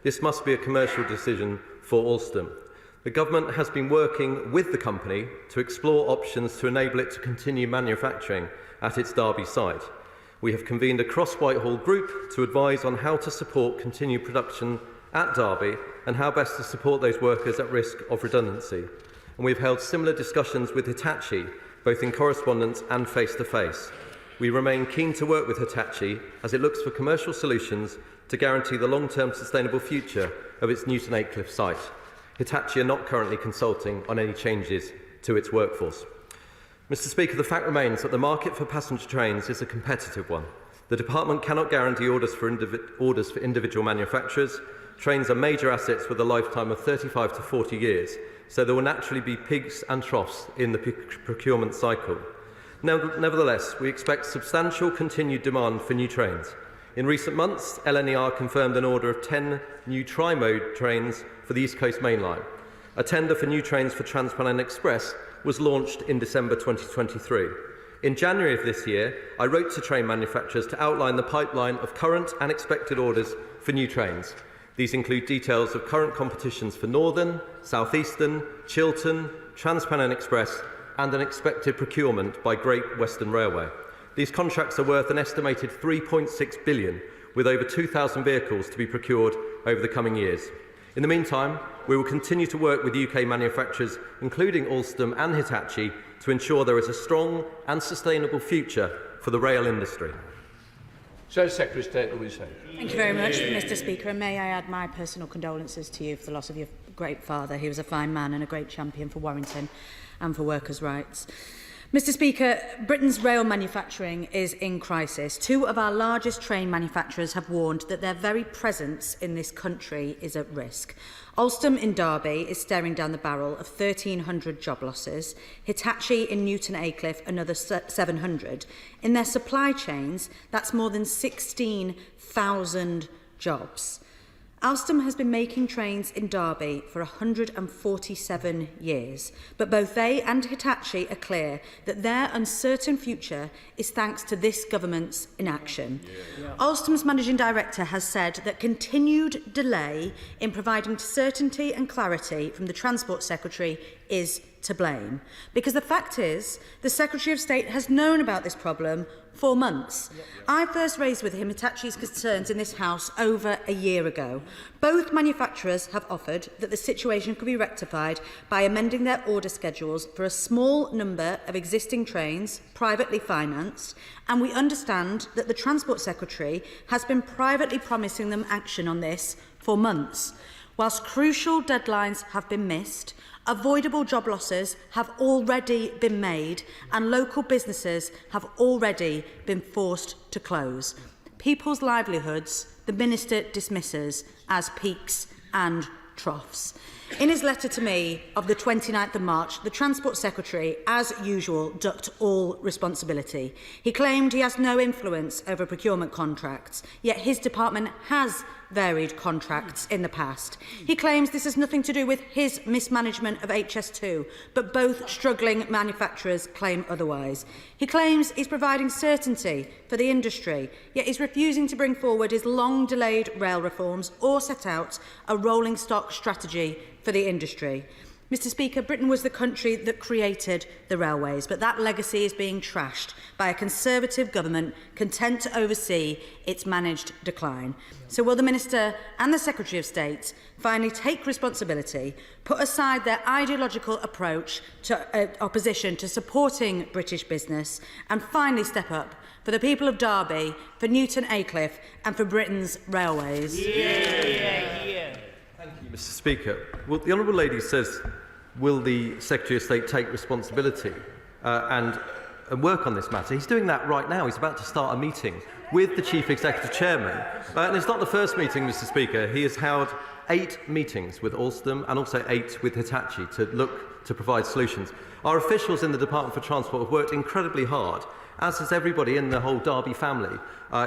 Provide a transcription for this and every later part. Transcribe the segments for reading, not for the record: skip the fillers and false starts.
This must be a commercial decision for Alstom. The government has been working with the company to explore options to enable it to continue manufacturing at its Derby site. We have convened a cross-Whitehall group to advise on how to support continued production at Derby and how best to support those workers at risk of redundancy. And we've held similar discussions with Hitachi, both in correspondence and face-to-face. We remain keen to work with Hitachi as it looks for commercial solutions to guarantee the long-term sustainable future of its Newton Aycliffe site. Hitachi are not currently consulting on any changes to its workforce. Mr. Speaker, the fact remains that the market for passenger trains is a competitive one. The Department cannot guarantee orders for individual manufacturers. Trains are major assets with a lifetime of 35 to 40 years, so there will naturally be peaks and troughs in the procurement cycle. Nevertheless, we expect substantial continued demand for new trains. In recent months, LNER confirmed an order of 10 new tri-mode trains for the East Coast Main Line. A tender for new trains for TransPennine Express was launched in December 2023. In January of this year, I wrote to train manufacturers to outline the pipeline of current and expected orders for new trains. These include details of current competitions for Northern, South Eastern, Chiltern, TransPennine Express and an expected procurement by Great Western Railway. These contracts are worth an estimated £3.6 billion, with over 2,000 vehicles to be procured over the coming years. In the meantime, we will continue to work with UK manufacturers, including Alstom and Hitachi, to ensure there is a strong and sustainable future for the rail industry. Secretary of State Louise Hay. Thank you very much, Mr. Speaker, and may I add my personal condolences to you for the loss of your great father. He was a fine man and a great champion for Warrington and for workers' rights. Mr. Speaker, Britain's rail manufacturing is in crisis. Two of our largest train manufacturers have warned that their very presence in this country is at risk. Alstom in Derby is staring down the barrel of 1,300 job losses. Hitachi in Newton Aycliffe, another 700. In their supply chains, that's more than 16,000 jobs. Alstom has been making trains in Derby for 147 years, but both they and Hitachi are clear that their uncertain future is thanks to this government's inaction. Alstom's managing director has said that continued delay in providing certainty and clarity from the Transport Secretary is to blame, because the fact is the Secretary of State has known about this problem for months. I first raised with him Hitachi's concerns in this House over a year ago. Both manufacturers have offered that the situation could be rectified by amending their order schedules for a small number of existing trains, privately financed, and we understand that the Transport Secretary has been privately promising them action on this for months. Whilst crucial deadlines have been missed, avoidable job losses have already been made and local businesses have already been forced to close. People's livelihoods the Minister dismisses as peaks and troughs. In his letter to me of the 29th of March, the Transport Secretary, as usual, ducked all responsibility. He claimed he has no influence over procurement contracts, yet his department has varied contracts in the past. He claims this has nothing to do with his mismanagement of HS2, but both struggling manufacturers claim otherwise. He claims he's providing certainty for the industry, yet is refusing to bring forward his long-delayed rail reforms or set out a rolling stock strategy for the industry. Mr. Speaker, Britain was the country that created the railways, but that legacy is being trashed by a Conservative government content to oversee its managed decline. So will the Minister and the Secretary of State finally take responsibility, put aside their ideological approach to opposition to supporting British business, and finally step up for the people of Derby, for Newton Aycliffe and for Britain's railways? Thank you, Mr. Speaker. Well, the Honourable Lady says, will the Secretary of State take responsibility and work on this matter? He's doing that right now. He's about to start a meeting with the Chief Executive Chairman. And it's not the first meeting, Mr. Speaker. He has held 8 meetings with Alstom and also 8 with Hitachi to look to provide solutions. Our officials in the Department for Transport have worked incredibly hard, as has everybody in the whole Derby family,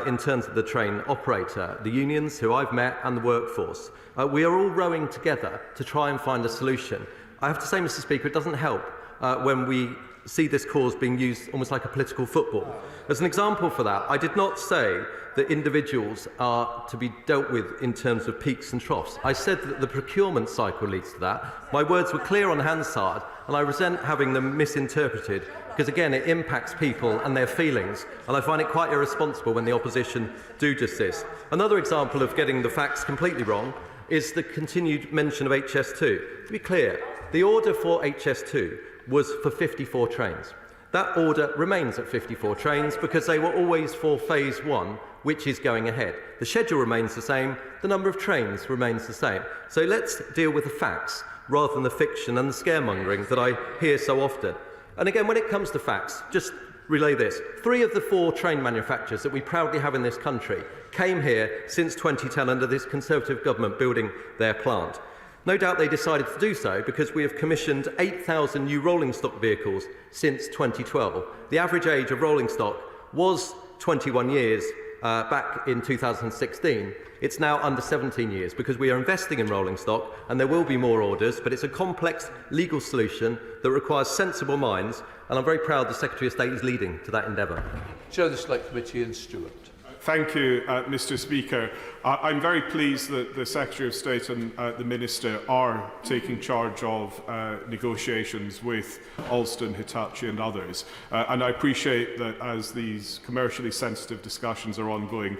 in terms of the train operator, the unions who I've met and the workforce. We are all rowing together to try and find a solution. I have to say, Mr. Speaker, it doesn't help when we see this cause being used almost like a political football. As an example for that, I did not say that individuals are to be dealt with in terms of peaks and troughs. I said that the procurement cycle leads to that. My words were clear on Hansard, and I resent having them misinterpreted, because again, it impacts people and their feelings, and I find it quite irresponsible when the opposition do just this. Another example of getting the facts completely wrong is the continued mention of HS2. To be clear, the order for HS2 was for 54 trains. That order remains at 54 trains because they were always for phase 1, which is going ahead. The schedule remains the same, the number of trains remains the same. So let's deal with the facts rather than the fiction and the scaremongering that I hear so often. And again, when it comes to facts, just relay this. 3 of the 4 train manufacturers that we proudly have in this country came here since 2010 under this Conservative government building their plant. No doubt they decided to do so because we have commissioned 8,000 new rolling stock vehicles since 2012. The average age of rolling stock was 21 years back in 2016. It's now under 17 years because we are investing in rolling stock and there will be more orders, but it's a complex legal solution that requires sensible minds, and I'm very proud the Secretary of State is leading to that endeavour. Chair of the Select Committee, Instruct. Thank you, Mr. Speaker. I'm very pleased that the Secretary of State and the Minister are taking charge of negotiations with Alston, Hitachi and others. And I appreciate that as these commercially sensitive discussions are ongoing,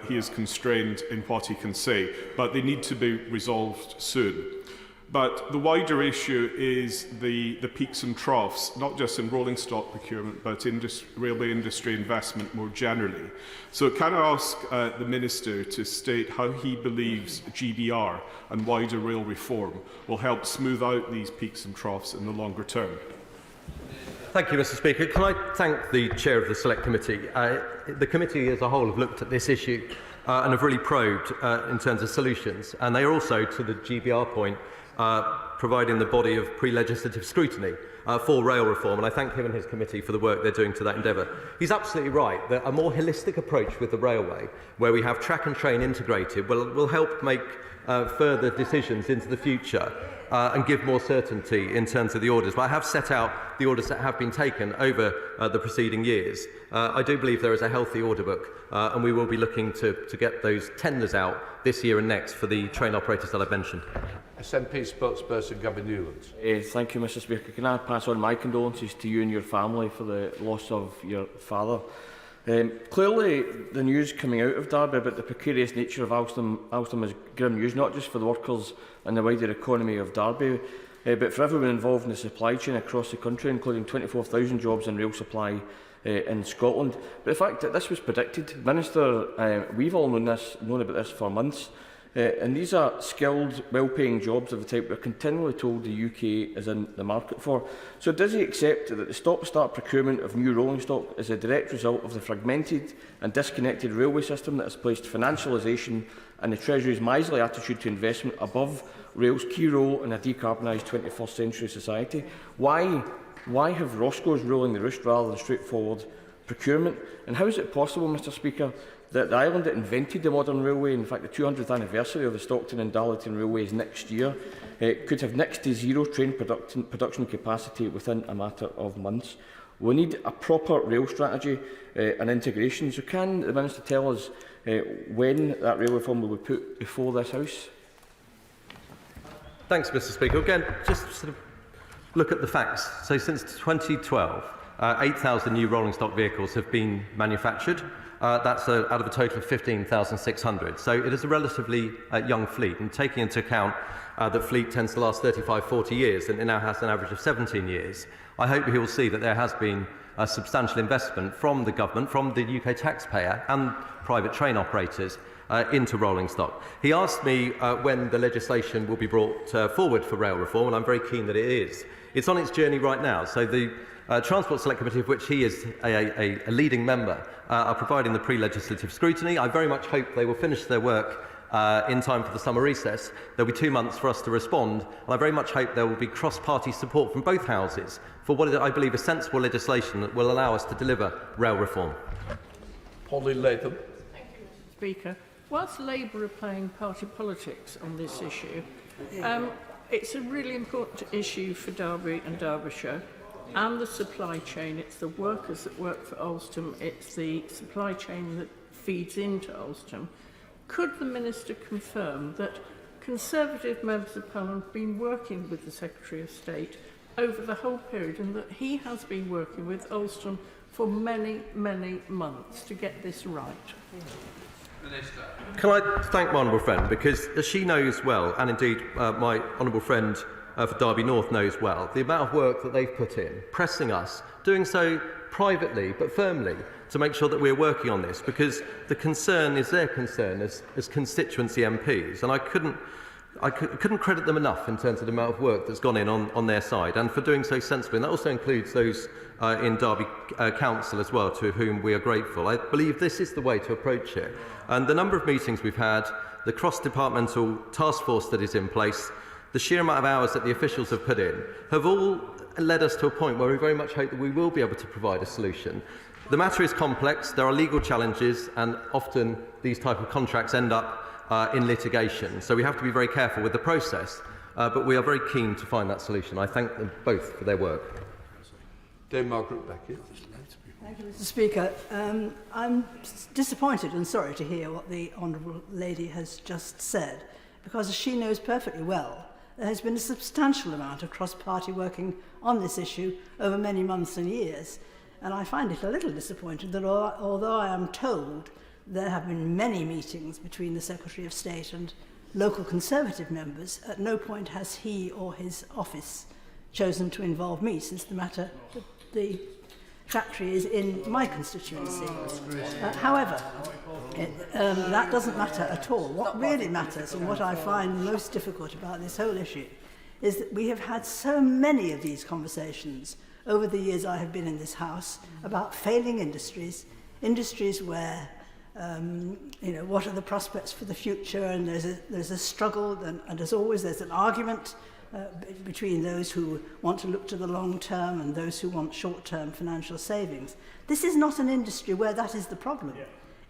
he is constrained in what he can say. But they need to be resolved soon. But the wider issue is the peaks and troughs, not just in rolling stock procurement, but in railway industry investment more generally. So can I ask the Minister to state how he believes GBR and wider rail reform will help smooth out these peaks and troughs in the longer term? Thank you, Mr. Speaker. Can I thank the Chair of the Select Committee? The committee as a whole have looked at this issue and have really probed in terms of solutions. And they are also, to the GBR point, providing the body of pre-legislative scrutiny for rail reform, and I thank him and his committee for the work they're doing to that endeavour. He's absolutely right that a more holistic approach with the railway, where we have track and train integrated, will help make further decisions into the future and give more certainty in terms of the orders. But I have set out the orders that have been taken over the preceding years. I do believe there is a healthy order book, and we will be looking to get those tenders out this year and next for the train operators that I've mentioned. SNP spokesperson Gavin Newlands. Thank you, Mr. Speaker. Can I pass on my condolences to you and your family for the loss of your father? Clearly, the news coming out of Derby about the precarious nature of Alstom is grim news, not just for the workers and the wider economy of Derby, but for everyone involved in the supply chain across the country, including 24,000 jobs in rail supply in Scotland. But the fact that this was predicted, Minister, we've all known about this for months, and these are skilled, well-paying jobs of the type we're continually told the UK is in the market for. So does he accept that the stop-start procurement of new rolling stock is a direct result of the fragmented and disconnected railway system that has placed financialisation and the Treasury's miserly attitude to investment above rail's key role in a decarbonised 21st century society? Why have Roscoe's ruling the roost rather than straightforward procurement? And how is it possible, Mr. Speaker, that the island that invented the modern railway, in fact the 200th anniversary of the Stockton and Darlington railways next year, could have next to zero train production capacity within a matter of months? We need a proper rail strategy and integration. So can the Minister tell us when that rail reform will be put before this House? Thanks, Mr. Speaker. Again, just sort of look at the facts. So since 2012, 8,000 new rolling stock vehicles have been manufactured. That's out of a total of 15,600. So it is a relatively young fleet, and taking into account that fleet tends to last 35, 40 years, and it now has an average of 17 years, I hope he will see that there has been a substantial investment from the government, from the UK taxpayer and private train operators into rolling stock. He asked me when the legislation will be brought forward for rail reform, and I'm very keen that it is. It's on its journey right now. So the Transport Select Committee, of which he is a leading member, are providing the pre-legislative scrutiny. I very much hope they will finish their work in time for the summer recess. There will be 2 months for us to respond, and I very much hope there will be cross-party support from both houses for what I believe is sensible legislation that will allow us to deliver rail reform. Holly Latham. Thank you, Mr. Speaker. Whilst Labour are playing party politics on this issue, it's a really important issue for Derby and Derbyshire. and the supply chain. It's the workers that work for Alstom. It's the supply chain that feeds into Alstom. Could the Minister confirm that Conservative members of Parliament have been working with the Secretary of State over the whole period, and that he has been working with Alstom for many, many months to get this right? Can I thank my honourable friend, because as she knows well, and indeed my honourable friend for Derby North knows well, the amount of work that they've put in, pressing us, doing so privately but firmly to make sure that we're working on this, because the concern is their concern as constituency MPs, and I couldn't credit them enough in terms of the amount of work that's gone in on their side, and for doing so sensibly. And that also includes those in Derby Council as well, to whom we are grateful. I believe this is the way to approach it. And the number of meetings we've had, the cross-departmental task force that is in place, the sheer amount of hours that the officials have put in, have all led us to a point where we very much hope that we will be able to provide a solution. The matter is complex, there are legal challenges, and often these type of contracts end up in litigation. So we have to be very careful with the process, but we are very keen to find that solution. I thank them both for their work. Dame Margaret Beckett. Thank you, Mr. Speaker. I'm disappointed and sorry to hear what the Honourable Lady has just said, because as she knows perfectly well, there has been a substantial amount of cross-party working on this issue over many months and years. And I find it a little disappointing that although I am told there have been many meetings between the Secretary of State and local Conservative members, at no point has he or his office chosen to involve me, since the factory is in my constituency. However, that doesn't matter at all. What really matters, and what I find most difficult about this whole issue, is that we have had so many of these conversations over the years I have been in this House about failing industries where, what are the prospects for the future, and there's a struggle, and as always there's an argument between those who want to look to the long term and those who want short-term financial savings. This is not an industry where that is the problem.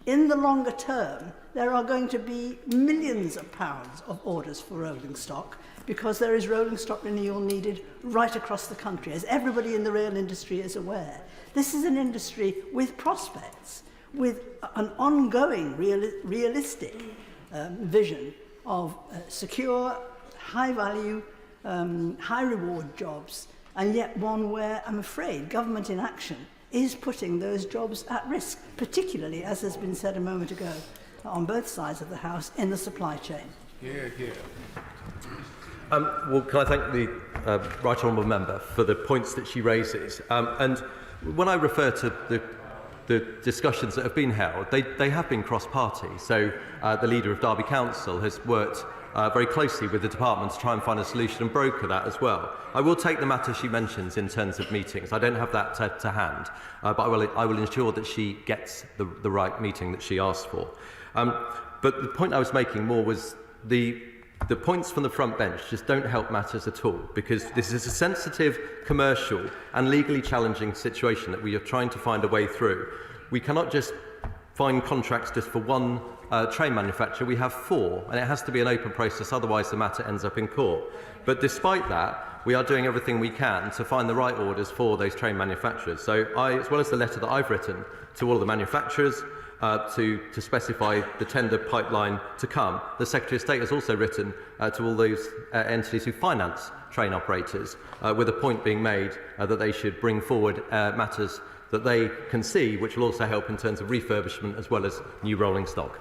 In the longer term, there are going to be millions of pounds of orders for rolling stock, because there is rolling stock renewal needed right across the country, as everybody in the rail industry is aware. This is an industry with prospects, with an ongoing realistic vision of secure, high-value, high-reward jobs, and yet one where, I'm afraid, government inaction is putting those jobs at risk, particularly, as has been said a moment ago, on both sides of the House, in the supply chain. Here, here. Well, can I thank the Right Honourable Member for the points that she raises. And when I refer to the discussions that have been held, they have been cross-party. So the leader of Derby Council has worked very closely with the department to try and find a solution and broker that as well. I will take the matter she mentions in terms of meetings. I don't have that to hand, but I will ensure that she gets the right meeting that she asked for. But the point I was making more was the points from the front bench just don't help matters at all, because this is a sensitive, commercial and legally challenging situation that we are trying to find a way through. We cannot just find contracts just for one train manufacturer. We have 4, and it has to be an open process, otherwise the matter ends up in court. But despite that, we are doing everything we can to find the right orders for those train manufacturers. So as well as the letter that I've written to all of the manufacturers, to specify the tender pipeline to come, the Secretary of State has also written to all those entities who finance train operators, with a point being made that they should bring forward matters that they can see, which will also help in terms of refurbishment as well as new rolling stock.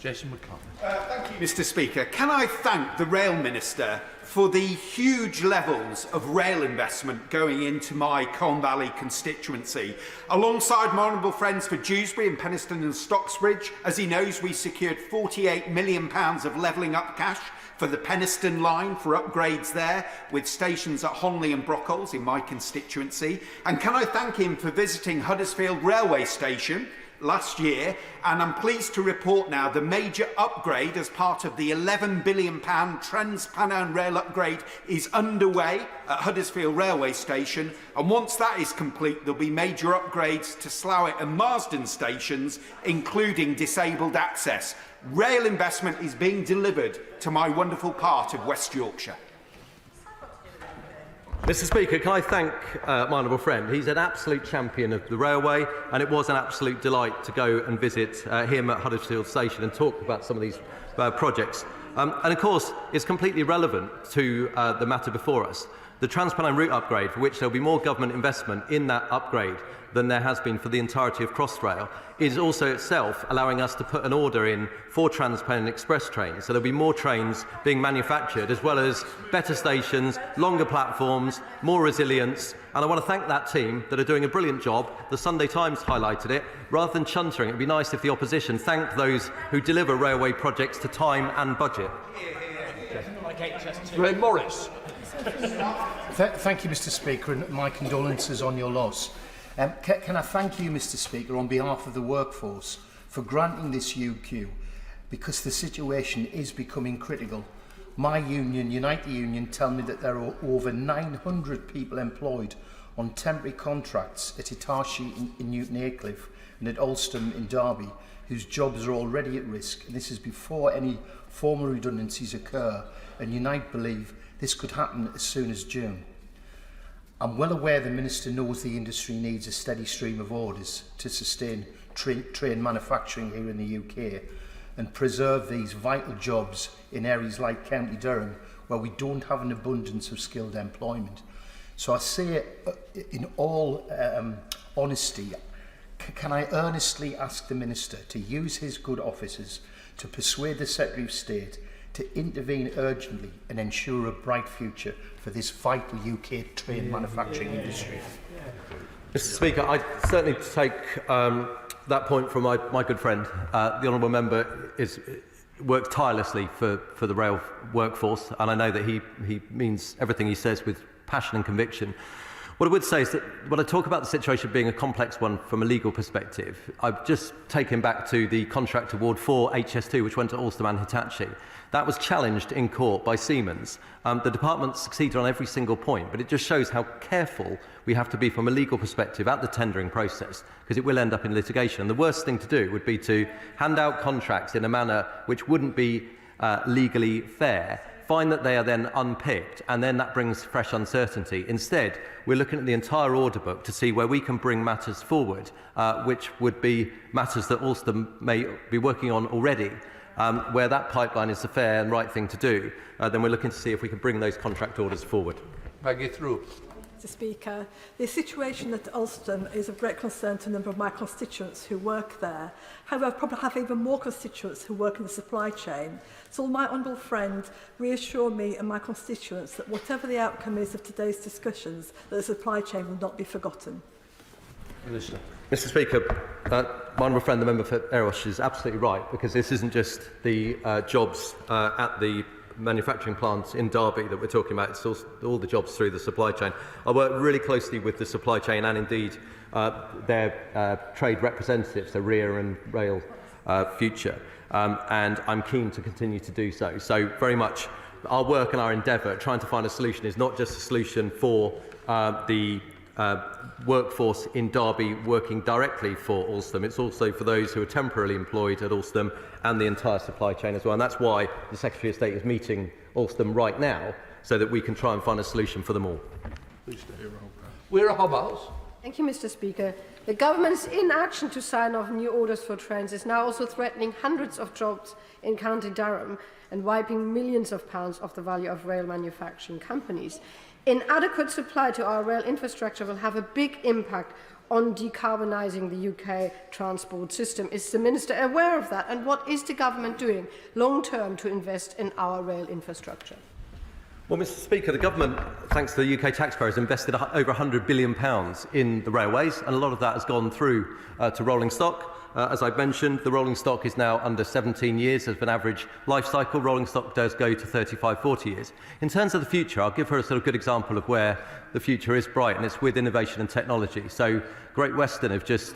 Jason McCarthy. Thank you, Mr. Speaker. Can I thank the Rail Minister for the huge levels of rail investment going into my Colne Valley constituency. Alongside my honourable friends for Dewsbury and Penistone and Stocksbridge, as he knows, we secured £48 million of levelling up cash for the Penistone line for upgrades there, with stations at Honley and Brockholes in my constituency. And can I thank him for visiting Huddersfield Railway Station last year, and I'm pleased to report now the major upgrade as part of the £11 billion Trans-Pennine Rail upgrade is underway at Huddersfield Railway Station, and once that is complete there'll be major upgrades to Slough and Marsden stations, including disabled access. Rail investment is being delivered to my wonderful part of West Yorkshire. Mr Speaker, can I thank my honourable friend? He's an absolute champion of the railway, and it was an absolute delight to go and visit him at Huddersfield Station and talk about some of these projects. And of course, it's completely relevant to the matter before us. The Trans-Pennine route upgrade, for which there will be more government investment in that upgrade than there has been for the entirety of Crossrail, is also itself allowing us to put an order in for Trans-Pennine Express trains. So there'll be more trains being manufactured, as well as better stations, longer platforms, more resilience. And I want to thank that team that are doing a brilliant job. The Sunday Times highlighted it. Rather than chuntering, it would be nice if the opposition thanked those who deliver railway projects to time and budget. Ray Morris. Thank you, Mr Speaker, and my condolences on your loss. Can I thank you, Mr Speaker, on behalf of the workforce for granting this UQ, because the situation is becoming critical. My union, Unite the Union, tell me that there are over 900 people employed on temporary contracts at Hitachi in Newton Aycliffe and at Alstom in Derby, whose jobs are already at risk. And this is before any formal redundancies occur, and Unite believe this could happen as soon as June. I'm well aware the Minister knows the industry needs a steady stream of orders to sustain train manufacturing here in the UK and preserve these vital jobs in areas like County Durham, where we don't have an abundance of skilled employment. So I say in all honesty, can I earnestly ask the Minister to use his good offices to persuade the Secretary of State to intervene urgently and ensure a bright future for this vital UK train manufacturing industry. Mr Speaker, I certainly take that point from my good friend. The honourable member works tirelessly for the rail workforce, and I know that he means everything he says with passion and conviction. What I would say is that when I talk about the situation being a complex one from a legal perspective, I've just taken back to the contract award for HS2, which went to Alstom and Hitachi. That was challenged in court by Siemens. The department succeeded on every single point, but it just shows how careful we have to be from a legal perspective at the tendering process, because it will end up in litigation. And the worst thing to do would be to hand out contracts in a manner which wouldn't be legally fair, find that they are then unpicked, and then that brings fresh uncertainty. Instead, we're looking at the entire order book to see where we can bring matters forward, which would be matters that Alstom may be working on already, where that pipeline is the fair and right thing to do. Then we're looking to see if we can bring those contract orders forward. Maggie Through. Mr Speaker, the situation at Alstom is of great concern to a number of my constituents who work there. However, I probably have even more constituents who work in the supply chain. So will my honourable friend reassure me and my constituents that whatever the outcome is of today's discussions, that the supply chain will not be forgotten? Minister. Mr Speaker, my honourable friend, the member for Eros, is absolutely right, because this isn't just the jobs at the manufacturing plants in Derby that we're talking about, it's also all the jobs through the supply chain. I work really closely with the supply chain and indeed their trade representatives, so REA and Rail Future, and I'm keen to continue to do so. So very much our work and our endeavour trying to find a solution is not just a solution for the workforce in Derby working directly for Alstom, it's also for those who are temporarily employed at Alstom and the entire supply chain as well. And that's why the Secretary of State is meeting Alstom right now, so that we can try and find a solution for them all. We're Hobbs. Thank you, Mr Speaker. The government's inaction to sign off new orders for trains is now also threatening hundreds of jobs in County Durham and wiping millions of pounds off the value of rail manufacturing companies. Inadequate supply to our rail infrastructure will have a big impact on decarbonising the UK transport system. Is the Minister aware of that? And what is the government doing long-term to invest in our rail infrastructure? Well, Mr Speaker, the government, thanks to the UK taxpayers, invested over £100 billion in the railways, and a lot of that has gone through to rolling stock. As I've mentioned, the rolling stock is now under 17 years as an average life cycle. Rolling stock does go to 35, 40 years. In terms of the future, I'll give her a sort of good example of where the future is bright, and it's with innovation and technology. So Great Western have just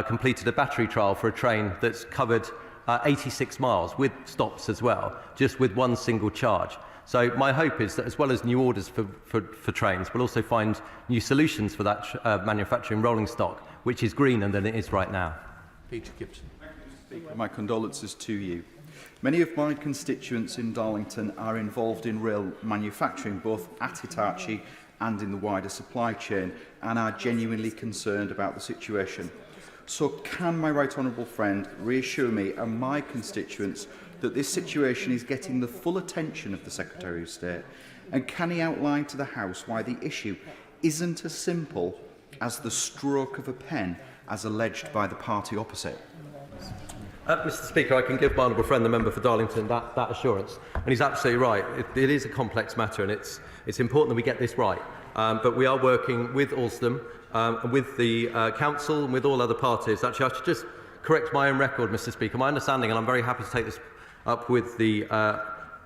completed a battery trial for a train that's covered 86 miles with stops as well, just with one single charge. So my hope is that as well as new orders for trains, we'll also find new solutions for that manufacturing rolling stock, which is greener than it is right now. Peter Gibson. Speaker, my condolences to you. Many of my constituents in Darlington are involved in rail manufacturing, both at Hitachi and in the wider supply chain, and are genuinely concerned about the situation. So can my right honourable friend reassure me and my constituents that this situation is getting the full attention of the Secretary of State? And can he outline to the House why the issue isn't as simple as the stroke of a pen as alleged by the party opposite? Mr Speaker, I can give my honourable friend, the member for Darlington, that assurance. And he's absolutely right. It is a complex matter, and it's important that we get this right. But we are working with Alstom, with the Council and with all other parties. Actually, I should just correct my own record, Mr Speaker. My understanding, and I'm very happy to take this up with the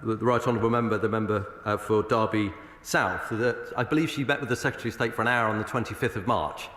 right honourable member, the member for Derby South, that I believe she met with the Secretary of State for an hour on the 25th of March,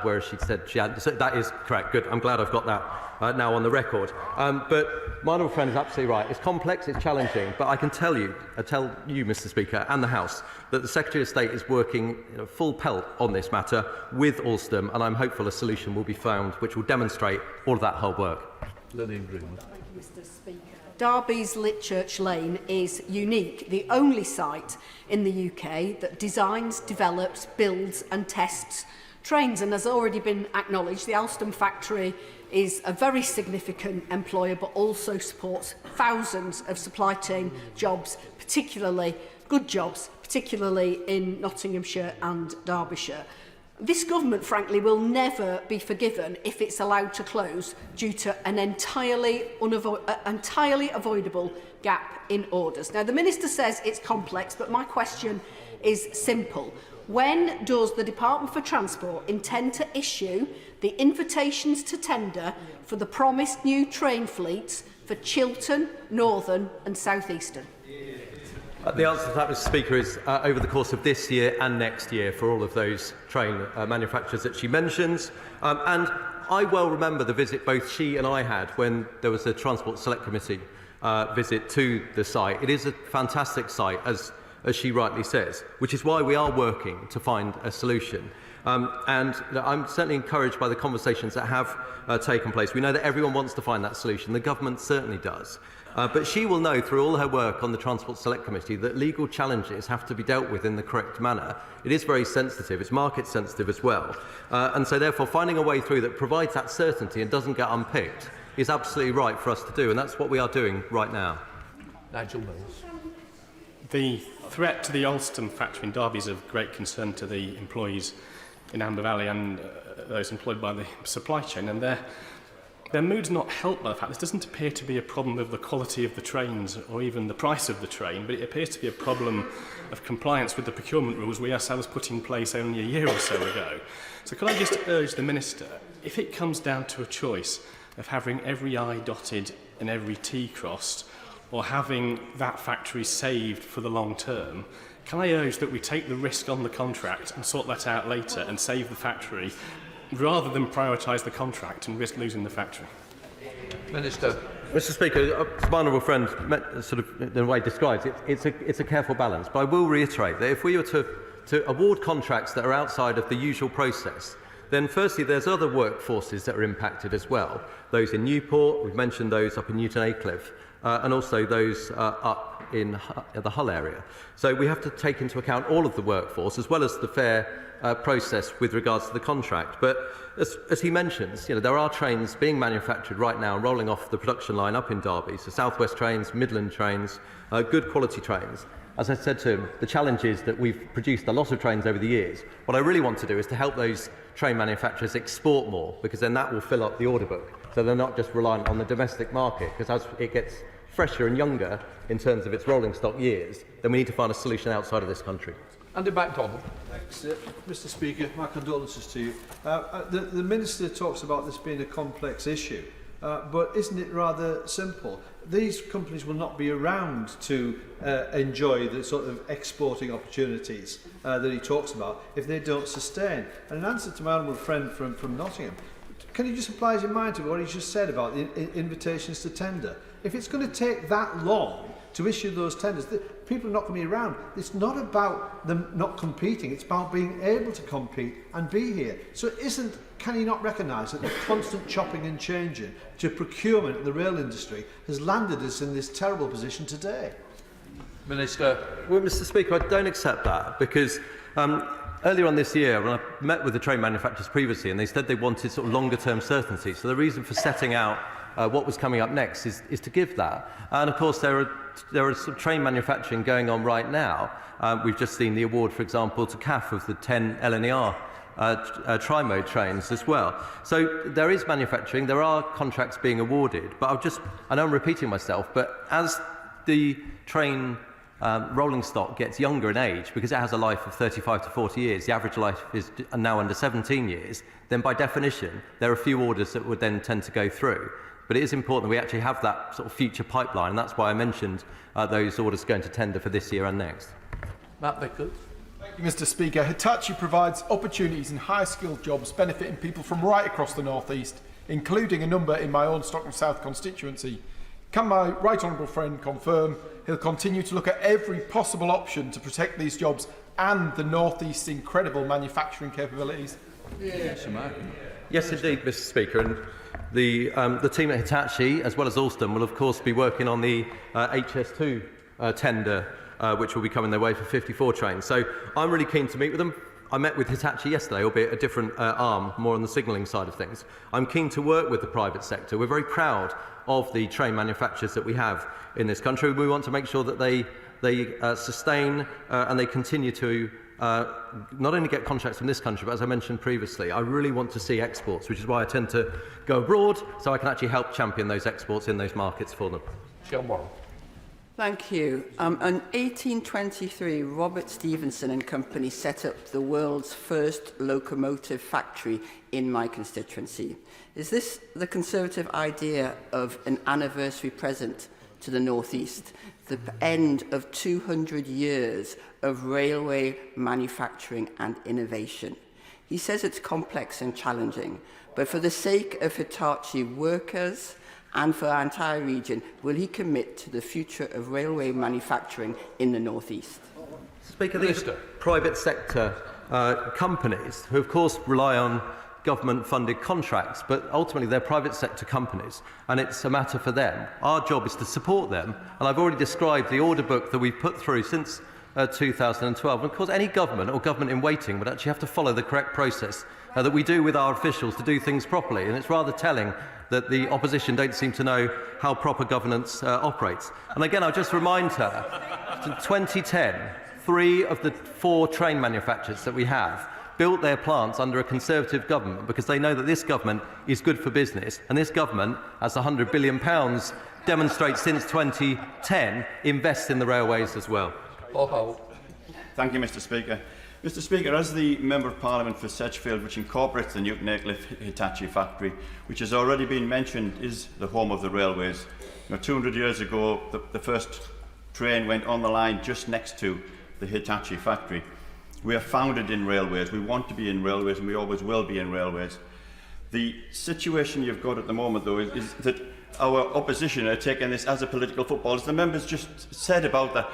where she said she had... So that is correct. Good. I'm glad I've got that now on the record. But my honourable friend is absolutely right. It's complex, it's challenging, but I can tell you, Mr Speaker, and the House, that the Secretary of State is working full pelt on this matter with Alstom, and I'm hopeful a solution will be found which will demonstrate all of that hard work. Lillian Greenwood. Thank you, Mr Speaker. Derby's Litchurch Lane is unique, the only site in the UK that designs, develops, builds and tests trains. And as already been acknowledged, the Alstom factory is a very significant employer, but also supports thousands of supply chain jobs, particularly good jobs, particularly in Nottinghamshire and Derbyshire. This government, frankly, will never be forgiven if it's allowed to close due to an entirely avoidable gap in orders. Now, the Minister says it's complex, but my question is simple. When does the Department for Transport intend to issue the invitations to tender for the promised new train fleets for Chiltern, Northern and South Eastern? The answer to that, Mr Speaker, is over the course of this year and next year for all of those train manufacturers that she mentions. And I well remember the visit both she and I had when there was a Transport Select Committee visit to the site. It is a fantastic site, as she rightly says, which is why we are working to find a solution. And I'm certainly encouraged by the conversations that have taken place. We know that everyone wants to find that solution. The government certainly does. But she will know through all her work on the Transport Select Committee that legal challenges have to be dealt with in the correct manner. It is very sensitive. It's market sensitive as well. And so therefore finding a way through that provides that certainty and doesn't get unpicked is absolutely right for us to do. And that's what we are doing right now. Nigel Mills. The threat to the Alstom factory in Derby is of great concern to the employees in Amber Valley and those employed by the supply chain, and their mood's not helped by the fact this doesn't appear to be a problem of the quality of the trains or even the price of the train, but it appears to be a problem of compliance with the procurement rules we ourselves put in place only a year or so ago. So could I just urge the Minister, if it comes down to a choice of having every I dotted and every T crossed, or having that factory saved for the long term, can I urge that we take the risk on the contract and sort that out later and save the factory, rather than prioritise the contract and risk losing the factory? Minister. Mr Speaker, my honourable friend sort of in the way he describes it, it's a careful balance. But I will reiterate that if we were to award contracts that are outside of the usual process, then firstly there's other workforces that are impacted as well. Those in Newport, we've mentioned those up in Newton Aycliffe, and also those up in the Hull area. So we have to take into account all of the workforce as well as the fair process with regards to the contract. But as he mentions, there are trains being manufactured right now rolling off the production line up in Derby. So South West trains, Midland trains, good quality trains. As I said to him, the challenge is that we've produced a lot of trains over the years. What I really want to do is to help those train manufacturers export more, because then that will fill up the order book. So they're not just reliant on the domestic market, because as it gets fresher and younger in terms of its rolling stock years, then we need to find a solution outside of this country. Andy MacDonald. Thanks, Mr Speaker. My condolences to you. The Minister talks about this being a complex issue, but isn't it rather simple? These companies will not be around to enjoy the sort of exporting opportunities that he talks about if they don't sustain. And in answer to my honourable friend from Nottingham, can you just apply your mind to what he just said about the invitations to tender? If it's going to take that long to issue those tenders, people are not going to be around. It's not about them not competing, it's about being able to compete and be here. So can he not recognise that the constant chopping and changing to procurement in the rail industry has landed us in this terrible position today? Minister. Well, Mr. Speaker, I don't accept that because earlier on this year, when I met with the train manufacturers previously, and they said they wanted sort of longer-term certainty. So the reason for setting out what was coming up next is to give that. And of course, there are sort of train manufacturing going on right now. We've just seen the award, for example, to CAF of the 10 LNER tri-mode trains as well. So there is manufacturing, there are contracts being awarded, but I know I'm repeating myself, but as the train rolling stock gets younger in age, because it has a life of 35 to 40 years, the average life is now under 17 years, then by definition, there are few orders that would then tend to go through. But it is important that we actually have that sort of future pipeline, and that's why I mentioned those orders going to tender for this year and next. Matt Vickers. Thank you, Mr. Speaker. Hitachi provides opportunities in high-skilled jobs benefiting people from right across the North East, including a number in my own Stockton South constituency. Can my right honourable friend confirm he'll continue to look at every possible option to protect these jobs and the North East's incredible manufacturing capabilities? Yes, indeed, Mr. Speaker. And the team at Hitachi, as well as Alstom, will of course be working on the HS2 tender, which will be coming their way for 54 trains. So I'm really keen to meet with them. I met with Hitachi yesterday, albeit a different arm, more on the signalling side of things. I'm keen to work with the private sector. We're very proud of the train manufacturers that we have in this country. We want to make sure that they sustain and they continue to not only get contracts from this country, but as I mentioned previously, I really want to see exports, which is why I tend to go abroad, so I can actually help champion those exports in those markets for them. John Warren. Thank you. In 1823, Robert Stevenson and Company set up the world's first locomotive factory in my constituency. Is this the Conservative idea of an anniversary present to the North East, the end of 200 years of railway manufacturing and innovation? He says it's complex and challenging, but for the sake of Hitachi workers and for our entire region, will he commit to the future of railway manufacturing in the North East? Speaker, these are private sector companies who, of course, rely on government-funded contracts, but ultimately they're private sector companies, and it's a matter for them. Our job is to support them, and I've already described the order book that we've put through since 2012. And of course, any government or government in waiting would actually have to follow the correct process that we do with our officials to do things properly, and it's rather telling that the opposition don't seem to know how proper governance operates. And again, I'll just remind her, in 2010, 3 of the 4 train manufacturers that we have built their plants under a Conservative government because they know that this government is good for business, and this government, as £100 billion demonstrates since 2010, invests in the railways as well. Thank you, Mr. Speaker. Mr. Speaker, as the Member of Parliament for Sedgefield, which incorporates the Newton Aycliffe Hitachi factory, which has already been mentioned, is the home of the railways. 200 years ago, the first train went on the line just next to the Hitachi factory. We are founded in railways, we want to be in railways, and we always will be in railways. The situation you've got at the moment, though, is that our opposition are taking this as a political football. As the members just said about that,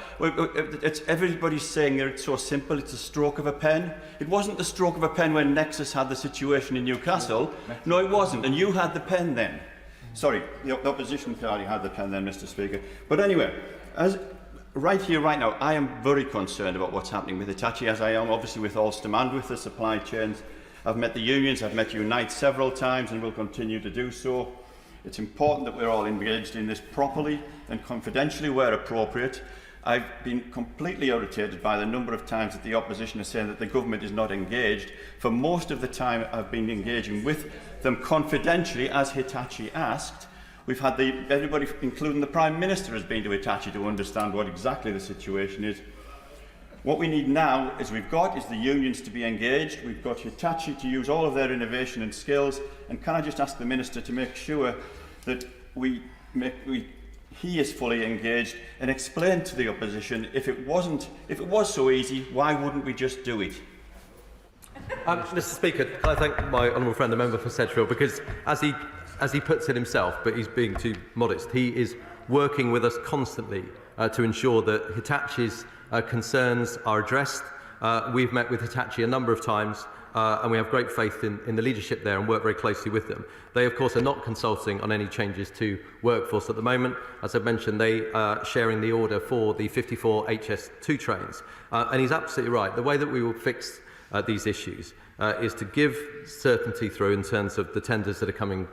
everybody's saying it's so simple, it's a stroke of a pen. It wasn't the stroke of a pen when Nexus had the situation in Newcastle. No, it wasn't, and you had the pen then. Sorry, the opposition party had the pen then, Mr. Speaker. But anyway, right here, right now, I am very concerned about what's happening with Hitachi, as I am obviously with Alstom and with the supply chains. I've met the unions, I've met Unite several times, and will continue to do so. It's important that we're all engaged in this properly and confidentially where appropriate. I've been completely irritated by the number of times that the opposition is saying that the government is not engaged. For most of the time I've been engaging with them confidentially, as Hitachi asked. We've had everybody, including the Prime Minister, has been to Hitachi to understand what exactly the situation is. What we need now is the unions to be engaged. We've got Hitachi to use all of their innovation and skills. And can I just ask the Minister to make sure that he is fully engaged and explain to the opposition if it was so easy, why wouldn't we just do it? Mr. Speaker, can I thank my honourable friend, the member for Sedgefield, because as he puts it himself, but he's being too modest, he is working with us constantly to ensure that Hitachi's concerns are addressed. We've met with Hitachi a number of times and we have great faith in the leadership there and work very closely with them. They, of course, are not consulting on any changes to workforce at the moment. As I've mentioned, they are sharing the order for the 54 HS2 trains. And he's absolutely right. The way that we will fix these issues is to give certainty through in terms of the tenders that are coming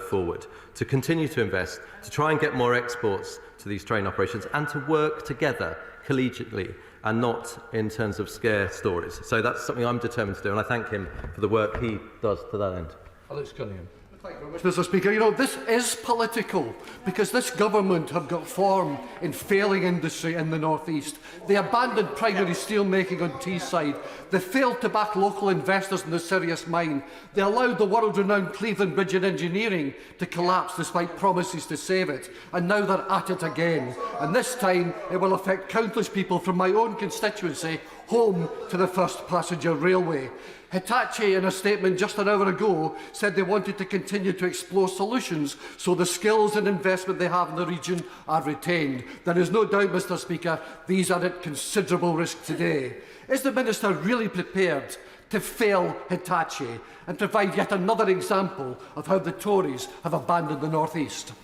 forward, to continue to invest, to try and get more exports to these train operations, and to work together collegiately and not in terms of scare stories. So that's something I'm determined to do, and I thank him for the work he does to that end. Alex Cunningham. Thank you very much, Mr. Speaker. You know, this is political because this government have got form in failing industry in the North East. They abandoned primary steel making on Teesside. They failed to back local investors in the Sirius mine. They allowed the world-renowned Cleveland Bridge and Engineering to collapse despite promises to save it. And now they're at it again. And this time it will affect countless people from my own constituency home to the first passenger railway. Hitachi, in a statement just an hour ago, said they wanted to continue to explore solutions so the skills and investment they have in the region are retained. There is no doubt, Mr. Speaker, these are at considerable risk today. Is the Minister really prepared to fail Hitachi and provide yet another example of how the Tories have abandoned the North East?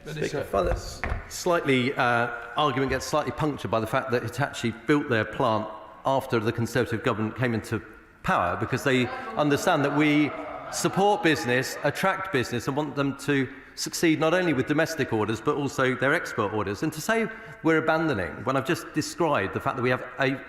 Speaker, I find that argument gets slightly punctured by the fact that Hitachi built their plant after the Conservative government came into power, because they understand that we support business, attract business, and want them to succeed not only with domestic orders but also their export orders. And to say we're abandoning, when I've just described the fact that we have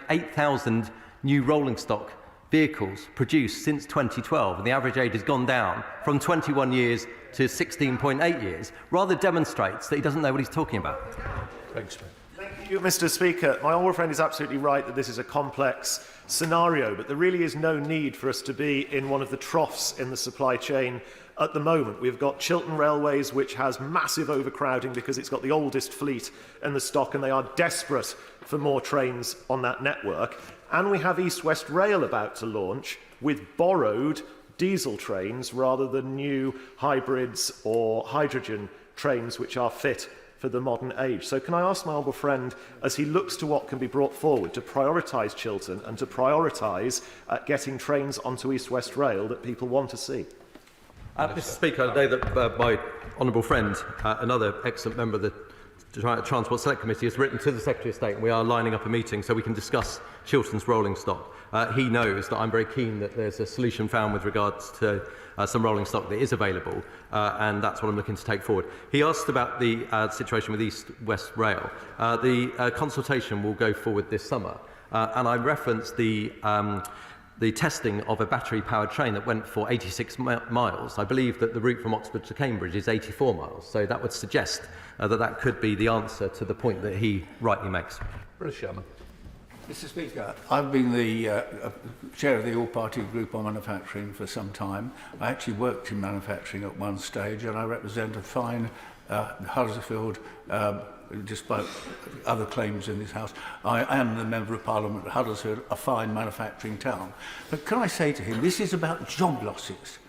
8,000 new rolling stock vehicles produced since 2012, and the average age has gone down from 21 years to 16.8 years, rather demonstrates that he doesn't know what he's talking about. Thanks, Thank you, Mr. Speaker. My honourable friend is absolutely right that this is a complex scenario, but there really is no need for us to be in one of the troughs in the supply chain at the moment. We've got Chiltern Railways, which has massive overcrowding because it's got the oldest fleet in the stock, and they are desperate for more trains on that network. And we have East West Rail about to launch with borrowed diesel trains rather than new hybrids or hydrogen trains which are fit for the modern age. So can I ask my honourable friend, as he looks to what can be brought forward, to prioritise Chiltern and to prioritise getting trains onto East West Rail that people want to see? Mr. Speaker, I know that my honourable friend, another excellent member of the Transport Select Committee, has written to the Secretary of State, and we are lining up a meeting so we can discuss Chiltern's rolling stock. He knows that I'm very keen that there's a solution found with regards to some rolling stock that is available, and that's what I'm looking to take forward. He asked about the situation with East West Rail. The consultation will go forward this summer, and I referenced the testing of a battery-powered train that went for 86 miles. I believe that the route from Oxford to Cambridge is 84 miles, so that would suggest that could be the answer to the point that he rightly makes. Rishi Sunak. Mr. Speaker, I've been the chair of the all-party group on manufacturing for some time. I actually worked in manufacturing at one stage, and I represent a fine Huddersfield, despite other claims in this House. I am the Member of Parliament at Huddersfield, a fine manufacturing town. But can I say to him, this is about job losses.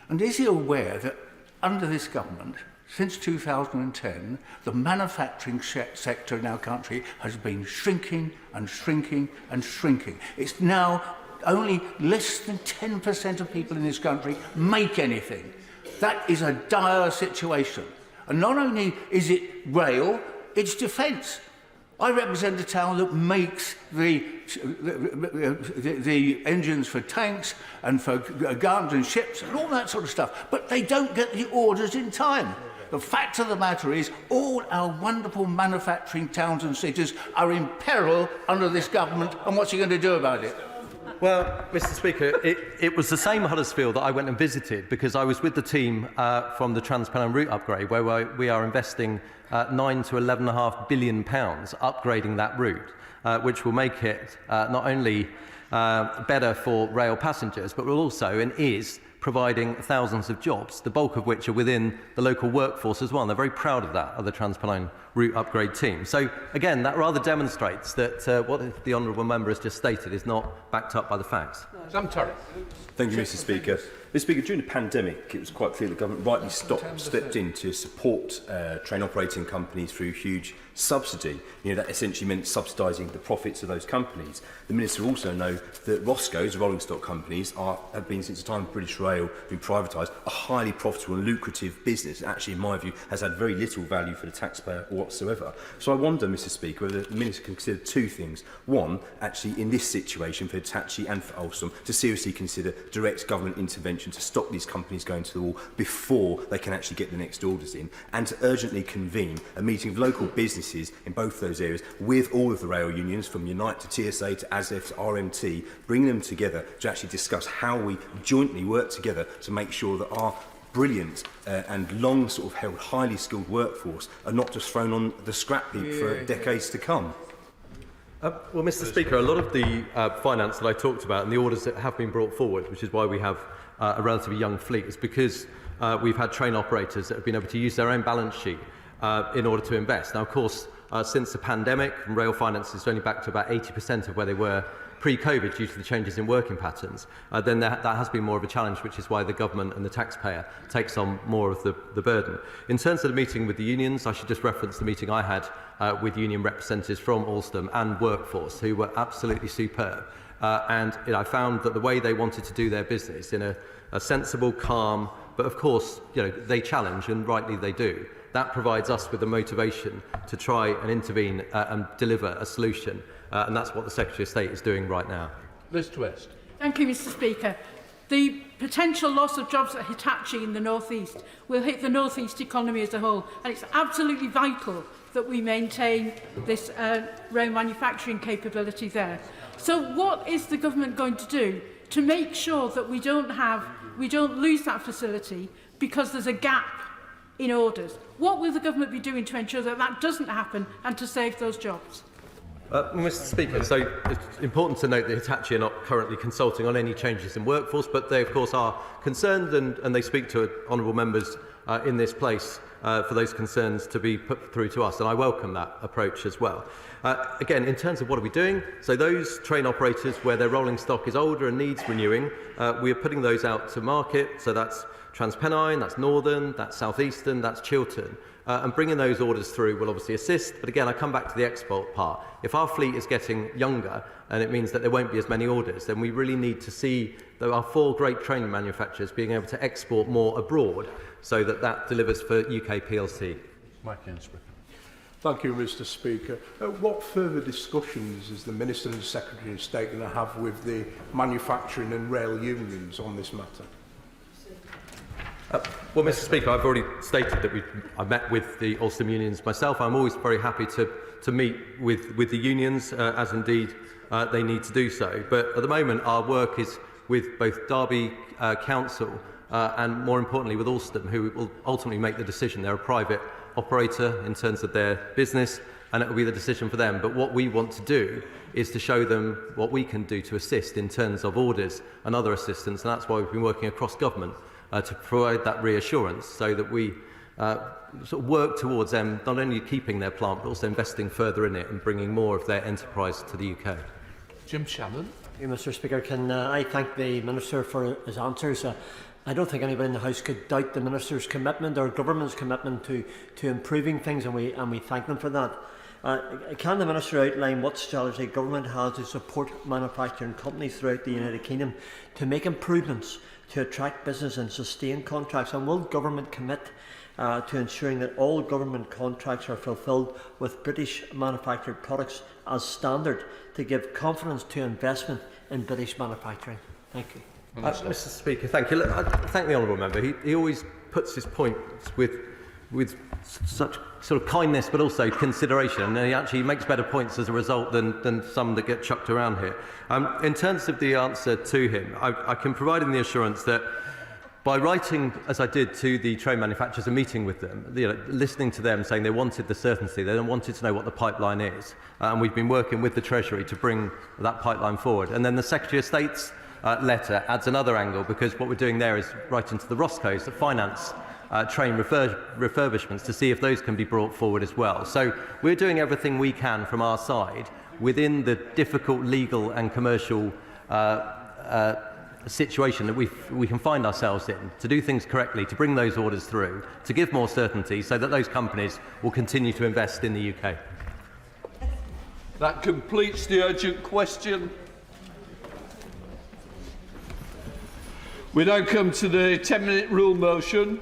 And is he aware that under this government, since 2010, the manufacturing sector in our country has been shrinking and shrinking and shrinking. It's now only less than 10% of people in this country make anything. That is a dire situation. And not only is it rail, it's defence. I represent a town that makes the engines for tanks and for guns and ships and all that sort of stuff, but they don't get the orders in time. The fact of the matter is, all our wonderful manufacturing towns and cities are in peril under this government, and what's he going to do about it? Well, Mr. Speaker, it was the same Huddersfield that I went and visited, because I was with the team from the Trans-Pennine route upgrade, where we are investing £9 to £11.5 billion upgrading that route, which will make it not only better for rail passengers, but will also and is providing thousands of jobs, the bulk of which are within the local workforce as well. And they're very proud of that, of the Trans-Pennine route upgrade team. So again, that rather demonstrates that what the honourable member has just stated is not backed up by the facts. Sam Turner. Thank you, Mr. Speaker. Mr. Speaker, during the pandemic, it was quite clear the government rightly stepped in to support train operating companies through huge subsidy. That essentially meant subsidising the profits of those companies. The Minister also knows that Roscoe's, the rolling stock companies, have been, since the time of British Rail being privatised, a highly profitable and lucrative business. Actually, in my view, has had very little value for the taxpayer whatsoever. So I wonder, Mr. Speaker, whether the Minister can consider two things. One, actually, in this situation for Hitachi and for Alstom, to seriously consider direct government intervention to stop these companies going to the wall before they can actually get the next orders in, and to urgently convene a meeting of local businesses in both those areas with all of the rail unions, from Unite to TSA to ASF to RMT, bring them together to actually discuss how we jointly work together to make sure that our brilliant and long held highly skilled workforce are not just thrown on the scrap heap for decades to come. Well, Mr. Speaker, a lot of the finance that I talked about and the orders that have been brought forward, which is why we have a relatively young fleet, is because we've had train operators that have been able to use their own balance sheet in order to invest. Now, of course, since the pandemic, rail finance is only back to about 80% of where they were pre-COVID due to the changes in working patterns. Then that has been more of a challenge, which is why the government and the taxpayer takes on more of the burden. In terms of the meeting with the unions, I should just reference the meeting I had with union representatives from Alstom and Workforce, who were absolutely superb. And I found that the way they wanted to do their business in a sensible, calm, but of course, they challenge, and rightly they do. That provides us with the motivation to try and intervene and deliver a solution. And that's what the Secretary of State is doing right now. Liz Twist. Thank you, Mr. Speaker. The potential loss of jobs at Hitachi in the North East will hit the North East economy as a whole, and it's absolutely vital that we maintain this rail manufacturing capability there. So what is the government going to do to make sure that we don't lose that facility because there's a gap in orders? What will the government be doing to ensure that that doesn't happen and to save those jobs? Mr. Speaker, so it's important to note that Hitachi are not currently consulting on any changes in workforce, but they of course are concerned, and they speak to honourable members in this place for those concerns to be put through to us, and I welcome that approach as well. Again, in terms of what are we doing, so those train operators where their rolling stock is older and needs renewing, we are putting those out to market, so that's TransPennine, that's Northern, that's South Eastern, that's Chiltern. And bringing those orders through will obviously assist. But again, I come back to the export part. If our fleet is getting younger, and it means that there won't be as many orders, then we really need to see our 4 great train manufacturers being able to export more abroad so that that delivers for UK PLC. Mike Ainsworth. Thank you, Mr. Speaker. What further discussions is the Minister and the Secretary of State going to have with the manufacturing and rail unions on this matter? Well, Mr. Speaker, I've already stated that I met with the Alstom unions myself. I'm always very happy to meet with the unions, as indeed they need to do so. But at the moment, our work is with both Derby Council and, more importantly, with Alstom, who will ultimately make the decision. They're a private operator in terms of their business, and it will be the decision for them. But what we want to do is to show them what we can do to assist in terms of orders and other assistance, and that's why we've been working across government to provide that reassurance so that we work towards them not only keeping their plant but also investing further in it and bringing more of their enterprise to the UK. Jim Shannon. Mr. Speaker, can I thank the Minister for his answers. I don't think anybody in the House could doubt the Minister's commitment or government's commitment to improving things, and we thank them for that. Can the Minister outline what strategy government has to support manufacturing companies throughout the United Kingdom to make improvements to attract business and sustain contracts? And will government commit to ensuring that all government contracts are fulfilled with British manufactured products as standard to give confidence to investment in British manufacturing? Thank you. Mr. Speaker, thank you. Look, I thank the honourable member. He always puts his points with such sort of kindness but also consideration, and he actually makes better points as a result than some that get chucked around here. In terms of the answer to him, I can provide him the assurance that by writing, as I did, to the train manufacturers and meeting with them, listening to them saying they wanted the certainty, they wanted to know what the pipeline is, and we've been working with the Treasury to bring that pipeline forward. And then the Secretary of State's letter adds another angle, because what we're doing there is writing to the Roscoes to finance train refurbishments to see if those can be brought forward as well. So we're doing everything we can from our side within the difficult legal and commercial situation that we can find ourselves in, to do things correctly, to bring those orders through, to give more certainty so that those companies will continue to invest in the UK. That completes the urgent question. We now come to the 10-minute rule motion.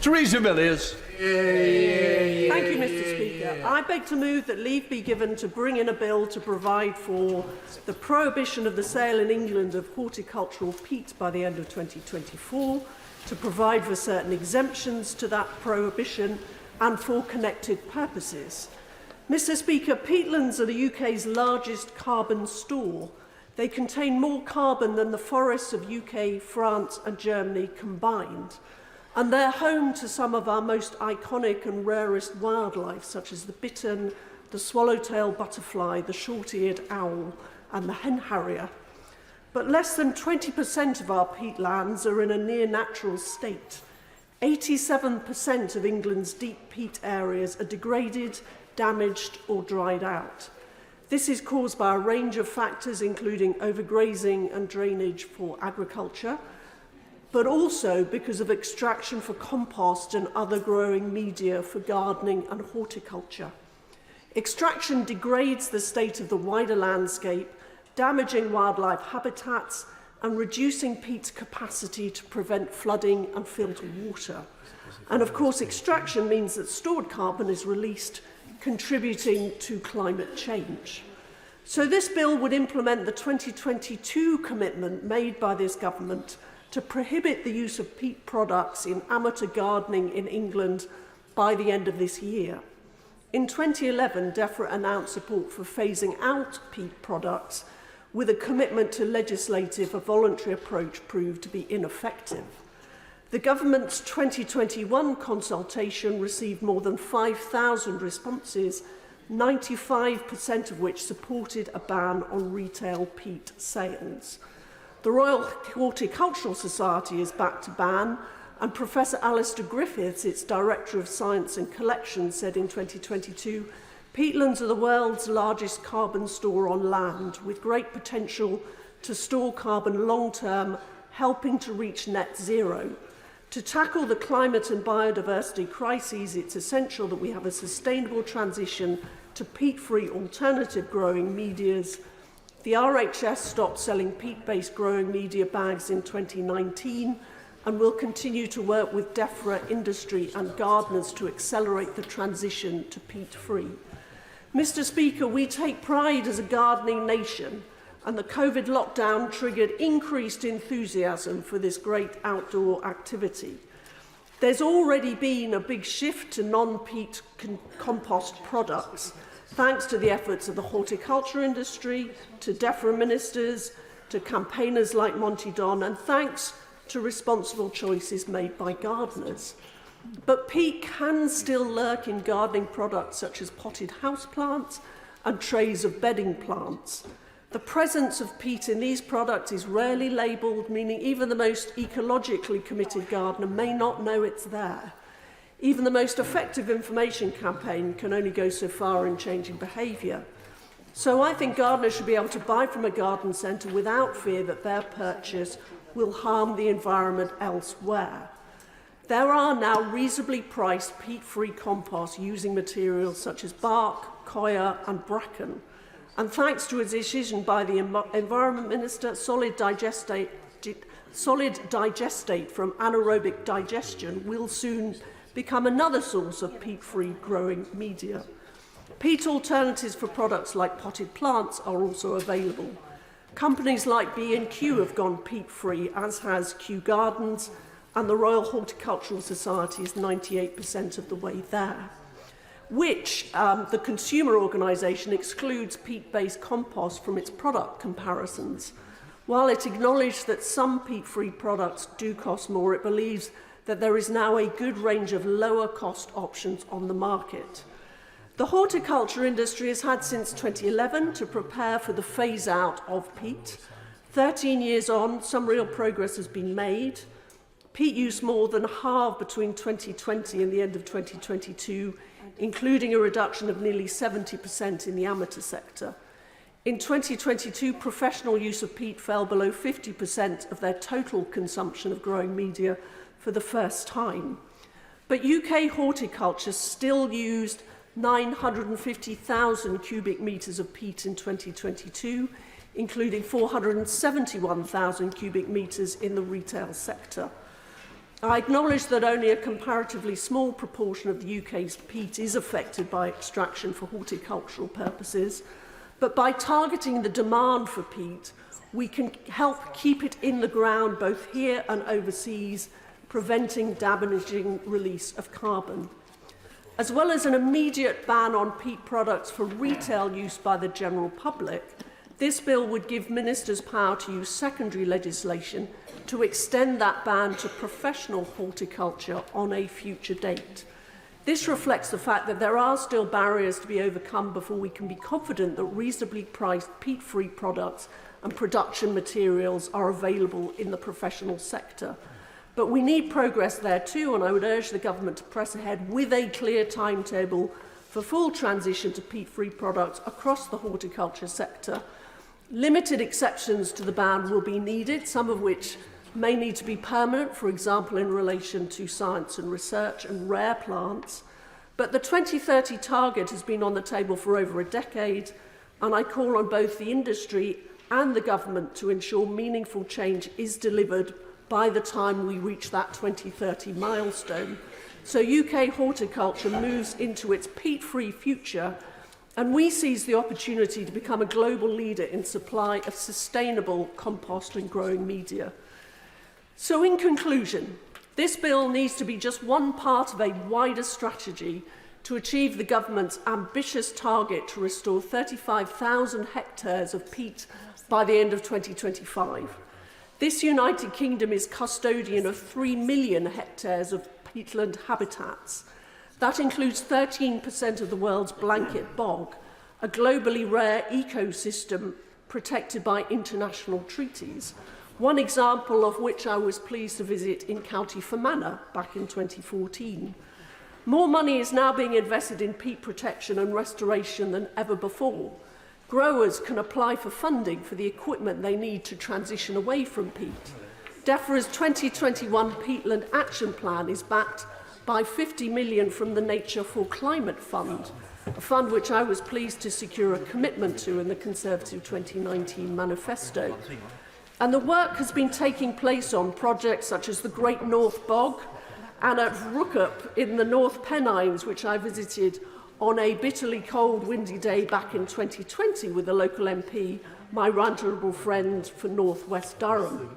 Theresa Villiers. Thank you, Mr. Speaker. I beg to move that leave be given to bring in a bill to provide for the prohibition of the sale in England of horticultural peat by the end of 2024, to provide for certain exemptions to that prohibition and for connected purposes. Mr. Speaker, peatlands are the UK's largest carbon store. They contain more carbon than the forests of UK, France and Germany combined. And they're home to some of our most iconic and rarest wildlife, such as the bittern, the swallowtail butterfly, the short-eared owl, and the hen harrier. But less than 20% of our peatlands are in a near-natural state. 87% of England's deep peat areas are degraded, damaged, or dried out. This is caused by a range of factors, including overgrazing and drainage for agriculture, but also because of extraction for compost and other growing media for gardening and horticulture. Extraction degrades the state of the wider landscape, damaging wildlife habitats and reducing peat's capacity to prevent flooding and filter water. And of course, extraction means that stored carbon is released, contributing to climate change. So this bill would implement the 2022 commitment made by this government to prohibit the use of peat products in amateur gardening in England by the end of this year. In 2011, DEFRA announced support for phasing out peat products, with a commitment to legislate if a voluntary approach proved to be ineffective. The government's 2021 consultation received more than 5,000 responses, 95% of which supported a ban on retail peat sales. The Royal Horticultural Society is back to ban, and Professor Alistair Griffiths, its Director of Science and Collections, said in 2022, peatlands are the world's largest carbon store on land, with great potential to store carbon long-term, helping to reach net zero. To tackle the climate and biodiversity crises, it's essential that we have a sustainable transition to peat-free alternative growing medias. The RHS stopped selling peat-based growing media bags in 2019 and will continue to work with DEFRA, industry and gardeners to accelerate the transition to peat-free. Mr. Speaker, we take pride as a gardening nation, and the COVID lockdown triggered increased enthusiasm for this great outdoor activity. There's already been a big shift to non-peat compost products, thanks to the efforts of the horticulture industry, to DEFRA ministers, to campaigners like Monty Don, and thanks to responsible choices made by gardeners. But peat can still lurk in gardening products such as potted houseplants and trays of bedding plants. The presence of peat in these products is rarely labelled, meaning even the most ecologically committed gardener may not know it's there. Even the most effective information campaign can only go so far in changing behaviour. So I think gardeners should be able to buy from a garden centre without fear that their purchase will harm the environment elsewhere. There are now reasonably priced peat-free compost using materials such as bark, coir and bracken. And thanks to a decision by the Environment Minister, solid digestate from anaerobic digestion will soon become another source of peat-free growing media. Peat alternatives for products like potted plants are also available. Companies like B&Q have gone peat-free, as has Kew Gardens, and the Royal Horticultural Society is 98% of the way there, which the consumer organisation excludes peat-based compost from its product comparisons. While it acknowledged that some peat-free products do cost more, it believes that there is now a good range of lower-cost options on the market. The horticulture industry has had since 2011 to prepare for the phase-out of peat. 13 years on, some real progress has been made. Peat use more than halved between 2020 and the end of 2022, including a reduction of nearly 70% in the amateur sector. In 2022, professional use of peat fell below 50% of their total consumption of growing media for the first time. But UK horticulture still used 950,000 cubic metres of peat in 2022, including 471,000 cubic metres in the retail sector. I acknowledge that only a comparatively small proportion of the UK's peat is affected by extraction for horticultural purposes, but by targeting the demand for peat, we can help keep it in the ground both here and overseas, preventing damaging release of carbon. As well as an immediate ban on peat products for retail use by the general public, this bill would give ministers power to use secondary legislation to extend that ban to professional horticulture on a future date. This reflects the fact that there are still barriers to be overcome before we can be confident that reasonably priced peat-free products and production materials are available in the professional sector. But we need progress there too, and I would urge the government to press ahead with a clear timetable for full transition to peat-free products across the horticulture sector. Limited exceptions to the ban will be needed, some of which may need to be permanent, for example, in relation to science and research and rare plants. But the 2030 target has been on the table for over a decade, and I call on both the industry and the government to ensure meaningful change is delivered by the time we reach that 2030 milestone. So UK horticulture moves into its peat-free future, and we seize the opportunity to become a global leader in supply of sustainable compost and growing media. So in conclusion, this bill needs to be just one part of a wider strategy to achieve the government's ambitious target to restore 35,000 hectares of peat by the end of 2025. This United Kingdom is custodian of 3 million hectares of peatland habitats. That includes 13% of the world's blanket bog, a globally rare ecosystem protected by international treaties, one example of which I was pleased to visit in County Fermanagh back in 2014. More money is now being invested in peat protection and restoration than ever before. Growers can apply for funding for the equipment they need to transition away from peat. DEFRA's 2021 Peatland Action Plan is backed by 50 million from the Nature for Climate Fund, a fund which I was pleased to secure a commitment to in the Conservative 2019 manifesto. And the work has been taking place on projects such as the Great North Bog and at Rookup in the North Pennines, which I visited on a bitterly cold, windy day back in 2020 with a local MP, my right honourable friend for North West Durham.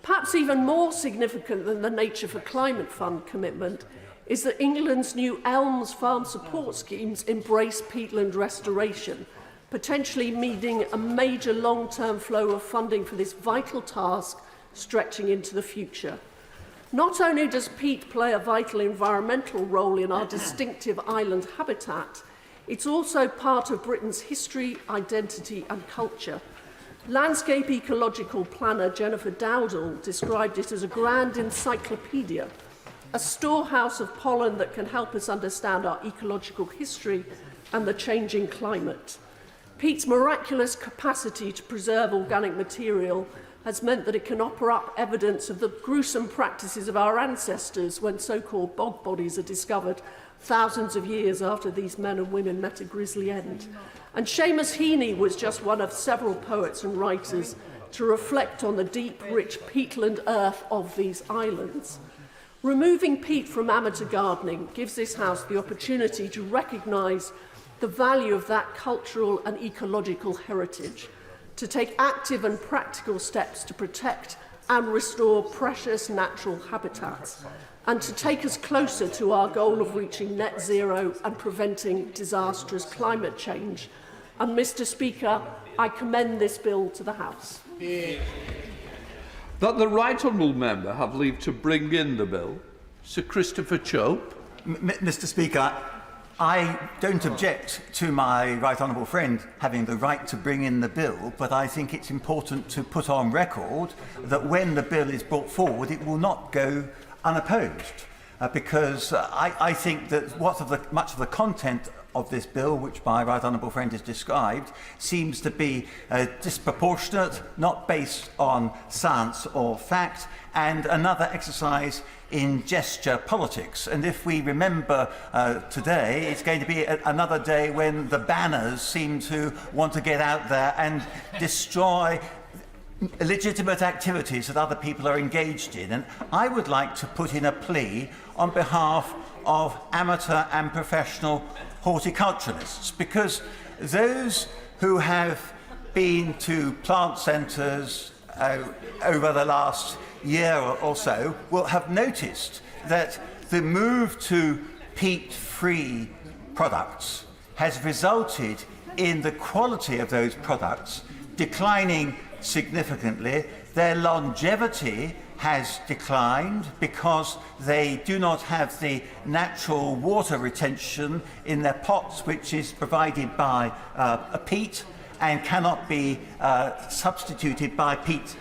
Perhaps even more significant than the Nature for Climate Fund commitment is that England's new Elms Farm Support Schemes embrace peatland restoration, potentially meeting a major long-term flow of funding for this vital task stretching into the future. Not only does peat play a vital environmental role in our distinctive island habitat, it's also part of Britain's history, identity and culture. Landscape ecological planner Jennifer Dowdall described it as a grand encyclopedia, a storehouse of pollen that can help us understand our ecological history and the changing climate. Peat's miraculous capacity to preserve organic material has meant that it can offer up evidence of the gruesome practices of our ancestors when so-called bog bodies are discovered thousands of years after these men and women met a grisly end. And Seamus Heaney was just one of several poets and writers to reflect on the deep, rich peatland earth of these islands. Removing peat from amateur gardening gives this House the opportunity to recognise the value of that cultural and ecological heritage, to take active and practical steps to protect and restore precious natural habitats, and to take us closer to our goal of reaching net zero and preventing disastrous climate change. And Mr. Speaker, I commend this bill to the House. That the right honourable member have leave to bring in the bill. Sir Christopher Chope. Mr. Speaker, I don't object to my right honourable friend having the right to bring in the bill, but I think it's important to put on record that when the bill is brought forward, it will not go unopposed. because I think that much of the content of this bill, which my right honourable friend has described, seems to be disproportionate, not based on science or fact, and another exercise in gesture politics. And if we remember today, it's going to be another day when the banners seem to want to get out there and destroy legitimate activities that other people are engaged in. And I would like to put in a plea on behalf of amateur and professional horticulturalists, because those who have been to plant centres over the last year or so will have noticed that the move to peat-free products has resulted in the quality of those products declining significantly. Their longevity has declined because they do not have the natural water retention in their pots, which is provided by a peat and cannot be substituted by peat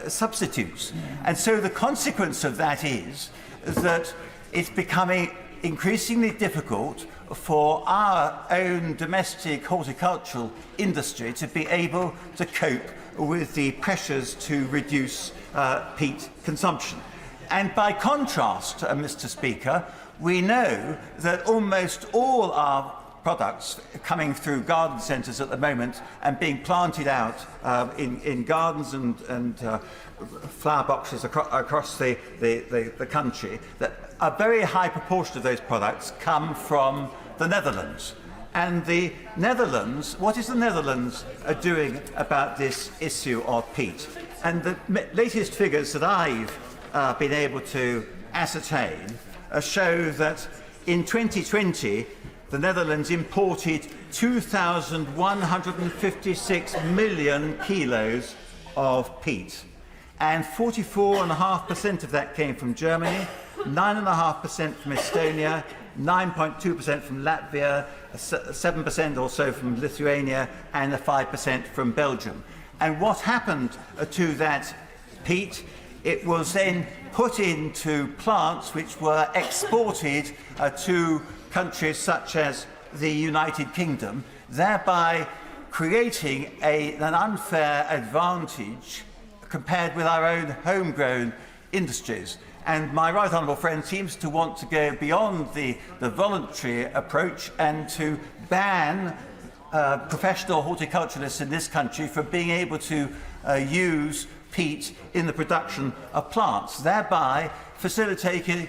substitutes. And so the consequence of that is that it's becoming increasingly difficult for our own domestic horticultural industry to be able to cope with the pressures to reduce peat consumption. And by contrast, Mr. Speaker, we know that almost all our products coming through garden centres at the moment and being planted out in gardens and flower boxes across the country, that a very high proportion of those products come from the Netherlands. And the Netherlands, what is the Netherlands doing about this issue of peat? And the latest figures that I've been able to ascertain show that in 2020, the Netherlands imported 2,156 million kilos of peat. And 44.5% of that came from Germany, 9.5% from Estonia, 9.2% from Latvia, 7% or so from Lithuania, and 5% from Belgium. And what happened to that peat? It was then put into plants which were exported to countries such as the United Kingdom, thereby creating an unfair advantage compared with our own homegrown industries. And my right honourable friend seems to want to go beyond the voluntary approach and to ban professional horticulturalists in this country from being able to use peat in the production of plants, thereby facilitating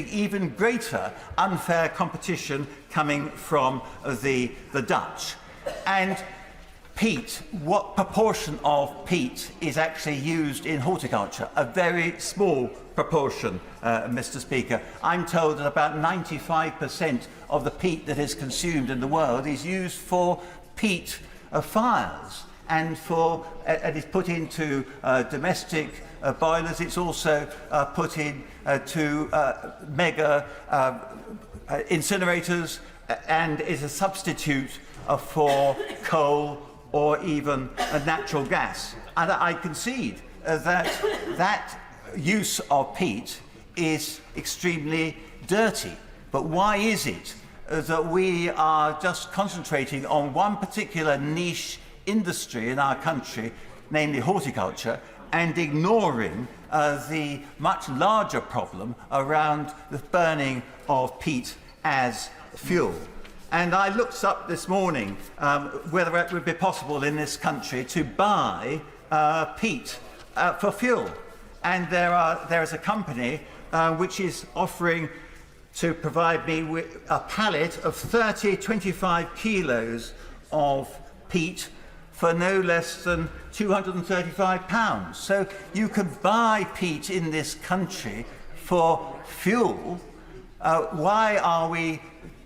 even greater unfair competition coming from the Dutch. And peat, what proportion of peat is actually used in horticulture? A very small proportion, Mr. Speaker. I'm told that about 95% of the peat that is consumed in the world is used for peat fires and is put into domestic boilers. It's also put into mega incinerators and is a substitute for coal or even natural gas. And I concede that use of peat is extremely dirty. But why is it that we are just concentrating on one particular niche industry in our country, namely horticulture, and ignoring the much larger problem around the burning of peat as fuel? And I looked up this morning whether it would be possible in this country to buy peat for fuel. And there is a company which is offering to provide me with a pallet of 25 kilos of peat for no less than £235. So you can buy peat in this country for fuel. Why are we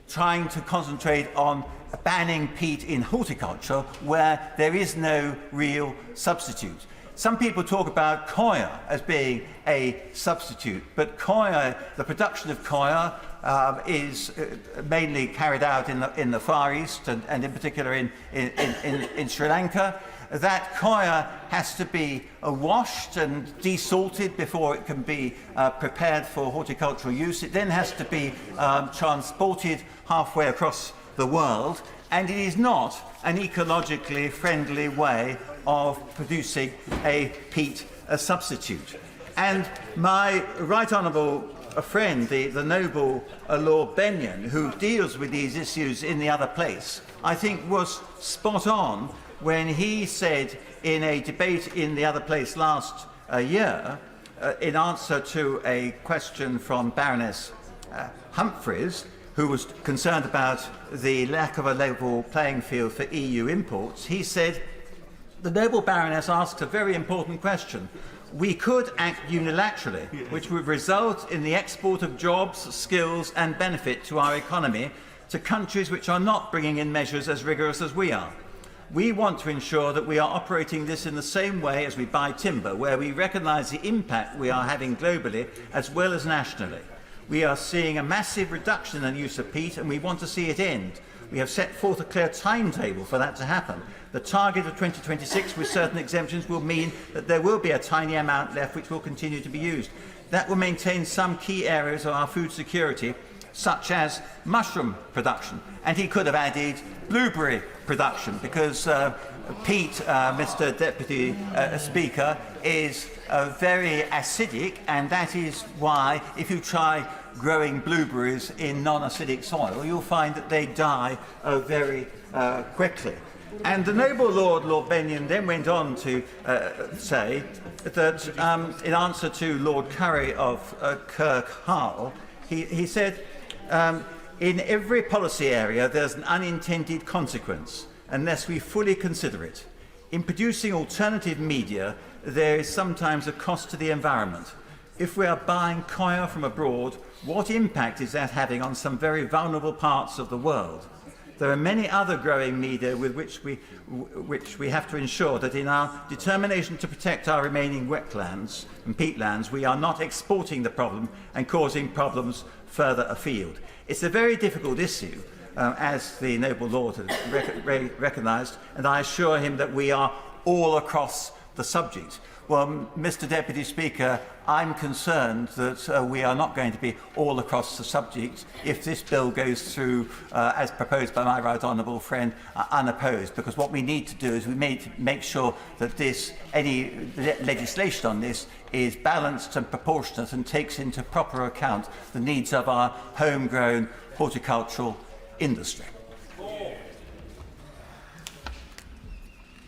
trying to concentrate on banning peat in horticulture where there is no real substitute? Some people talk about coir as being a substitute, but coir, the production of coir is mainly carried out in the Far East and in particular in Sri Lanka. that coir has to be washed and desalted before it can be prepared for horticultural use. It then has to be transported halfway across the world, and it is not an ecologically friendly way of producing a peat substitute. And my right honourable friend, the noble Lord Benyon, who deals with these issues in the other place, I think was spot on when he said in a debate in the other place last year, in answer to a question from Baroness Humphreys, who was concerned about the lack of a level playing field for EU imports, he said, the noble Baroness asked a very important question. We could act unilaterally, which would result in the export of jobs, skills and benefit to our economy to countries which are not bringing in measures as rigorous as we are. We want to ensure that we are operating this in the same way as we buy timber, where we recognise the impact we are having globally as well as nationally. We are seeing a massive reduction in the use of peat and we want to see it end. We have set forth a clear timetable for that to happen. The target of 2026 with certain exemptions will mean that there will be a tiny amount left which will continue to be used. That will maintain some key areas of our food security, such as mushroom production. And he could have added blueberry production, because peat, Mr. Deputy Speaker, is very acidic, and that is why if you try growing blueberries in non-acidic soil, you'll find that they die very quickly. And the noble Lord Benyon then went on to say that in answer to Lord Curry of Kirkharle, he said, in every policy area there's an unintended consequence unless we fully consider it. In producing alternative media, there is sometimes a cost to the environment. If we are buying coir from abroad, what impact is that having on some very vulnerable parts of the world? There are many other growing media with which we have to ensure that in our determination to protect our remaining wetlands and peatlands, we are not exporting the problem and causing problems further afield. It's a very difficult issue, as the noble Lord has recognised, and I assure him that we are all across the subject. Well, Mr. Deputy Speaker, I'm concerned that we are not going to be all across the subject if this bill goes through, as proposed by my right honourable friend, unopposed, because what we need to do is we need to make sure that any legislation on this is balanced and proportionate and takes into proper account the needs of our homegrown horticultural industry.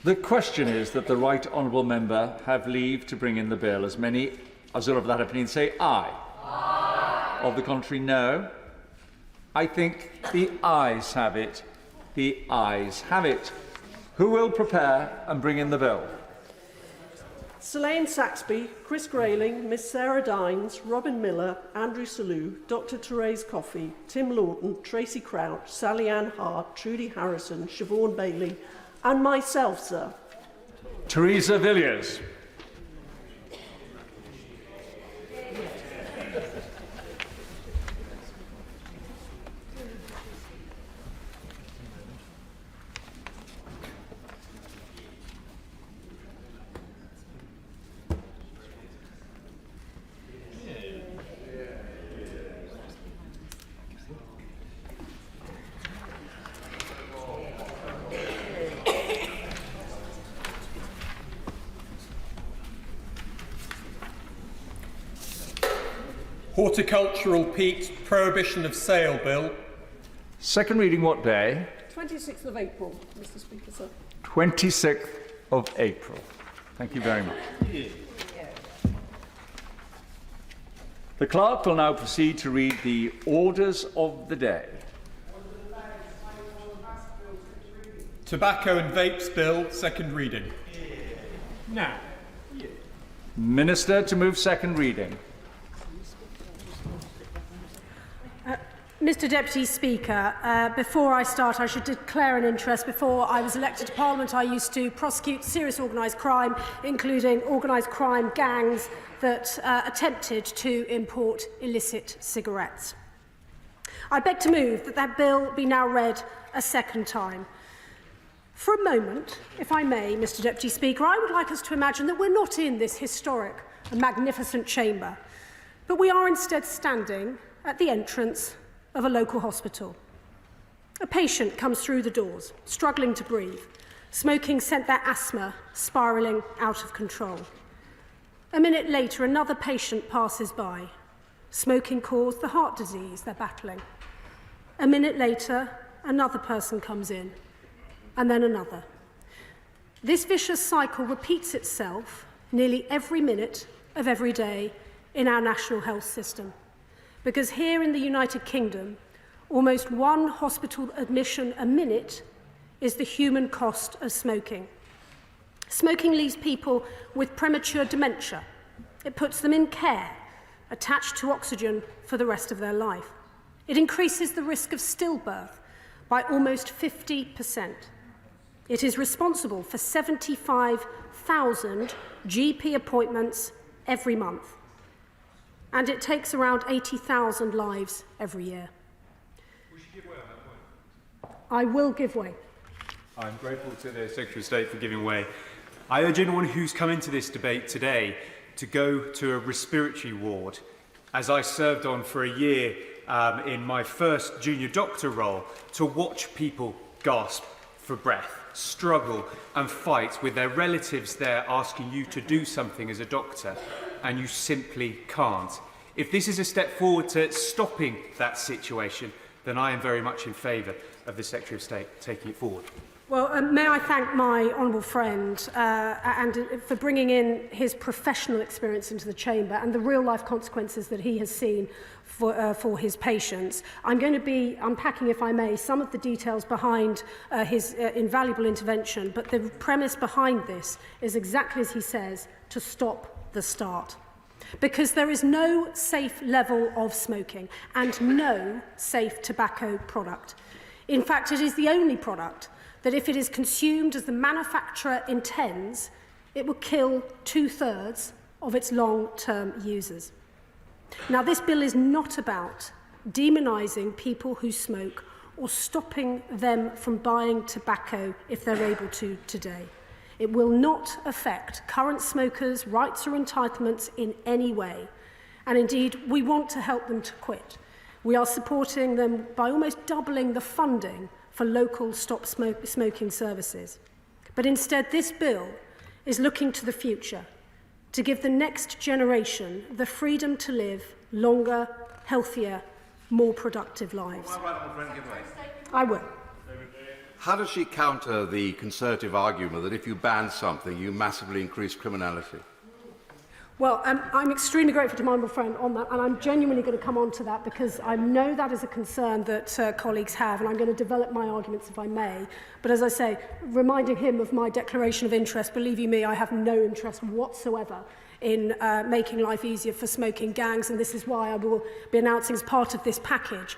The question is that the right honourable member have leave to bring in the bill. As many as are of that opinion say aye. Aye. Of the contrary, no. I think the ayes have it. The ayes have it. Who will prepare and bring in the bill? Selene Saxby, Chris Grayling, Miss Sarah Dines, Robin Miller, Andrew Selous, Dr Therese Coffey, Tim Lawton, Tracy Crouch, Sally Ann Hart, Trudy Harrison, Siobhan Bailey, and myself, sir. Teresa Villiers. Horticultural Peat Prohibition of Sale Bill. Second reading what day? 26th of April, Mr Speaker, sir. 26th of April. Thank you very much. The clerk will now proceed to read the orders of the day. Tobacco and Vapes Bill, second reading. Now. Minister to move second reading. Mr Deputy Speaker, before I start, I should declare an interest. Before I was elected to Parliament, I used to prosecute serious organised crime, including organised crime gangs that attempted to import illicit cigarettes. I beg to move that that bill be now read a second time. For a moment, if I may, Mr Deputy Speaker, I would like us to imagine that we're not in this historic and magnificent chamber, but we are instead standing at the entrance of a local hospital. A patient comes through the doors, struggling to breathe. Smoking sent their asthma spiralling out of control. A minute later, another patient passes by. Smoking caused the heart disease they're battling. A minute later, another person comes in, and then another. This vicious cycle repeats itself nearly every minute of every day in our national health system. Because here in the United Kingdom, almost one hospital admission a minute is the human cost of smoking. Smoking leaves people with premature dementia. It puts them in care, attached to oxygen for the rest of their life. It increases the risk of stillbirth by almost 50%. It is responsible for 75,000 GP appointments every month. And it takes around 80,000 lives every year. We should give way on that point. I will give way. I'm grateful to the Secretary of State for giving way. I urge anyone who's come into this debate today to go to a respiratory ward, as I served on for a year in my first junior doctor role, to watch people gasp for breath, struggle and fight with their relatives there asking you to do something as a doctor, and you simply can't. If this is a step forward to stopping that situation, then I am very much in favour of the Secretary of State taking it forward. Well, may I thank my honourable friend for bringing in his professional experience into the chamber and the real-life consequences that he has seen for his patients. I'm going to be unpacking, if I may, some of the details behind his invaluable intervention, but the premise behind this is exactly as he says, to stop the start. Because there is no safe level of smoking and no safe tobacco product. In fact, it is the only product that if it is consumed as the manufacturer intends, it will kill 2/3 of its long-term users. Now, this bill is not about demonising people who smoke or stopping them from buying tobacco if they're able to today. It will not affect current smokers' rights or entitlements in any way. And indeed, we want to help them to quit. We are supporting them by almost doubling the funding for local stop-smoking services. But instead, this bill is looking to the future to give the next generation the freedom to live longer, healthier, more productive lives. I will. How does she counter the Conservative argument that if you ban something, you massively increase criminality? Well, I'm extremely grateful to my honourable friend on that, and I'm genuinely going to come on to that because I know that is a concern that colleagues have, and I'm going to develop my arguments if I may. But as I say, reminding him of my declaration of interest, believe you me, I have no interest whatsoever in making life easier for smoking gangs, and this is why I will be announcing as part of this package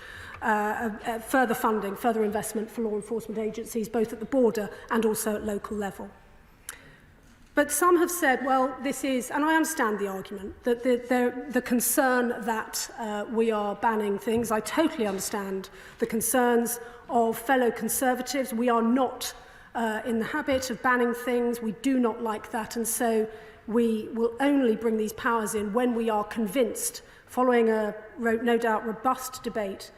further funding, further investment for law enforcement agencies, both at the border and also at local level. But some have said, well, this is, and I understand the argument, that the concern that we are banning things. I totally understand the concerns of fellow Conservatives. We are not in the habit of banning things. We do not like that. And so we will only bring these powers in when we are convinced, following a, no doubt, robust debate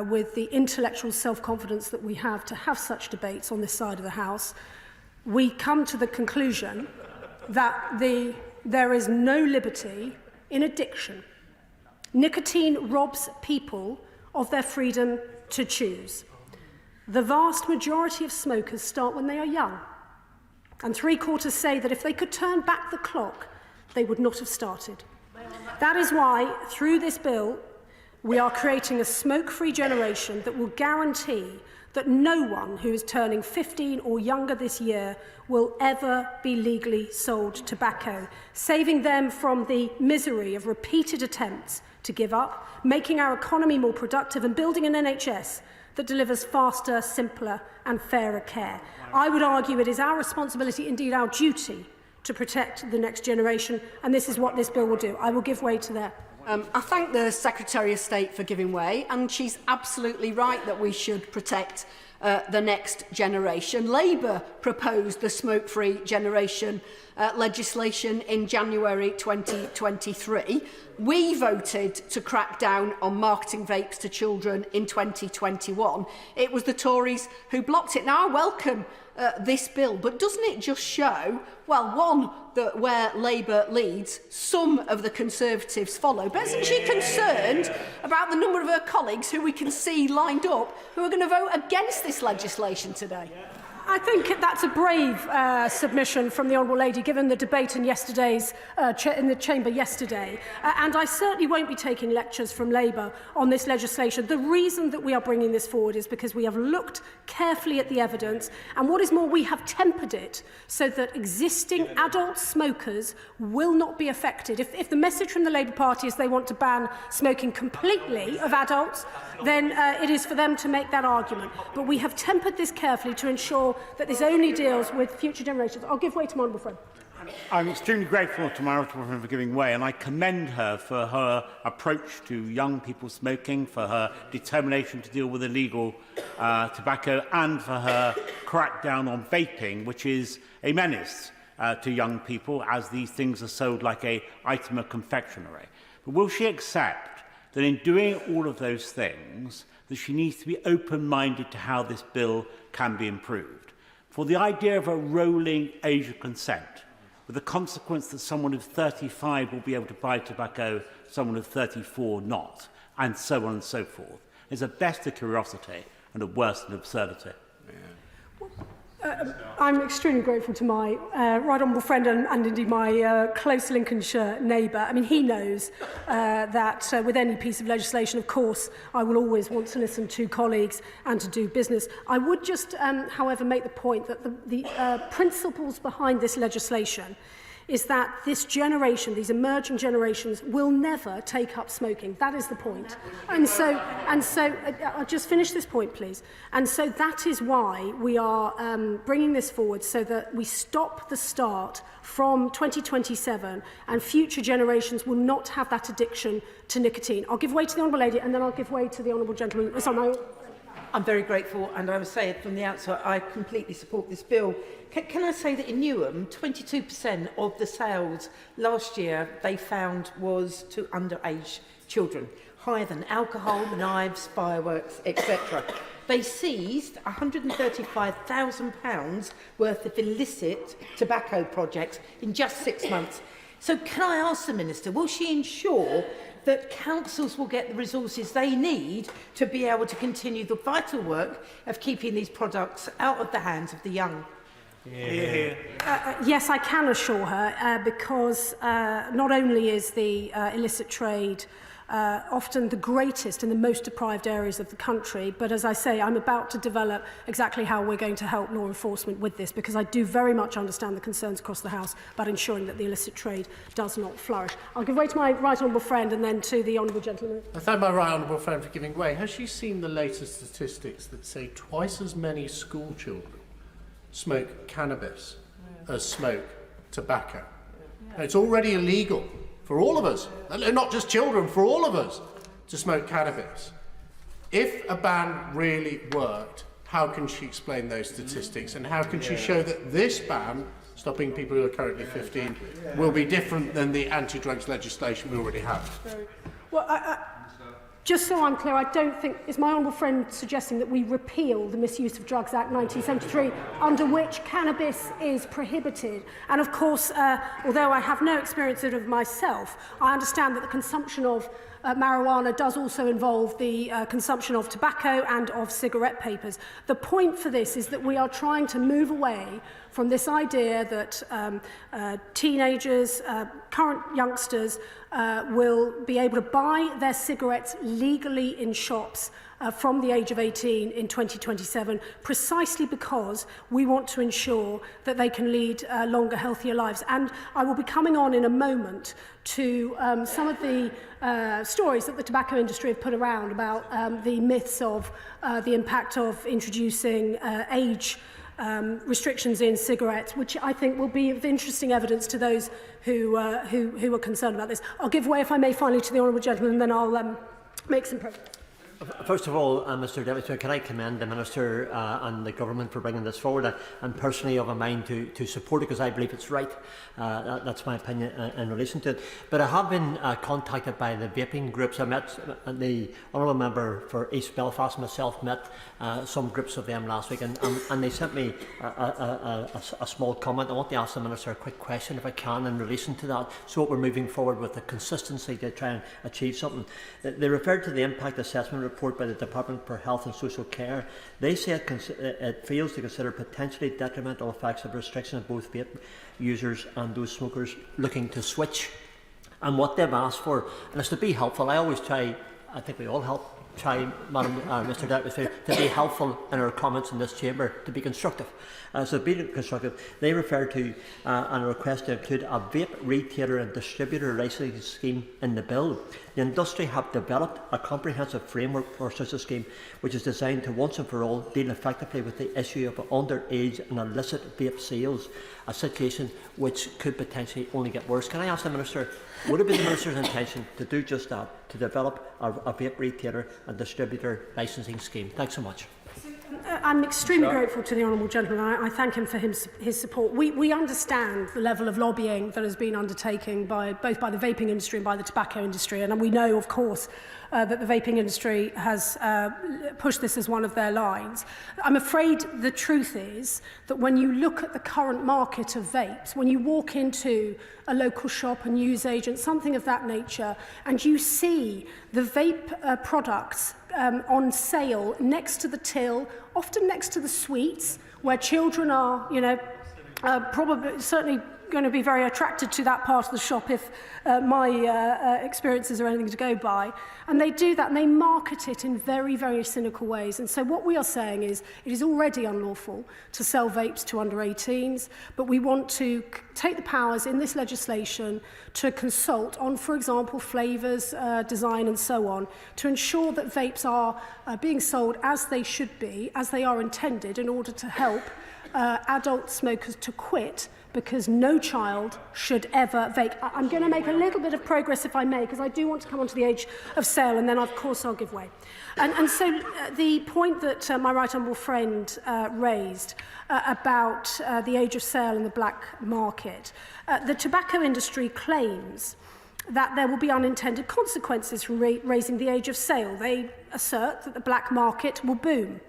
with the intellectual self-confidence that we have to have such debates on this side of the House, we come to the conclusion that there is no liberty in addiction. Nicotine robs people of their freedom to choose. The vast majority of smokers start when they are young, and 3/4 say that if they could turn back the clock, they would not have started. That is why, through this bill, we are creating a smoke-free generation that will guarantee that no one who is turning 15 or younger this year will ever be legally sold tobacco, saving them from the misery of repeated attempts to give up, making our economy more productive and building an NHS that delivers faster, simpler and fairer care. I would argue it is our responsibility, indeed our duty, to protect the next generation, and this is what this bill will do. I will give way to that. I thank the Secretary of State for giving way, and she's absolutely right that we should protect the next generation. Labour proposed the smoke-free generation legislation in January 2023. We voted to crack down on marketing vapes to children in 2021. It was the Tories who blocked it. Now, I welcome this bill, but doesn't it just show, well, one, that where Labour leads, some of the Conservatives follow? But isn't she concerned about the number of her colleagues who we can see lined up who are going to vote against this legislation today? I think that's a brave submission from the Honourable Lady, given the debate in yesterday's in the Chamber yesterday. And I certainly won't be taking lectures from Labour on this legislation. The reason that we are bringing this forward is because we have looked carefully at the evidence, and what is more, we have tempered it so that existing adult smokers will not be affected. If the message from the Labour Party is they want to ban smoking completely of adults, then it is for them to make that argument. But we have tempered this carefully to ensure that this only deals with future generations. I'll give way to my honourable friend. I'm extremely grateful to my honourable friend for giving way, and I commend her for her approach to young people smoking, for her determination to deal with illegal tobacco, and for her crackdown on vaping, which is a menace to young people, as these things are sold like an item of confectionery. But will she accept that in doing all of those things, that she needs to be open-minded to how this bill can be improved? For the idea of a rolling age of consent, with the consequence that someone of 35 will be able to buy tobacco, someone of 34 not, and so on and so forth, is at best a curiosity and at worst an absurdity. I'm extremely grateful to my right honourable friend and indeed my close Lincolnshire neighbour. I mean, he knows that with any piece of legislation, of course, I will always want to listen to colleagues and to do business. I would just, however, make the point that the principles behind this legislation is that this generation, these emerging generations, will never take up smoking. That is the point. And so I'll just finish this point, please. And so that is why we are bringing this forward, so that we stop the start from 2027 and future generations will not have that addiction to nicotine. I'll give way to the Honourable Lady, and then I'll give way to the Honourable Gentleman. I'm very grateful, and I would say it from the outset, I completely support this bill. Can I say that in Newham, 22% of the sales last year they found was to underage children, higher than alcohol, knives, fireworks, etc. They seized £135,000 worth of illicit tobacco projects in just 6 months. So can I ask the Minister, will she ensure that councils will get the resources they need to be able to continue the vital work of keeping these products out of the hands of the young? Yes, I can assure her, because not only is the illicit trade often the greatest in the most deprived areas of the country, but as I say, I'm about to develop exactly how we're going to help law enforcement with this, because I do very much understand the concerns across the House about ensuring that the illicit trade does not flourish. I'll give way to my right honourable friend and then to the honourable gentleman. I thank my right honourable friend for giving way. Has she seen the latest statistics that say twice as many school children smoke cannabis as smoke tobacco? Now, it's already illegal for all of us, not just children, for all of us, to smoke cannabis. If a ban really worked, how can she explain those statistics, and how can she show that this ban, stopping people who are currently 15, will be different than the anti-drugs legislation we already have? Well, just so I'm clear, I don't think, is my honourable friend suggesting that we repeal the Misuse of Drugs Act 1973, under which cannabis is prohibited? And of course, although I have no experience of it myself, I understand that the consumption of marijuana does also involve the consumption of tobacco and of cigarette papers. The point for this is that we are trying to move away from this idea that teenagers, current youngsters, will be able to buy their cigarettes legally in shops from the age of 18 in 2027, precisely because we want to ensure that they can lead longer, healthier lives. And I will be coming on in a moment to some of the stories that the tobacco industry have put around about the myths of the impact of introducing age restrictions in cigarettes, which I think will be of interesting evidence to those who are concerned about this. I'll give way, if I may, finally to the honourable gentleman, and then I'll make some progress. First of all, Mr Deputy Speaker, can I commend the Minister and the Government for bringing this forward? I'm personally of a mind to support it because I believe it's right. That's my opinion in relation to it. But I have been contacted by the vaping groups. I met the Honourable Member for East Belfast and myself met some groups of them last week, and they sent me a small comment. I want to ask the Minister a quick question, if I can, in relation to that, so that we're moving forward with the consistency to try and achieve something. They referred to the impact assessment report by the Department for Health and Social Care. They say it fails to consider potentially detrimental effects of restriction of both vape users and those smokers looking to switch. And what they've asked for, and it's to be helpful, I always try, I think we all try, Madam Mr Deputy, to be helpful in our comments in this chamber, to be constructive. So being constructive, they refer to and request to include a vape retailer and distributor licensing scheme in the bill. The industry have developed a comprehensive framework for such a scheme, which is designed to once and for all deal effectively with the issue of underage and illicit vape sales, a situation which could potentially only get worse. Can I ask the Minister, would it be the Minister's intention to do just that, to develop a vape retailer and distributor licensing scheme? Thanks so much. I'm extremely grateful to the Honourable Gentleman. I thank him for his support. We understand the level of lobbying that has been undertaken both by the vaping industry and by the tobacco industry, and we know, of course, that the vaping industry has pushed this as one of their lines. I'm afraid the truth is that when you look at the current market of vapes, when you walk into a local shop, a newsagent, something of that nature, and you see the vape products on sale next to the till, often next to the sweets, where children are, probably certainly going to be very attracted to that part of the shop if my experiences are anything to go by. And they do that and they market it in very, very cynical ways. And so what we are saying is it is already unlawful to sell vapes to under 18s, but we want to take the powers in this legislation to consult on, for example, flavours, design and so on, to ensure that vapes are being sold as they should be, as they are intended, in order to help adult smokers to quit, because no child should ever vape. I'm going to make a little bit of progress, if I may, because I do want to come on to the age of sale, and then, of course, I'll give way. And so the point that my right honourable friend raised about the age of sale in the black market, the tobacco industry claims that there will be unintended consequences from raising the age of sale. They assert that the black market will boom.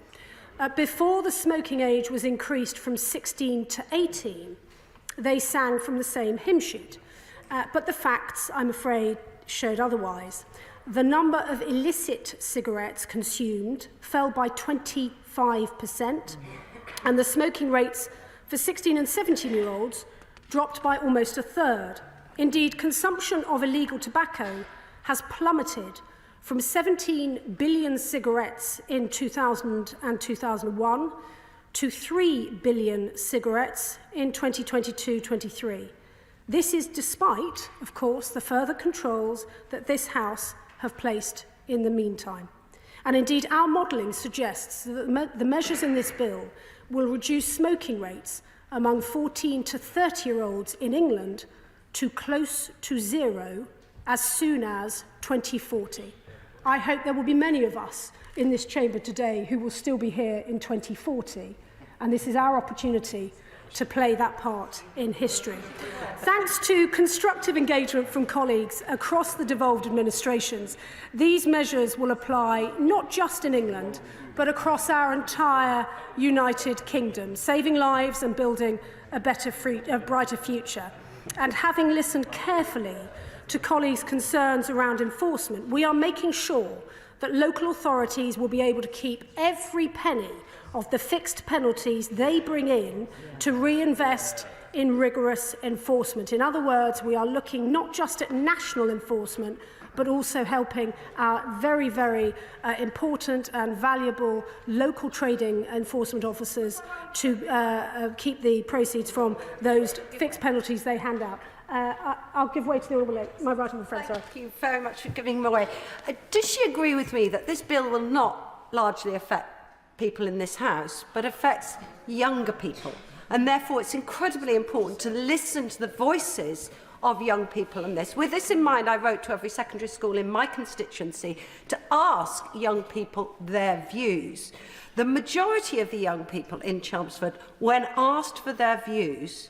Before the smoking age was increased from 16 to 18, they sang from the same hymn sheet. But the facts, I'm afraid, showed otherwise. The number of illicit cigarettes consumed fell by 25%, and the smoking rates for 16 and 17-year-olds dropped by almost a third. Indeed, consumption of illegal tobacco has plummeted from 17 billion cigarettes in 2000 and 2001 to 3 billion cigarettes in 2022-23. This is despite, of course, the further controls that this House have placed in the meantime. And indeed, our modelling suggests that the measures in this bill will reduce smoking rates among 14 to 30-year-olds in England to close to zero as soon as 2040. I hope there will be many of us in this chamber today who will still be here in 2040, and this is our opportunity to play that part in history. Thanks to constructive engagement from colleagues across the devolved administrations, these measures will apply not just in England, but across our entire United Kingdom, saving lives and building a brighter future. And having listened carefully to colleagues' concerns around enforcement, we are making sure that local authorities will be able to keep every penny of the fixed penalties they bring in to reinvest in rigorous enforcement. In other words, we are looking not just at national enforcement, but also helping our very, very important and valuable local trading enforcement officers to keep the proceeds from those fixed penalties they hand out. I'll give way to the Honourable my right honourable friend. Thank you very much for giving them away. Does she agree with me that this bill will not largely affect people in this House, but affects younger people? And therefore it's incredibly important to listen to the voices of young people in this. With this in mind, I wrote to every secondary school in my constituency to ask young people their views. The majority of the young people in Chelmsford, when asked for their views,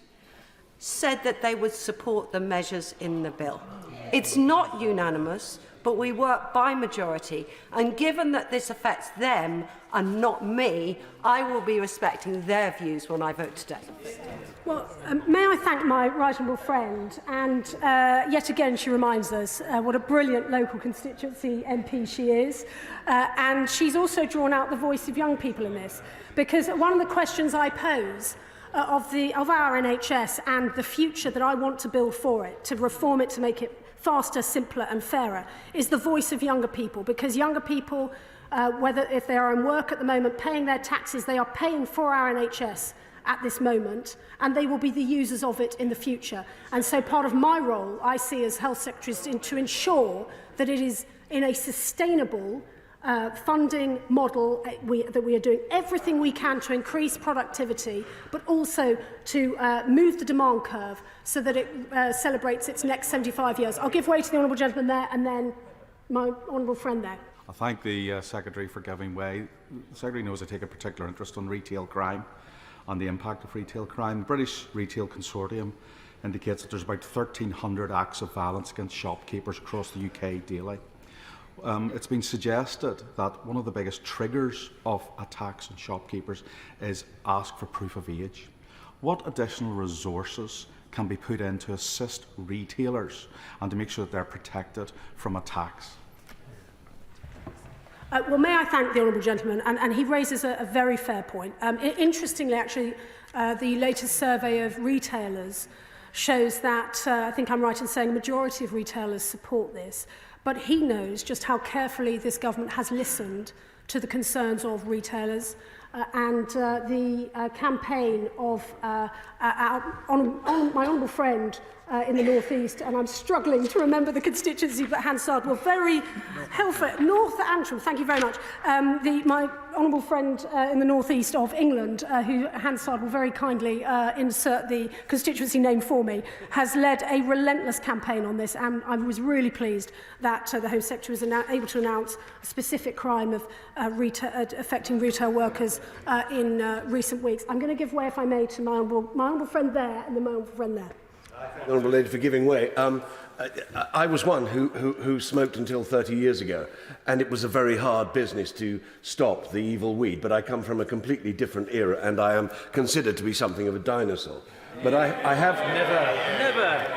said that they would support the measures in the bill. It's not unanimous, but we work by majority, and given that this affects them and not me, I will be respecting their views when I vote today. Well, may I thank my right honourable friend, and yet again she reminds us what a brilliant local constituency MP she is, and she's also drawn out the voice of young people in this, because one of the questions I pose of our NHS and the future that I want to build for it, to reform it, to make it faster, simpler and fairer, is the voice of younger people, because younger people, whether if they are in work at the moment, paying their taxes, they are paying for our NHS at this moment, and they will be the users of it in the future. And so part of my role, I see as Health Secretary, is to ensure that it is in a sustainable funding model that we are doing everything we can to increase productivity, but also to move the demand curve so that it celebrates its next 75 years. I'll give way to the honourable gentleman there and then my honourable friend there. I thank the Secretary for giving way. The Secretary knows I take a particular interest in retail crime and the impact of retail crime. The British Retail Consortium indicates that there's about 1,300 acts of violence against shopkeepers across the UK daily. It's been suggested that one of the biggest triggers of attacks on shopkeepers is ask for proof of age. What additional resources can be put in to assist retailers and to make sure that they're protected from attacks? Well, may I thank the honourable gentleman, and he raises a very fair point. Interestingly, actually, the latest survey of retailers shows that, I think I'm right in saying, a majority of retailers support this. But he knows just how carefully this government has listened to the concerns of retailers, and the campaign of my honourable friend in the North East, and I'm struggling to remember the constituency, but Hansard were very helpful. North Antrim, thank you very much. My honourable friend in the North East of England, who Hansard will very kindly insert the constituency name for me, has led a relentless campaign on this, and I was really pleased that the Home Secretary was able to announce a specific crime of affecting retail workers in recent weeks. I'm going to give way, if I may, to my honourable friend there and then my honourable friend there. The honourable lady for giving way. I was one who smoked until 30 years ago, and it was a very hard business to stop the evil weed, but I come from a completely different era, and I am considered to be something of a dinosaur. But I have... Never.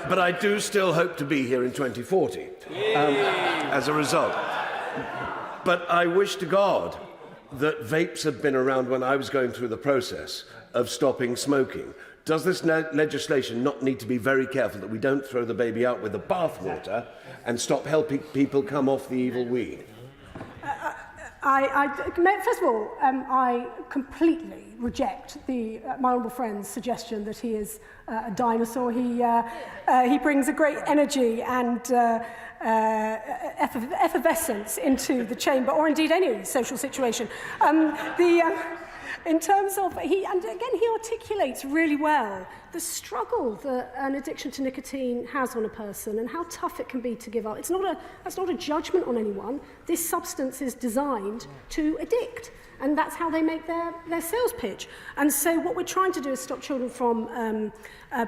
But I do still hope to be here in 2040 as a result. But I wish to God that vapes had been around when I was going through the process of stopping smoking. Does this legislation not need to be very careful that we don't throw the baby out with the bathwater and stop helping people come off the evil weed? First of all, I completely reject my honourable friend's suggestion that he is a dinosaur. He brings a great energy and effervescence into the chamber, or indeed any social situation. In terms of, and again, he articulates really well the struggle that an addiction to nicotine has on a person and how tough it can be to give up. That's not a judgment on anyone. This substance is designed to addict, and that's how they make their sales pitch. And so what we're trying to do is stop children from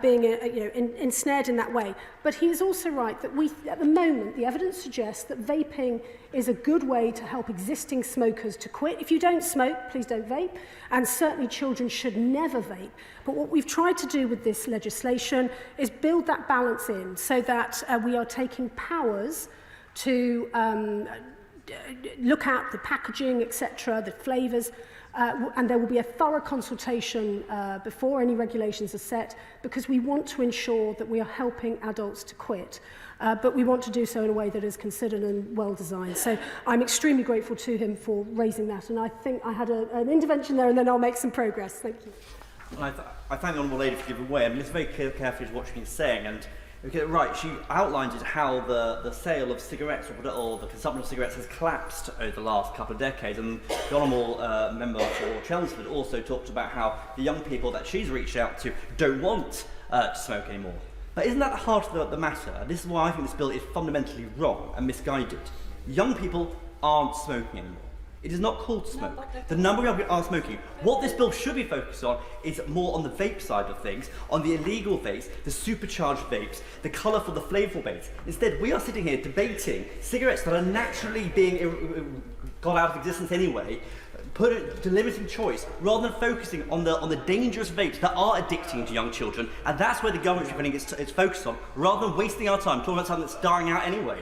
being ensnared in that way. But he is also right that at the moment, the evidence suggests that vaping is a good way to help existing smokers to quit. If you don't smoke, please don't vape. And certainly children should never vape. But what we've tried to do with this legislation is build that balance in so that we are taking powers to look at the packaging, etc., the flavours, and there will be a thorough consultation before any regulations are set, because we want to ensure that we are helping adults to quit. But we want to do so in a way that is considered and well designed. So I'm extremely grateful to him for raising that, and I think I had an intervention there, and then I'll make some progress. Thank you. I thank the honourable lady for giving way. I mean, it's very carefully what she's saying, and right, she outlined how the sale of cigarettes or the consumption of cigarettes has collapsed over the last couple of decades, and the honourable member for Chelmsford also talked about how the young people that she's reached out to don't want to smoke anymore. But isn't that the heart of the matter? And this is why I think this bill is fundamentally wrong and misguided. Young people aren't smoking anymore. It is not called smoke. The number of young people are smoking. What this bill should be focused on is more on the vape side of things, on the illegal vapes, the supercharged vapes, the colourful, the flavourful vapes. Instead, we are sitting here debating cigarettes that are naturally being got out of existence anyway, put it to limiting choice, rather than focusing on the dangerous vapes that are addicting to young children. And that's where the government should be putting its focus on, rather than wasting our time talking about something that's dying out anyway.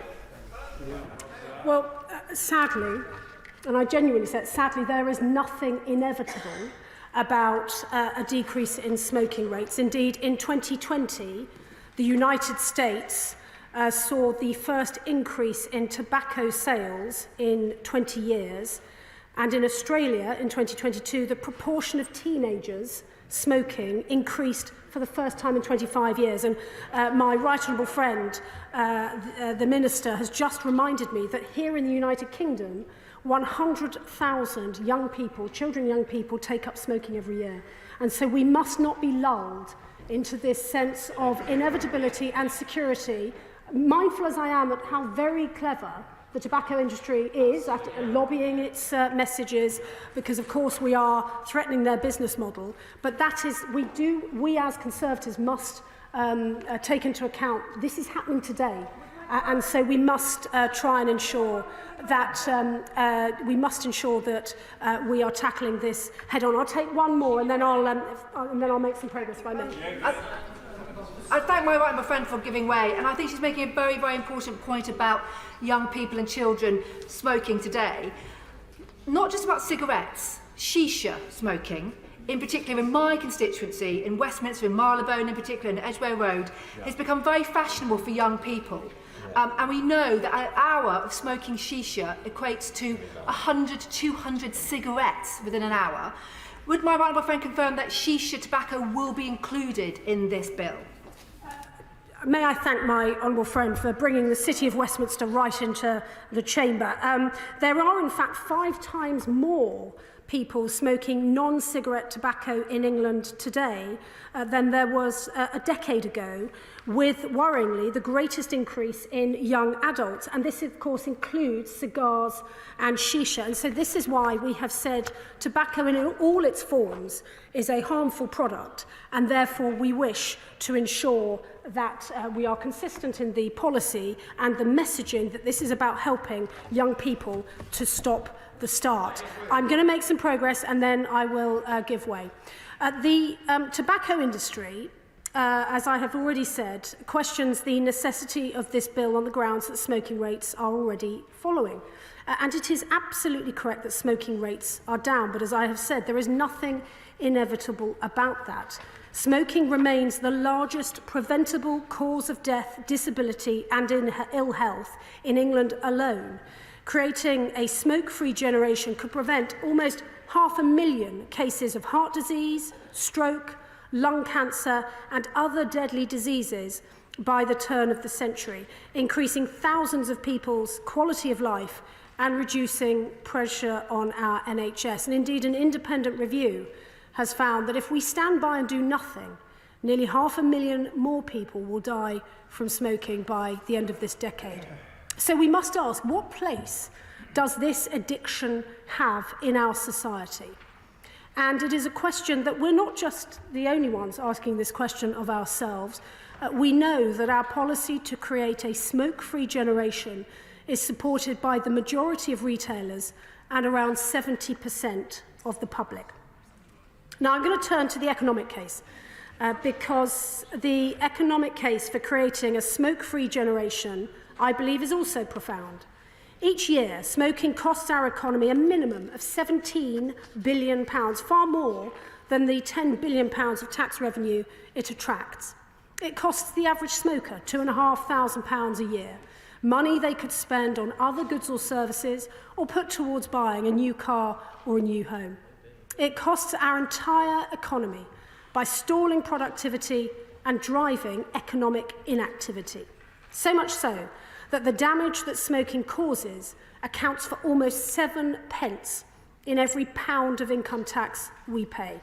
Well, sadly, and I genuinely said, sadly, there is nothing inevitable about a decrease in smoking rates. Indeed, in 2020, the United States saw the first increase in tobacco sales in 20 years. And in Australia, in 2022, the proportion of teenagers smoking increased for the first time in 25 years. And my right honourable friend, the Minister, has just reminded me that here in the United Kingdom, 100,000 young people, children and young people, take up smoking every year. And so we must not be lulled into this sense of inevitability and security, mindful as I am at how very clever the tobacco industry is at lobbying its messages, because of course we are threatening their business model. But that is, we as Conservatives must take into account this is happening today. And so we must try and ensure that we are tackling this head on. I'll take one more, and then I'll make some progress if I may. I thank my right honourable friend for giving way, and I think she's making a very, very important point about young people and children smoking today. Not just about cigarettes, shisha smoking, in particular in my constituency, in Westminster, in Marylebone in particular, in Edgware Road, has become very fashionable for young people. And we know that an hour of smoking shisha equates to 100 to 200 cigarettes within an hour. Would my right honourable friend confirm that shisha tobacco will be included in this bill? May I thank my honourable friend for bringing the City of Westminster right into the chamber. There are, in fact, 5 times more people smoking non-cigarette tobacco in England today than there was a decade ago, with, worryingly, the greatest increase in young adults. And this, of course, includes cigars and shisha. And so this is why we have said tobacco in all its forms is a harmful product, and therefore we wish to ensure that we are consistent in the policy and the messaging that this is about helping young people to stop the start. I'm going to make some progress and then I will give way. The tobacco industry, as I have already said, questions the necessity of this bill on the grounds that smoking rates are already following. And it is absolutely correct that smoking rates are down, but as I have said, there is nothing inevitable about that. Smoking remains the largest preventable cause of death, disability and ill health in England alone. Creating a smoke-free generation could prevent almost 500,000 cases of heart disease, stroke, lung cancer and other deadly diseases by the turn of the century, increasing thousands of people's quality of life and reducing pressure on our NHS. And indeed, an independent review has found that if we stand by and do nothing, nearly 500,000 more people will die from smoking by the end of this decade. So we must ask, what place does this addiction have in our society? And it is a question that we're not just the only ones asking this question of ourselves. We know that our policy to create a smoke-free generation is supported by the majority of retailers and around 70% of the public. Now, I'm going to turn to the economic case, because the economic case for creating a smoke-free generation, I believe, is also profound. Each year, smoking costs our economy a minimum of £17 billion, far more than the £10 billion of tax revenue it attracts. It costs the average smoker £2,500 a year, money they could spend on other goods or services or put towards buying a new car or a new home. It costs our entire economy by stalling productivity and driving economic inactivity. So much so that the damage that smoking causes accounts for almost 7 pence in every pound of income tax we pay.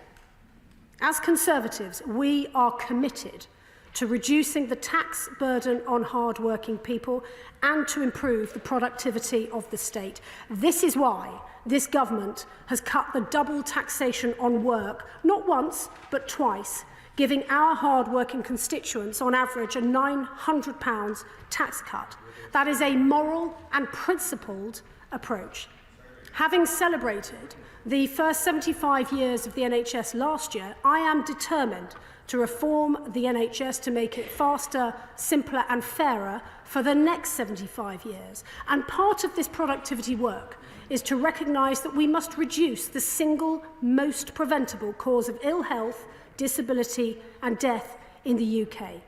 As Conservatives, we are committed to reducing the tax burden on hard-working people and to improve the productivity of the state. This is why this government has cut the double taxation on work, not once, but twice, giving our hard-working constituents, on average, a £900 tax cut. That is a moral and principled approach. Having celebrated the first 75 years of the NHS last year, I am determined to reform the NHS to make it faster, simpler and fairer for the next 75 years. And part of this productivity work is to recognise that we must reduce the single most preventable cause of ill health, disability and death in the UK.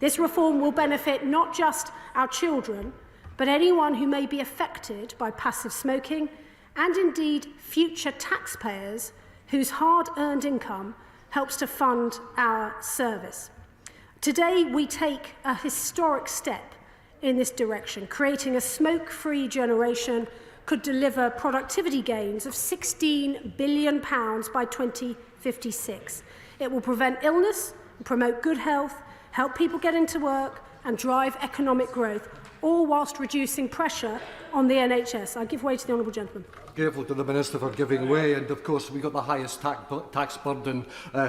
This reform will benefit not just our children, but anyone who may be affected by passive smoking, and indeed future taxpayers whose hard-earned income helps to fund our service. Today, we take a historic step in this direction. Creating a smoke-free generation could deliver productivity gains of £16 billion by 2056. It will prevent illness, promote good health, help people get into work and drive economic growth, all whilst reducing pressure on the NHS. I give way to the honourable gentleman. Grateful to the Minister for giving way, and of course we've got the highest tax burden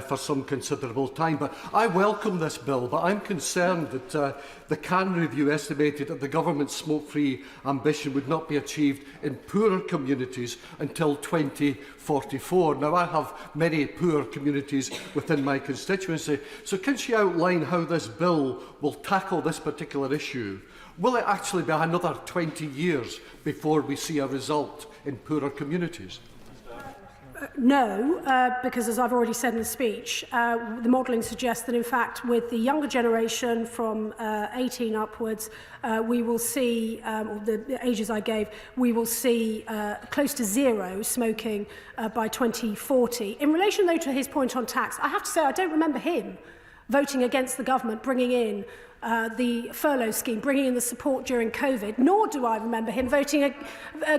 for some considerable time. But I welcome this bill, but I'm concerned that the Can Review estimated that the government's smoke-free ambition would not be achieved in poorer communities until 2044. Now, I have many poor communities within my constituency, so can she outline how this bill will tackle this particular issue? Will it actually be another 20 years before we see a result in poorer communities? No, because as I've already said in the speech, the modelling suggests that in fact with the younger generation from 18 upwards, we will see, or the ages I gave, we will see close to zero smoking by 2040. In relation though to his point on tax, I have to say I don't remember him voting against the government bringing in the furlough scheme, bringing in the support during COVID, nor do I remember him voting,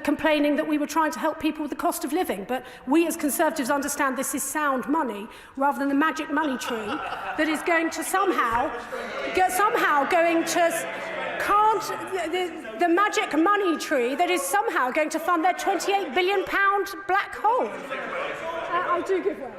complaining that we were trying to help people with the cost of living. But we as Conservatives understand this is sound money rather than the magic money tree that is going to the magic money tree that is somehow going to fund their £28 billion black hole. I do give way.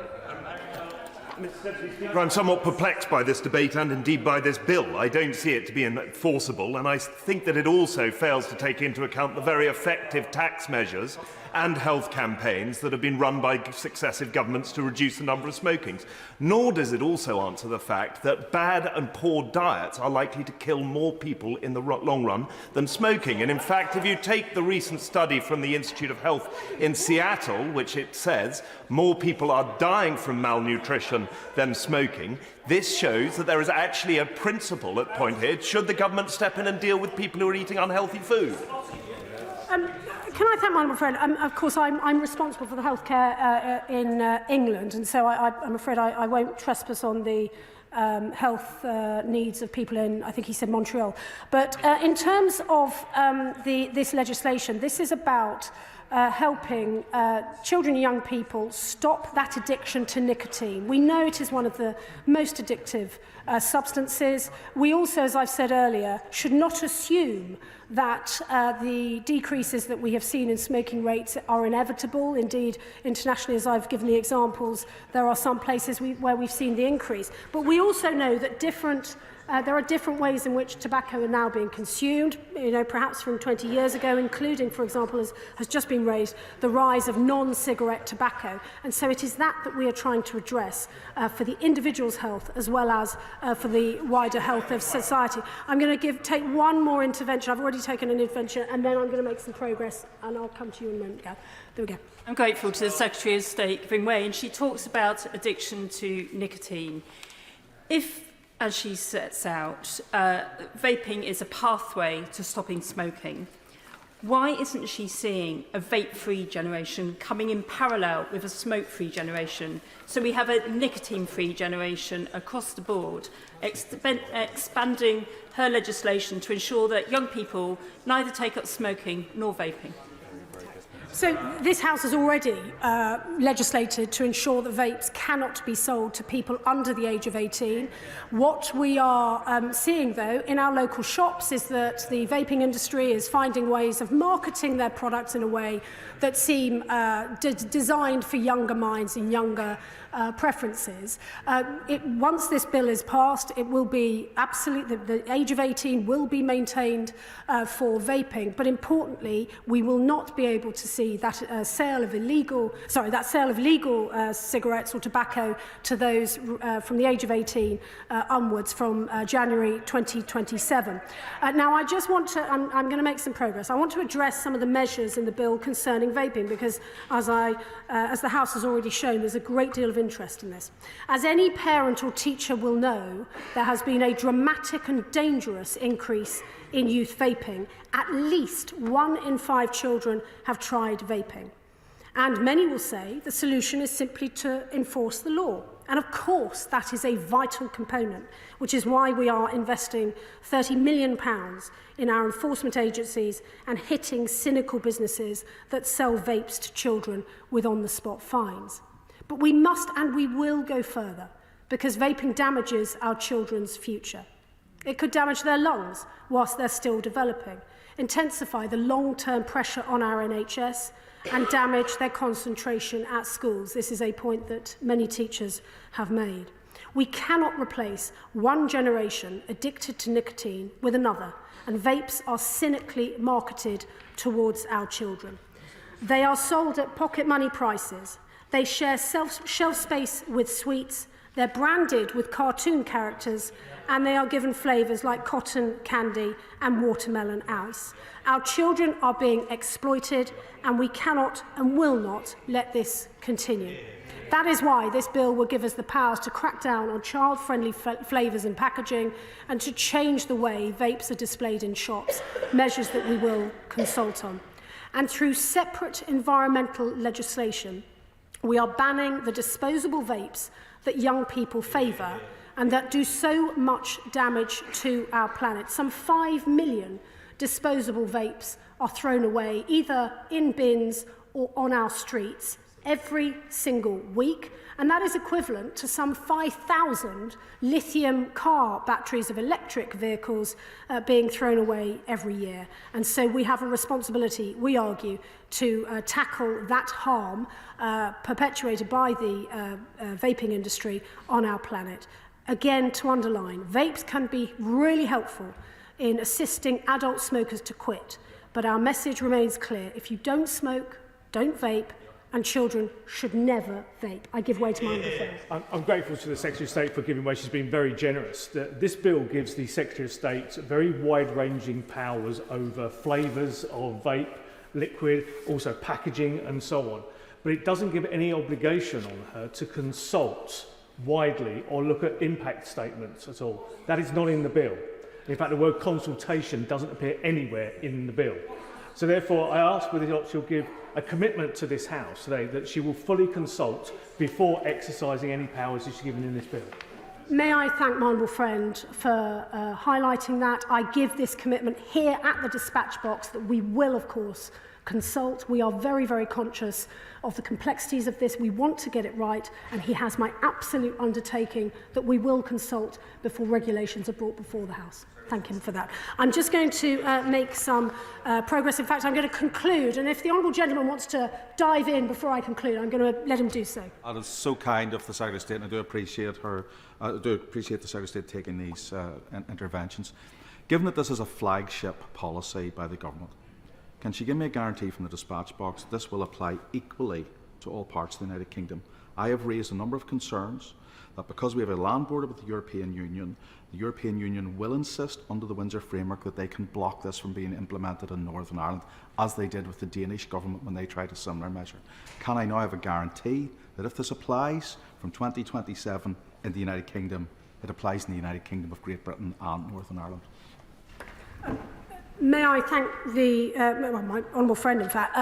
Mr. Speaker, I'm somewhat perplexed by this debate and indeed by this bill. I don't see it to be enforceable, and I think that it also fails to take into account the very effective tax measures and health campaigns that have been run by successive governments to reduce the number of smokings. Nor does it also answer the fact that bad and poor diets are likely to kill more people in the long run than smoking. And in fact, if you take the recent study from the Institute of Health in Seattle, which it says more people are dying from malnutrition than smoking, this shows that there is actually a principle at point here. Should the government step in and deal with people who are eating unhealthy food? Can I thank my honourable friend? Of course, I'm responsible for the healthcare in England, and so I'm afraid I won't trespass on the health needs of people in, I think he said Montreal. But in terms of this legislation, this is about helping children and young people stop that addiction to nicotine. We know it is one of the most addictive substances. We also, as I've said earlier, should not assume that the decreases that we have seen in smoking rates are inevitable. Indeed, internationally, as I've given the examples, there are some places where we've seen the increase. But we also know that there are different ways in which tobacco are now being consumed, perhaps from 20 years ago, including, for example, as has just been raised, the rise of non-cigarette tobacco. And so it is that we are trying to address for the individual's health as well as for the wider health of society. I'm going to take one more intervention. I've already taken an intervention, and then I'm going to make some progress, and I'll come to you in a moment. There we go. I'm grateful to the Secretary of State giving way, and she talks about addiction to nicotine. If, as she sets out, vaping is a pathway to stopping smoking, why isn't she seeing a vape-free generation coming in parallel with a smoke-free generation? So we have a nicotine-free generation across the board, expanding her legislation to ensure that young people neither take up smoking nor vaping. So this House has already legislated to ensure that vapes cannot be sold to people under the age of 18. What we are seeing, though, in our local shops is that the vaping industry is finding ways of marketing their products in a way that seem designed for younger minds and younger preferences. Once this bill is passed, it will be absolutely, the age of 18 will be maintained for vaping, but importantly, we will not be able to see that sale of legal cigarettes or tobacco to those from the age of 18 onwards from January 2027. Now, I just want to, I'm going to make some progress. I want to address some of the measures in the bill concerning vaping because, as the House has already shown, there's a great deal of interest in this. As any parent or teacher will know, there has been a dramatic and dangerous increase in youth vaping. At least 1 in 5 children have tried vaping. And many will say the solution is simply to enforce the law. And of course, that is a vital component, which is why we are investing £30 million in our enforcement agencies and hitting cynical businesses that sell vapes to children with on-the-spot fines. But we must and we will go further, because vaping damages our children's future. It could damage their lungs whilst they're still developing, intensify the long-term pressure on our NHS, and damage their concentration at schools. This is a point that many teachers have made. We cannot replace one generation addicted to nicotine with another, and vapes are cynically marketed towards our children. They are sold at pocket money prices. They share shelf space with sweets. They're branded with cartoon characters, and they are given flavours like cotton candy and watermelon ice. Our children are being exploited, and we cannot and will not let this continue. That is why this bill will give us the powers to crack down on child-friendly flavours and packaging and to change the way vapes are displayed in shops, measures that we will consult on. And through separate environmental legislation, we are banning the disposable vapes that young people favour and that do so much damage to our planet. Some 5 million disposable vapes are thrown away either in bins or on our streets every single week, and that is equivalent to some 5,000 lithium car batteries of electric vehicles being thrown away every year. And so we have a responsibility, we argue, to tackle that harm perpetuated by the vaping industry on our planet. Again, to underline, vapes can be really helpful in assisting adult smokers to quit, but our message remains clear. If you don't smoke, don't vape, and children should never vape. I give way to my other friends. I'm grateful to the Secretary of State for giving way. She's been very generous. This bill gives the Secretary of State very wide-ranging powers over flavours of vape, liquid, also packaging and so on. But it doesn't give any obligation on her to consult widely or look at impact statements at all. That is not in the bill. In fact, the word consultation doesn't appear anywhere in the bill. So therefore, I ask whether she'll give a commitment to this House today that she will fully consult before exercising any powers she's given in this bill. May I thank my honourable friend for highlighting that. I give this commitment here at the dispatch box that we will, of course, consult. We are very, very conscious of the complexities of this. We want to get it right, and he has my absolute undertaking that we will consult before regulations are brought before the House. Thank him for that. I'm just going to make some progress. In fact, I'm going to conclude, and if the honourable gentleman wants to dive in before I conclude, I'm going to let him do so. That is so kind of the Secretary of State, and I do appreciate her. I do appreciate the Secretary of State taking these interventions. Given that this is a flagship policy by the government, can she give me a guarantee from the dispatch box that this will apply equally to all parts of the United Kingdom? I have raised a number of concerns that because we have a land border with the European Union will insist under the Windsor Framework that they can block this from being implemented in Northern Ireland, as they did with the Danish government when they tried a similar measure. Can I now have a guarantee that if this applies from 2027 in the United Kingdom, it applies in the United Kingdom of Great Britain and Northern Ireland? May I thank the, my honourable friend, in fact.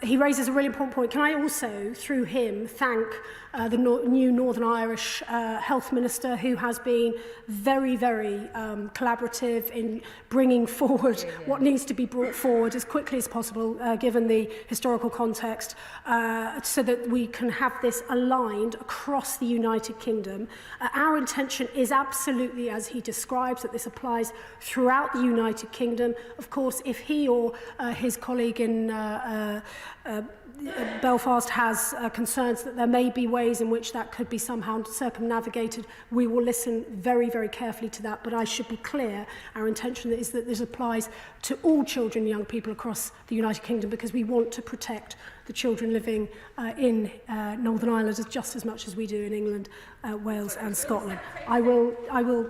he raises a really important point. Can I also, through him, thank the new Northern Irish Health Minister, who has been very, very collaborative in bringing forward what needs to be brought forward as quickly as possible, given the historical context, so that we can have this aligned across the United Kingdom. Our intention is absolutely, as he describes, that this applies throughout the United Kingdom. Of course, if he or his colleague in Belfast has concerns that there may be ways in which that could be somehow circumnavigated, we will listen very, very carefully to that. But I should be clear, our intention is that this applies to all children and young people across the United Kingdom, because we want to protect the children living in Northern Ireland just as much as we do in England, Wales and Scotland. I will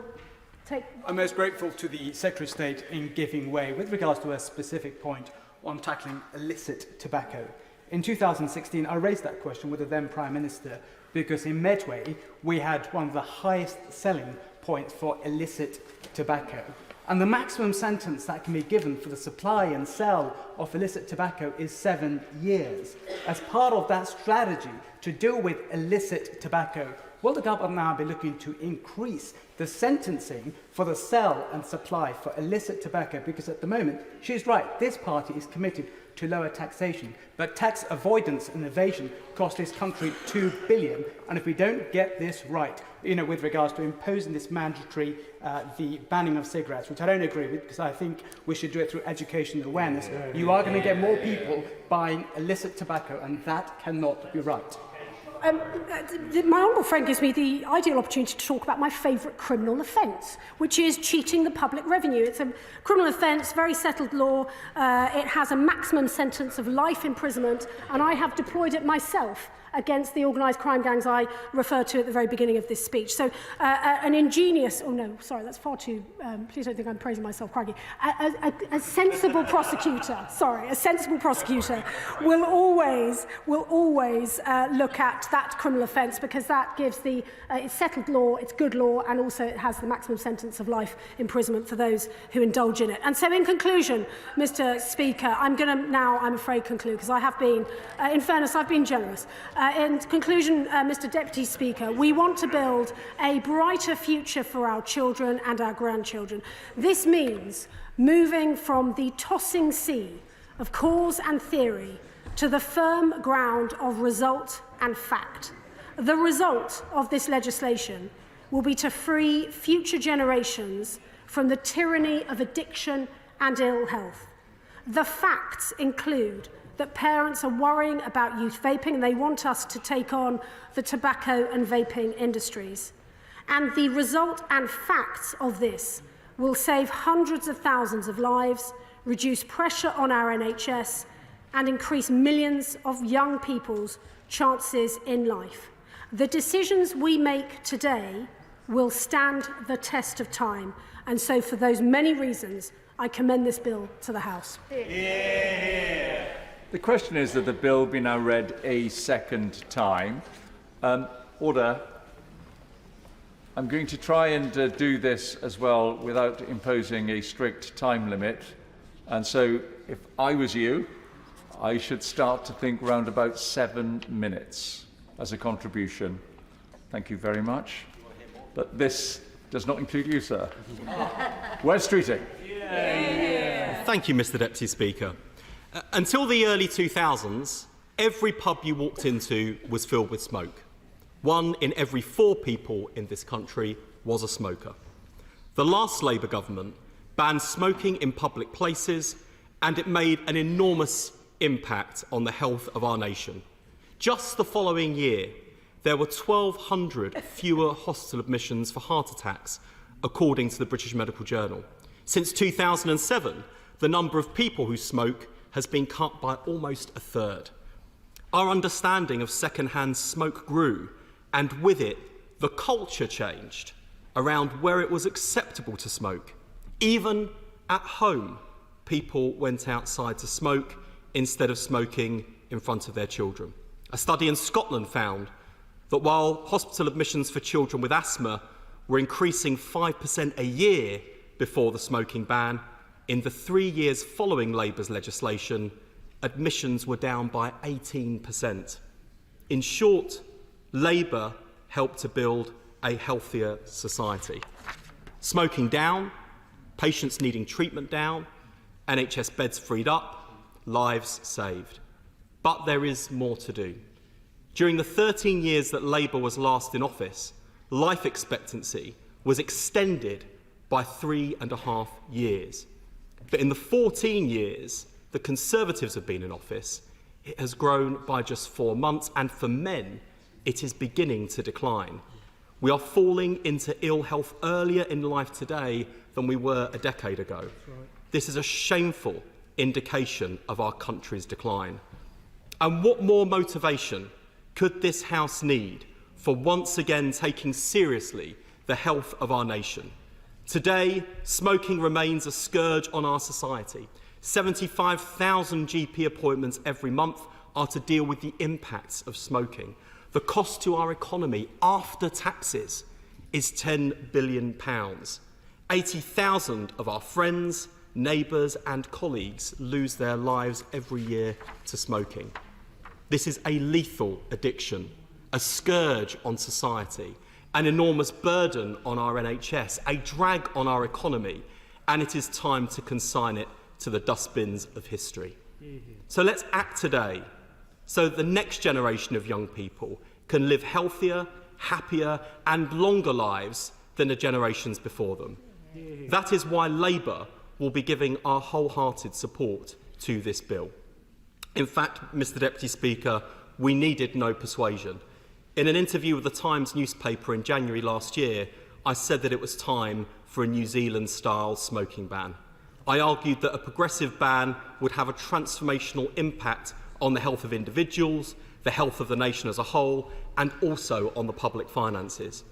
take... I'm most grateful to the Secretary of State in giving way with regards to a specific point on tackling illicit tobacco. In 2016, I raised that question with the then Prime Minister because in Medway, we had one of the highest selling points for illicit tobacco. And the maximum sentence that can be given for the supply and sale of illicit tobacco is 7 years. As part of that strategy to deal with illicit tobacco, will the government now be looking to increase the sentencing for the sale and supply for illicit tobacco? Because at the moment, she's right, this party is committed to lower taxation, but tax avoidance and evasion cost this country $2 billion. And if we don't get this right, with regards to imposing this mandatory, the banning of cigarettes, which I don't agree with, because I think we should do it through education and awareness, you are going to get more people buying illicit tobacco, and that cannot be right. My honourable friend gives me the ideal opportunity to talk about my favourite criminal offence, which is cheating the public revenue. It's a criminal offence, very settled law. It has a maximum sentence of life imprisonment, and I have deployed it myself against the organised crime gangs I referred to at the very beginning of this speech. So an ingenious, oh no, sorry, that's far too, please don't think I'm praising myself, craggy. A sensible prosecutor, a sensible prosecutor will always look at that criminal offence, because that gives the, it's settled law, it's good law, and also it has the maximum sentence of life imprisonment for those who indulge in it. And so in conclusion, Mr. Speaker, I'm going to now, I'm afraid, conclude, because I have been, in fairness, I've been generous. In conclusion, Mr. Deputy Speaker, we want to build a brighter future for our children and our grandchildren. This means moving from the tossing sea of cause and theory to the firm ground of result and fact. The result of this legislation will be to free future generations from the tyranny of addiction and ill health. The facts include that parents are worrying about youth vaping, and they want us to take on the tobacco and vaping industries. And the result and facts of this will save hundreds of thousands of lives, reduce pressure on our NHS, and increase millions of young people's chances in life. The decisions we make today will stand the test of time. And so for those many reasons, I commend this bill to the House. Yeah. The question is that the bill be now read a second time. Order. I'm going to try and do this as well without imposing a strict time limit. And so if I was you, I should start to think round about 7 minutes as a contribution. Thank you very much. But this does not include you, sir. West Streeting. Thank you, Mr. Deputy Speaker. Until the early 2000s, every pub you walked into was filled with smoke. 1 in every 4 people in this country was a smoker. The last Labour government banned smoking in public places, and it made an enormous impact on the health of our nation. Just the following year, there were 1,200 fewer hospital admissions for heart attacks, according to the British Medical Journal. Since 2007, the number of people who smoke has been cut by almost a third. Our understanding of second-hand smoke grew, and with it, the culture changed around where it was acceptable to smoke. Even at home, people went outside to smoke instead of smoking in front of their children. A study in Scotland found that while hospital admissions for children with asthma were increasing 5% a year before the smoking ban, in the 3 years following Labour's legislation, admissions were down by 18%. In short, Labour helped to build a healthier society. Smoking down, patients needing treatment down, NHS beds freed up, lives saved. But there is more to do. During the 13 years that Labour was last in office, life expectancy was extended by 3.5 years. But in the 14 years the Conservatives have been in office, it has grown by just 4 months, and for men, it is beginning to decline. We are falling into ill health earlier in life today than we were a decade ago. This is a shameful indication of our country's decline. And what more motivation could this House need for once again taking seriously the health of our nation? Today, smoking remains a scourge on our society. 75,000 GP appointments every month are to deal with the impacts of smoking. The cost to our economy after taxes is £10 billion. 80,000 of our friends, neighbours and colleagues lose their lives every year to smoking. This is a lethal addiction, a scourge on society, an enormous burden on our NHS, a drag on our economy, and it is time to consign it to the dustbins of history. So let's act today so that the next generation of young people can live healthier, happier and longer lives than the generations before them. That is why Labour will be giving our wholehearted support to this bill. In fact, Mr Deputy Speaker, we needed no persuasion. In an interview with the Times newspaper in January last year, I said that it was time for a New Zealand-style smoking ban. I argued that a progressive ban would have a transformational impact on the health of individuals, the health of the nation as a whole, and also on the public finances.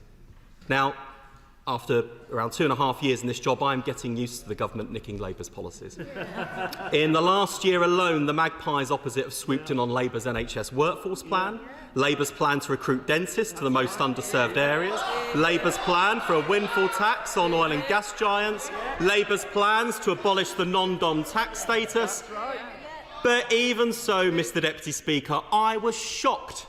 Now, after around 2.5 years in this job, I am getting used to the government nicking Labour's policies. In the last year alone, the magpies opposite have swooped in on Labour's NHS workforce plan, Labour's plan to recruit dentists to the most underserved areas, Labour's plan for a windfall tax on oil and gas giants, Labour's plans to abolish the non-dom tax status. But even so, Mr Deputy Speaker, I was shocked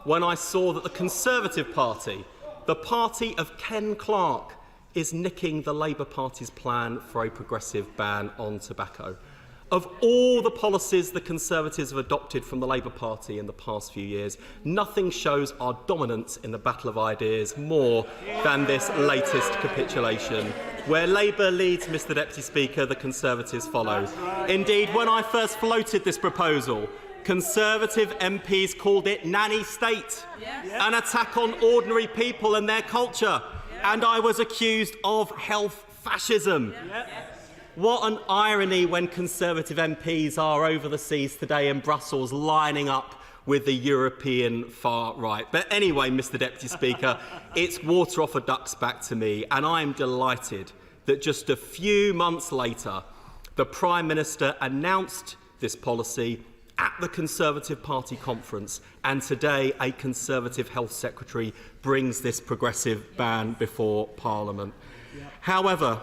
when I saw that the Conservative Party, the party of Ken Clarke, is nicking the Labour Party's plan for a progressive ban on tobacco. Of all the policies the Conservatives have adopted from the Labour Party in the past few years, nothing shows our dominance in the battle of ideas more than this latest capitulation. Where Labour leads, Mr Deputy Speaker, the Conservatives follow. Indeed, when I first floated this proposal, Conservative MPs called it nanny state, an attack on ordinary people and their culture, and I was accused of health fascism. What an irony when Conservative MPs are over the seas today in Brussels lining up with the European far right. But anyway, Mr Deputy Speaker, it's water off a duck's back to me, and I'm delighted that just a few months later, the Prime Minister announced this policy at the Conservative Party conference, and today a Conservative Health Secretary brings this progressive ban before Parliament. However,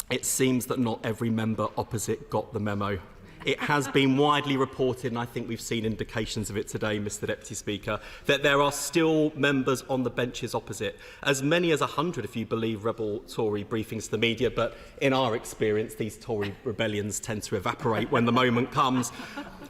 it seems that not every member opposite got the memo. It has been widely reported, and I think we've seen indications of it today, Mr Deputy Speaker, that there are still members on the benches opposite, as many as 100 if you believe rebel Tory briefings to the media, but in our experience these Tory rebellions tend to evaporate when the moment comes,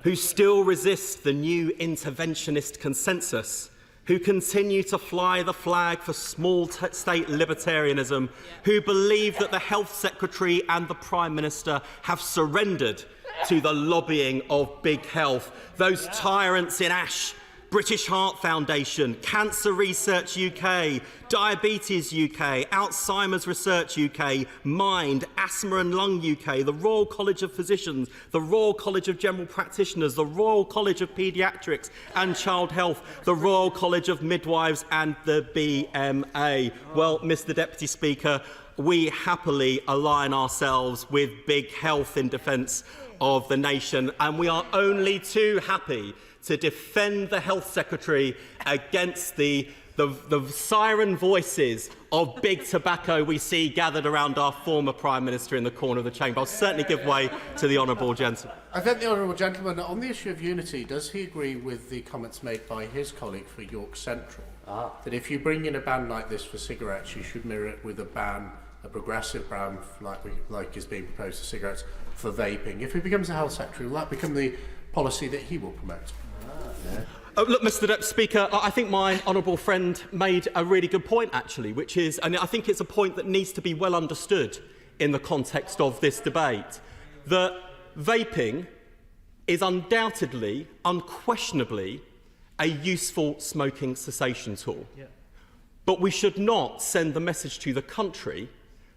who still resist the new interventionist consensus, who continue to fly the flag for small state libertarianism, who believe that the Health Secretary and the Prime Minister have surrendered to the lobbying of big health. Those tyrants in ash, British Heart Foundation, Cancer Research UK, Diabetes UK, Alzheimer's Research UK, Mind, Asthma and Lung UK, the Royal College of Physicians, the Royal College of General Practitioners, the Royal College of Paediatrics and Child Health, the Royal College of Midwives and the BMA. Well, Mr Deputy Speaker, we happily align ourselves with big health in defence of the nation, and we are only too happy to defend the Health Secretary against the the siren voices of big tobacco we see gathered around our former Prime Minister in the corner of the chamber. I'll certainly give way to the honourable gentleman. I think the honourable gentleman, on the issue of unity, does he agree with the comments made by his colleague for York Central, that if you bring in a ban like this for cigarettes, you should mirror it with a ban, a progressive ban like is being proposed for cigarettes, for vaping? If he becomes a health secretary, will that become the policy that he will promote? Yeah. Look, Mr Deputy Speaker, I think my honourable friend made a really good point, actually, which is, and I think it's a point that needs to be well understood in the context of this debate, that vaping is undoubtedly, unquestionably, a useful smoking cessation tool. Yeah. But we should not send the message to the country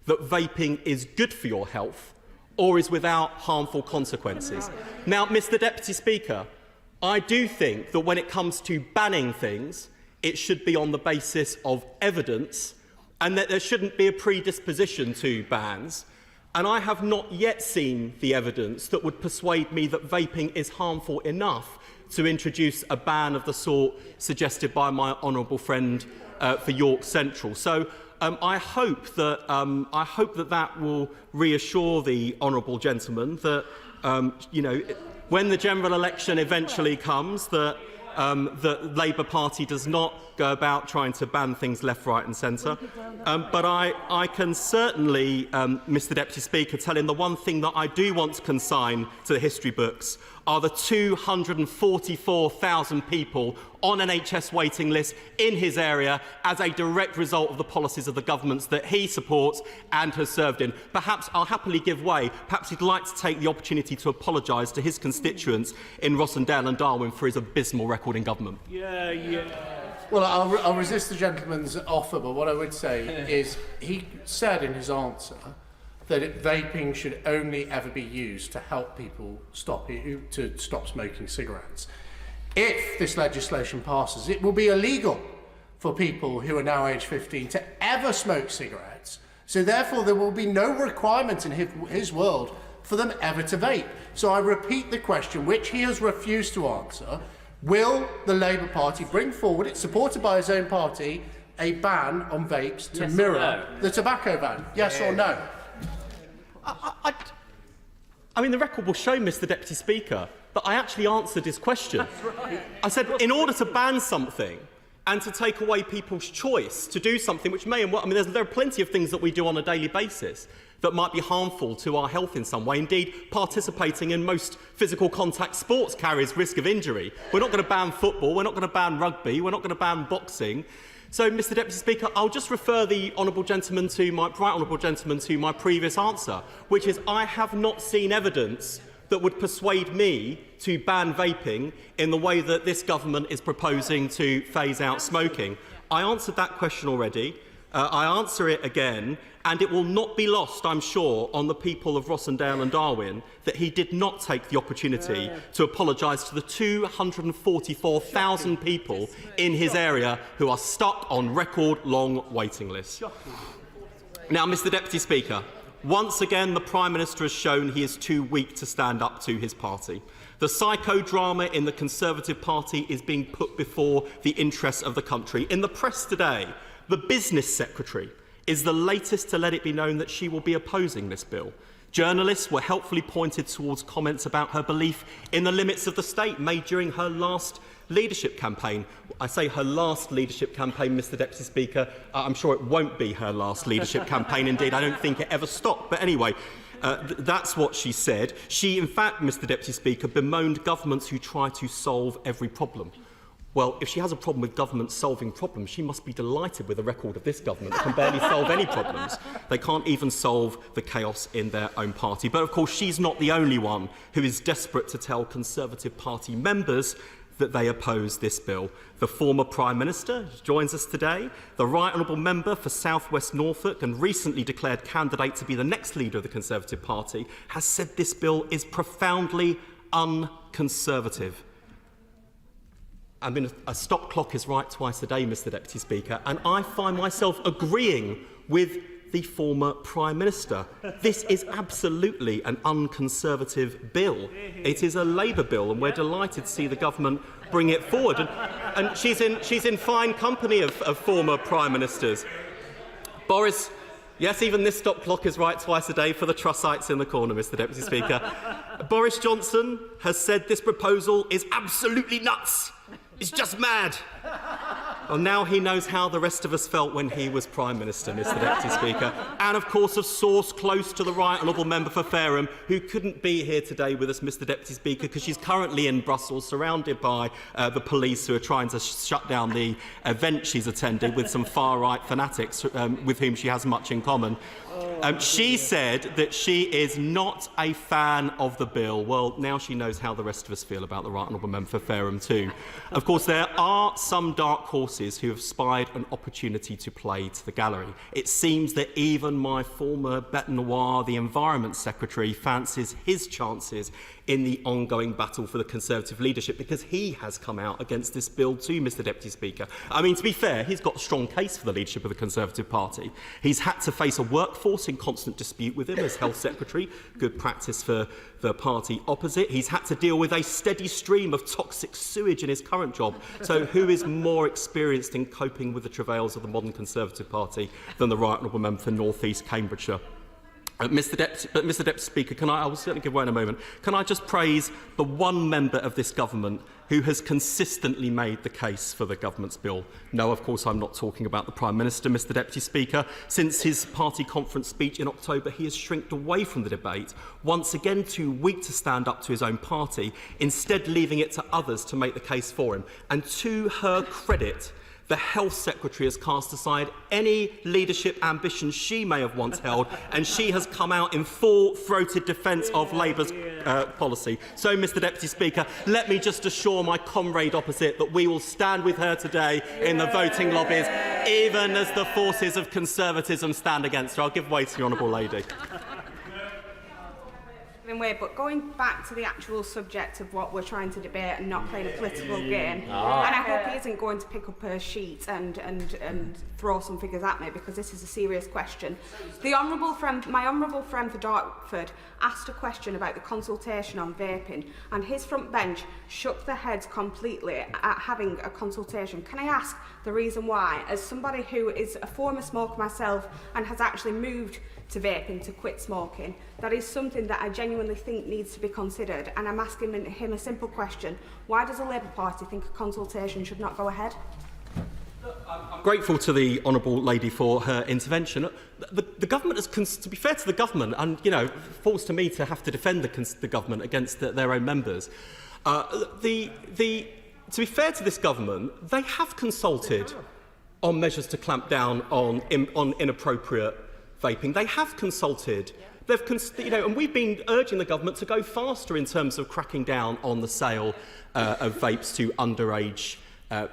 that vaping is good for your health or is without harmful consequences. Now, Mr Deputy Speaker, I do think that when it comes to banning things, it should be on the basis of evidence and that there shouldn't be a predisposition to bans. And I have not yet seen the evidence that would persuade me that vaping is harmful enough to introduce a ban of the sort suggested by my honourable friend for York Central. So I hope that that will reassure the honourable gentleman that when the general election eventually comes, that the Labour Party does not go about trying to ban things left, right and centre. But I can certainly, Mr Deputy Speaker, tell him the one thing that I do want to consign to the history books are the 244,000 people on NHS waiting lists in his area as a direct result of the policies of the governments that he supports and has served in. Perhaps I'll happily give way. Perhaps he'd like to take the opportunity to apologise to his constituents in Rossendale and Darwin for his abysmal record in government. Well, I'll resist the gentleman's offer, but what I would say is he said in his answer that vaping should only ever be used to help people stop smoking cigarettes. If this legislation passes, it will be illegal for people who are now age 15 to ever smoke cigarettes. So therefore, there will be no requirement in his world for them ever to vape. So I repeat the question, which he has refused to answer. Will the Labour Party bring forward, it's supported by his own party, a ban on vapes to mirror the tobacco ban? Yes or no? I mean, the record will show, Mr Deputy Speaker, that I actually answered his question. I said, in order to ban something and to take away people's choice to do something which may and well, I mean, there are plenty of things that we do on a daily basis that might be harmful to our health in some way. Indeed, participating in most physical contact sports carries risk of injury. We're not going to ban football, we're not going to ban rugby, we're not going to ban boxing. So, Mr Deputy Speaker, I'll just refer the right honourable gentleman to my previous answer, which is I have not seen evidence that would persuade me to ban vaping in the way that this government is proposing to phase out smoking. I answered that question already. I answer it again, and it will not be lost, I'm sure, on the people of Rossendale and Darwin that he did not take the opportunity to apologise to the 244,000 people in his area who are stuck on record-long waiting lists. Now, Mr Deputy Speaker, once again the Prime Minister has shown he is too weak to stand up to his party. The psychodrama in the Conservative Party is being put before the interests of the country. In the press today, the Business Secretary is the latest to let it be known that she will be opposing this bill. Journalists were helpfully pointed towards comments about her belief in the limits of the state made during her last leadership campaign. I say her last leadership campaign, Mr Deputy Speaker. I'm sure it won't be her last leadership campaign. Indeed, I don't think it ever stopped. But anyway, that's what she said. She, in fact, Mr Deputy Speaker, bemoaned governments who try to solve every problem. Well, if she has a problem with government solving problems, she must be delighted with the record of this government that can barely solve any problems. They can't even solve the chaos in their own party. But of course, she's not the only one who is desperate to tell Conservative Party members that they oppose this bill. The former Prime Minister joins us today, the Right Honourable Member for South West Norfolk and recently declared candidate to be the next leader of the Conservative Party, has said this bill is profoundly unconservative. I mean, a stop clock is right twice a day, Mr Deputy Speaker, and I find myself agreeing with the former Prime Minister. This is absolutely an unconservative bill. It is a Labour bill, and we're delighted to see the government bring it forward. And she's in fine company of former Prime Ministers. Boris, yes, even this stop clock is right twice a day for the Trussites in the corner, Mr Deputy Speaker. Boris Johnson has said this proposal is absolutely nuts. It's just mad. Well, now he knows how the rest of us felt when he was Prime Minister, Mr Deputy Speaker. And, of course, a source close to the Right Honourable Member for Fareham, who couldn't be here today with us, Mr Deputy Speaker, because she's currently in Brussels, surrounded by the police who are trying to shut down the event she's attended with some far-right fanatics with whom she has much in common. She said that she is not a fan of the bill. Well, now she knows how the rest of us feel about the Right Honourable Member for Fareham too. Of course, there are some dark horses who have spied an opportunity to play to the gallery. It seems that even my former bête noire, the Environment Secretary, fancies his chances in the ongoing battle for the Conservative leadership, because he has come out against this bill too, Mr Deputy Speaker. I mean, to be fair, he's got a strong case for the leadership of the Conservative Party. He's had to face a workforce in constant dispute with him as Health Secretary, good practice for the party opposite. He's had to deal with a steady stream of toxic sewage in his current job. So who is more experienced in coping with the travails of the modern Conservative Party than the Right Honourable Member for North East Cambridgeshire? Mr Deputy Speaker, I will certainly give way in a moment. Can I just praise the one member of this government who has consistently made the case for the government's bill? No, of course, I'm not talking about the Prime Minister, Mr Deputy Speaker. Since his party conference speech in October, he has shrinked away from the debate, once again too weak to stand up to his own party, instead leaving it to others to make the case for him. And to her credit, the Health Secretary has cast aside any leadership ambitions she may have once held, and she has come out in full-throated defence of Labour's policy. So, Mr Deputy Speaker, let me just assure my comrade opposite that we will stand with her today in the voting lobbies, even as the forces of conservatism stand against her. I'll give way to the Honourable Lady. But going back to the actual subject of what we're trying to debate and not playing a political game, and I hope he isn't going to pick up a sheet and throw some figures at me, because this is a serious question. My honourable friend for Dartford asked a question about the consultation on vaping, and his front bench shook their heads completely at having a consultation. Can I ask the reason why? As somebody who is a former smoker myself and has actually moved to vaping to quit smoking, that is something that I genuinely think needs to be considered, and I'm asking him a simple question. Why does the Labour Party think a consultation should not go ahead? I'm grateful to the Honourable Lady for her intervention. The government has, to be fair to the government, and falls to me to have to defend the government against their own members. To be fair to this government, they have consulted on measures to clamp down on inappropriate vaping. They have consulted. And we've been urging the government to go faster in terms of cracking down on the sale of vapes to underage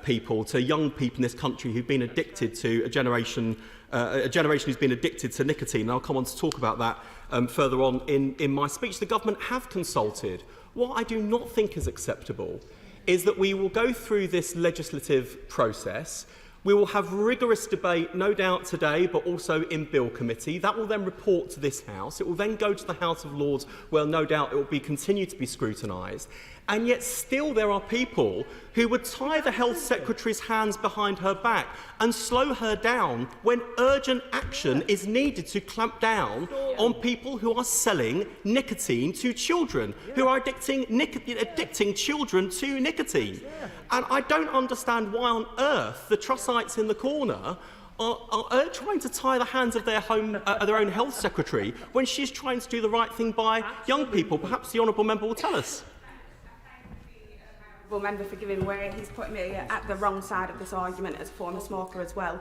people, to young people in this country who've been addicted to a generation who's been addicted to nicotine. And I'll come on to talk about that further on in my speech. The government have consulted. What I do not think is acceptable is that we will go through this legislative process. We will have rigorous debate, no doubt today, but also in Bill Committee. That will then report to this House. It will then go to the House of Lords, where no doubt it will continue to be scrutinised. And yet still there are people who would tie the Health Secretary's hands behind her back and slow her down when urgent action is needed to clamp down on people who are selling nicotine to children, who are addicting children to nicotine. And I don't understand why on earth the Trussites in the corner are trying to tie the hands of their own Health Secretary when she's trying to do the right thing by young people. Perhaps the Honourable Member will tell us. Member for giving way. He's putting me at the wrong side of this argument as a former smoker as well.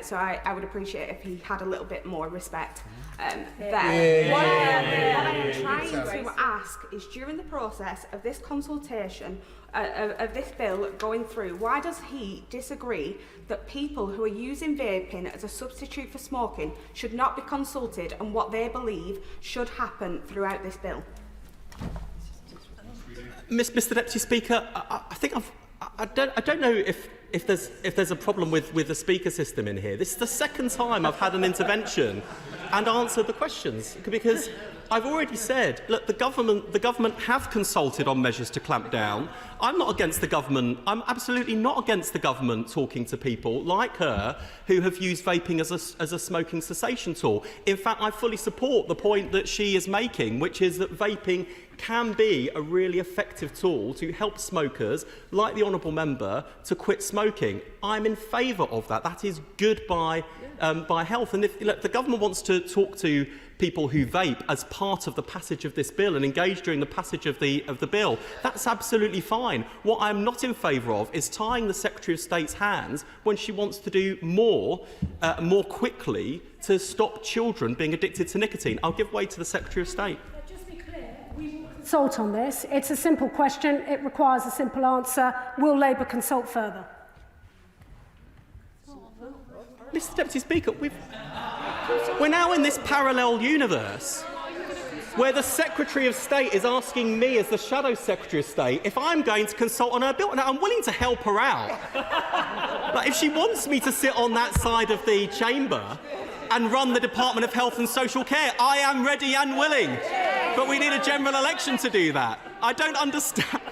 So I would appreciate if he had a little bit more respect there. What I am trying to ask is, during the process of this consultation, of this bill going through, why does he disagree that people who are using vaping as a substitute for smoking should not be consulted on what they believe should happen throughout this bill? Mr Deputy Speaker, I think I don't know if if there's a problem with the speaker system in here. This is the second time I've had an intervention and answered the questions, because I've already said, look, the government have consulted on measures to clamp down. I'm not against the government. I'm absolutely not against the government talking to people like her who have used vaping as a smoking cessation tool. In fact, I fully support the point that she is making, which is that vaping can be a really effective tool to help smokers, like the honourable member, to quit smoking. I'm in favour of that. That is good by health. And if the government wants to talk to people who vape as part of the passage of this bill and engage during the passage of the bill, that's absolutely fine. What I'm not in favour of is tying the Secretary of State's hands when she wants to do more quickly to stop children being addicted to nicotine. I'll give way to the Secretary of State. Consult on this. It's a simple question. It requires a simple answer. Will Labour consult further? Mr Deputy Speaker, we're now in this parallel universe where the Secretary of State is asking me as the Shadow Secretary of State if I'm going to consult on her bill. Now, I'm willing to help her out. Like, if she wants me to sit on that side of the chamber and run the Department of Health and Social Care, I am ready and willing. But we need a general election to do that. I don't understand.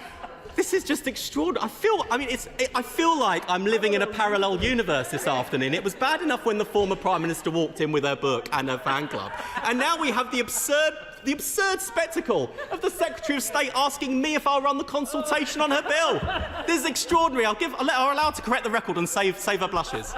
This is just extraordinary. I feel like I'm living in a parallel universe this afternoon. It was bad enough when the former Prime Minister walked in with her book and her fan club. And now we have the absurd spectacle of the Secretary of State asking me if I'll run the consultation on her bill. This is extraordinary. I'll allow her to correct the record and save her blushes.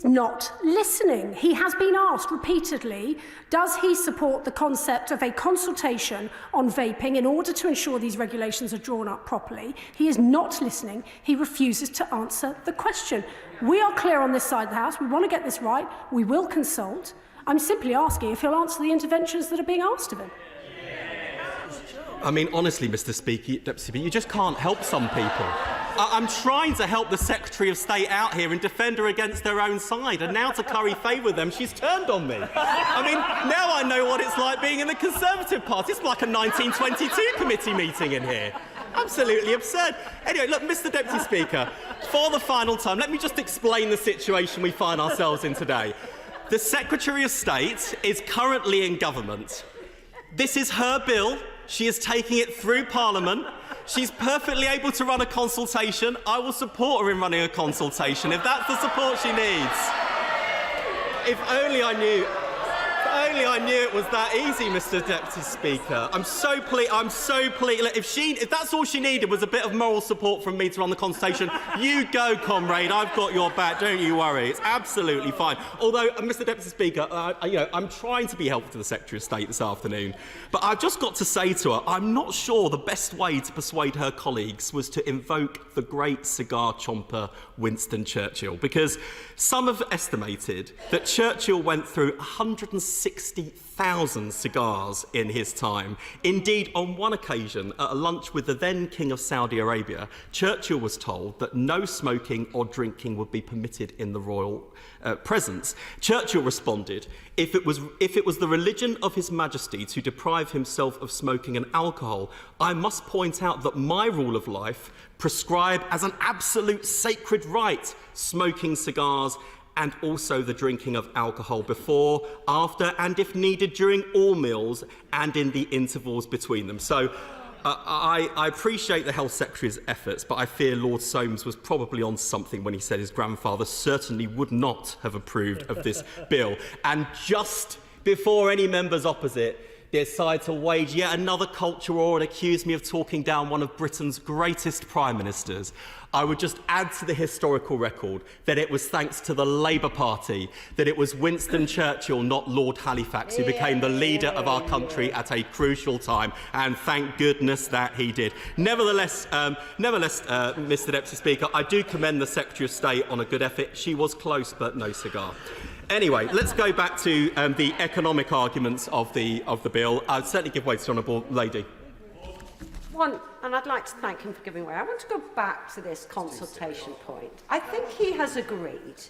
Not listening. He has been asked repeatedly, does he support the concept of a consultation on vaping in order to ensure these regulations are drawn up properly? He is not listening. He refuses to answer the question. We are clear on this side of the House. We want to get this right. We will consult. I'm simply asking if he'll answer the interventions that are being asked of him. I mean, honestly, Mr. Speaker, Deputy Speaker, you just can't help some people. I'm trying to help the Secretary of State out here and defend her against her own side, and now to curry favour with them, she's turned on me. I mean, now I know what it's like being in the Conservative Party. It's like a 1922 committee meeting in here. Absolutely absurd. Anyway, look, Mr. Deputy Speaker, for the final time, let me just explain the situation we find ourselves in today. The Secretary of State is currently in government. This is her bill. She is taking it through Parliament. She's perfectly able to run a consultation. I will support her in running a consultation if that's the support she needs. If only I knew it was that easy, Mr. Deputy Speaker. I'm so pleased. If that's all she needed was a bit of moral support from me to run the consultation, you go, comrade. I've got your back. Don't you worry. It's absolutely fine. Although, Mr. Deputy Speaker, I'm trying to be helpful to the Secretary of State this afternoon, but I've just got to say to her, I'm not sure the best way to persuade her colleagues was to invoke the great cigar chomper Winston Churchill, because some have estimated that Churchill went through 160,000 cigars in his time. Indeed, on one occasion, at a lunch with the then King of Saudi Arabia, Churchill was told that no smoking or drinking would be permitted in the royal presence. Churchill responded, if it was the religion of His Majesty to deprive himself of smoking and alcohol, I must point out that my rule of life prescribe as an absolute sacred right smoking cigars and also the drinking of alcohol before, after, and if needed during all meals and in the intervals between them. So I appreciate the Health Secretary's efforts, but I fear Lord Soames was probably on something when he said his grandfather certainly would not have approved of this bill. And just before any members opposite decide to wage yet another culture war and accuse me of talking down one of Britain's greatest Prime Ministers, I would just add to the historical record that it was thanks to the Labour Party that it was Winston Churchill, not Lord Halifax, who became the leader of our country at a crucial time, and thank goodness that he did. Nevertheless, Mr. Deputy Speaker, I do commend the Secretary of State on a good effort. She was close, but no cigar. Anyway, let's go back to the economic arguments of the bill. I'll certainly give way to the Honourable Lady. And I'd like to thank him for giving way. I want to go back to this consultation point. I think he has agreed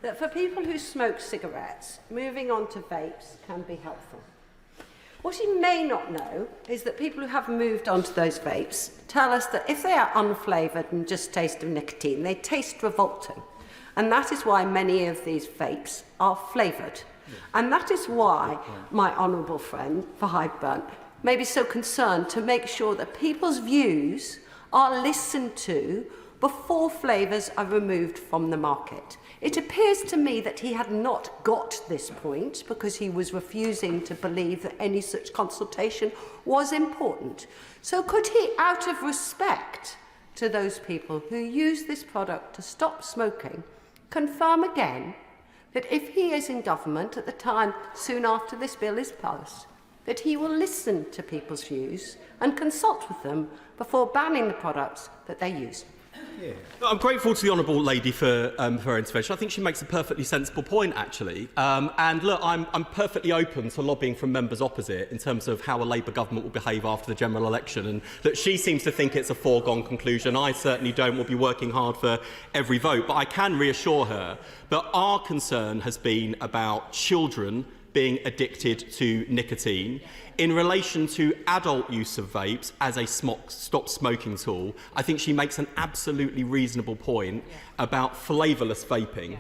that for people who smoke cigarettes, moving on to vapes can be helpful. What you may not know is that people who have moved on to those vapes tell us that if they are unflavoured and just taste of nicotine, they taste revolting. And that is why many of these vapes are flavoured. And that is why my honourable friend for Highburn may be so concerned to make sure that people's views are listened to before flavours are removed from the market. It appears to me that he had not got this point because he was refusing to believe that any such consultation was important. So could he, out of respect to those people who use this product to stop smoking, confirm again that if he is in government at the time soon after this bill is passed, that he will listen to people's views and consult with them before banning the products that they use? Yeah. I'm grateful to the honourable lady for her intervention. I think she makes a perfectly sensible point, actually. And look, I'm perfectly open to lobbying from members opposite in terms of how a Labour government will behave after the general election. And that she seems to think it's a foregone conclusion. I certainly don't. We'll be working hard for every vote. But I can reassure her that our concern has been about children being addicted to nicotine. In relation to adult use of vapes as a stop smoking tool, I think she makes an absolutely reasonable point about flavourless vaping.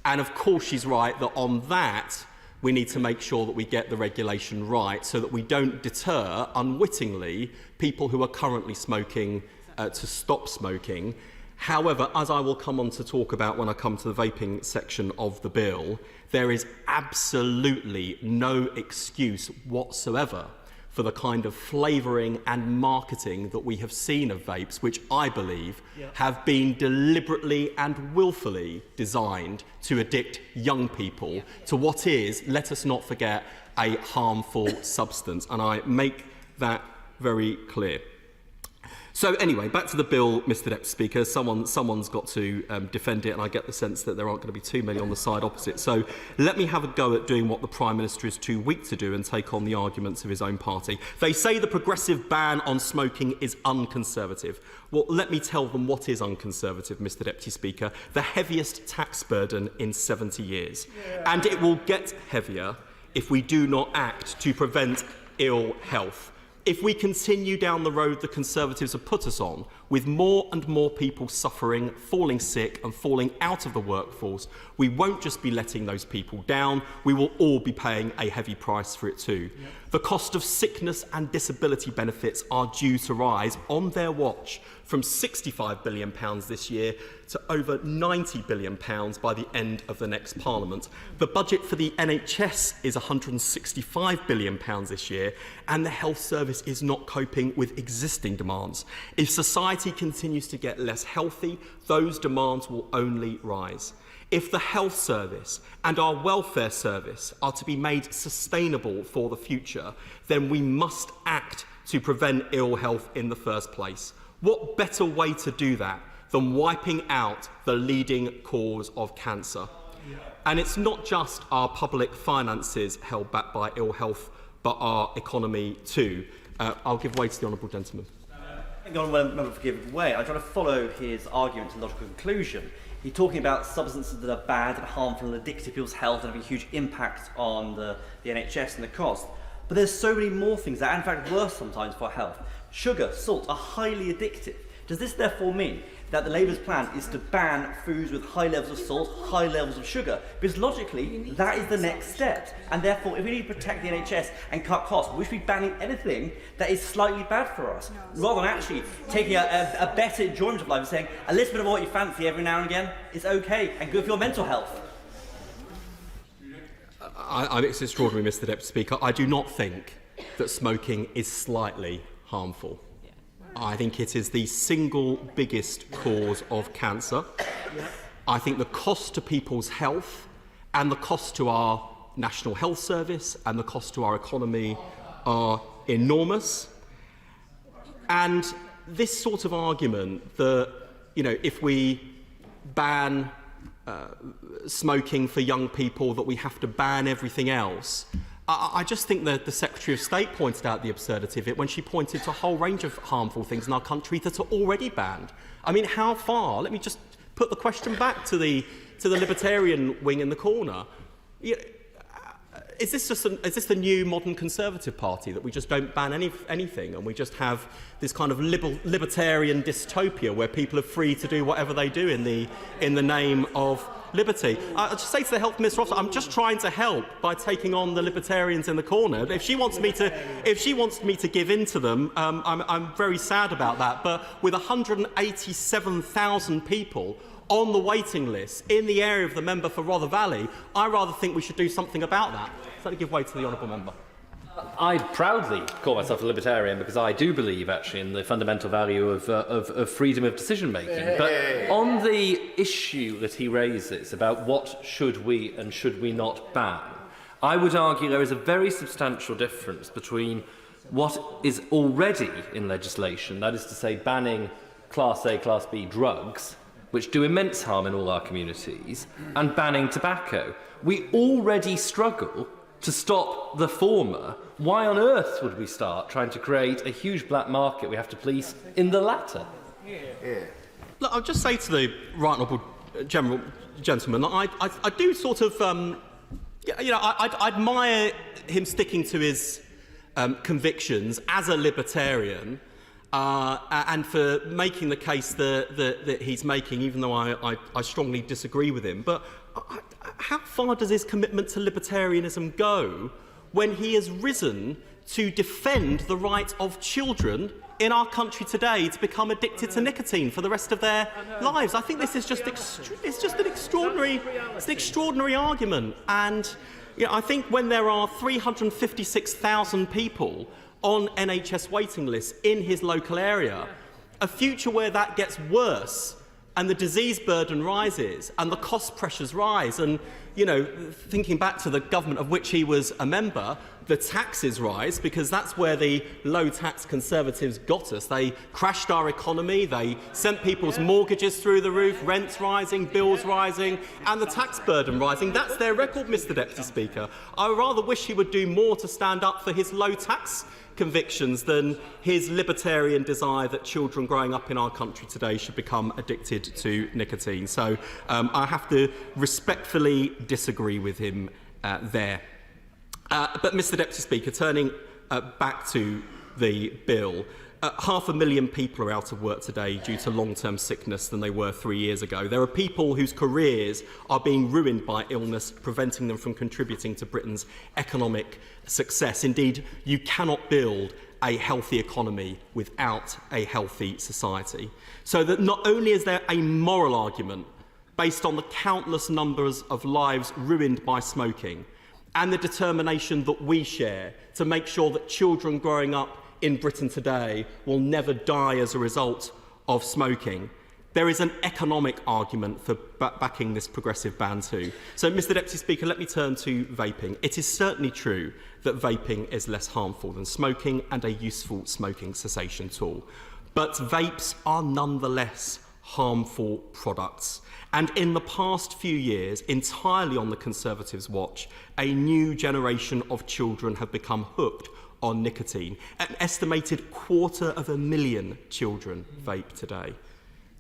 And of course she's right that on that we need to make sure that we get the regulation right so that we don't deter unwittingly people who are currently smoking to stop smoking. However, as I will come on to talk about when I come to the vaping section of the bill, there is absolutely no excuse whatsoever for the kind of flavouring and marketing that we have seen of vapes, which I believe have been deliberately and willfully designed to addict young people to what is, let us not forget, a harmful substance. And I make that very clear. So anyway, back to the bill, Mr Deputy Speaker. Someone's got to defend it, and I get the sense that there aren't going to be too many on the side opposite. So let me have a go at doing what the Prime Minister is too weak to do and take on the arguments of his own party. They say the progressive ban on smoking is unconservative. Well, let me tell them what is unconservative, Mr Deputy Speaker. The heaviest tax burden in 70 years. And it will get heavier if we do not act to prevent ill health. If we continue down the road the Conservatives have put us on, with more and more people suffering, falling sick and falling out of the workforce, we won't just be letting those people down, we will all be paying a heavy price for it too. Yep. The cost of sickness and disability benefits are due to rise on their watch from £65 billion this year to over £90 billion by the end of the next Parliament. The budget for the NHS is £165 billion this year, and the health service is not coping with existing demands. If society continues to get less healthy, those demands will only rise. If the health service and our welfare service are to be made sustainable for the future, then we must act to prevent ill health in the first place. What better way to do that than wiping out the leading cause of cancer? And it's not just our public finances held back by ill health, but our economy too. I'll give way to the honourable gentleman. The honourable member for giving way. I'm trying to follow his argument to logical conclusion. He's talking about substances that are bad and harmful and addictive to people's health and have a huge impact on the NHS and the cost. But there's so many more things that are in fact worse sometimes for our health. Sugar, salt are highly addictive. Does this therefore mean that the Labour's plan is to ban foods with high levels of salt, high levels of sugar? Because logically, that is the next step. And therefore, if we need to protect the NHS and cut costs, we should be banning anything that is slightly bad for us, rather than actually taking a better enjoyment of life and saying a little bit of what you fancy every now and again is okay and good for your mental health. I think it's extraordinary, Mr Deputy Speaker. I do not think that smoking is slightly harmful. I think it is the single biggest cause of cancer. I think the cost to people's health and the cost to our National Health Service and the cost to our economy are enormous. And this sort of argument that, if we ban smoking for young people, that we have to ban everything else, I just think that the Secretary of State pointed out the absurdity of it when she pointed to a whole range of harmful things in our country that are already banned. I mean, how far? Let me just put the question back to the libertarian wing in the corner. is this the new modern Conservative Party, that we just don't ban anything and we just have this kind of libertarian dystopia where people are free to do whatever they do in the name of liberty? I'll just say to the Health Minister, I'm just trying to help by taking on the libertarians in the corner. If she wants me to give in to them, I'm very sad about that. But with 187,000 people on the waiting list in the area of the member for Rother Valley, I rather think we should do something about that. So let me give way to the honourable member. I proudly call myself a libertarian because I do believe, actually, in the fundamental value of freedom of decision-making. But on the issue that he raises about what should we and should we not ban, I would argue there is a very substantial difference between what is already in legislation, that is to say banning Class A, Class B drugs, which do immense harm in all our communities, and banning tobacco. We already struggle to stop the former. Why on earth would we start trying to create a huge black market we have to police in the latter? Look, I'll just say to the right honourable gentleman, I do sort of, I admire him sticking to his convictions as a libertarian, and for making the case that he's making, even though I strongly disagree with him. But how far does his commitment to libertarianism go when he has risen to defend the right of children in our country today to become addicted to nicotine for the rest of their lives? I think this is just an extraordinary argument. And I think when there are 356,000 people on NHS waiting lists in his local area, a future where that gets worse and the disease burden rises and the cost pressures rise, and thinking back to the government of which he was a member, the taxes rise because that's where the low tax Conservatives got us. They crashed our economy, they sent people's mortgages through the roof, rents rising, bills rising, and the tax burden rising. That's their record, Mr Deputy Speaker. I rather wish he would do more to stand up for his low tax convictions than his libertarian desire that children growing up in our country today should become addicted to nicotine. So I have to respectfully disagree with him there. But Mr Deputy Speaker, turning back to the bill, 500,000 people are out of work today due to long-term sickness than they were 3 years ago. There are people whose careers are being ruined by illness, preventing them from contributing to Britain's economic success. Indeed, you cannot build a healthy economy without a healthy society. So that not only is there a moral argument based on the countless numbers of lives ruined by smoking and the determination that we share to make sure that children growing up in Britain today will never die as a result of smoking, there is an economic argument for backing this progressive ban too. So, Mr Deputy Speaker, let me turn to vaping. It is certainly true that vaping is less harmful than smoking and a useful smoking cessation tool. But vapes are nonetheless harmful products. And in the past few years, entirely on the Conservatives' watch, a new generation of children have become hooked on nicotine. An estimated 250,000 children vape today.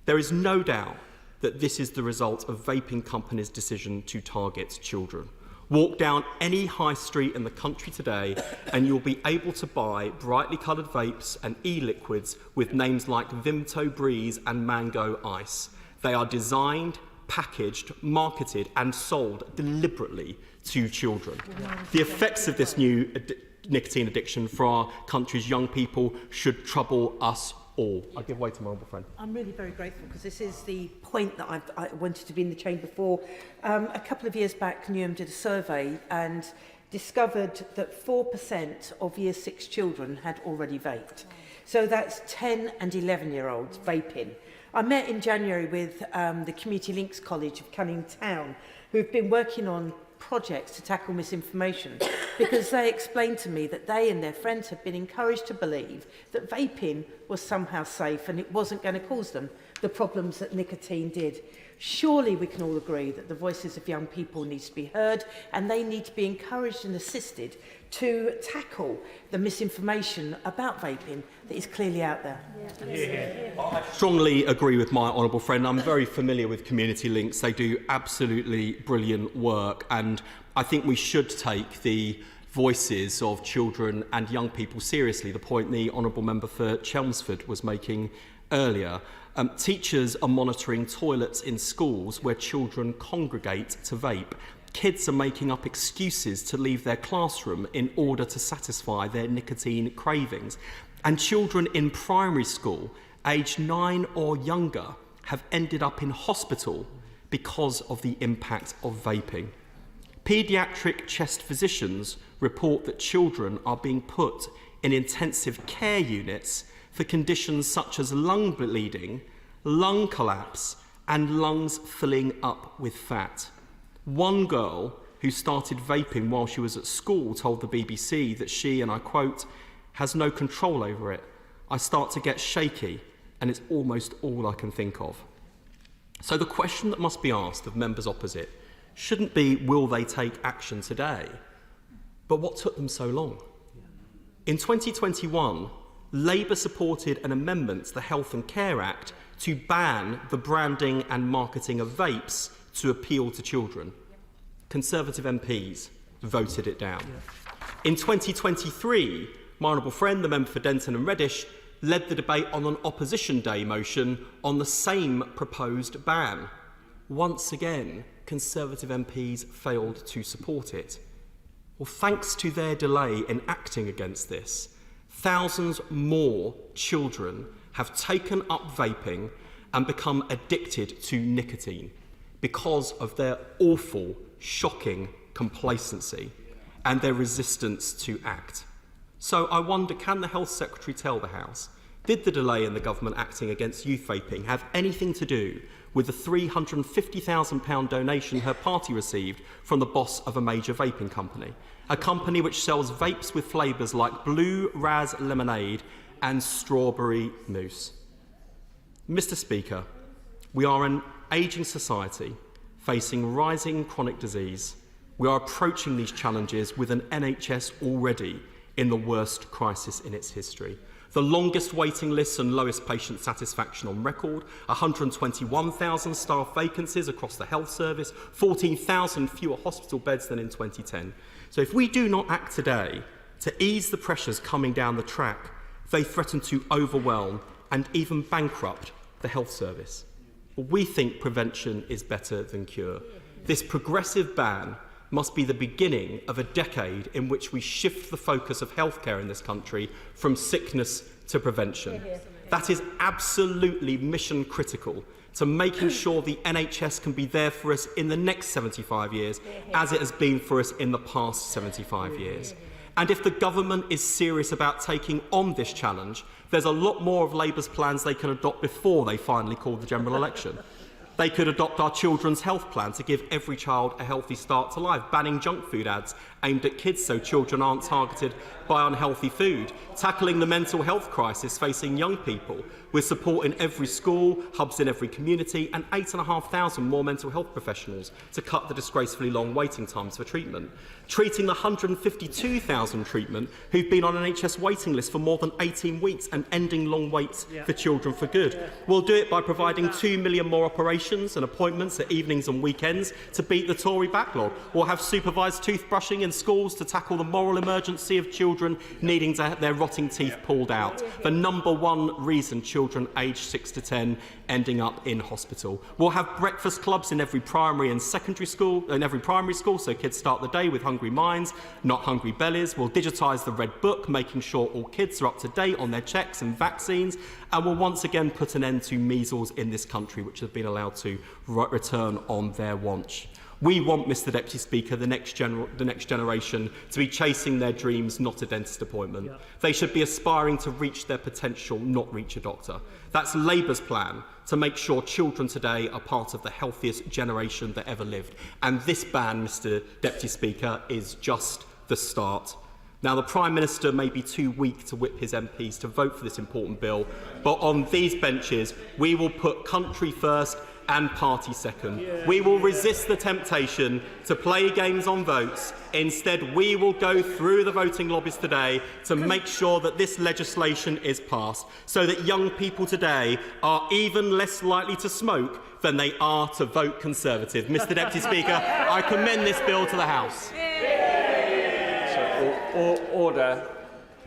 There is no doubt that this is the result of vaping companies' decision to target children. Walk down any high street in the country today and you'll be able to buy brightly coloured vapes and e-liquids with names like Vimto Breeze and Mango Ice. They are designed, packaged, marketed and sold deliberately to children. The effects of this new nicotine addiction for our country's young people should trouble us all. I give way to my honourable friend. I'm really very grateful because this is the point that I wanted to be in the chamber for. A couple of years back, Newham did a survey and discovered that 4% of Year 6 children had already vaped. So that's 10 and 11-year-olds vaping. I met in January with the Community Links College of Canning Town, who've been working on projects to tackle misinformation because they explained to me that they and their friends had been encouraged to believe that vaping was somehow safe and it wasn't going to cause them the problems that nicotine did. Surely we can all agree that the voices of young people need to be heard and they need to be encouraged and assisted to tackle the misinformation about vaping that is clearly out there. I strongly agree with my honourable friend. I'm very familiar with Community Links. They do absolutely brilliant work, and I think we should take the voices of children and young people seriously, the point the Honourable Member for Chelmsford was making earlier. Teachers are monitoring toilets in schools where children congregate to vape. Kids are making up excuses to leave their classroom in order to satisfy their nicotine cravings. And children in primary school, aged 9 or younger, have ended up in hospital because of the impact of vaping. Paediatric chest physicians report that children are being put in intensive care units for conditions such as lung bleeding, lung collapse, and lungs filling up with fat. One girl who started vaping while she was at school told the BBC that she, and I quote, has no control over it. I start to get shaky, and it's almost all I can think of. So the question that must be asked of members opposite shouldn't be, will they take action today? But what took them so long? In 2021, Labour supported an amendment to the Health and Care Act to ban the branding and marketing of vapes to appeal to children. Conservative MPs voted it down. In 2023, my honourable friend, the member for Denton and Reddish, led the debate on an opposition day motion on the same proposed ban. Once again, Conservative MPs failed to support it. Well, thanks to their delay in acting against this, thousands more children have taken up vaping and become addicted to nicotine because of their awful, shocking complacency and their resistance to act. So I wonder, can the Health Secretary tell the House, did the delay in the government acting against youth vaping have anything to do with the £350,000 donation her party received from the boss of a major vaping company? A company which sells vapes with flavours like blue raz lemonade and strawberry mousse. Mr. Speaker, we are an ageing society facing rising chronic disease. We are approaching these challenges with an NHS already in the worst crisis in its history. The longest waiting lists and lowest patient satisfaction on record, 121,000 staff vacancies across the health service, 14,000 fewer hospital beds than in 2010. So if we do not act today to ease the pressures coming down the track, they threaten to overwhelm and even bankrupt the health service. But we think prevention is better than cure. This progressive ban must be the beginning of a decade in which we shift the focus of healthcare in this country from sickness to prevention. That is absolutely mission critical to making sure the NHS can be there for us in the next 75 years, as it has been for us in the past 75 years. And if the government is serious about taking on this challenge, there's a lot more of Labour's plans they can adopt before they finally call the general election. They could adopt our children's health plan to give every child a healthy start to life, banning junk food ads aimed at kids so children aren't targeted by unhealthy food, tackling the mental health crisis facing young people with support in every school, hubs in every community, and 8,500 more mental health professionals to cut the disgracefully long waiting times for treatment, treating the 152,000 treatment who've been on an NHS waiting list for more than 18 weeks and ending long waits for children for good. We'll do it by providing 2 million more operations and appointments at evenings and weekends to beat the Tory backlog. We'll have supervised toothbrushing in schools to tackle the moral emergency of children needing to have their rotting teeth pulled out. The #1 reason children aged 6 to 10 ending up in hospital. We'll have breakfast clubs in every primary and secondary school, so kids start the day with hungry minds, not hungry bellies. We'll digitise the Red Book, making sure all kids are up to date on their checks and vaccines, and we'll once again put an end to measles in this country, which have been allowed to return on their watch. We want, Mr. Deputy Speaker, the next generation to be chasing their dreams, not a dentist appointment. They should be aspiring to reach their potential, not reach a doctor. That's Labour's plan to make sure children today are part of the healthiest generation that ever lived. And this ban, Mr. Deputy Speaker, is just the start. Now, the Prime Minister may be too weak to whip his MPs to vote for this important bill, but on these benches, we will put country first and party second. We will resist the temptation to play games on votes. Instead, we will go through the voting lobbies today to make sure that this legislation is passed, so that young people today are even less likely to smoke than they are to vote Conservative. Mr Deputy Speaker, I commend this bill to the House. Order.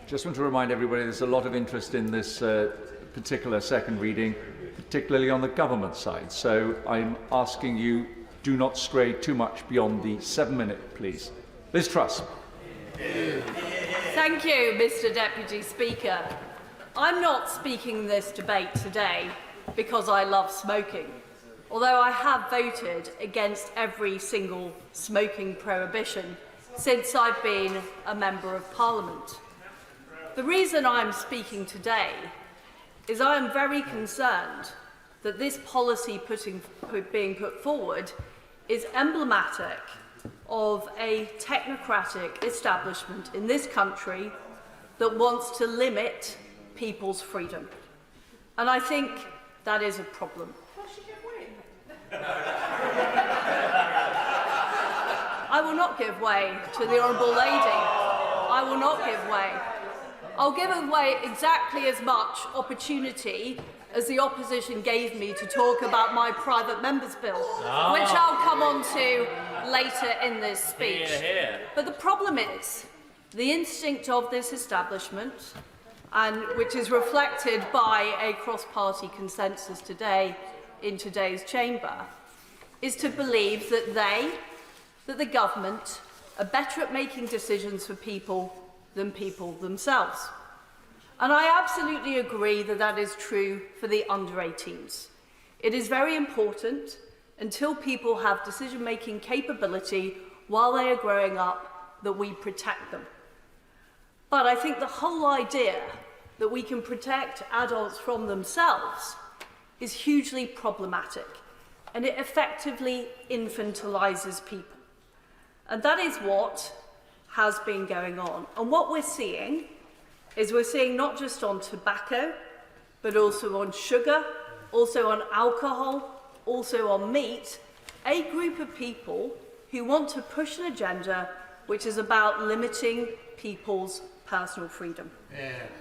Just want to remind everybody there's a lot of interest in this particular second reading, particularly on the government side. So I'm asking you, do not stray too much beyond the 7-minute, please. Liz Truss. Thank you, Mr Deputy Speaker. I'm not speaking this debate today because I love smoking, although I have voted against every single smoking prohibition since I've been a Member of Parliament. The reason I'm speaking today is I am very concerned that this policy being put forward is emblematic of a technocratic establishment in this country that wants to limit people's freedom. And I think that is a problem. I will not give way to the Honourable Lady. I will not give way. I'll give away exactly as much opportunity as the opposition gave me to talk about my private member's bill, which I'll come on to later in this speech. But the problem is, the instinct of this establishment, and which is reflected by a cross-party consensus today in today's chamber, is to believe that that the government are better at making decisions for people than people themselves. And I absolutely agree that that is true for the under-18s. It is very important, until people have decision-making capability while they are growing up, that we protect them. But I think the whole idea that we can protect adults from themselves is hugely problematic, and it effectively infantilises people. And that is what has been going on. And what we're seeing is not just on tobacco, but also on sugar, also on alcohol, also on meat, a group of people who want to push an agenda which is about limiting people's personal freedom.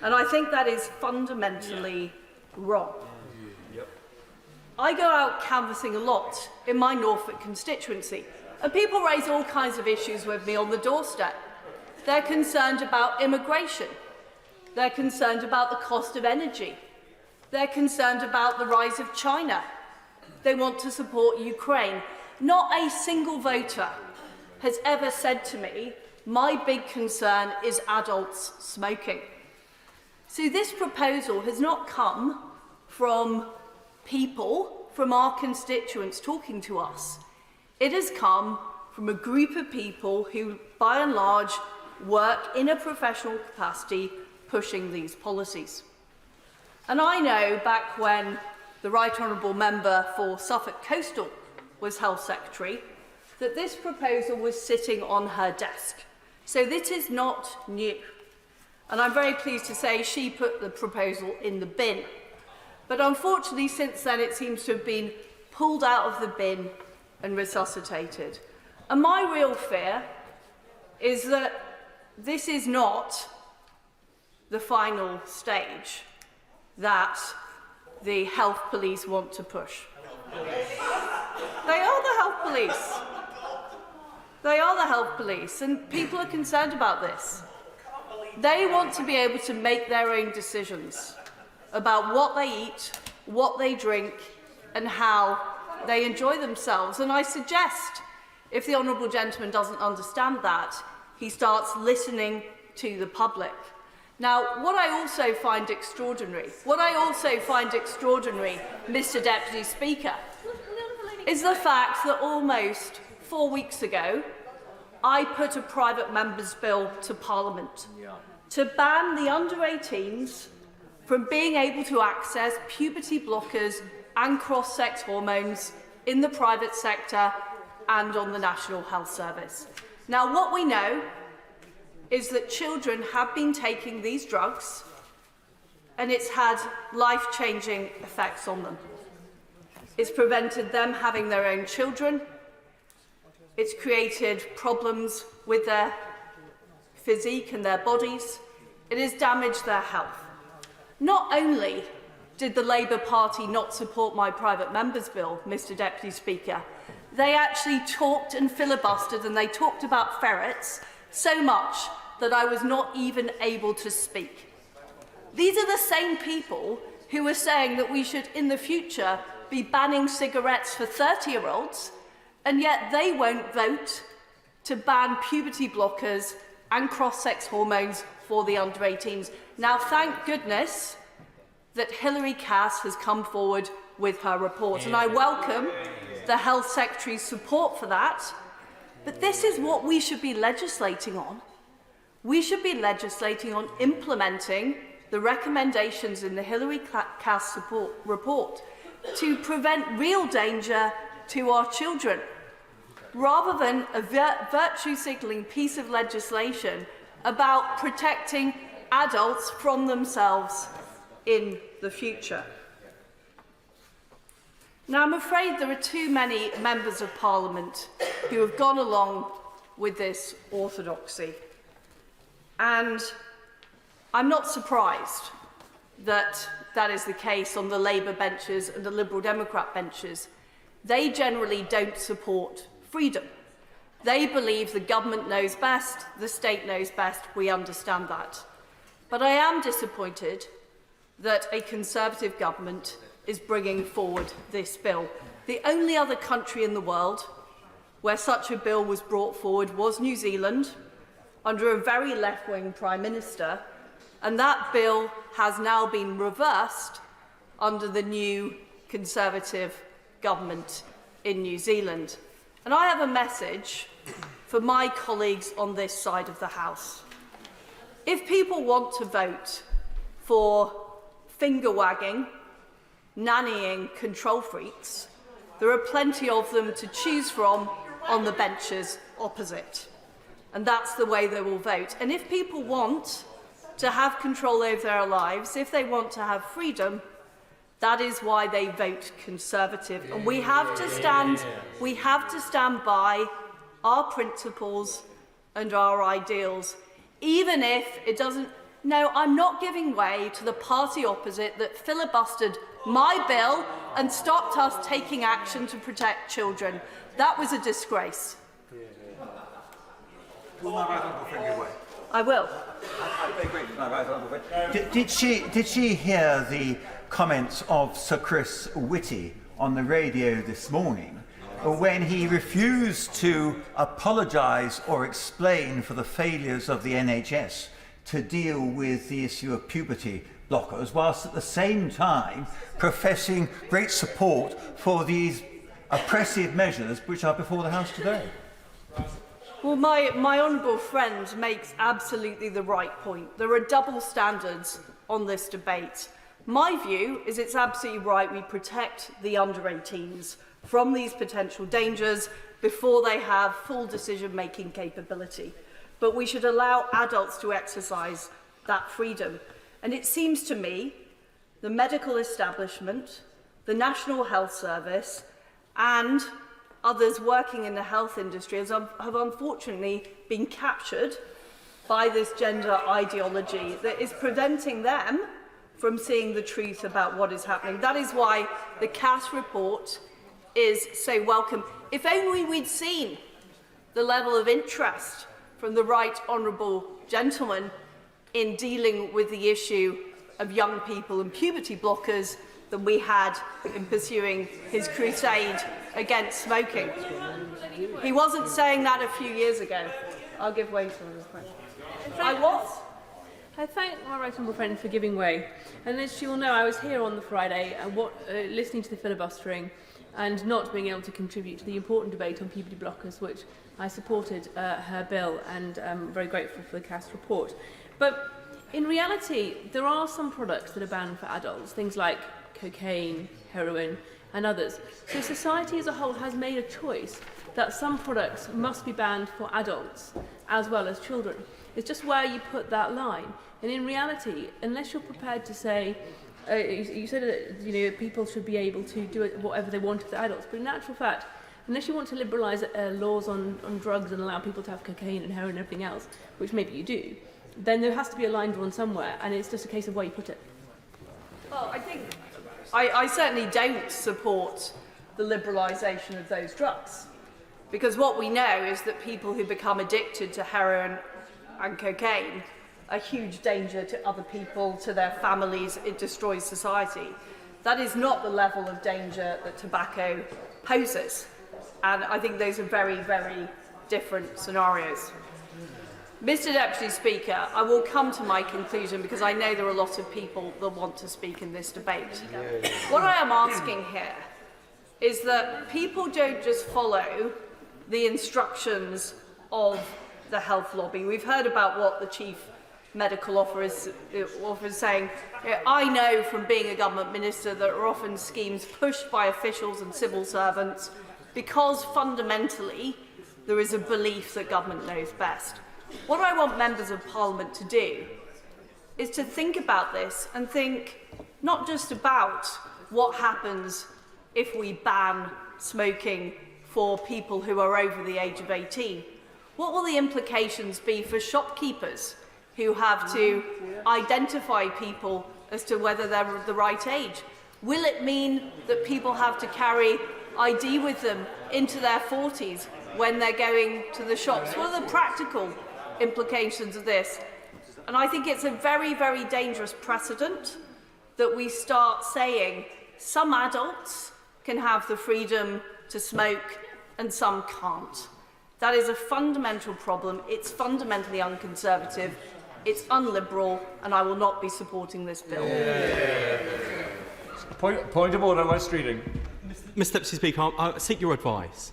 And I think that is fundamentally wrong. I go out canvassing a lot in my Norfolk constituency, and people raise all kinds of issues with me on the doorstep. They're concerned about immigration. They're concerned about the cost of energy. They're concerned about the rise of China. They want to support Ukraine. Not a single voter has ever said to me, my big concern is adults smoking. So this proposal has not come from people, from our constituents talking to us. It has come from a group of people who, by and large, work in a professional capacity pushing these policies. And I know back when the Right Honourable Member for Suffolk Coastal was Health Secretary, that this proposal was sitting on her desk. So this is not new. And I'm very pleased to say she put the proposal in the bin. But unfortunately, since then, it seems to have been pulled out of the bin and resuscitated. And my real fear is that this is not the final stage that the health police want to push. They are the health police. They are the health police, and people are concerned about this. They want to be able to make their own decisions about what they eat, what they drink, and how they enjoy themselves. And I suggest, if the Honourable Gentleman doesn't understand that, he starts listening to the public. Now, what I also find extraordinary, Mr Deputy Speaker, is the fact that almost 4 weeks ago, I put a private member's bill to Parliament to ban the under-18s from being able to access puberty blockers and cross-sex hormones in the private sector and on the National Health Service. Now, what we know is that children have been taking these drugs, and it's had life-changing effects on them. It's prevented them having their own children. It's created problems with their physique and their bodies. It has damaged their health. Not only did the Labour Party not support my private member's bill, Mr Deputy Speaker, they actually talked and filibustered and they talked about ferrets so much that I was not even able to speak. These are the same people who are saying that we should, in the future, be banning cigarettes for 30-year-olds, and yet they won't vote to ban puberty blockers and cross-sex hormones for the under-18s. Now, thank goodness that Hilary Cass has come forward with her report, and I welcome the Health Secretary's support for that. But this is what we should be legislating on. We should be legislating on implementing the recommendations in the Hilary Cass report to prevent real danger to our children, rather than a virtue-signalling piece of legislation about protecting adults from themselves in the future. Now, I'm afraid there are too many members of Parliament who have gone along with this orthodoxy. And I'm not surprised that that is the case on the Labour benches and the Liberal Democrat benches. They generally don't support freedom. They believe the government knows best, the state knows best. We understand that. But I am disappointed that a Conservative government is bringing forward this bill. The only other country in the world where such a bill was brought forward was New Zealand, under a very left-wing Prime Minister, and that bill has now been reversed under the new Conservative government in New Zealand. And I have a message for my colleagues on this side of the House. If people want to vote for finger-wagging, nannying control freaks, there are plenty of them to choose from on the benches opposite. And that's the way they will vote. And if people want to have control over their lives, if they want to have freedom, that is why they vote Conservative. And we have to stand by our principles and our ideals, even if it doesn't. No, I'm not giving way to the party opposite that filibustered my bill and stopped us taking action to protect children. That was a disgrace. I will. Did she hear the comments of Sir Chris Whitty on the radio this morning when he refused to apologise or explain for the failures of the NHS to deal with the issue of puberty blockers, whilst at the same time professing great support for these oppressive measures which are before the House today? Well, my honourable friend makes absolutely the right point. There are double standards on this debate. My view is it's absolutely right we protect the under-18s from these potential dangers before they have full decision-making capability. But we should allow adults to exercise that freedom. And it seems to me the medical establishment, the National Health Service, and others working in the health industry have unfortunately been captured by this gender ideology that is preventing them from seeing the truth about what is happening. That is why the Cass report is so welcome. If only we'd seen the level of interest from the right honourable gentleman in dealing with the issue of young people and puberty blockers than we had in pursuing his crusade against smoking. He wasn't saying that a few years ago. I'll give way to his friend. I was. I thank my right honourable friend for giving way. And as you all know, I was here on the Friday and listening to the filibustering and not being able to contribute to the important debate on puberty blockers, which I supported her bill, and I'm very grateful for the Cass report. But in reality, there are some products that are banned for adults, things like cocaine, heroin, and others. So society as a whole has made a choice that some products must be banned for adults as well as children. It's just where you put that line. And in reality, unless you're prepared to say You said that people should be able to do whatever they want as adults, but in actual fact, unless you want to liberalise laws on drugs and allow people to have cocaine and heroin and everything else, which maybe you do, then there has to be a line drawn somewhere, and it's just a case of where you put it. Well, I think I certainly don't support the liberalisation of those drugs, because what we know is that people who become addicted to heroin and cocaine are a huge danger to other people, to their families. It destroys society. That is not the level of danger that tobacco poses, and I think those are very, very different scenarios. Mr. Deputy Speaker, I will come to my conclusion because I know there are a lot of people that want to speak in this debate. What I am asking here is that people don't just follow the instructions of the health lobby. We've heard about what the Chief Medical Officer is saying. I know from being a government minister that there are often schemes pushed by officials and civil servants because fundamentally there is a belief that government knows best. What I want members of Parliament to do is to think about this and think not just about what happens if we ban smoking for people who are over the age of 18. What will the implications be for shopkeepers who have to identify people as to whether they're the right age? Will it mean that people have to carry ID with them into their 40s when they're going to the shops? What are the practical implications of this? And I think it's a very, very dangerous precedent that we start saying some adults can have the freedom to smoke and some can't. That is a fundamental problem. It's fundamentally unconservative, it's unliberal, and I will not be supporting this bill. Point of order, West Reading. Mr Deputy Speaker, I seek your advice.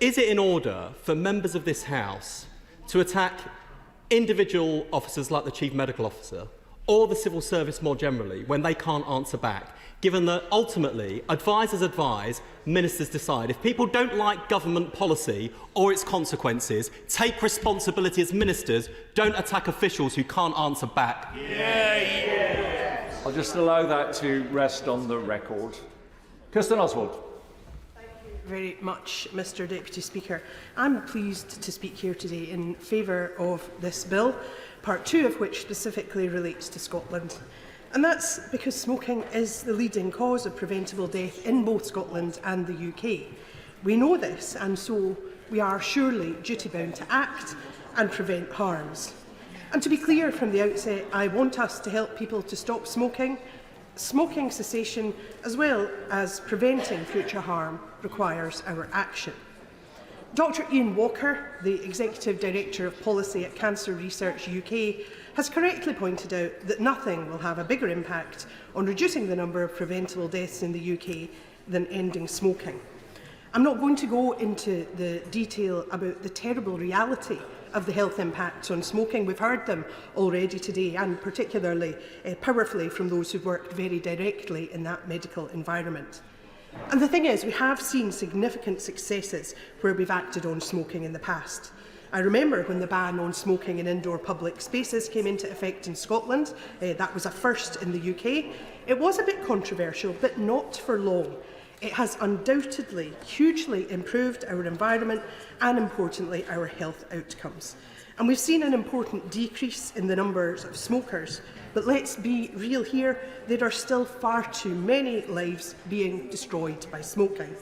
Is it in order for members of this House to attack individual officers like the Chief Medical Officer or the civil service more generally when they can't answer back, given that ultimately advisers advise, ministers decide? If people don't like government policy or its consequences, take responsibility as ministers, don't attack officials who can't answer back. I'll just allow that to rest on the record. Kirsten Oswald. Very much, Mr Deputy Speaker. I'm pleased to speak here today in favour of this bill, part 2 of which specifically relates to Scotland. And that's because smoking is the leading cause of preventable death in both Scotland and the UK. We know this, and so we are surely duty-bound to act and prevent harms. And to be clear from the outset, I want us to help people to stop smoking. Smoking cessation, as well as preventing future harm, requires our action. Dr Ian Walker, the Executive Director of Policy at Cancer Research UK, has correctly pointed out that nothing will have a bigger impact on reducing the number of preventable deaths in the UK than ending smoking. I'm not going to go into the detail about the terrible reality of the health impacts on smoking. We've heard them already today, and particularly powerfully from those who've worked very directly in that medical environment. And the thing is, we have seen significant successes where we've acted on smoking in the past. I remember when the ban on smoking in indoor public spaces came into effect in Scotland. That was a first in the UK. It was a bit controversial, but not for long. It has undoubtedly hugely improved our environment and, importantly, our health outcomes. And we've seen an important decrease in the numbers of smokers. But let's be real here, there are still far too many lives being destroyed by smoking.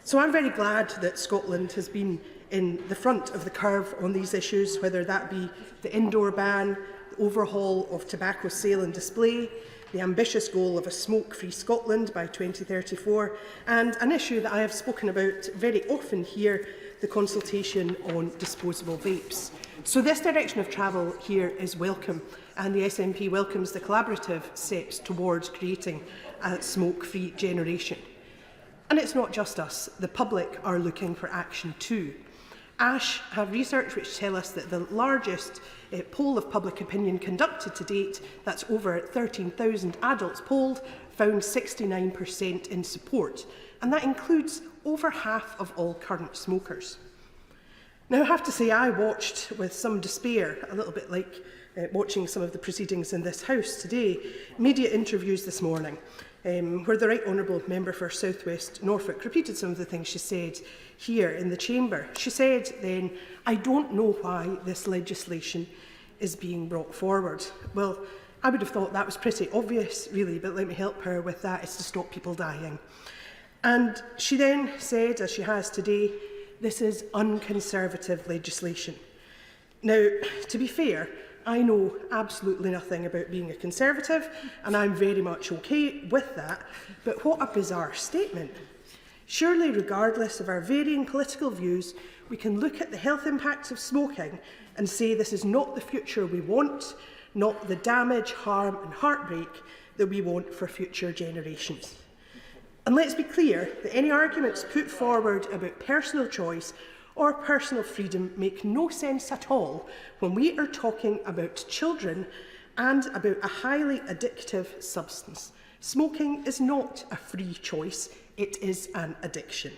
So I'm very glad that Scotland has been in the front of the curve on these issues, whether that be the indoor ban, the overhaul of tobacco sale and display, the ambitious goal of a smoke-free Scotland by 2034, and an issue that I have spoken about very often here, the consultation on disposable vapes. So this direction of travel here is welcome, and the SNP welcomes the collaborative steps towards creating a smoke-free generation. And it's not just us, the public are looking for action too. ASH have research which tell us that the largest poll of public opinion conducted to date, that's over 13,000 adults polled, found 69% in support, and that includes over half of all current smokers. Now, I have to say, I watched with some despair, a little bit like watching some of the proceedings in this House today, media interviews this morning, where the Right Honourable Member for South West Norfolk repeated some of the things she said here in the Chamber. She said then, "I don't know why this legislation is being brought forward." Well, I would have thought that was pretty obvious, really, but let me help her with that. It's to stop people dying. And she then said, as she has today, this is unconservative legislation. Now, to be fair, I know absolutely nothing about being a Conservative, and I'm very much okay with that, but what a bizarre statement. Surely, regardless of our varying political views, we can look at the health impacts of smoking and say this is not the future we want, not the damage, harm and heartbreak that we want for future generations. And let's be clear that any arguments put forward about personal choice or personal freedom make no sense at all when we are talking about children and about a highly addictive substance. Smoking is not a free choice, it is an addiction.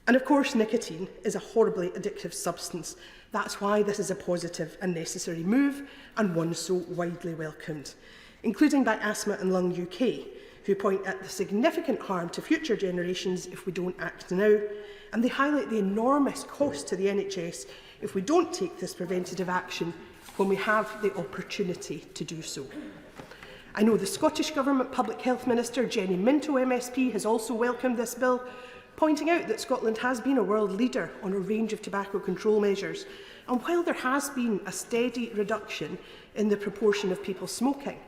And of course, nicotine is a horribly addictive substance. That's why this is a positive and necessary move, and one so widely welcomed, including by Asthma and Lung UK, who point at the significant harm to future generations if we don't act now, and they highlight the enormous cost to the NHS if we don't take this preventative action when we have the opportunity to do so. I know the Scottish Government Public Health Minister, Jenny Minto MSP, has also welcomed this bill, pointing out that Scotland has been a world leader on a range of tobacco control measures, and while there has been a steady reduction in the proportion of people smoking,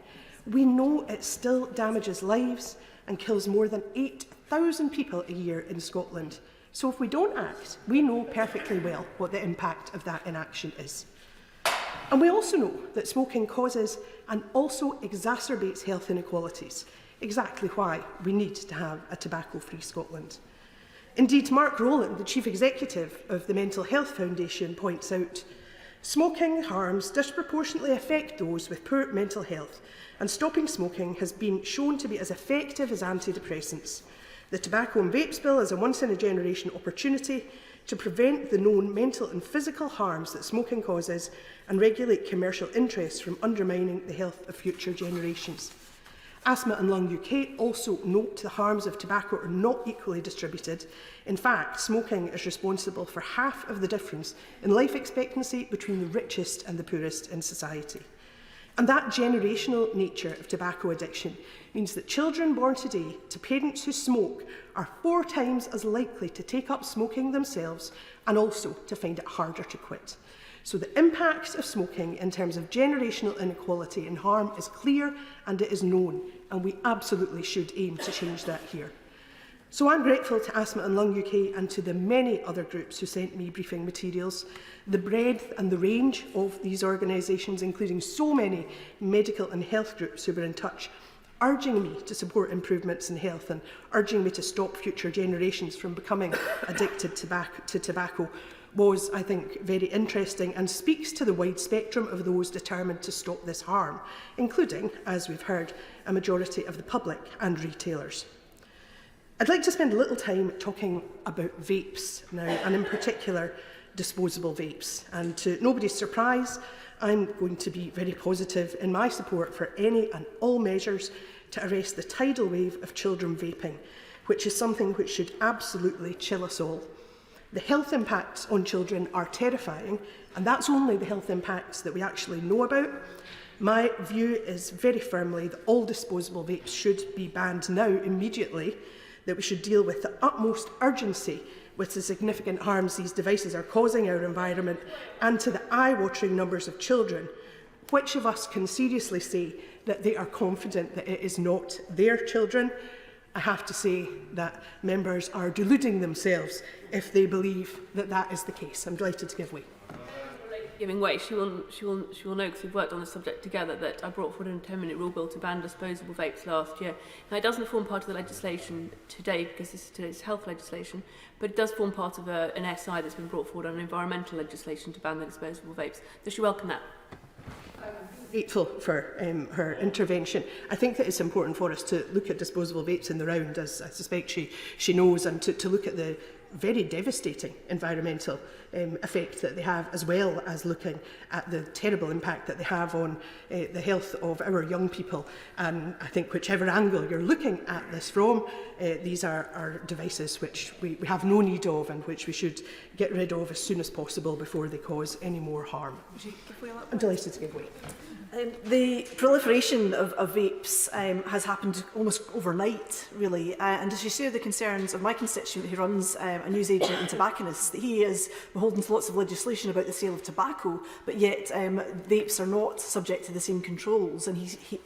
we know it still damages lives and kills more than 8,000 people a year in Scotland. So if we don't act, we know perfectly well what the impact of that inaction is. And we also know that smoking causes and also exacerbates health inequalities, exactly why we need to have a tobacco-free Scotland. Indeed, Mark Rowland, the Chief Executive of the Mental Health Foundation, points out, smoking harms disproportionately affect those with poor mental health, and stopping smoking has been shown to be as effective as antidepressants. The Tobacco and Vapes Bill is a once-in-a-generation opportunity to prevent the known mental and physical harms that smoking causes and regulate commercial interests from undermining the health of future generations. Asthma and Lung UK also note the harms of tobacco are not equally distributed. In fact, smoking is responsible for half of the difference in life expectancy between the richest and the poorest in society. And that generational nature of tobacco addiction means that children born today to parents who smoke are 4 times as likely to take up smoking themselves and also to find it harder to quit. So the impact of smoking in terms of generational inequality and harm is clear and it is known, and we absolutely should aim to change that here. So I'm grateful to Asthma and Lung UK and to the many other groups who sent me briefing materials. The breadth and the range of these organisations, including so many medical and health groups who were in touch, urging me to support improvements in health and urging me to stop future generations from becoming addicted to tobacco, was, I think, very interesting and speaks to the wide spectrum of those determined to stop this harm, including, as we've heard, a majority of the public and retailers. I'd like to spend a little time talking about vapes now, and in particular, disposable vapes. And to nobody's surprise, I'm going to be very positive in my support for any and all measures to arrest the tidal wave of children vaping, which is something which should absolutely chill us all. The health impacts on children are terrifying, and that's only the health impacts that we actually know about. My view is very firmly that all disposable vapes should be banned now, immediately, that we should deal with the utmost urgency with the significant harms these devices are causing our environment and to the eye-watering numbers of children. Which of us can seriously say that they are confident that it is not their children? I have to say that members are deluding themselves if they believe that that is the case. I'm delighted to give way. Giving way, she will know, because we've worked on the subject together, that I brought forward a 10-minute rule bill to ban disposable vapes last year. Now, it doesn't form part of the legislation today because this is today's health legislation, but it does form part of an SI that's been brought forward on environmental legislation to ban the disposable vapes. Does she welcome that? Grateful for her intervention. I think that it's important for us to look at disposable vapes in the round, as I suspect she knows, and to look at the very devastating environmental effect that they have, as well as looking at the terrible impact that they have on the health of our young people. And I think whichever angle you're looking at this from, these are devices which we have no need of and which we should get rid of as soon as possible before they cause any more harm. I'm delighted to give way. The proliferation of vapes has happened almost overnight, really, and as you share the concerns of my constituent who runs a newsagent and tobacconist, he is beholden to lots of legislation about the sale of tobacco, but yet vapes are not subject to the same controls, and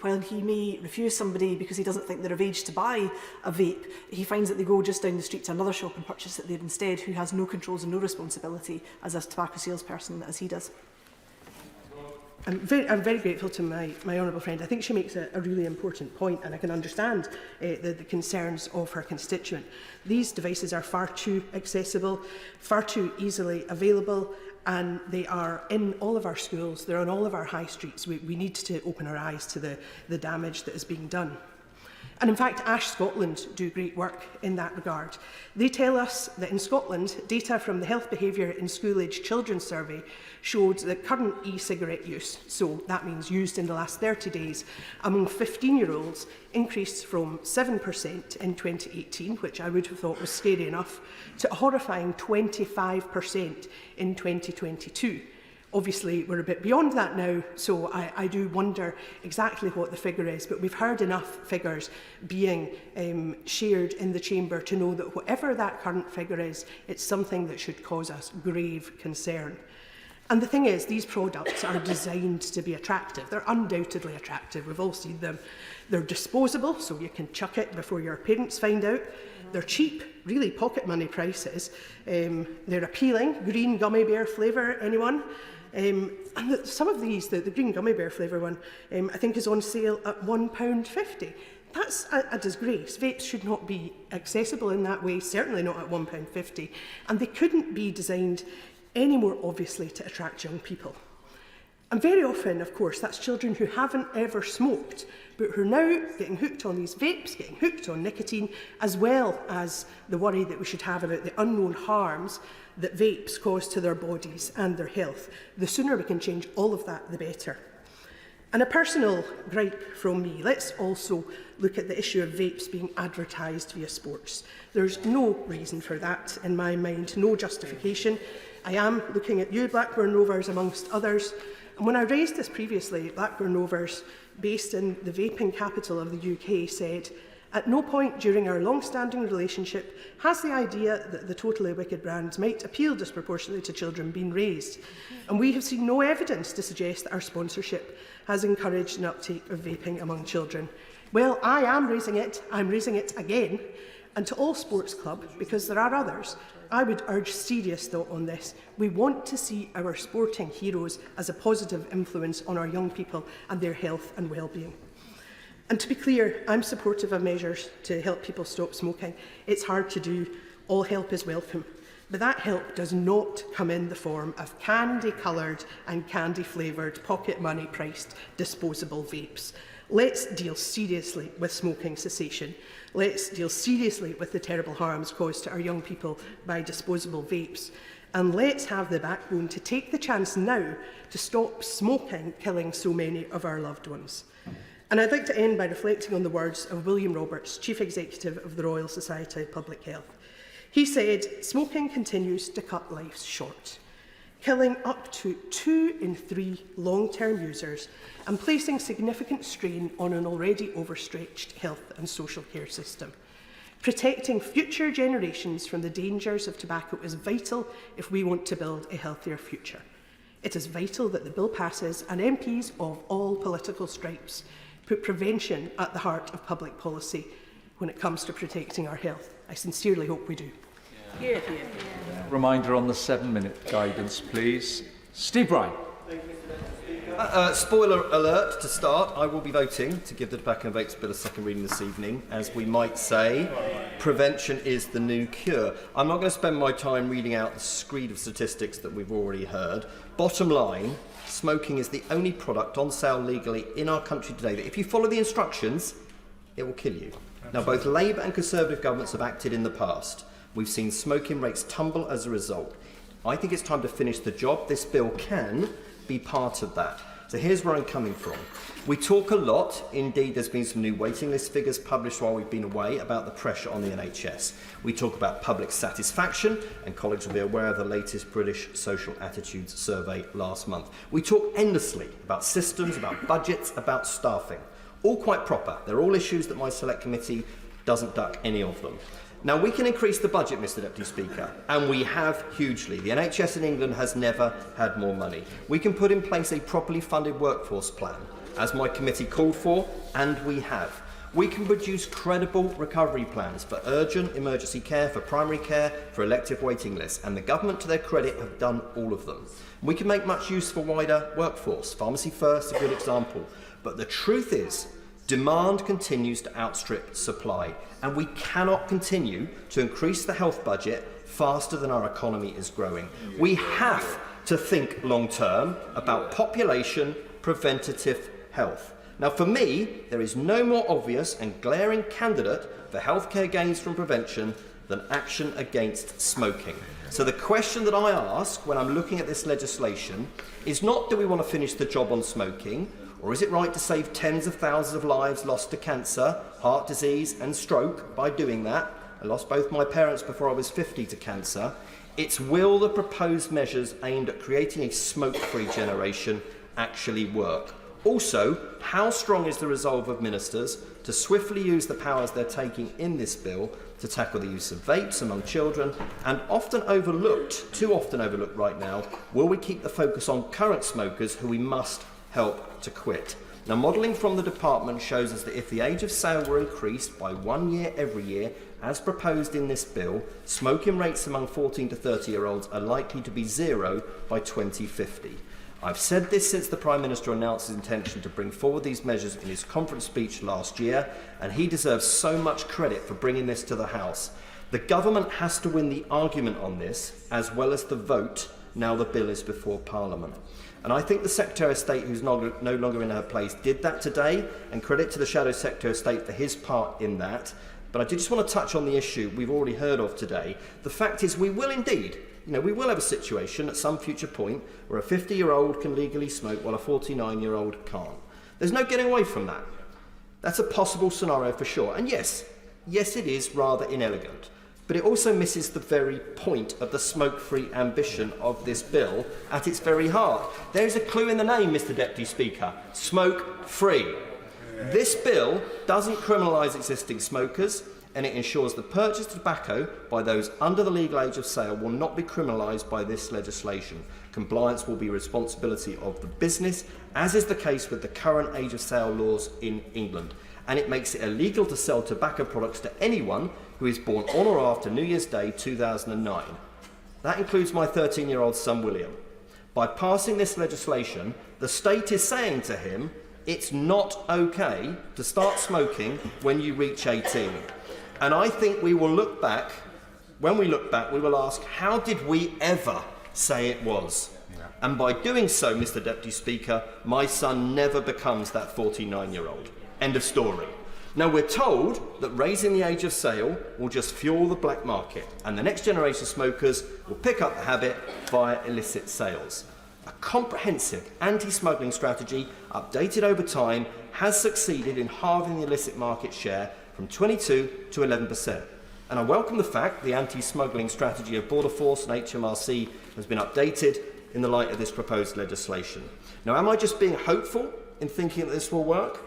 while he may refuse somebody because he doesn't think they're of age to buy a vape, he finds that they go just down the street to another shop and purchase it there instead, who has no controls and no responsibility as a tobacco salesperson as he does. I'm very grateful to my honourable friend. I think she makes a really important point, and I can understand the concerns of her constituent. These devices are far too accessible, far too easily available, and they are in all of our schools, they're on all of our high streets. We need to open our eyes to the damage that is being done. And in fact, Ash Scotland do great work in that regard. They tell us that in Scotland, data from the Health Behaviour in School-Aged Children survey showed that current e-cigarette use, so that means used in the last 30 days, among 15-year-olds increased from 7% in 2018, which I would have thought was scary enough, to a horrifying 25% in 2022. Obviously, we're a bit beyond that now, so I do wonder exactly what the figure is, but we've heard enough figures being shared in the chamber to know that whatever that current figure is, it's something that should cause us grave concern. And the thing is, these products are designed to be attractive. They're undoubtedly attractive. We've all seen them. They're disposable, so you can chuck it before your parents find out. They're cheap, really pocket money prices. They're appealing. Green gummy bear flavour, anyone? And some of these, the green gummy bear flavour one, I think is on sale at £1.50. That's a disgrace. Vapes should not be accessible in that way, certainly not at £1.50. And they couldn't be designed any more obviously to attract young people. And very often, of course, that's children who haven't ever smoked, but who are now getting hooked on these vapes, getting hooked on nicotine, as well as the worry that we should have about the unknown harms that vapes cause to their bodies and their health. The sooner we can change all of that, the better. And a personal gripe from me, let's also look at the issue of vapes being advertised via sports. There's no reason for that in my mind, no justification. I am looking at you, Blackburn Rovers, amongst others. And when I raised this previously, Blackburn Rovers, based in the vaping capital of the UK, said, "At no point during our long-standing relationship has the idea that the Totally Wicked brands might appeal disproportionately to children been raised. And we have seen no evidence to suggest that our sponsorship has encouraged an uptake of vaping among children." Well, I am raising it. I'm raising it again. And to all sports clubs, because there are others, I would urge serious thought on this. We want to see our sporting heroes as a positive influence on our young people and their health and well-being. And to be clear, I'm supportive of measures to help people stop smoking. It's hard to do. All help is welcome. But that help does not come in the form of candy-coloured and candy-flavoured, pocket money-priced disposable vapes. Let's deal seriously with smoking cessation. Let's deal seriously with the terrible harms caused to our young people by disposable vapes. And let's have the backbone to take the chance now to stop smoking killing so many of our loved ones. And I'd like to end by reflecting on the words of William Roberts, Chief Executive of the Royal Society of Public Health. He said, "Smoking continues to cut lives short, killing up to 2 in 3 long-term users and placing significant strain on an already overstretched health and social care system. Protecting future generations from the dangers of tobacco is vital if we want to build a healthier future. It is vital that the bill passes and MPs of all political stripes put prevention at the heart of public policy when it comes to protecting our health. I sincerely hope we do." Hear, hear. Reminder on the 7-minute guidance, please. Steve Bryan. Spoiler alert to start, I will be voting to give the Tobacco and Vapes Bill a second reading this evening. As we might say, prevention is the new cure. I'm not going to spend my time reading out the screed of statistics that we've already heard. Bottom line, smoking is the only product on sale legally in our country today that if you follow the instructions, it will kill you. Now, both Labour and Conservative governments have acted in the past. We've seen smoking rates tumble as a result. I think it's time to finish the job. This bill can be part of that. So here's where I'm coming from. We talk a lot, indeed there's been some new waiting list figures published while we've been away about the pressure on the NHS. We talk about public satisfaction, and colleagues will be aware of the latest British Social Attitudes Survey last month. We talk endlessly about systems, about budgets, about staffing. All quite proper. They're all issues that my select committee doesn't duck any of them. Now, we can increase the budget, Mr Deputy Speaker, and we have hugely. The NHS in England has never had more money. We can put in place a properly funded workforce plan, as my committee called for, and we have. We can produce credible recovery plans for urgent emergency care, for primary care, for elective waiting lists, and the government, to their credit, have done all of them. We can make much use for wider workforce. Pharmacy First, a good example. But the truth is, demand continues to outstrip supply, and we cannot continue to increase the health budget faster than our economy is growing. We have to think long term about population preventative health. Now, for me, there is no more obvious and glaring candidate for healthcare gains from prevention than action against smoking. So the question that I ask when I'm looking at this legislation is not, do we want to finish the job on smoking, or is it right to save tens of thousands of lives lost to cancer, heart disease and stroke by doing that? I lost both my parents before I was 50 to cancer. It's, will the proposed measures aimed at creating a smoke-free generation actually work? Also, how strong is the resolve of ministers to swiftly use the powers they're taking in this bill to tackle the use of vapes among children? And often overlooked, too often overlooked right now, will we keep the focus on current smokers who we must help to quit? Now, modelling from the department shows us that if the age of sale were increased by 1 year every year, as proposed in this bill, smoking rates among 14 to 30-year-olds are likely to be zero by 2050. I've said this since the Prime Minister announced his intention to bring forward these measures in his conference speech last year, and he deserves so much credit for bringing this to the House. The government has to win the argument on this, as well as the vote, now the bill is before Parliament. And I think the Secretary of State, who's no longer in her place, did that today, and credit to the Shadow Secretary of State for his part in that. But I did just want to touch on the issue we've already heard of today. The fact is, we will indeed, we will have a situation at some future point where a 50-year-old can legally smoke while a 49-year-old can't. There's no getting away from that. That's a possible scenario for sure. And yes, it is rather inelegant. But it also misses the very point of the smoke-free ambition of this bill at its very heart. There is a clue in the name, Mr Deputy Speaker. Smoke-free. This bill doesn't criminalise existing smokers, and it ensures the purchase of tobacco by those under the legal age of sale will not be criminalised by this legislation. Compliance will be a responsibility of the business, as is the case with the current age of sale laws in England. And it makes it illegal to sell tobacco products to anyone who is born on or after New Year's Day 2009. That includes my 13-year-old son William. By passing this legislation, the state is saying to him, it's not okay to start smoking when you reach 18. And I think we will look back, when we look back, we will ask, how did we ever say it was? Yeah. And by doing so, Mr Deputy Speaker, my son never becomes that 49-year-old. End of story. Now, we're told that raising the age of sale will just fuel the black market, and the next generation of smokers will pick up the habit via illicit sales. A comprehensive anti-smuggling strategy, updated over time, has succeeded in halving the illicit market share from 22 to 11%. And I welcome the fact the anti-smuggling strategy of Border Force and HMRC has been updated in the light of this proposed legislation. Now, am I just being hopeful in thinking that this will work?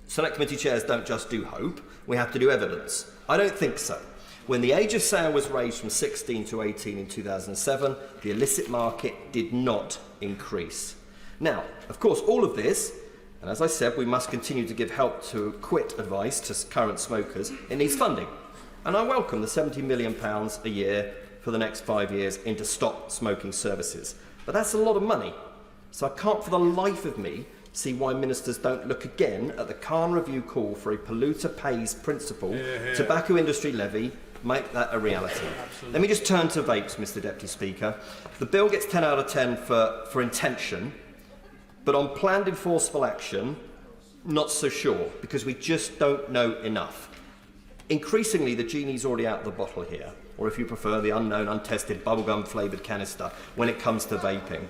Select committee chairs don't just do hope, we have to do evidence. I don't think so. When the age of sale was raised from 16 to 18 in 2007, the illicit market did not increase. Now, of course, all of this, and as I said, we must continue to give help to quit advice to current smokers, it needs funding. And I welcome the £70 million a year for the next 5 years into stop smoking services. But that's a lot of money. So I can't for the life of me see why ministers don't look again at the Khan Review call for a polluter pays principle, tobacco industry levy, make that a reality. Absolutely. Let me just turn to vapes, Mr Deputy Speaker. The bill gets 10 out of 10 for intention, but on planned enforceable action, not so sure, because we just don't know enough. Increasingly, the genie's already out of the bottle here, or if you prefer, the unknown, untested, bubblegum flavoured canister when it comes to vaping.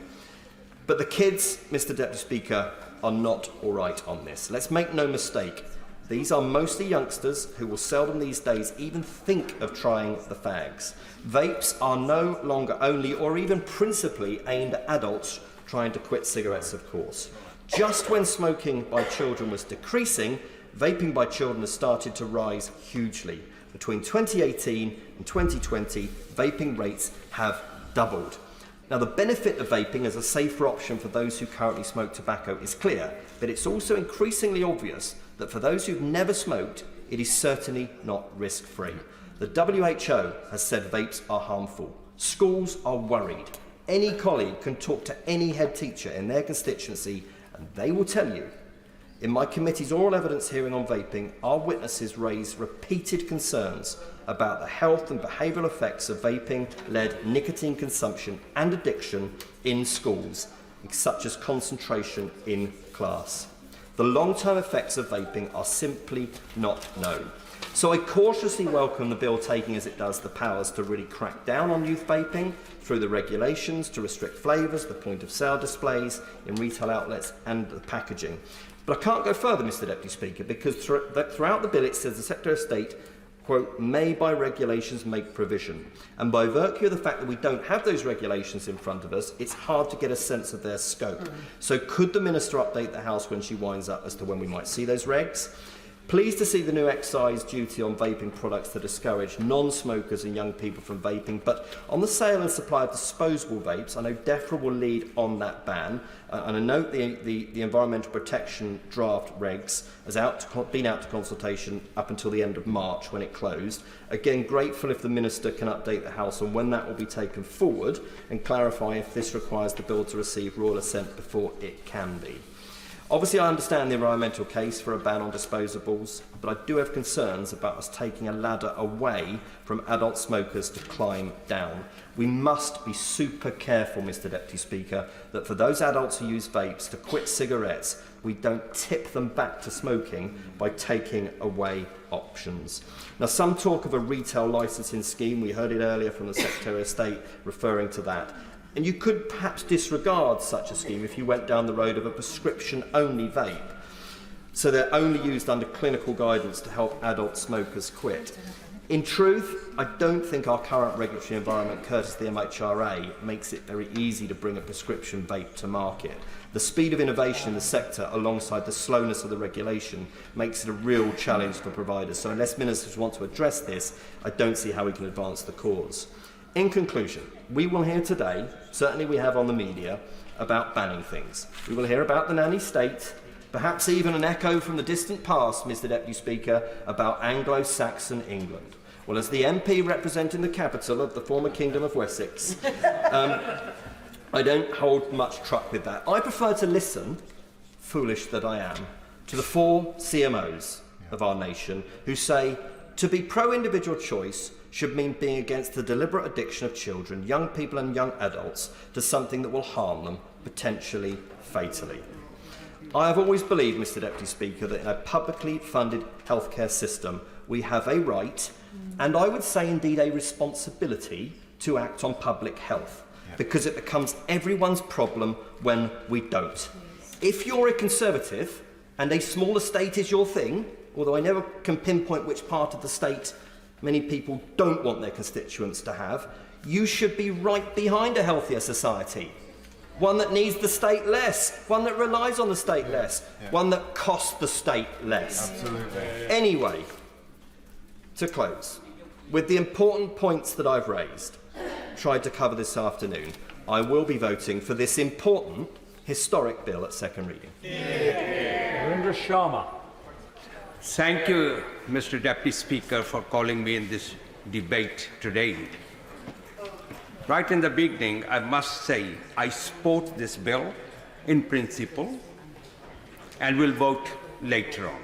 But the kids, Mr. Deputy Speaker, are not all right on this. Let's make no mistake. These are mostly youngsters who will seldom these days even think of trying the fags. Vapes are no longer only or even principally aimed at adults trying to quit cigarettes, of course. Just when smoking by children was decreasing, vaping by children has started to rise hugely. Between 2018 and 2020, vaping rates have doubled. Now, the benefit of vaping as a safer option for those who currently smoke tobacco is clear, but it's also increasingly obvious that for those who've never smoked, it is certainly not risk-free. The WHO has said vapes are harmful. Schools are worried. Any colleague can talk to any head teacher in their constituency and they will tell you. In my committee's oral evidence hearing on vaping, our witnesses raised repeated concerns about the health and behavioural effects of vaping-led nicotine consumption and addiction in schools, such as concentration in class. The long-term effects of vaping are simply not known. So I cautiously welcome the bill taking, as it does, the powers to really crack down on youth vaping through the regulations to restrict flavours, the point-of-sale displays in retail outlets and the packaging. But I can't go further, Mr. Deputy Speaker, because throughout the bill it says the Secretary of State, quote, may by regulations make provision. And by virtue of the fact that we don't have those regulations in front of us, it's hard to get a sense of their scope. So could the Minister update the House when she winds up as to when we might see those regs? Pleased to see the new excise duty on vaping products to discourage non-smokers and young people from vaping, but on the sale and supply of disposable vapes, I know DEFRA will lead on that ban, and I note the environmental protection draft regs has been out to consultation up until the end of March when it closed. Again, grateful if the Minister can update the House on when that will be taken forward and clarify if this requires the bill to receive royal assent before it can be. Obviously, I understand the environmental case for a ban on disposables, but I do have concerns about us taking a ladder away from adult smokers to climb down. We must be super careful, Mr. Deputy Speaker, that for those adults who use vapes to quit cigarettes, we don't tip them back to smoking by taking away options. Now, some talk of a retail licensing scheme. We heard it earlier from the Secretary of State referring to that. And you could perhaps disregard such a scheme if you went down the road of a prescription-only vape, so they're only used under clinical guidance to help adult smokers quit. In truth, I don't think our current regulatory environment, courtesy of the MHRA, makes it very easy to bring a prescription vape to market. The speed of innovation in the sector, alongside the slowness of the regulation, makes it a real challenge for providers. So unless ministers want to address this, I don't see how we can advance the cause. In conclusion, we will hear today, certainly we have on the media, about banning things. We will hear about the nanny state, perhaps even an echo from the distant past, Mr. Deputy Speaker, about Anglo-Saxon England. Well, as the MP representing the capital of the former Kingdom of Wessex, I don't hold much truck with that. I prefer to listen, foolish that I am, to the 4 CMOs of our nation who say to be pro-individual choice should mean being against the deliberate addiction of children, young people and young adults to something that will harm them, potentially fatally. I have always believed, Mr. Deputy Speaker, that in a publicly funded healthcare system we have a right, and I would say indeed a responsibility, to act on public health, because it becomes everyone's problem when we don't. If you're a Conservative and a smaller state is your thing, although I never can pinpoint which part of the state many people don't want their constituents to have, you should be right behind a healthier society. One that needs the state less, one that relies on the state less, one that costs the state less. Absolutely. Anyway, to close, with the important points that I've raised, tried to cover this afternoon, I will be voting for this important, historic bill at second reading. Sharma. Thank you, Mr. Deputy Speaker, for calling me in this debate today. Right in the beginning, I must say I support this bill in principle and will vote later on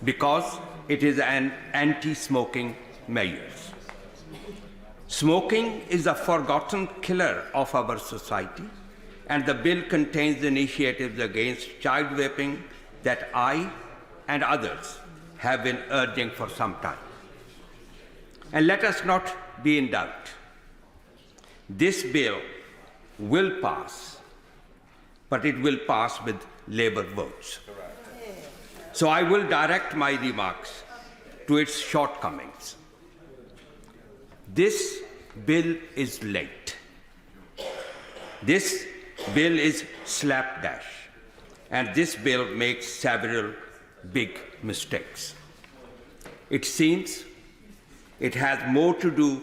because it is an anti-smoking measure. Smoking is a forgotten killer of our society, and the bill contains initiatives against child vaping that I and others have been urging for some time. And let us not be in doubt. This bill will pass, but it will pass with Labour votes. So I will direct my remarks to its shortcomings. This bill is late. This bill is slapdash, and this bill makes several big mistakes. It seems it has more to do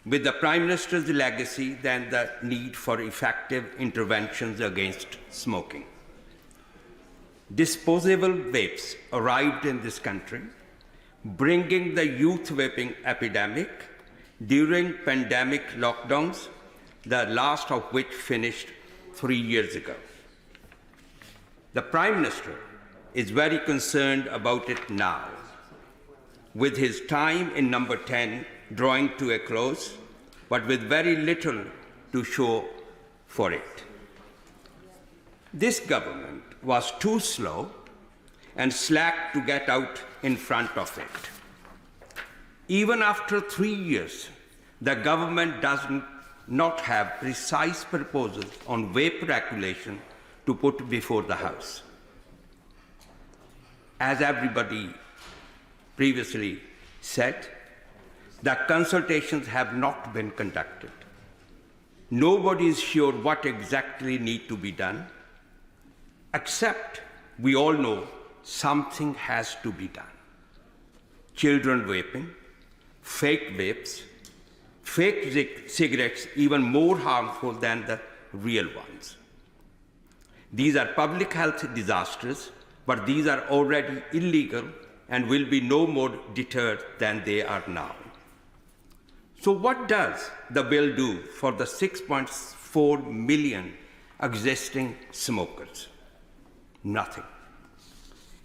with the Prime Minister's legacy than the need for effective interventions against smoking. Disposable vapes arrived in this country, bringing the youth vaping epidemic during pandemic lockdowns, the last of which finished 3 years ago. The Prime Minister is very concerned about it now, with his time in number 10 drawing to a close, but with very little to show for it. This government was too slow and slack to get out in front of it. Even after 3 years, the government does not have precise proposals on vape regulation to put before the House. As everybody previously said, the consultations have not been conducted. Nobody is sure what exactly needs to be done, except we all know something has to be done. Children vaping, fake vapes, fake cigarettes even more harmful than the real ones. These are public health disasters, but these are already illegal and will be no more deterred than they are now. So what does the bill do for the 6.4 million existing smokers? Nothing.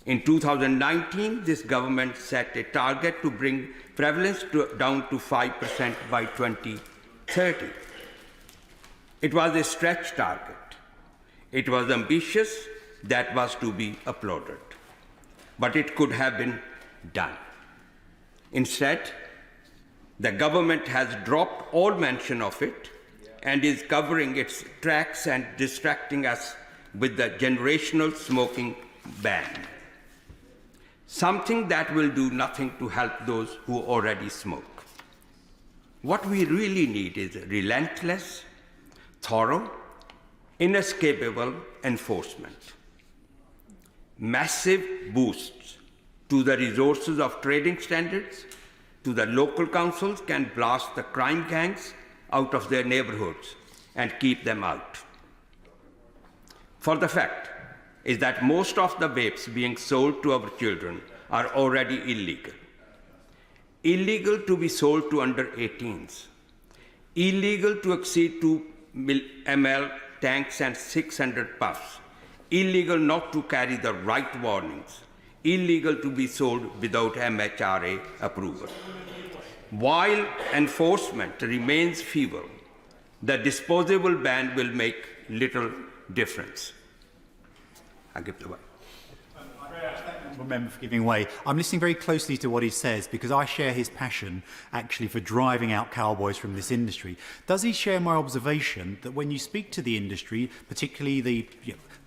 In 2019, this government set a target to bring prevalence down to 5% by 2030. It was a stretch target. It was ambitious, that was to be applauded. But it could have been done. Instead, the government has dropped all mention of it and is covering its tracks and distracting us with the generational smoking ban. Something that will do nothing to help those who already smoke. What we really need is relentless, thorough, inescapable enforcement. Massive boosts to the resources of trading standards, to the local councils can blast the crime gangs out of their neighborhoods and keep them out. For the fact is that most of the vapes being sold to our children are already illegal. Illegal to be sold to under 18s. Illegal to exceed 2 ml tanks and 600 puffs. Illegal not to carry the right warnings. Illegal to be sold without MHRA approval. While enforcement remains feeble, the disposable ban will make little difference. I give the word. Member for giving way. I'm listening very closely to what he says because I share his passion actually for driving out cowboys from this industry. Does he share my observation that when you speak to the industry, particularly the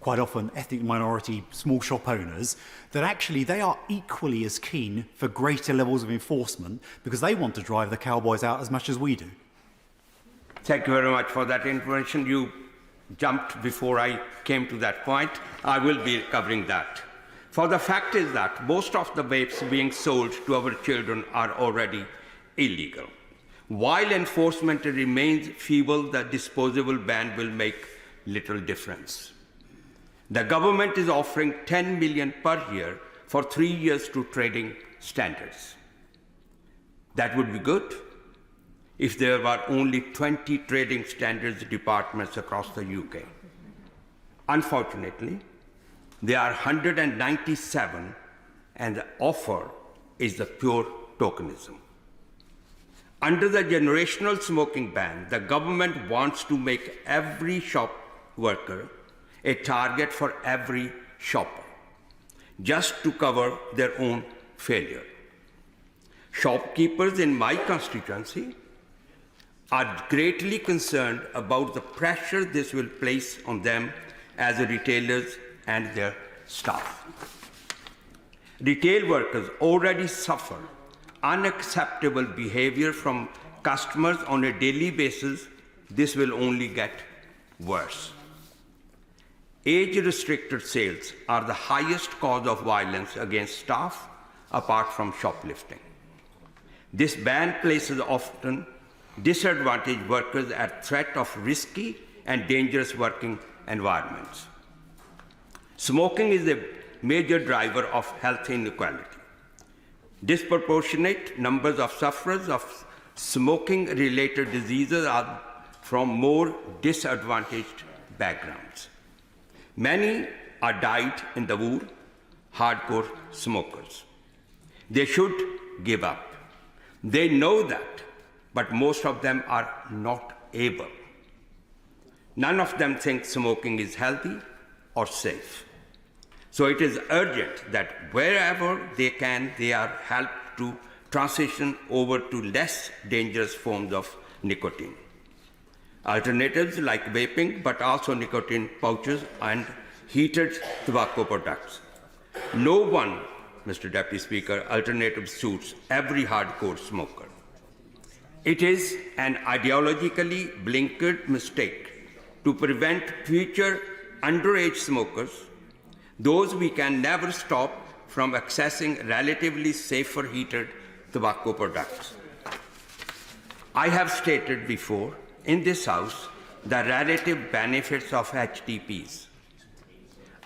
quite often ethnic minority small shop owners, that actually they are equally as keen for greater levels of enforcement because they want to drive the cowboys out as much as we do? Thank you very much for that information. You jumped before I came to that point. I will be covering that. For the fact is that most of the vapes being sold to our children are already illegal. While enforcement remains feeble, the disposable ban will make little difference. The government is offering 10 million per year for 3 years to trading standards. That would be good if there were only 20 trading standards departments across the UK. Unfortunately, there are 197, and the offer is the pure tokenism. Under the generational smoking ban, the government wants to make every shop worker a target for every shopper, just to cover their own failure. Shopkeepers in my constituency are greatly concerned about the pressure this will place on them as retailers and their staff. Retail workers already suffer unacceptable behavior from customers on a daily basis. This will only get worse. Age-restricted sales are the highest cause of violence against staff, apart from shoplifting. This ban places often disadvantaged workers at threat of risky and dangerous working environments. Smoking is a major driver of health inequality. Disproportionate numbers of sufferers of smoking-related diseases are from more disadvantaged backgrounds. Many are dyed in the wool, hardcore smokers. They should give up. They know that, but most of them are not able. None of them think smoking is healthy or safe. So it is urgent that wherever they can, they are helped to transition over to less dangerous forms of nicotine. Alternatives like vaping, but also nicotine pouches and heated tobacco products. No one, Mr. Deputy Speaker, alternative suits every hardcore smoker. It is an ideologically blinkered mistake to prevent future underage smokers, those we can never stop from accessing relatively safer heated tobacco products. I have stated before in this House the relative benefits of HTPs.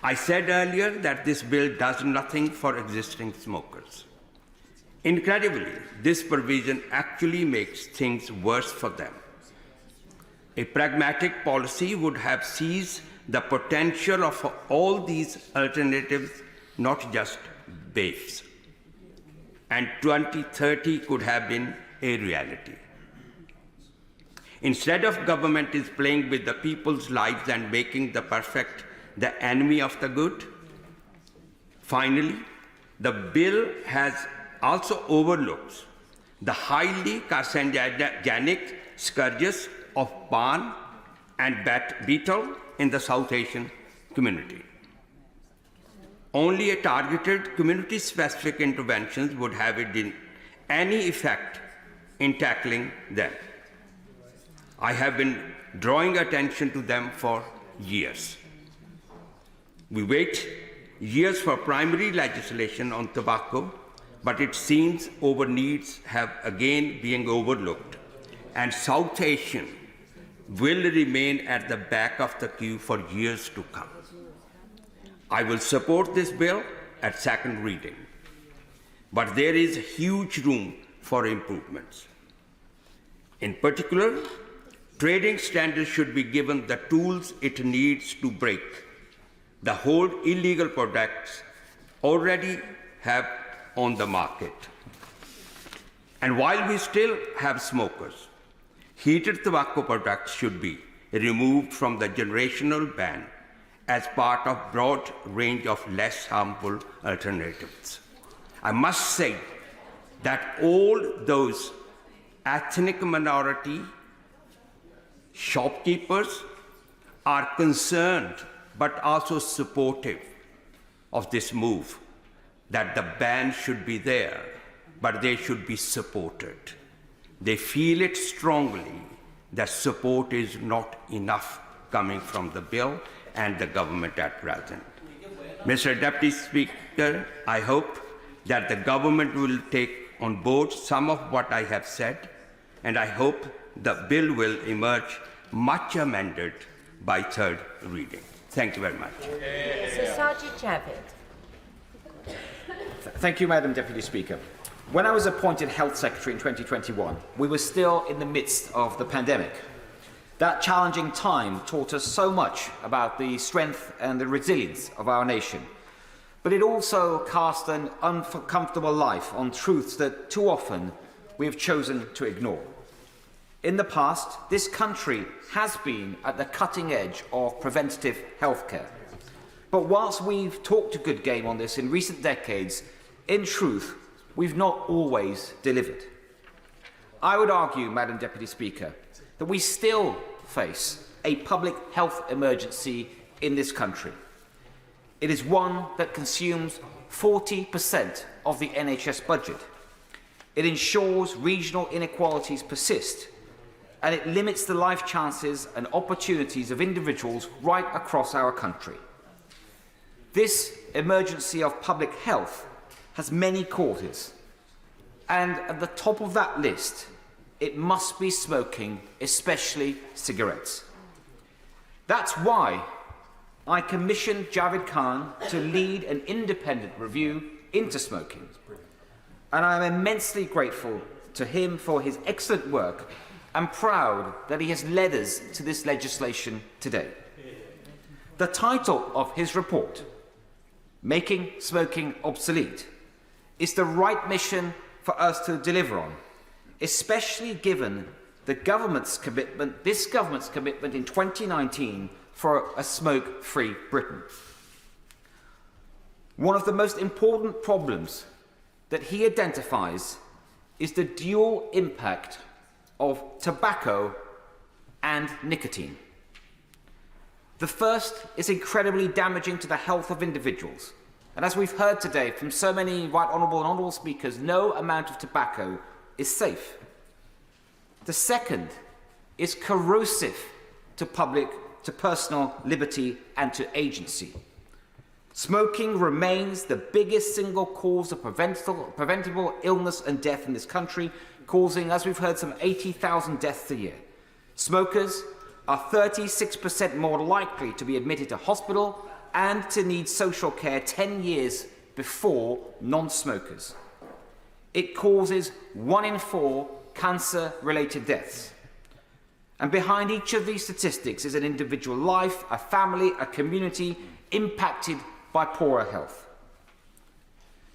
I said earlier that this bill does nothing for existing smokers. Incredibly, this provision actually makes things worse for them. A pragmatic policy would have seized the potential of all these alternatives, not just vapes. And 2030 could have been a reality. Instead of government is playing with the people's lives and making the perfect the enemy of the good. Finally, the bill has also overlooked the highly carcinogenic scourges of pan and betel in the South Asian community. Only a targeted community-specific interventions would have any effect in tackling them. I have been drawing attention to them for years. We wait years for primary legislation on tobacco, but it seems our needs have again been overlooked, and South Asian will remain at the back of the queue for years to come. I will support this bill at second reading, but there is huge room for improvements. In particular, trading standards should be given the tools it needs to break the hold illegal products already have on the market. And while we still have smokers, heated tobacco products should be removed from the generational ban as part of broad range of less harmful alternatives. I must say that all those ethnic minority shopkeepers are concerned but also supportive of this move, that the ban should be there, but they should be supported. They feel it strongly that support is not enough coming from the bill and the government at present. Mr. Deputy Speaker, I hope that the government will take on board some of what I have said, and I hope the bill will emerge much amended by third reading. Thank you very much. Thank you, Madam Deputy Speaker. When I was appointed Health Secretary in 2021, we were still in the midst of the pandemic. That challenging time taught us so much about the strength and the resilience of our nation. But it also cast an uncomfortable light on truths that too often we have chosen to ignore. In the past, this country has been at the cutting edge of preventative healthcare. But whilst we've talked a good game on this in recent decades, in truth, we've not always delivered. I would argue, Madam Deputy Speaker, that we still face a public health emergency in this country. It is one that consumes 40% of the NHS budget. It ensures regional inequalities persist, and it limits the life chances and opportunities of individuals right across our country. This emergency of public health has many causes, and at the top of that list, it must be smoking, especially cigarettes. That's why I commissioned Javed Khan to lead an independent review into smoking. And I am immensely grateful to him for his excellent work and proud that he has led us to this legislation today. The title of his report, Making Smoking Obsolete, is the right mission for us to deliver on, especially given the government's commitment, this government's commitment in 2019 for a smoke-free Britain. One of the most important problems that he identifies is the dual impact of tobacco and nicotine. The first is incredibly damaging to the health of individuals. And as we've heard today from so many right honourable and honourable speakers, no amount of tobacco is safe. The second is corrosive to personal liberty and to agency. Smoking remains the biggest single cause of preventable illness and death in this country, causing, as we've heard, some 80,000 deaths a year. Smokers are 36% more likely to be admitted to hospital and to need social care 10 years before non-smokers. It causes 1 in 4 cancer-related deaths. And behind each of these statistics is an individual life, a family, a community impacted by poorer health.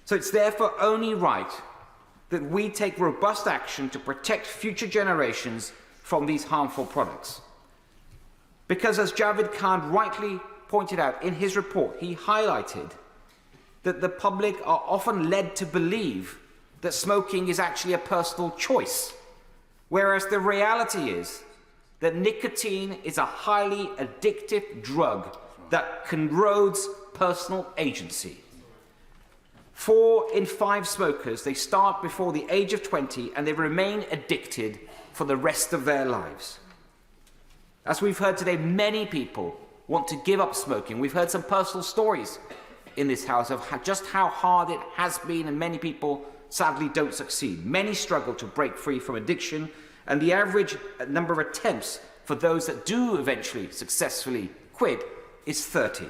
So it's therefore only right that we take robust action to protect future generations from these harmful products. Because as Javed Khan rightly pointed out in his report, he highlighted that the public are often led to believe that smoking is actually a personal choice, whereas the reality is that nicotine is a highly addictive drug that corrodes personal agency. 4 in 5 smokers, they start before the age of 20 and they remain addicted for the rest of their lives. As we've heard today, many people want to give up smoking. We've heard some personal stories in this House of just how hard it has been, and many people sadly don't succeed. Many struggle to break free from addiction, and the average number of attempts for those that do eventually successfully quit is 30.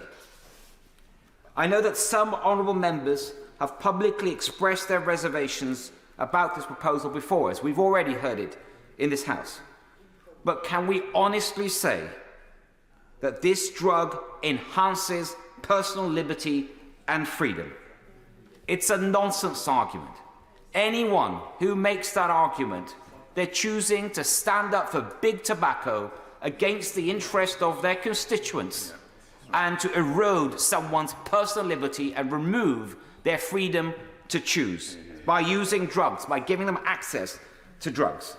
I know that some honourable members have publicly expressed their reservations about this proposal before us. We've already heard it in this House. But can we honestly say that this drug enhances personal liberty and freedom? It's a nonsense argument. Anyone who makes that argument, they're choosing to stand up for big tobacco against the interest of their constituents and to erode someone's personal liberty and remove their freedom to choose by using drugs, by giving them access to drugs.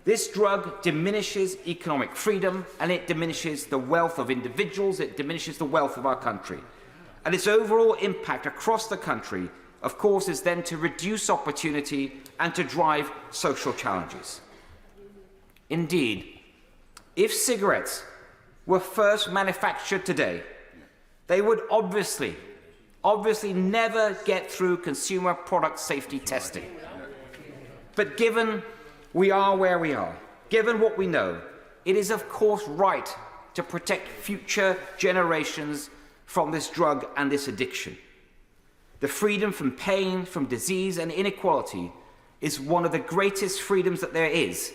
This drug diminishes economic freedom and it diminishes the wealth of individuals, it diminishes the wealth of our country. And its overall impact across the country, of course, is then to reduce opportunity and to drive social challenges. Indeed, if cigarettes were first manufactured today, they would obviously never get through consumer product safety testing. But given we are where we are, given what we know, it is of course right to protect future generations from this drug and this addiction. The freedom from pain, from disease and inequality is one of the greatest freedoms that there is.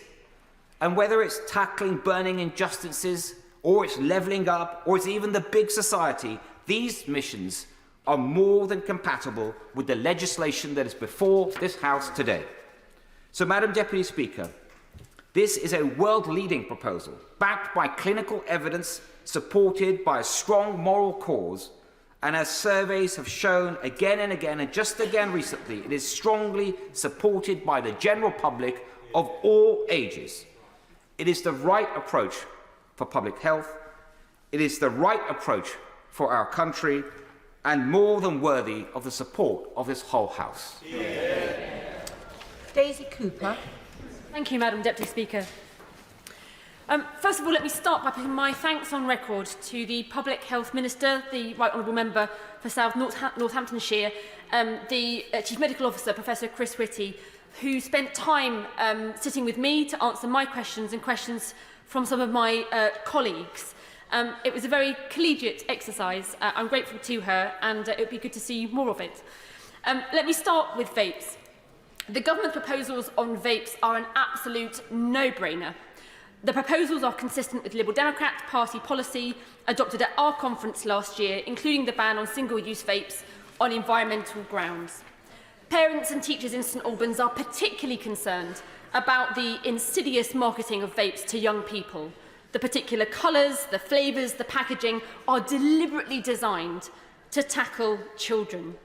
And whether it's tackling burning injustices, or it's levelling up, or it's even the big society, these missions are more than compatible with the legislation that is before this House today. So, Madam Deputy Speaker, this is a world-leading proposal, backed by clinical evidence, supported by a strong moral cause, And as surveys have shown again and again, and just again recently, it is strongly supported by the general public of all ages. It is the right approach for public health. It is the right approach for our country, and more than worthy of the support of this whole House. Daisy Cooper. Thank you, Madam Deputy Speaker. First of all, let me start by putting my thanks on record to the Public Health Minister, the Right Honourable Member for South Northamptonshire, the Chief Medical Officer, Professor Chris Whitty, who spent time sitting with me to answer my questions and questions from some of my colleagues. It was a very collegiate exercise. I'm grateful to her, and it would be good to see more of it. Let me start with vapes. The government proposals on vapes are an absolute no-brainer. The proposals are consistent with Liberal Democrat Party policy adopted at our conference last year, including the ban on single-use vapes on environmental grounds. Parents and teachers in St Albans are particularly concerned about the insidious marketing of vapes to young people. The particular colours, the flavours, the packaging are deliberately designed to tackle children.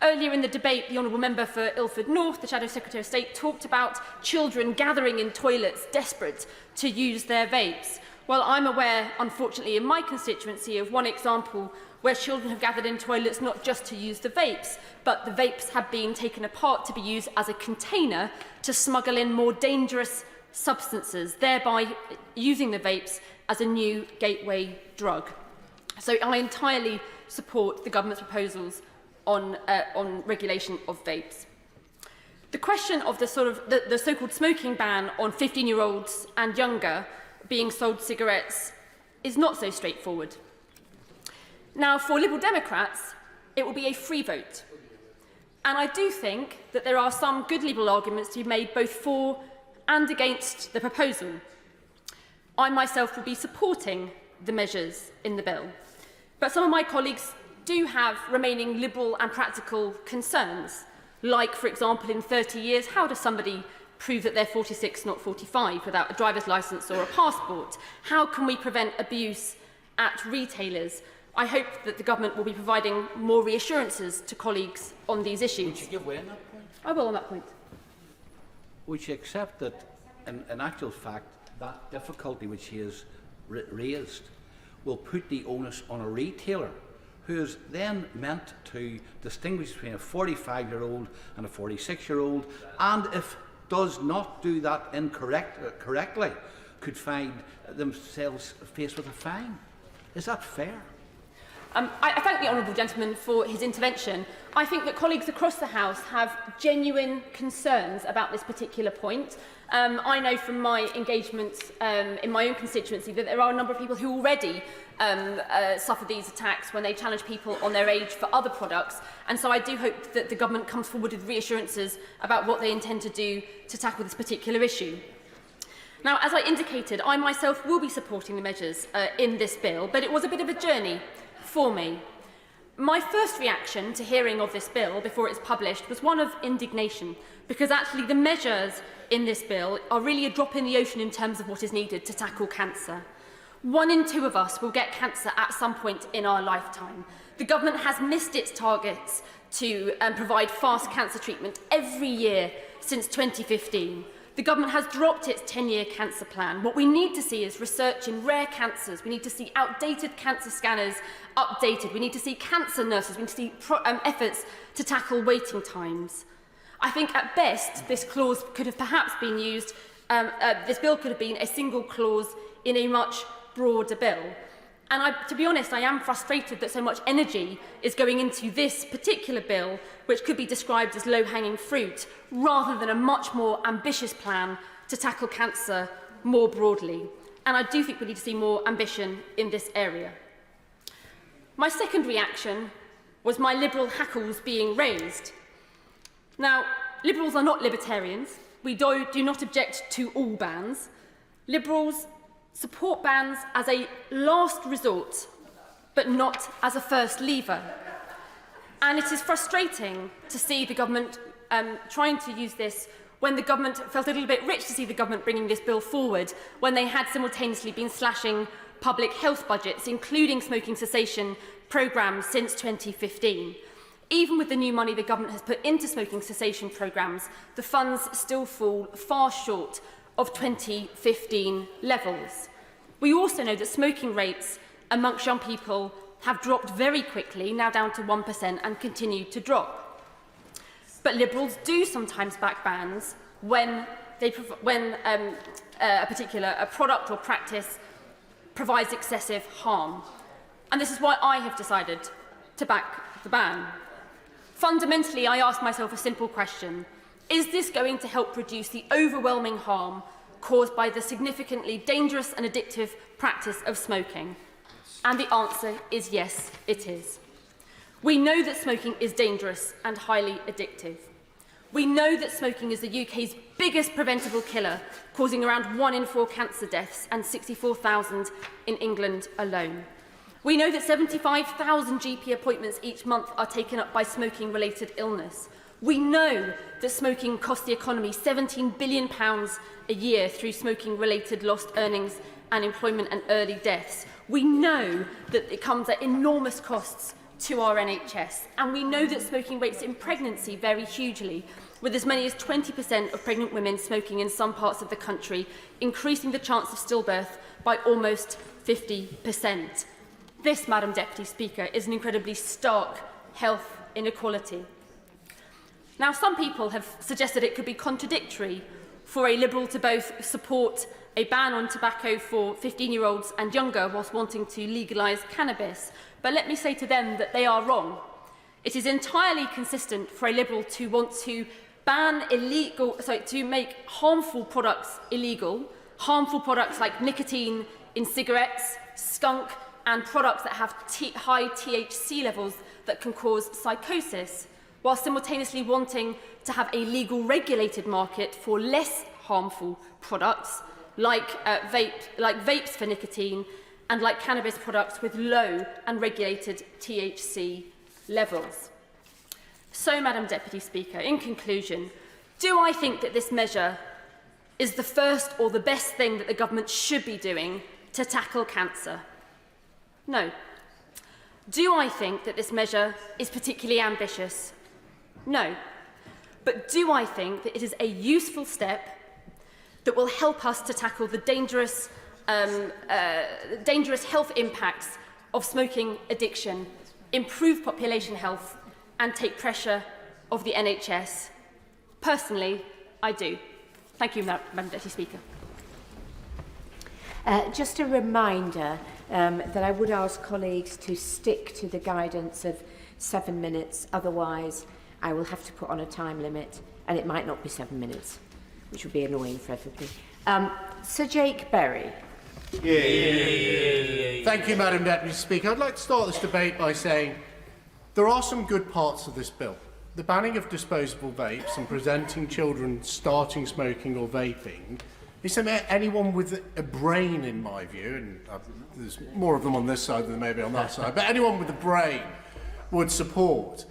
Earlier in the debate, the Honourable Member for Ilford North, the Shadow Secretary of State, talked about children gathering in toilets desperate to use their vapes. Well, I'm aware, unfortunately, in my constituency of one example where children have gathered in toilets not just to use the vapes, but the vapes have been taken apart to be used as a container to smuggle in more dangerous substances, thereby using the vapes as a new gateway drug. So I entirely support the government's proposals on regulation of vapes. The question of the so-called smoking ban on 15-year-olds and younger being sold cigarettes is not so straightforward. Now, for Liberal Democrats, it will be a free vote. And I do think that there are some good Liberal arguments to be made both for and against the proposal. I myself will be supporting the measures in the bill, but some of my colleagues do have remaining liberal and practical concerns, like, for example, in 30 years, how does somebody prove that they're 46, not 45, without a driver's licence or a passport? How can we prevent abuse at retailers? I hope that the government will be providing more reassurances to colleagues on these issues. Would you give way on that point? I will on that point. Would you accept that, in actual fact, that difficulty which he has raised will put the onus on a retailer who is then meant to distinguish between a 45-year-old and a 46-year-old, and if does not do that correctly, could find themselves faced with a fine? Is that fair? I thank the honourable gentleman for his intervention. I think that colleagues across the House have genuine concerns about this particular point. I know from my engagements in my own constituency that there are a number of people who already suffer these attacks when they challenge people on their age for other products. And so I do hope that the government comes forward with reassurances about what they intend to do to tackle this particular issue. Now, as I indicated, I myself will be supporting the measures in this bill, but it was a bit of a journey for me. My first reaction to hearing of this bill before it's published was one of indignation, because actually the measures in this bill are really a drop in the ocean in terms of what is needed to tackle cancer. 1 in 2 of us will get cancer at some point in our lifetime. The government has missed its targets to provide fast cancer treatment every year since 2015. The government has dropped its 10-year cancer plan. What we need to see is research in rare cancers. We need to see outdated cancer scanners updated. We need to see cancer nurses. We need to see efforts to tackle waiting times. I think at best this clause could have perhaps been used, this bill could have been a single clause in a much broader bill. And to be honest, I am frustrated that so much energy is going into this particular bill, which could be described as low-hanging fruit, rather than a much more ambitious plan to tackle cancer more broadly. And I do think we need to see more ambition in this area. My second reaction was my Liberal hackles being raised. Now, Liberals are not libertarians. We do not object to all bans. Liberals support bans as a last resort, but not as a first lever. And it is frustrating to see the government trying to use this when the government felt a little bit rich to see the government bringing this bill forward, when they had simultaneously been slashing public health budgets, including smoking cessation programmes since 2015. Even with the new money the government has put into smoking cessation programmes, the funds still fall far short of 2015 levels. We also know that smoking rates amongst young people have dropped very quickly, now down to 1%, and continue to drop. But Liberals do sometimes back bans when a particular product or practice provides excessive harm. And this is why I have decided to back the ban. Fundamentally, I ask myself a simple question. Is this going to help reduce the overwhelming harm caused by the significantly dangerous and addictive practice of smoking? And the answer is yes, it is. We know that smoking is dangerous and highly addictive. We know that smoking is the UK's biggest preventable killer, causing around 1 in 4 cancer deaths and 64,000 in England alone. We know that 75,000 GP appointments each month are taken up by smoking-related illness. We know that smoking costs the economy £17 billion a year through smoking-related lost earnings and employment and early deaths. We know that it comes at enormous costs to our NHS. And we know that smoking rates in pregnancy vary hugely, with as many as 20% of pregnant women smoking in some parts of the country, increasing the chance of stillbirth by almost 50%. This, Madam Deputy Speaker, is an incredibly stark health inequality. Now, some people have suggested it could be contradictory for a Liberal to both support a ban on tobacco for 15-year-olds and younger whilst wanting to legalise cannabis. But let me say to them that they are wrong. It is entirely consistent for a Liberal to want to to make harmful products illegal, harmful products like nicotine in cigarettes, skunk, and products that have high THC levels that can cause psychosis, while simultaneously wanting to have a legal regulated market for less harmful products like vapes for nicotine and like cannabis products with low and regulated THC levels. So, Madam Deputy Speaker, in conclusion, do I think that this measure is the first or the best thing that the government should be doing to tackle cancer? No. Do I think that this measure is particularly ambitious? No. But do I think that it is a useful step that will help us to tackle the dangerous health impacts of smoking addiction, improve population health, and take pressure off the NHS? Personally, I do. Thank you, Madam Deputy Speaker. Just a reminder that I would ask colleagues to stick to the guidance of 7 minutes, otherwise I will have to put on a time limit, and it might not be 7 minutes, which would be annoying for everybody. Sir Jake Berry. Thank you, Madam Deputy Speaker. I'd like to start this debate by saying there are some good parts of this bill. The banning of disposable vapes and preventing children starting smoking or vaping is something anyone with a brain, in my view, and there's more of them on this side than maybe on that side, but anyone with a brain would support.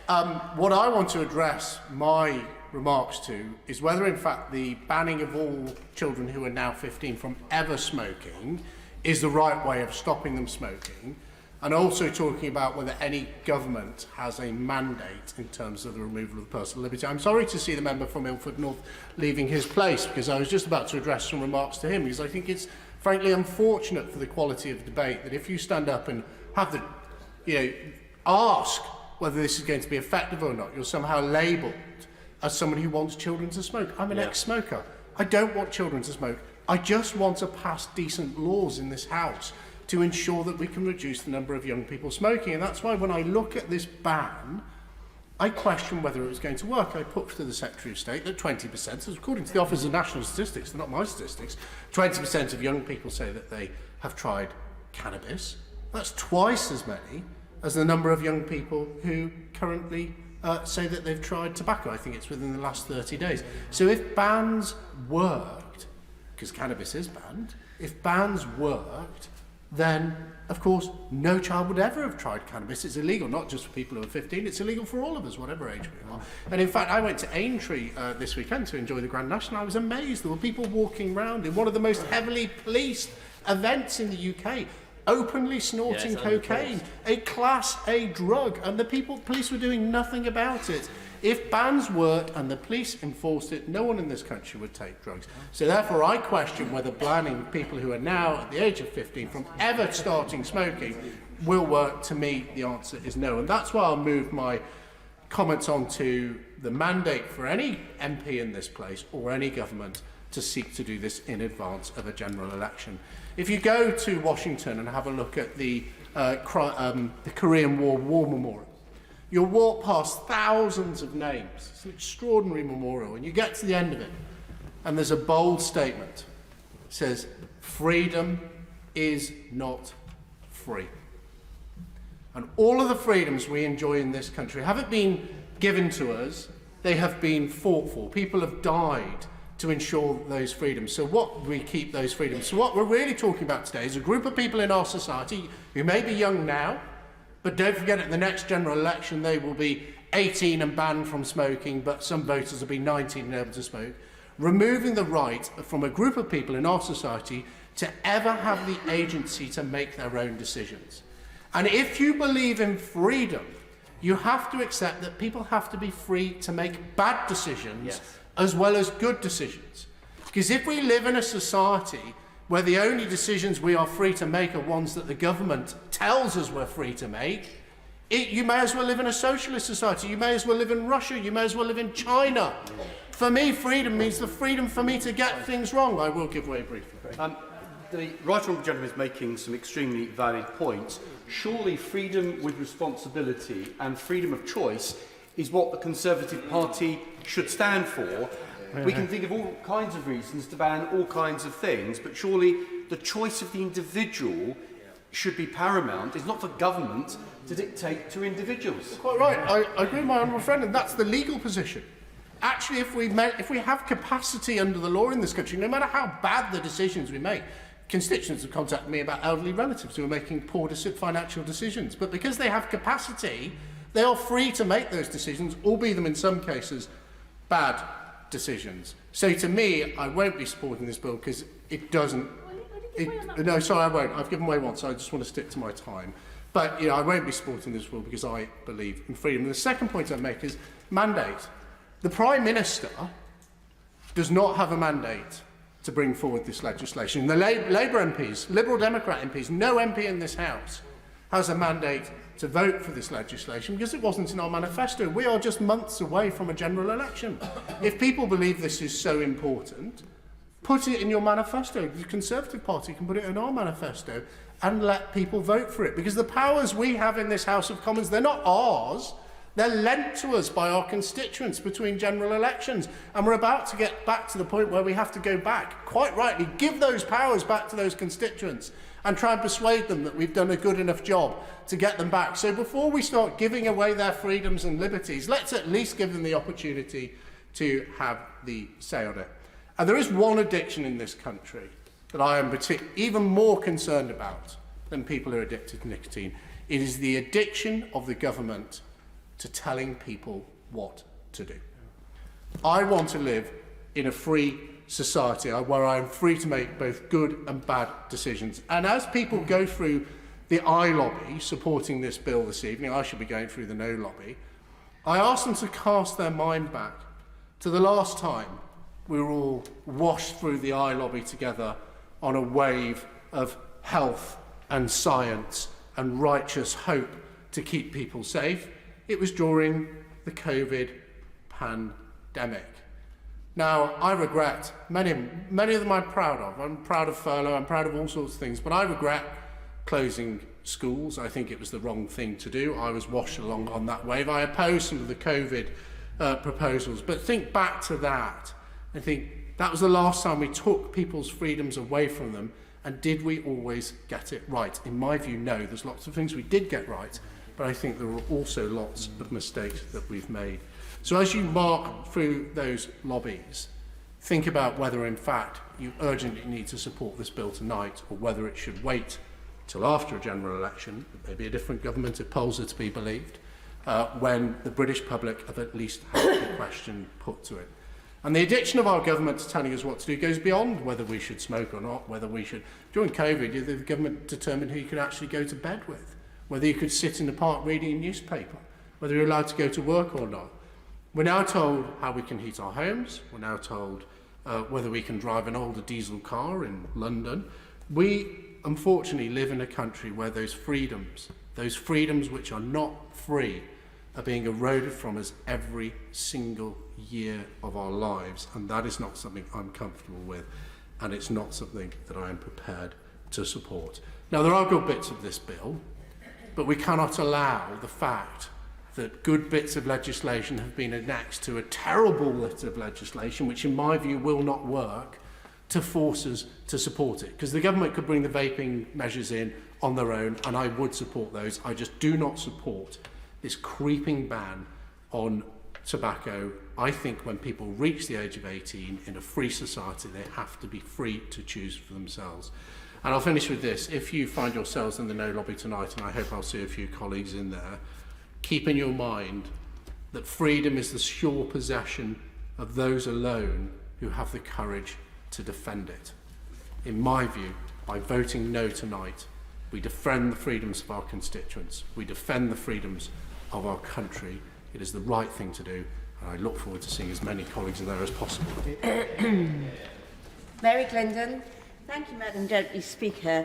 What I want to address my remarks to is whether, in fact, the banning of all children who are now 15 from ever smoking is the right way of stopping them smoking, and also talking about whether any government has a mandate in terms of the removal of personal liberty. I'm sorry to see the member from Ilford North leaving his place, because I was just about to address some remarks to him, because I think it's frankly unfortunate for the quality of the debate that if you stand up and have the, ask whether this is going to be effective or not, you're somehow labelled as someone who wants children to smoke. I'm an ex-smoker. I don't want children to smoke. I just want to pass decent laws in this House to ensure that we can reduce the number of young people smoking. And that's why when I look at this ban, I question whether it was going to work. I put to the Secretary of State that 20%, so according to the Office of National Statistics, they're not my statistics, 20% of young people say that they have tried cannabis. That's twice as many as the number of young people who currently say that they've tried tobacco. I think it's within the last 30 days. So if bans worked, because cannabis is banned, if bans worked, then, of course, no child would ever have tried cannabis. It's illegal, not just for people who are 15, it's illegal for all of us, whatever age we are. And in fact, I went to Aintree this weekend to enjoy the Grand National. I was amazed. There were people walking around in one of the most heavily policed events in the UK, openly snorting cocaine, a Class A drug, and the police were doing nothing about it. If bans worked and the police enforced it, no one in this country would take drugs. So therefore I question whether banning people who are now at the age of 15 from ever starting smoking will work. To me, the answer is no. And that's why I'll move my comments on to the mandate for any MP in this place or any government to seek to do this in advance of a general election. If you go to Washington and have a look at the Korean War Memorial, you'll walk past thousands of names. It's an extraordinary memorial, and you get to the end of it, and there's a bold statement. It says, "Freedom is not free." And all of the freedoms we enjoy in this country haven't been given to us, they have been fought for. People have died to ensure those freedoms. So what we keep those freedoms. So what we're really talking about today is a group of people in our society who may be young now, but don't forget at the next general election they will be 18 and banned from smoking, but some voters will be 19 and able to smoke. Removing the right from a group of people in our society to ever have the agency to make their own decisions. And if you believe in freedom, you have to accept that people have to be free to make bad decisions as well as good decisions. Because if we live in a society where the only decisions we are free to make are ones that the government tells us we're free to make, you may as well live in a socialist society, you may as well live in Russia, you may as well live in China. For me, freedom means the freedom for me to get things wrong. I will give way briefly. The right honourable gentleman is making some extremely valid points. Surely freedom with responsibility and freedom of choice is what the Conservative Party should stand for. We can think of all kinds of reasons to ban all kinds of things, but surely the choice of the individual should be paramount. It's not for government to dictate to individuals. Quite right. I agree with my honourable friend, and that's the legal position. Actually, if we have capacity under the law in this country, no matter how bad the decisions we make, constituents have contacted me about elderly relatives who are making poor financial decisions, but because they have capacity, they are free to make those decisions, albeit them in some cases bad decisions. So to me, I won't be supporting this bill because it doesn't. No, sorry, I won't. I've given way once, so I just want to stick to my time. But I won't be supporting this bill because I believe in freedom. And the second point I make is mandate. The Prime Minister does not have a mandate to bring forward this legislation. The Labour MPs, Liberal Democrat MPs, no MP in this House has a mandate to vote for this legislation because it wasn't in our manifesto. We are just months away from a general election. If people believe this is so important, put it in your manifesto. The Conservative Party can put it in our manifesto and let people vote for it, because the powers we have in this House of Commons, they're not ours. They're lent to us by our constituents between general elections. And we're about to get back to the point where we have to go back, quite rightly, give those powers back to those constituents and try and persuade them that we've done a good enough job to get them back. So before we start giving away their freedoms and liberties, let's at least give them the opportunity to have the say on it. And there is one addiction in this country that I am even more concerned about than people who are addicted to nicotine. It is the addiction of the government to telling people what to do. I want to live in a free society where I am free to make both good and bad decisions. And as people go through the I lobby supporting this bill this evening, I should be going through the no lobby, I ask them to cast their mind back to the last time we were all washed through the I lobby together on a wave of health and science and righteous hope to keep people safe. It was during the COVID pandemic. Now, I regret many of them I'm proud of. I'm proud of furlough, I'm proud of all sorts of things, but I regret closing schools. I think it was the wrong thing to do. I was washed along on that wave. I oppose some of the COVID proposals, but think back to that. I think that was the last time we took people's freedoms away from them, and did we always get it right? In my view, no. There's lots of things we did get right, but I think there were also lots of mistakes that we've made. So as you mark through those lobbies, think about whether in fact you urgently need to support this bill tonight, or whether it should wait till after a general election, maybe a different government if polls are to be believed, when the British public have at least had the question put to it. And the addiction of our government to telling us what to do goes beyond whether we should smoke or not, whether we should... During COVID, the government determined who you could actually go to bed with, whether you could sit in the park reading a newspaper, whether you're allowed to go to work or not. We're now told how we can heat our homes. We're now told whether we can drive an older diesel car in London. We, unfortunately, live in a country where those freedoms which are not free, are being eroded from us every single year of our lives, and that is not something I'm comfortable with, and it's not something that I am prepared to support. Now, there are good bits of this bill, but we cannot allow the fact that good bits of legislation have been annexed to a terrible bit of legislation, which in my view will not work, to force us to support it. Because the government could bring the vaping measures in on their own, and I would support those. I just do not support this creeping ban on tobacco. I think when people reach the age of 18 in a free society, they have to be free to choose for themselves. And I'll finish with this. If you find yourselves in the no lobby tonight, and I hope I'll see a few colleagues in there, keep in your mind that freedom is the sure possession of those alone who have the courage to defend it. In my view, by voting no tonight, we defend the freedoms of our constituents, we defend the freedoms of our country. It is the right thing to do, and I look forward to seeing as many colleagues in there as possible. Mary Clinton. Thank you, Madam Deputy Speaker.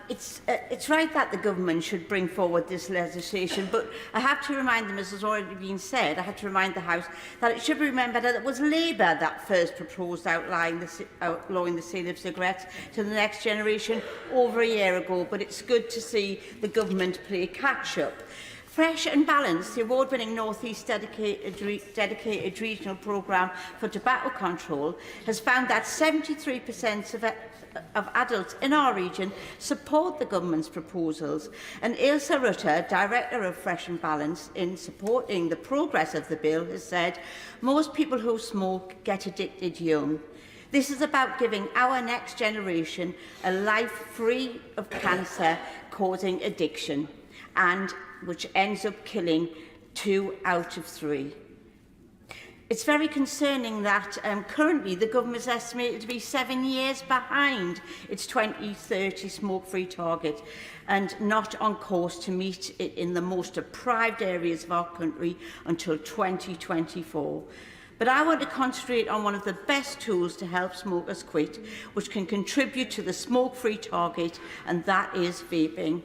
It's right that the government should bring forward this legislation, but I have to remind them, as has already been said, I have to remind the House that it should be remembered that it was Labour that first proposed outlawing the sale of cigarettes to the next generation over a year ago, but it's good to see the government play catch-up. Fresh and Balanced, the award-winning North East dedicated regional programme for tobacco control, has found that 73% of adults in our region support the government's proposals. And Ailsa Rutter, Director of Fresh and Balanced, in supporting the progress of the bill, has said, "Most people who smoke get addicted young. This is about giving our next generation a life free of cancer-causing addiction, and which ends up killing 2 out of 3. It's very concerning that currently the government is estimated to be 7 years behind its 2030 smoke-free target and not on course to meet it in the most deprived areas of our country until 2024. But I want to concentrate on one of the best tools to help smokers quit, which can contribute to the smoke-free target, and that is vaping.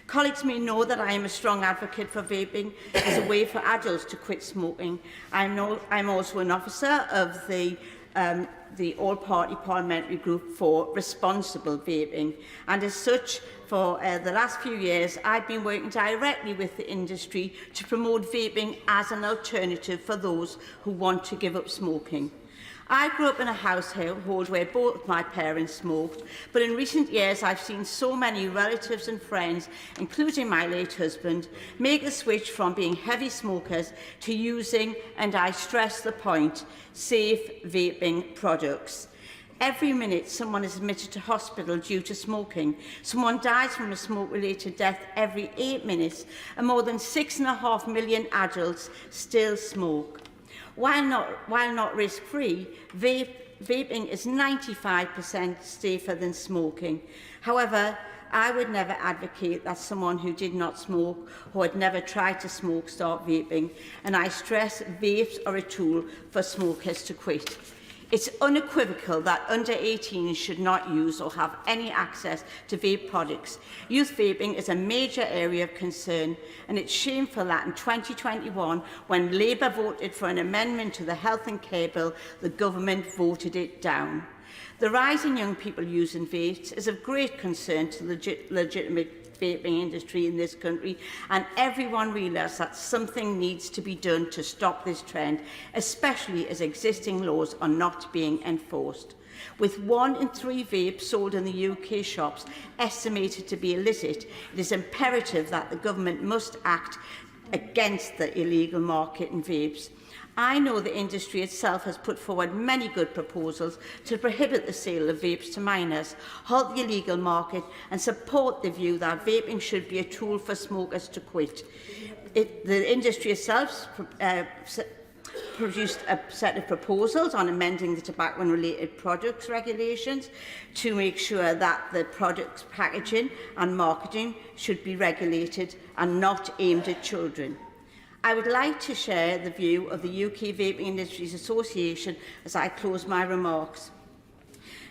Colleagues may know that I am a strong advocate for vaping as a way for adults to quit smoking. I'm also an officer of the all-party parliamentary group for responsible vaping, and as such, for the last few years, I've been working directly with the industry to promote vaping as an alternative for those who want to give up smoking. I grew up in a household where both my parents smoked, but in recent years I've seen so many relatives and friends, including my late husband, make the switch from being heavy smokers to using, and I stress the point, safe vaping products. Every minute someone is admitted to hospital due to smoking. Someone dies from a smoke-related death every 8 minutes, and more than 6.5 million adults still smoke. While not risk-free, vaping is 95% safer than smoking. However, I would never advocate that someone who did not smoke or had never tried to smoke start vaping, and I stress vapes are a tool for smokers to quit. It's unequivocal that under 18s should not use or have any access to vape products. Youth vaping is a major area of concern, and it's shameful that in 2021, when Labour voted for an amendment to the Health and Care Bill, the government voted it down. The rise in young people using vapes is of great concern to the legitimate vaping industry in this country, and everyone realises that something needs to be done to stop this trend, especially as existing laws are not being enforced. With 1 in 3 vapes sold in the UK shops estimated to be illicit, it is imperative that the government must act against the illegal market in vapes. I know the industry itself has put forward many good proposals to prohibit the sale of vapes to minors, halt the illegal market and support the view that vaping should be a tool for smokers to quit. The industry itself produced a set of proposals on amending the tobacco and related products regulations to make sure that the products packaging and marketing should be regulated and not aimed at children. I would like to share the view of the UK Vaping Industries Association as I close my remarks,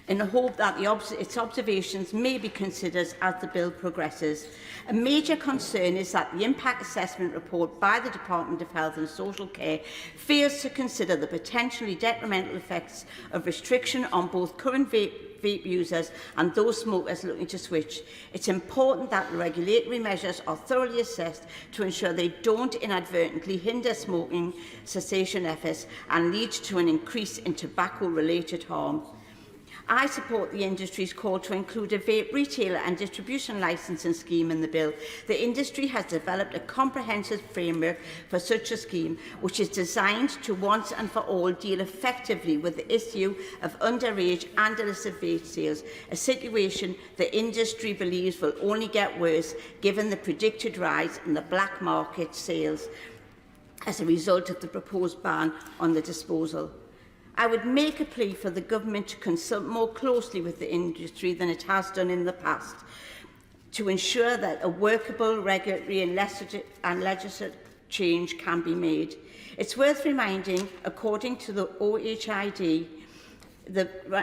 in the hope that its observations may be considered as the bill progresses. A major concern is that the impact assessment report by the Department of Health and Social Care fails to consider the potentially detrimental effects of restriction on both current vape users and those smokers looking to switch. It's important that the regulatory measures are thoroughly assessed to ensure they don't inadvertently hinder smoking cessation efforts and lead to an increase in tobacco-related harm. I support the industry's call to include a vape retailer and distribution licensing scheme in the bill. The industry has developed a comprehensive framework for such a scheme, which is designed to once and for all deal effectively with the issue of underage and illicit vape sales, a situation the industry believes will only get worse given the predicted rise in the black market sales as a result of the proposed ban on the disposal. I would make a plea for the government to consult more closely with the industry than it has done in the past, to ensure that a workable regulatory and legislative change can be made. It's worth reminding, according to the OHID,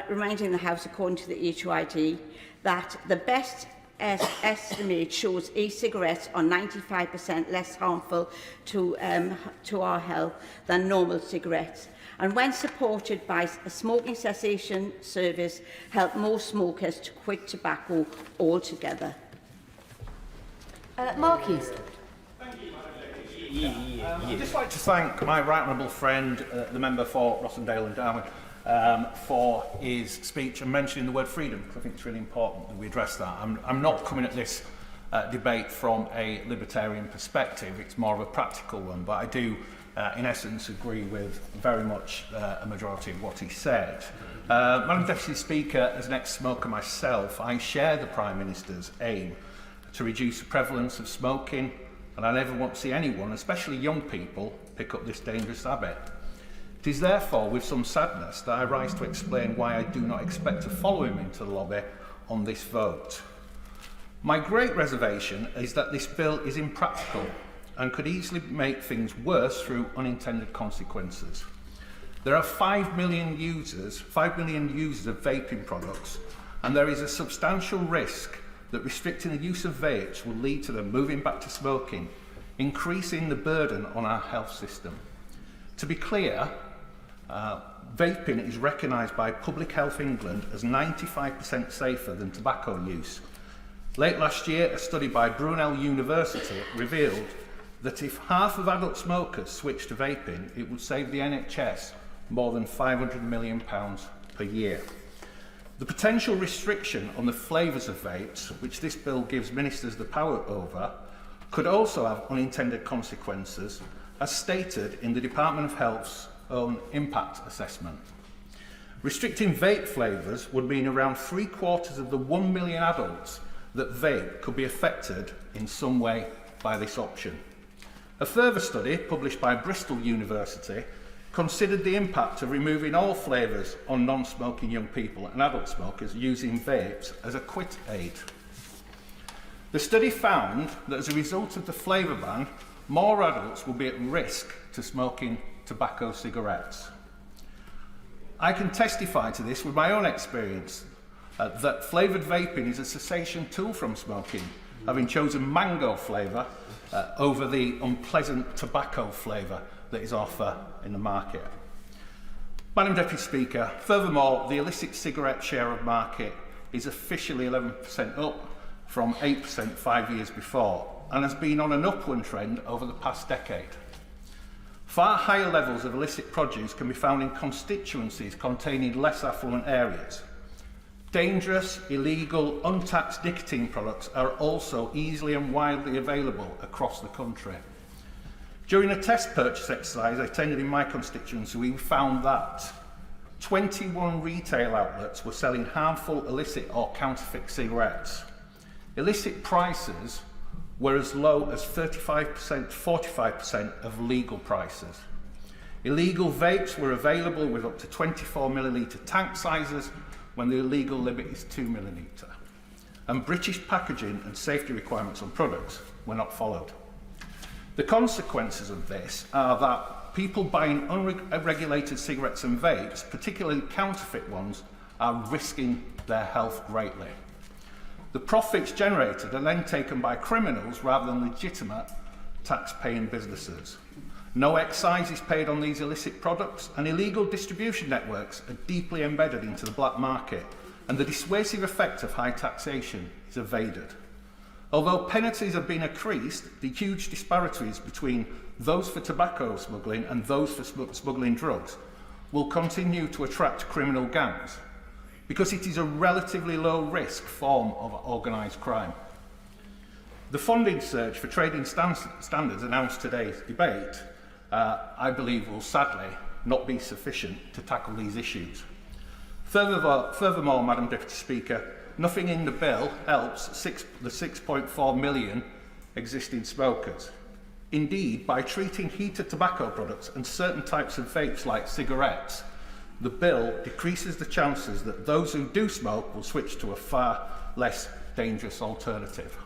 reminding the House, according to the OHID, that the best estimate shows e-cigarettes are 95% less harmful to our health than normal cigarettes, and when supported by a smoking cessation service, help more smokers to quit tobacco altogether. Marquis. I'd just like to thank my right honourable friend, the member for Rossendale and Darwin, for his speech and mentioning the word freedom, because I think it's really important that we address that. I'm not coming at this debate from a libertarian perspective, it's more of a practical one, but I do in essence agree with very much a majority of what he said. Madam Deputy Speaker, as an ex-smoker myself, I share the Prime Minister's aim to reduce the prevalence of smoking, and I never want to see anyone, especially young people, pick up this dangerous habit. It is therefore with some sadness that I rise to explain why I do not expect to follow him into the lobby on this vote. My great reservation is that this bill is impractical and could easily make things worse through unintended consequences. There are 5 million users of vaping products, and there is a substantial risk that restricting the use of vapes will lead to them moving back to smoking, increasing the burden on our health system. To be clear, vaping is recognised by Public Health England as 95% safer than tobacco use. Late last year, a study by Brunel University revealed that if half of adult smokers switched to vaping, it would save the NHS more than £500 million per year. The potential restriction on the flavours of vapes, which this bill gives ministers the power over, could also have unintended consequences, as stated in the Department of Health's own impact assessment. Restricting vape flavours would mean around 3/4 of the 1 million adults that vape could be affected in some way by this option. A further study, published by Bristol University, considered the impact of removing all flavours on non-smoking young people and adult smokers using vapes as a quit aid. The study found that as a result of the flavour ban, more adults will be at risk to smoking tobacco cigarettes. I can testify to this with my own experience, that flavoured vaping is a cessation tool from smoking, having chosen mango flavour over the unpleasant tobacco flavour that is offered in the market. Madam Deputy Speaker, furthermore, the illicit cigarette share of market is officially 11% up from 8% 5 years before, and has been on an upward trend over the past decade. Far higher levels of illicit produce can be found in constituencies containing less affluent areas. Dangerous, illegal, untaxed nicotine products are also easily and widely available across the country. During a test purchase exercise I attended in my constituency, we found that 21 retail outlets were selling harmful illicit or counterfeit cigarettes. Illicit prices were as low as 35% to 45% of legal prices. Illegal vapes were available with up to 24 millilitre tank sizes when the illegal limit is 2 millilitre. And British packaging and safety requirements on products were not followed. The consequences of this are that people buying unregulated cigarettes and vapes, particularly counterfeit ones, are risking their health greatly. The profits generated are then taken by criminals rather than legitimate tax-paying businesses. No excise is paid on these illicit products, and illegal distribution networks are deeply embedded into the black market, and the dissuasive effect of high taxation is evaded. Although penalties have been increased, the huge disparities between those for tobacco smuggling and those for smuggling drugs will continue to attract criminal gangs, because it is a relatively low-risk form of organised crime. The funding surge for trading standards announced today's debate, I believe, will sadly not be sufficient to tackle these issues. Furthermore, Madam Deputy Speaker, nothing in the bill helps the 6.4 million existing smokers. Indeed, by treating heated tobacco products and certain types of vapes like cigarettes, the bill decreases the chances that those who do smoke will switch to a far less dangerous alternative.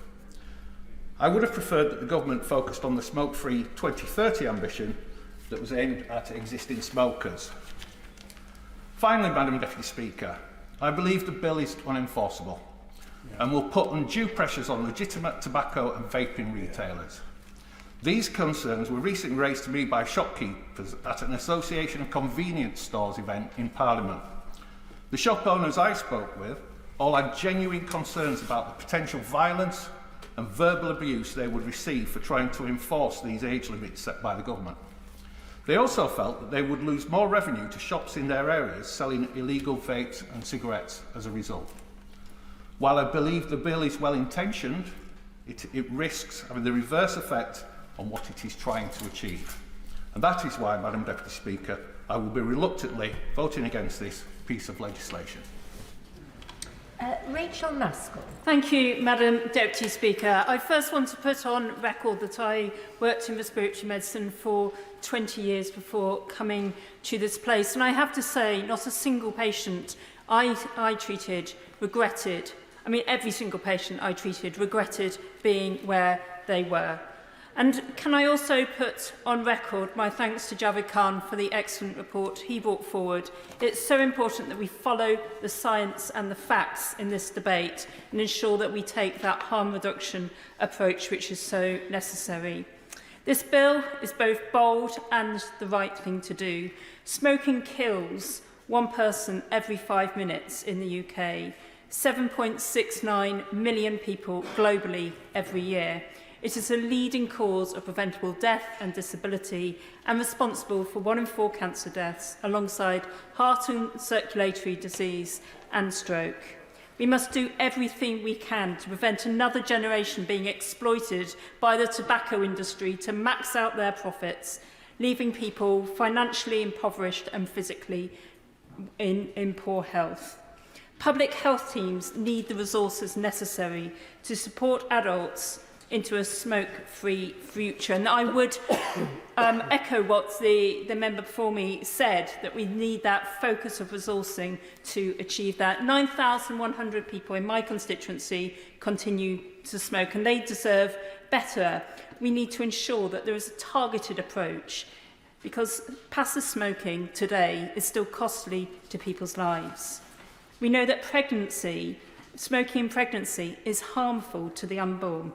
I would have preferred that the government focused on the smoke-free 2030 ambition that was aimed at existing smokers. Finally, Madam Deputy Speaker, I believe the bill is unenforceable and will put undue pressures on legitimate tobacco and vaping retailers. These concerns were recently raised to me by shopkeepers at an Association of Convenience Stores event in Parliament. The shop owners I spoke with all had genuine concerns about the potential violence and verbal abuse they would receive for trying to enforce these age limits set by the government. They also felt that they would lose more revenue to shops in their areas selling illegal vapes and cigarettes as a result. While I believe the bill is well-intentioned, it risks having the reverse effect on what it is trying to achieve. And that is why, Madam Deputy Speaker, I will be reluctantly voting against this piece of legislation. Rachel Maskell. Thank you, Madam Deputy Speaker. I first want to put on record that I worked in respiratory medicine for 20 years before coming to this place. And I have to say, not a single patient I treated regretted, every single patient I treated regretted being where they were. And can I also put on record my thanks to Javed Khan for the excellent report he brought forward. It's so important that we follow the science and the facts in this debate and ensure that we take that harm reduction approach which is so necessary. This bill is both bold and the right thing to do. Smoking kills one person every 5 minutes in the UK, 7.69 million people globally every year. It is a leading cause of preventable death and disability and responsible for 1 in 4 cancer deaths alongside heart and circulatory disease and stroke. We must do everything we can to prevent another generation being exploited by the tobacco industry to max out their profits, leaving people financially impoverished and physically in poor health. Public health teams need the resources necessary to support adults into a smoke-free future. And I would echo what the member before me said, that we need that focus of resourcing to achieve that. 9,100 people in my constituency continue to smoke, and they deserve better. We need to ensure that there is a targeted approach, because passive smoking today is still costly to people's lives. We know that smoking in pregnancy is harmful to the unborn.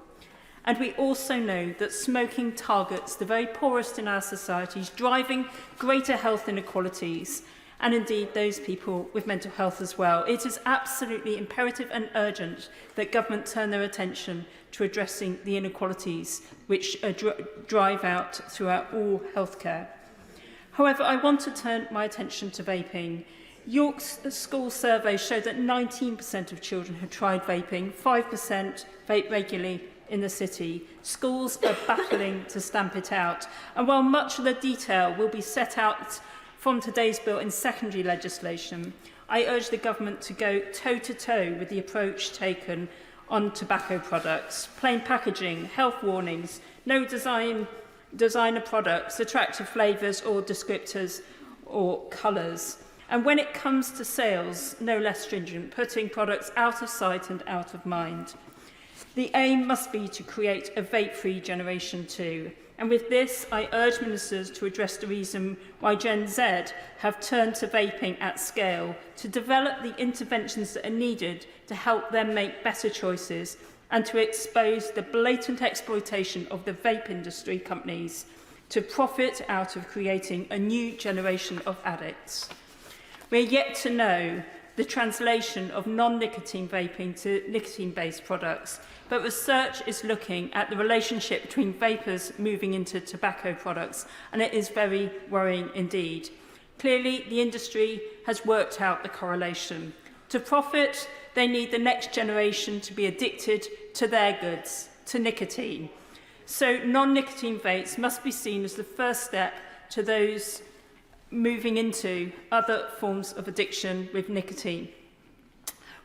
And we also know that smoking targets the very poorest in our societies, driving greater health inequalities, and indeed those people with mental health as well. It is absolutely imperative and urgent that government turn their attention to addressing the inequalities which drive out throughout all healthcare. However, I want to turn my attention to vaping. York's school survey showed that 19% of children who tried vaping, 5% vape regularly in the city. Schools are battling to stamp it out. And while much of the detail will be set out from today's bill in secondary legislation, I urge the government to go toe-to-toe with the approach taken on tobacco products. Plain packaging, health warnings, no design designer products, attractive flavours or descriptors or colours. And when it comes to sales, no less stringent, putting products out of sight and out of mind. The aim must be to create a vape-free generation too. And with this, I urge ministers to address the reason why Gen Z have turned to vaping at scale, to develop the interventions that are needed to help them make better choices and to expose the blatant exploitation of the vape industry companies to profit out of creating a new generation of addicts. We're yet to know the translation of non-nicotine vaping to nicotine-based products, but research is looking at the relationship between vapers moving into tobacco products, and it is very worrying indeed. Clearly, the industry has worked out the correlation. To profit, they need the next generation to be addicted to their goods, to nicotine. So non-nicotine vapes must be seen as the first step to those moving into other forms of addiction with nicotine.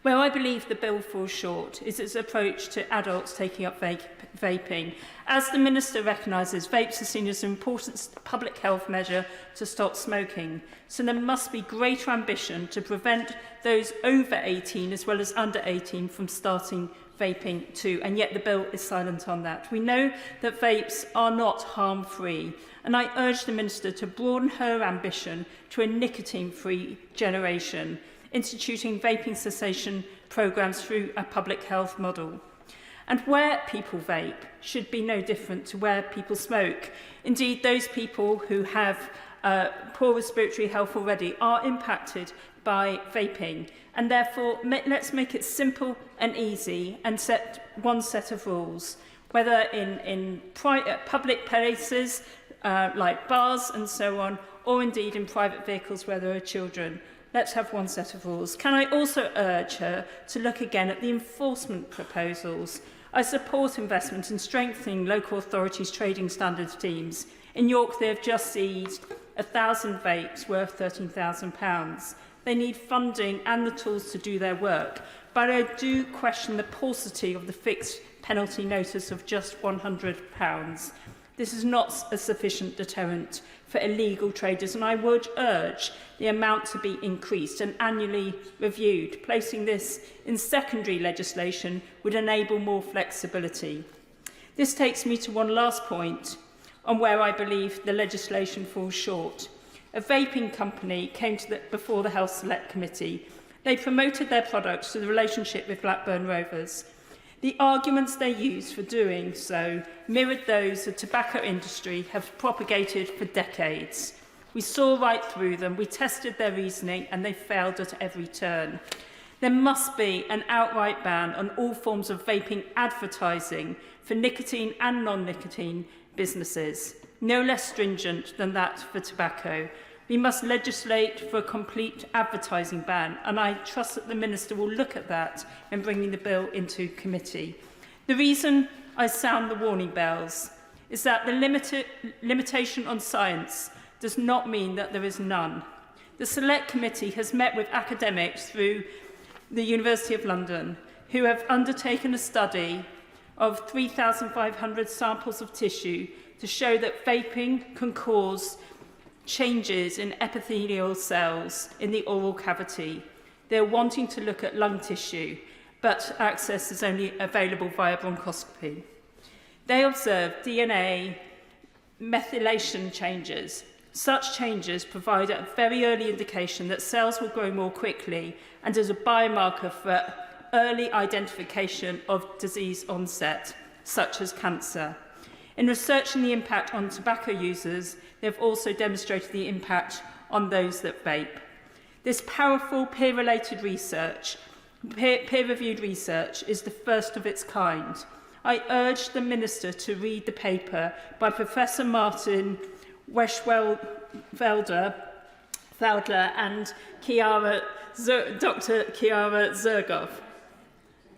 Where I believe the bill falls short is its approach to adults taking up vaping. As the Minister recognises, vapes are seen as an important public health measure to stop smoking. So there must be greater ambition to prevent those over 18 as well as under 18 from starting vaping too, and yet the bill is silent on that. We know that vapes are not harm-free, and I urge the Minister to broaden her ambition to a nicotine-free generation, instituting vaping cessation programmes through a public health model. And where people vape should be no different to where people smoke. Indeed, those people who have poor respiratory health already are impacted by vaping, and therefore let's make it simple and easy and set one set of rules, whether in public places like bars and so on, or indeed in private vehicles where there are children. Let's have one set of rules. Can I also urge her to look again at the enforcement proposals? I support investment in strengthening local authorities' trading standards teams. In York, they have just seized 1,000 vapes worth £13,000. They need funding and the tools to do their work, but I do question the paucity of the fixed penalty notice of just £100. This is not a sufficient deterrent for illegal traders, and I would urge the amount to be increased and annually reviewed. Placing this in secondary legislation would enable more flexibility. This takes me to one last point on where I believe the legislation falls short. A vaping company came before the Health Select Committee. They promoted their products to the relationship with Blackburn Rovers. The arguments they used for doing so mirrored those the tobacco industry have propagated for decades. We saw right through them, we tested their reasoning, and they failed at every turn. There must be an outright ban on all forms of vaping advertising for nicotine and non-nicotine businesses, no less stringent than that for tobacco. We must legislate for a complete advertising ban, and I trust that the Minister will look at that when bringing the bill into committee. The reason I sound the warning bells is that the limitation on science does not mean that there is none. The Select Committee has met with academics through the University of London who have undertaken a study of 3,500 samples of tissue to show that vaping can cause changes in epithelial cells in the oral cavity. They're wanting to look at lung tissue, but access is only available via bronchoscopy. They observed DNA methylation changes. Such changes provide a very early indication that cells will grow more quickly and as a biomarker for early identification of disease onset, such as cancer. In researching the impact on tobacco users, they have also demonstrated the impact on those that vape. This powerful peer-reviewed research is the first of its kind. I urge the Minister to read the paper by Professor Martin Weschwelder and Dr. Chiara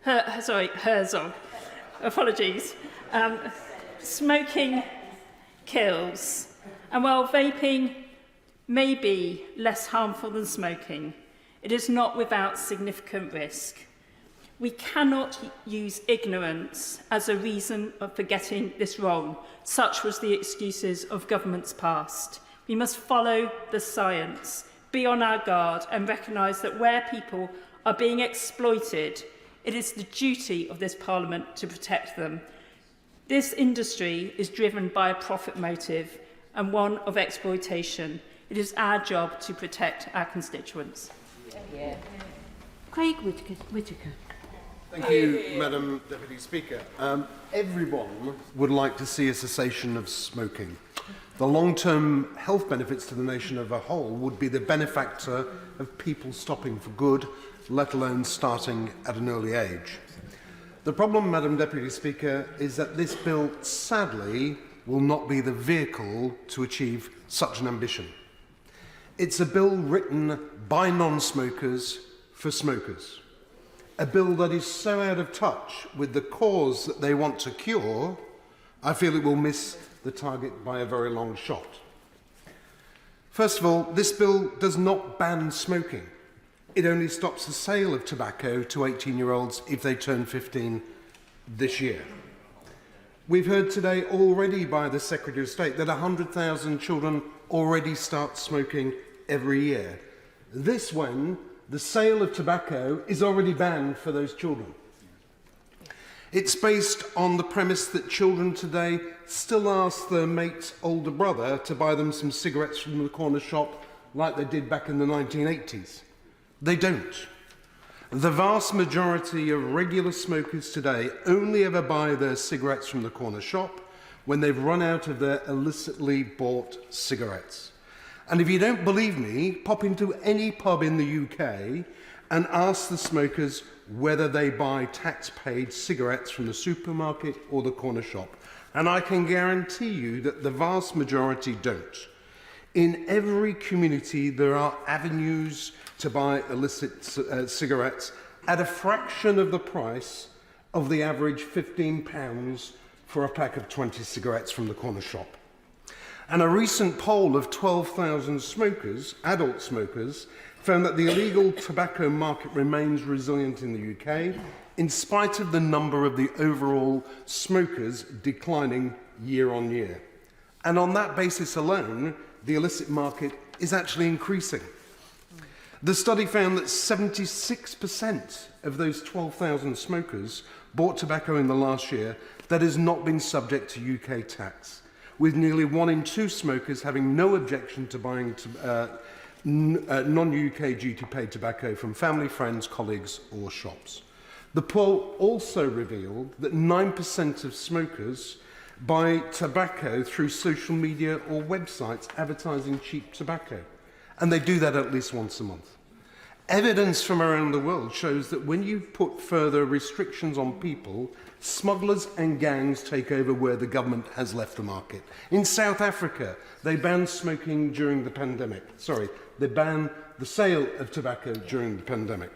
Herzog. Apologies. Smoking kills, and while vaping may be less harmful than smoking, it is not without significant risk. We cannot use ignorance as a reason for getting this wrong. Such was the excuses of governments past. We must follow the science, be on our guard and recognise that where people are being exploited, it is the duty of this Parliament to protect them. This industry is driven by a profit motive and one of exploitation. It is our job to protect our constituents. Yeah. Craig Whittaker. Thank you, Madam Deputy Speaker. Everyone would like to see a cessation of smoking. The long-term health benefits to the nation as a whole would be the benefactor of people stopping for good, let alone starting at an early age. The problem, Madam Deputy Speaker, is that this bill, sadly, will not be the vehicle to achieve such an ambition. It's a bill written by non-smokers for smokers. A bill that is so out of touch with the cause that they want to cure, I feel it will miss the target by a very long shot. First of all, this bill does not ban smoking. It only stops the sale of tobacco to 18-year-olds if they turn 15 this year. We've heard today already by the Secretary of State that 100,000 children already start smoking every year. This when the sale of tobacco is already banned for those children. It's based on the premise that children today still ask their mate's older brother to buy them some cigarettes from the corner shop like they did back in the 1980s. They don't. The vast majority of regular smokers today only ever buy their cigarettes from the corner shop when they've run out of their illicitly bought cigarettes. And if you don't believe me, pop into any pub in the UK and ask the smokers whether they buy tax-paid cigarettes from the supermarket or the corner shop. And I can guarantee you that the vast majority don't. In every community, there are avenues to buy illicit cigarettes at a fraction of the price of the average £15 for a pack of 20 cigarettes from the corner shop. And a recent poll of 12,000 smokers, adult smokers, found that the illegal tobacco market remains resilient in the UK, in spite of the number of the overall smokers declining year on year. And on that basis alone, the illicit market is actually increasing. The study found that 76% of those 12,000 smokers bought tobacco in the last year that has not been subject to UK tax, with nearly 1 in 2 smokers having no objection to buying non-UK duty-paid tobacco from family, friends, colleagues or shops. The poll also revealed that 9% of smokers buy tobacco through social media or websites advertising cheap tobacco, and they do that at least once a month. Evidence from around the world shows that when you put further restrictions on people, smugglers and gangs take over where the government has left the market. In South Africa, they banned smoking during the pandemic. They banned the sale of tobacco during the pandemic.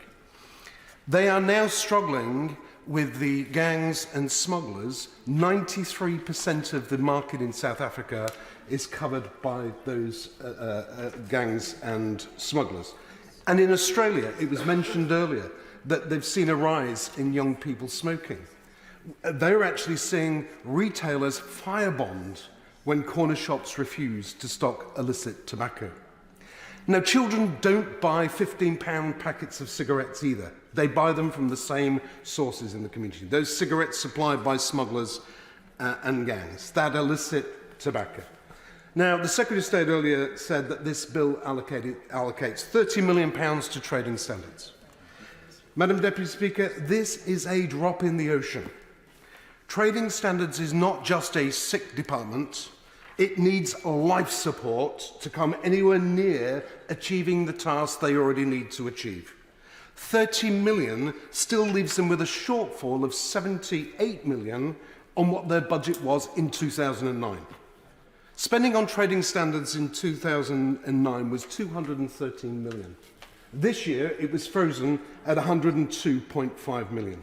They are now struggling with the gangs and smugglers. 93% of the market in South Africa is covered by those gangs and smugglers. And in Australia, it was mentioned earlier that they've seen a rise in young people smoking. They're actually seeing retailers firebombed when corner shops refuse to stock illicit tobacco. Now, children don't buy £15 packets of cigarettes either. They buy them from the same sources in the community. Those cigarettes supplied by smugglers and gangs, that illicit tobacco. Now, the Secretary of State earlier said that this bill allocates £30 million to trading standards. Madam Deputy Speaker, this is a drop in the ocean. Trading standards is not just a sick department. It needs life support to come anywhere near achieving the task they already need to achieve. 30 million still leaves them with a shortfall of 78 million on what their budget was in 2009. Spending on trading standards in 2009 was 213 million. This year, it was frozen at 102.5 million.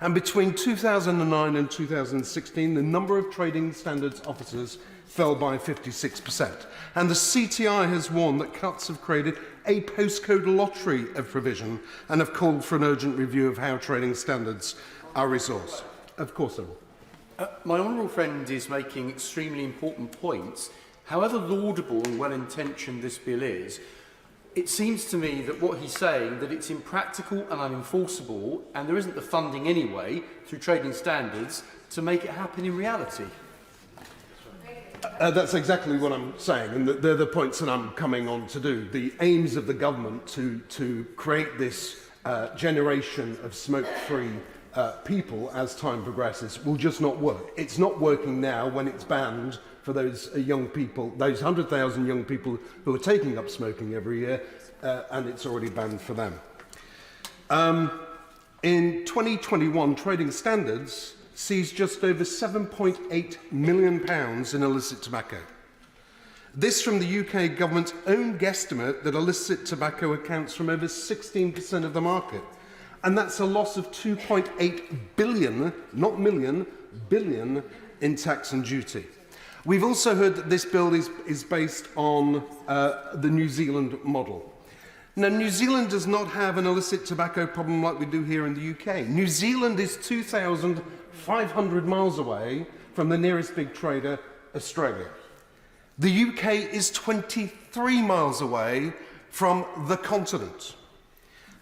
And between 2009 and 2016, the number of trading standards officers fell by 56%. And the CTI has warned that cuts have created a postcode lottery of provision and have called for an urgent review of how trading standards are resourced. Of course I will. My honourable friend is making extremely important points. However laudable and well-intentioned this bill is, it seems to me that what he's saying, that it's impractical and unenforceable, and there isn't the funding anyway, through trading standards, to make it happen in reality. That's exactly what I'm saying, and they're the points that I'm coming on to do. The aims of the government to create this generation of smoke-free people as time progresses will just not work. It's not working now when it's banned for those young people, those 100,000 young people who are taking up smoking every year, and it's already banned for them. In 2021, trading standards seized just over £7.8 million in illicit tobacco. This from the UK government's own guesstimate that illicit tobacco accounts for over 16% of the market. And that's a loss of 2.8 billion, not million, billion in tax and duty. We've also heard that this bill is based on the New Zealand model. Now, New Zealand does not have an illicit tobacco problem like we do here in the UK. New Zealand is 2,500 miles away from the nearest big trader, Australia. The UK is 23 miles away from the continent.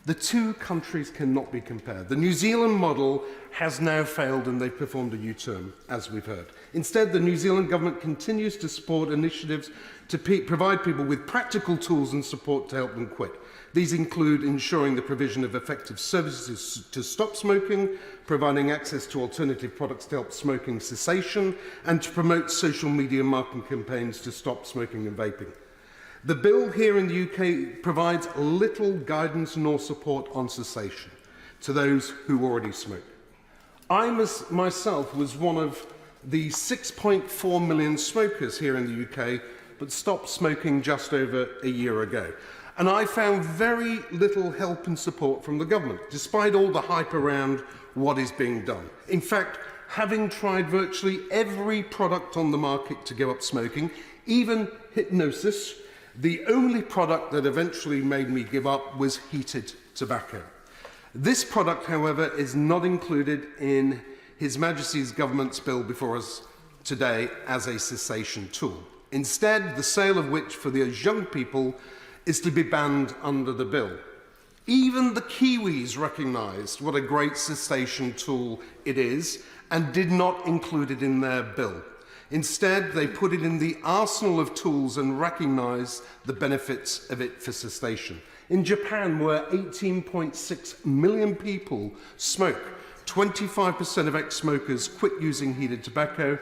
The two countries cannot be compared. The New Zealand model has now failed and they've performed a U-turn, as we've heard. Instead, the New Zealand government continues to support initiatives to provide people with practical tools and support to help them quit. These include ensuring the provision of effective services to stop smoking, providing access to alternative products to help smoking cessation, and to promote social media marketing campaigns to stop smoking and vaping. The bill here in the UK provides little guidance nor support on cessation to those who already smoke. I myself was one of the 6.4 million smokers here in the UK, but stopped smoking just over a year ago. And I found very little help and support from the government, despite all the hype around what is being done. In fact, having tried virtually every product on the market to give up smoking, even hypnosis, the only product that eventually made me give up was heated tobacco. This product, however, is not included in His Majesty's government's bill before us today as a cessation tool. Instead, the sale of which for those young people is to be banned under the bill. Even the Kiwis recognised what a great cessation tool it is and did not include it in their bill. Instead, they put it in the arsenal of tools and recognised the benefits of it for cessation. In Japan, where 18.6 million people smoke, 25% of ex-smokers quit using heated tobacco,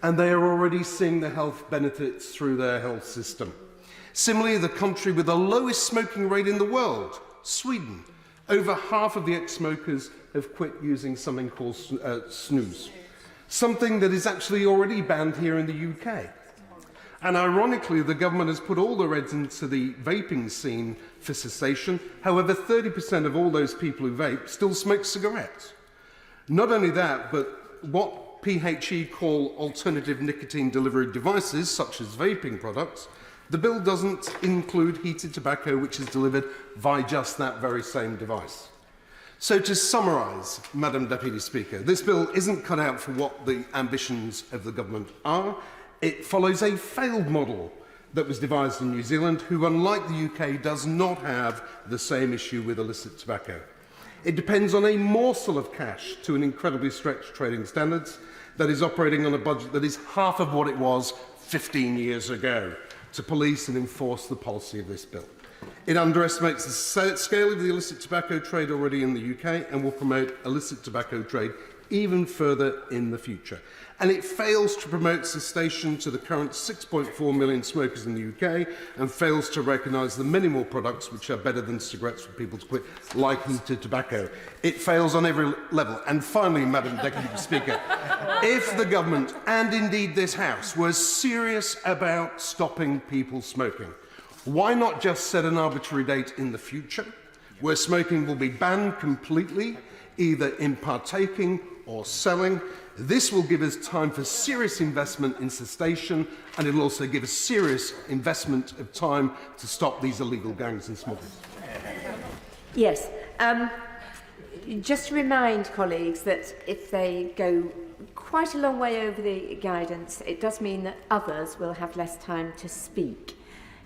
and they are already seeing the health benefits through their health system. Similarly, the country with the lowest smoking rate in the world, Sweden, over half of the ex-smokers have quit using something called snooze. Something that is actually already banned here in the UK. And ironically, the government has put all the eggs into the vaping scene for cessation. However, 30% of all those people who vape still smoke cigarettes. Not only that, but what PHE call alternative nicotine delivery devices, such as vaping products, the bill doesn't include heated tobacco, which is delivered via just that very same device. So to summarise, Madam Deputy Speaker, this bill isn't cut out for what the ambitions of the government are. It follows a failed model that was devised in New Zealand, who, unlike the UK, does not have the same issue with illicit tobacco. It depends on a morsel of cash to an incredibly stretched trading standards that is operating on a budget that is half of what it was 15 years ago to police and enforce the policy of this bill. It underestimates the scale of the illicit tobacco trade already in the UK and will promote illicit tobacco trade even further in the future. And it fails to promote cessation to the current 6.4 million smokers in the UK and fails to recognise the many more products which are better than cigarettes for people to quit, like heated tobacco. It fails on every level. And finally, Madam Deputy Speaker, if the government, and indeed this House, were serious about stopping people smoking, why not just set an arbitrary date in the future where smoking will be banned completely either in partaking or selling. This will give us time for serious investment in cessation, and it will also give us serious investment of time to stop these illegal gangs and smugglers. Yes. Just to remind colleagues that if they go quite a long way over the guidance, it does mean that others will have less time to speak.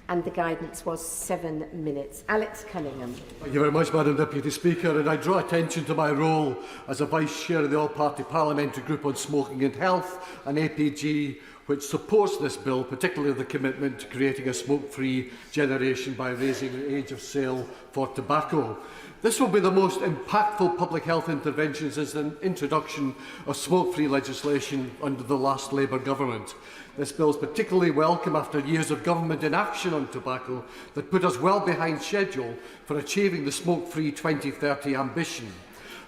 And the guidance was 7 minutes. Alex Cunningham. Thank you very much, Madam Deputy Speaker, and I draw attention to my role as a Vice Chair of the All-Party Parliamentary Group on Smoking and Health, an APG which supports this bill, particularly the commitment to creating a smoke-free generation by raising the age of sale for tobacco. This will be the most impactful public health intervention since the introduction of smoke-free legislation under the last Labour government. This bill is particularly welcome after years of government inaction on tobacco that put us well behind schedule for achieving the smoke-free 2030 ambition.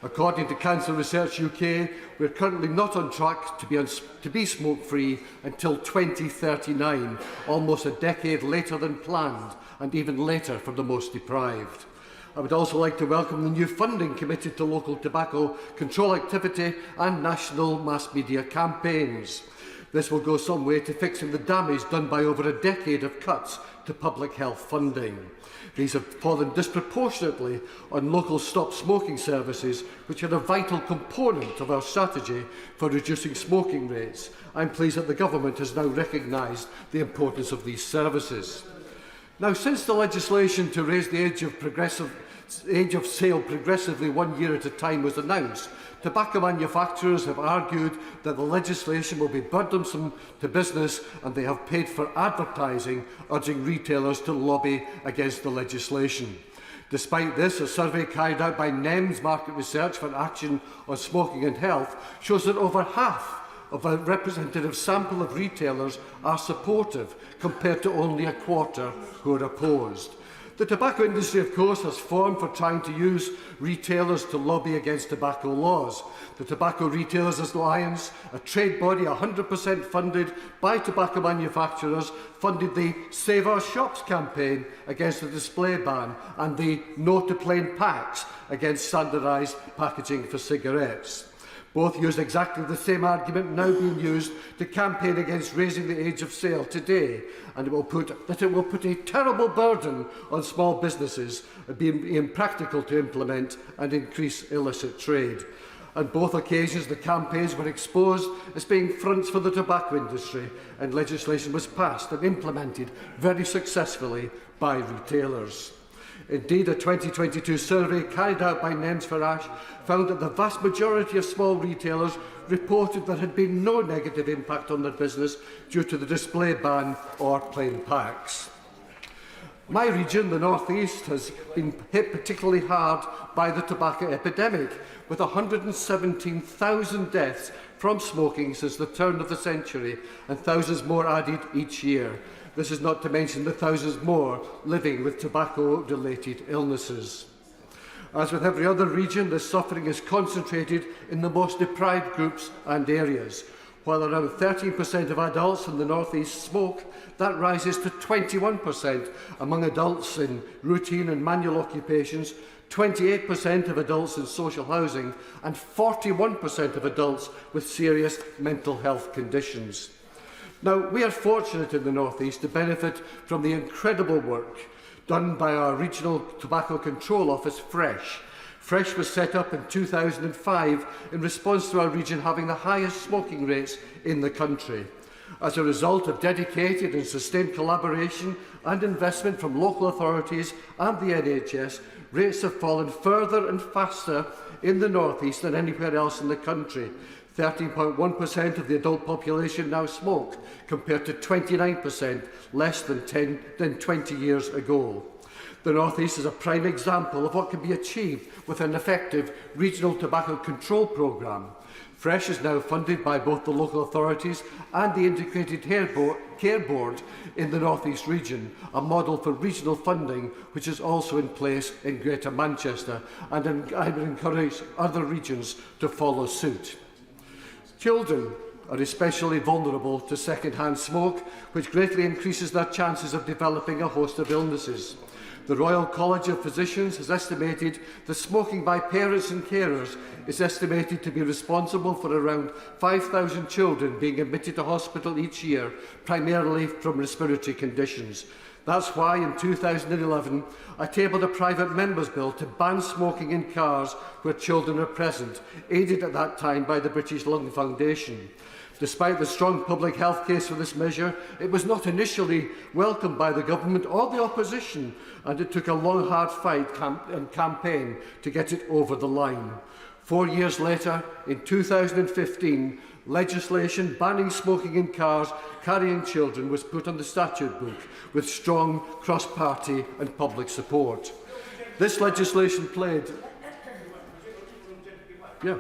According to Cancer Research UK, we are currently not on track to be smoke-free until 2039, almost a decade later than planned, and even later for the most deprived. I would also like to welcome the new funding committed to local tobacco control activity and national mass media campaigns. This will go some way to fixing the damage done by over a decade of cuts to public health funding. These have fallen disproportionately on local stop smoking services, which are a vital component of our strategy for reducing smoking rates. I'm pleased that the government has now recognised the importance of these services. Now, since the legislation to raise the age of sale progressively 1 year at a time was announced, tobacco manufacturers have argued that the legislation will be burdensome to business, and they have paid for advertising, urging retailers to lobby against the legislation. Despite this, a survey carried out by NEMS Market Research for Action on Smoking and Health shows that over half of a representative sample of retailers are supportive, compared to only a quarter who are opposed. The tobacco industry, of course, has formed for trying to use retailers to lobby against tobacco laws. The Tobacco Retailers Alliance, a trade body 100% funded by tobacco manufacturers, funded the Save Our Shops campaign against the display ban and the No to Plain Packs against standardised packaging for cigarettes. Both used exactly the same argument now being used to campaign against raising the age of sale today, and it will put a terrible burden on small businesses, being impractical to implement and increase illicit trade. On both occasions, the campaigns were exposed as being fronts for the tobacco industry, and legislation was passed and implemented very successfully by retailers. Indeed, a 2022 survey carried out by NEMS for Ash found that the vast majority of small retailers reported there had been no negative impact on their business due to the display ban or plain packs. My region, the North East, has been hit particularly hard by the tobacco epidemic, with 117,000 deaths from smoking since the turn of the century, and thousands more added each year. This is not to mention the thousands more living with tobacco-related illnesses. As with every other region, the suffering is concentrated in the most deprived groups and areas. While around 13% of adults in the North East smoke, that rises to 21% among adults in routine and manual occupations, 28% of adults in social housing, and 41% of adults with serious mental health conditions. Now, we are fortunate in the North East to benefit from the incredible work done by our Regional Tobacco Control Office, FRESH. FRESH was set up in 2005 in response to our region having the highest smoking rates in the country. As a result of dedicated and sustained collaboration and investment from local authorities and the NHS, rates have fallen further and faster in the North East than anywhere else in the country. 13.1% of the adult population now smoke, compared to 29% less than 20 years ago. The North East is a prime example of what can be achieved with an effective regional tobacco control programme. FRESH is now funded by both the local authorities and the Integrated Care Board in the North East region, a model for regional funding which is also in place in Greater Manchester, and I would encourage other regions to follow suit. Children are especially vulnerable to second-hand smoke, which greatly increases their chances of developing a host of illnesses. The Royal College of Physicians has estimated that smoking by parents and carers is estimated to be responsible for around 5,000 children being admitted to hospital each year, primarily from respiratory conditions. That's why in 2011 I tabled a private member's bill to ban smoking in cars where children are present, aided at that time by the British Lung Foundation. Despite the strong public health case for this measure, it was not initially welcomed by the government or the opposition, and it took a long, hard fight and campaign to get it over the line. 4 years later, in 2015, legislation banning smoking in cars carrying children was put on the statute book with strong cross-party and public support. This legislation played... Yeah.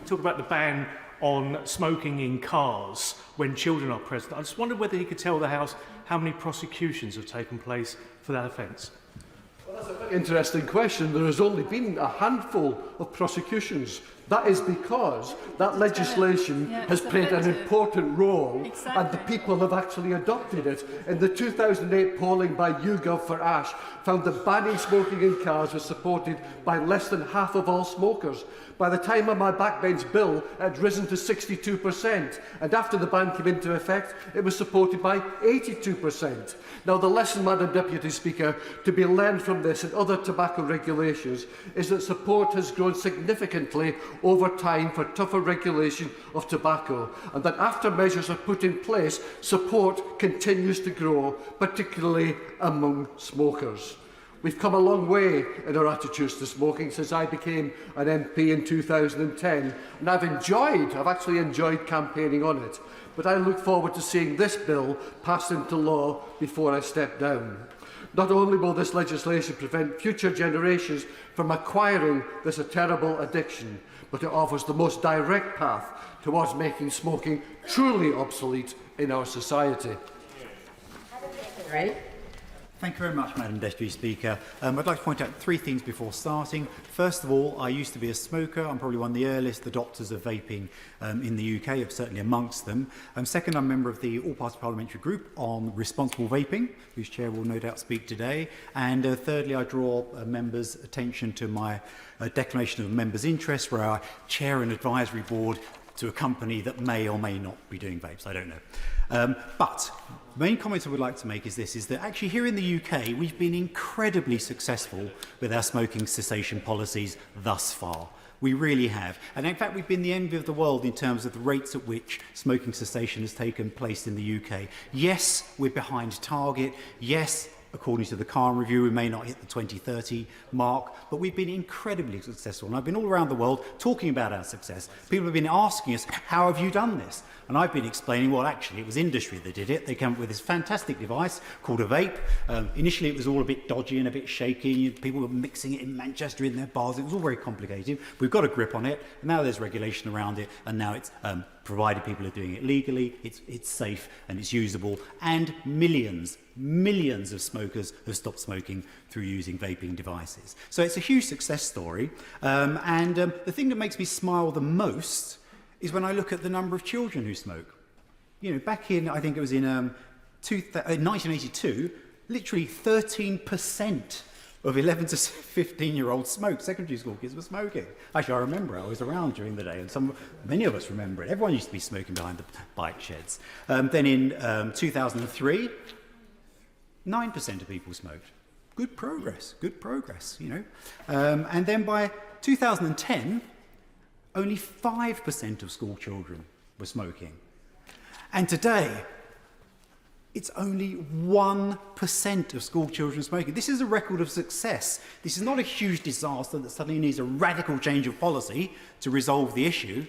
Talk about the ban on smoking in cars when children are present. I just wondered whether he could tell the House how many prosecutions have taken place for that offence. Well, that's a very interesting question. There has only been a handful of prosecutions. That is because that legislation has played an important role and the people have actually adopted it. In the 2008 polling by YouGov for Ash found that banning smoking in cars was supported by less than half of all smokers. By the time of my backbench bill, it had risen to 62%, and after the ban came into effect, it was supported by 82%. Now, the lesson, Madam Deputy Speaker, to be learned from this and other tobacco regulations is that support has grown significantly over time for tougher regulation of tobacco, and that after measures are put in place, support continues to grow, particularly among smokers. We've come a long way in our attitudes to smoking since I became an MP in 2010, and I've actually enjoyed campaigning on it. But I look forward to seeing this bill passed into law before I step down. Not only will this legislation prevent future generations from acquiring this terrible addiction, but it offers the most direct path towards making smoking truly obsolete in our society. Right. Thank you very much, Madam Deputy Speaker. I'd like to point out three things before starting. First of all, I used to be a smoker. I'm probably one of the earliest adopters of vaping in the UK, certainly amongst them. Second, I'm a member of the All-Party Parliamentary Group on Responsible Vaping, whose chair will no doubt speak today. And thirdly, I draw members' attention to my declaration of members' interest, where I chair an advisory board to a company that may or may not be doing vapes. I don't know. But the main comment I would like to make is this, is that actually here in the UK, we've been incredibly successful with our smoking cessation policies thus far. We really have. And in fact, we've been the envy of the world in terms of the rates at which smoking cessation has taken place in the UK. Yes, we're behind target. Yes, according to the Khan Review, we may not hit the 2030 mark, but we've been incredibly successful. And I've been all around the world talking about our success. People have been asking us, how have you done this? And I've been explaining, well, actually, it was industry that did it. They came up with this fantastic device called a vape. Initially, it was all a bit dodgy and a bit shaky. People were mixing it in Manchester in their bars. It was all very complicated. We've got a grip on it, and now there's regulation around it, and now it's provided people are doing it legally, it's safe and it's usable, and millions of smokers have stopped smoking through using vaping devices. So it's a huge success story, and the thing that makes me smile the most is when I look at the number of children who smoke. You know, back in, I think it was in 1982, literally 13% of 11 to 15-year-olds smoked. Secondary school kids were smoking. Actually, I remember I was around during the day, and many of us remember it. Everyone used to be smoking behind the bike sheds. Then in 2003, 9% of people smoked. Good progress, you know. And then by 2010, only 5% of school children were smoking. And today, it's only 1% of school children smoking. This is a record of success. This is not a huge disaster that suddenly needs a radical change of policy to resolve the issue.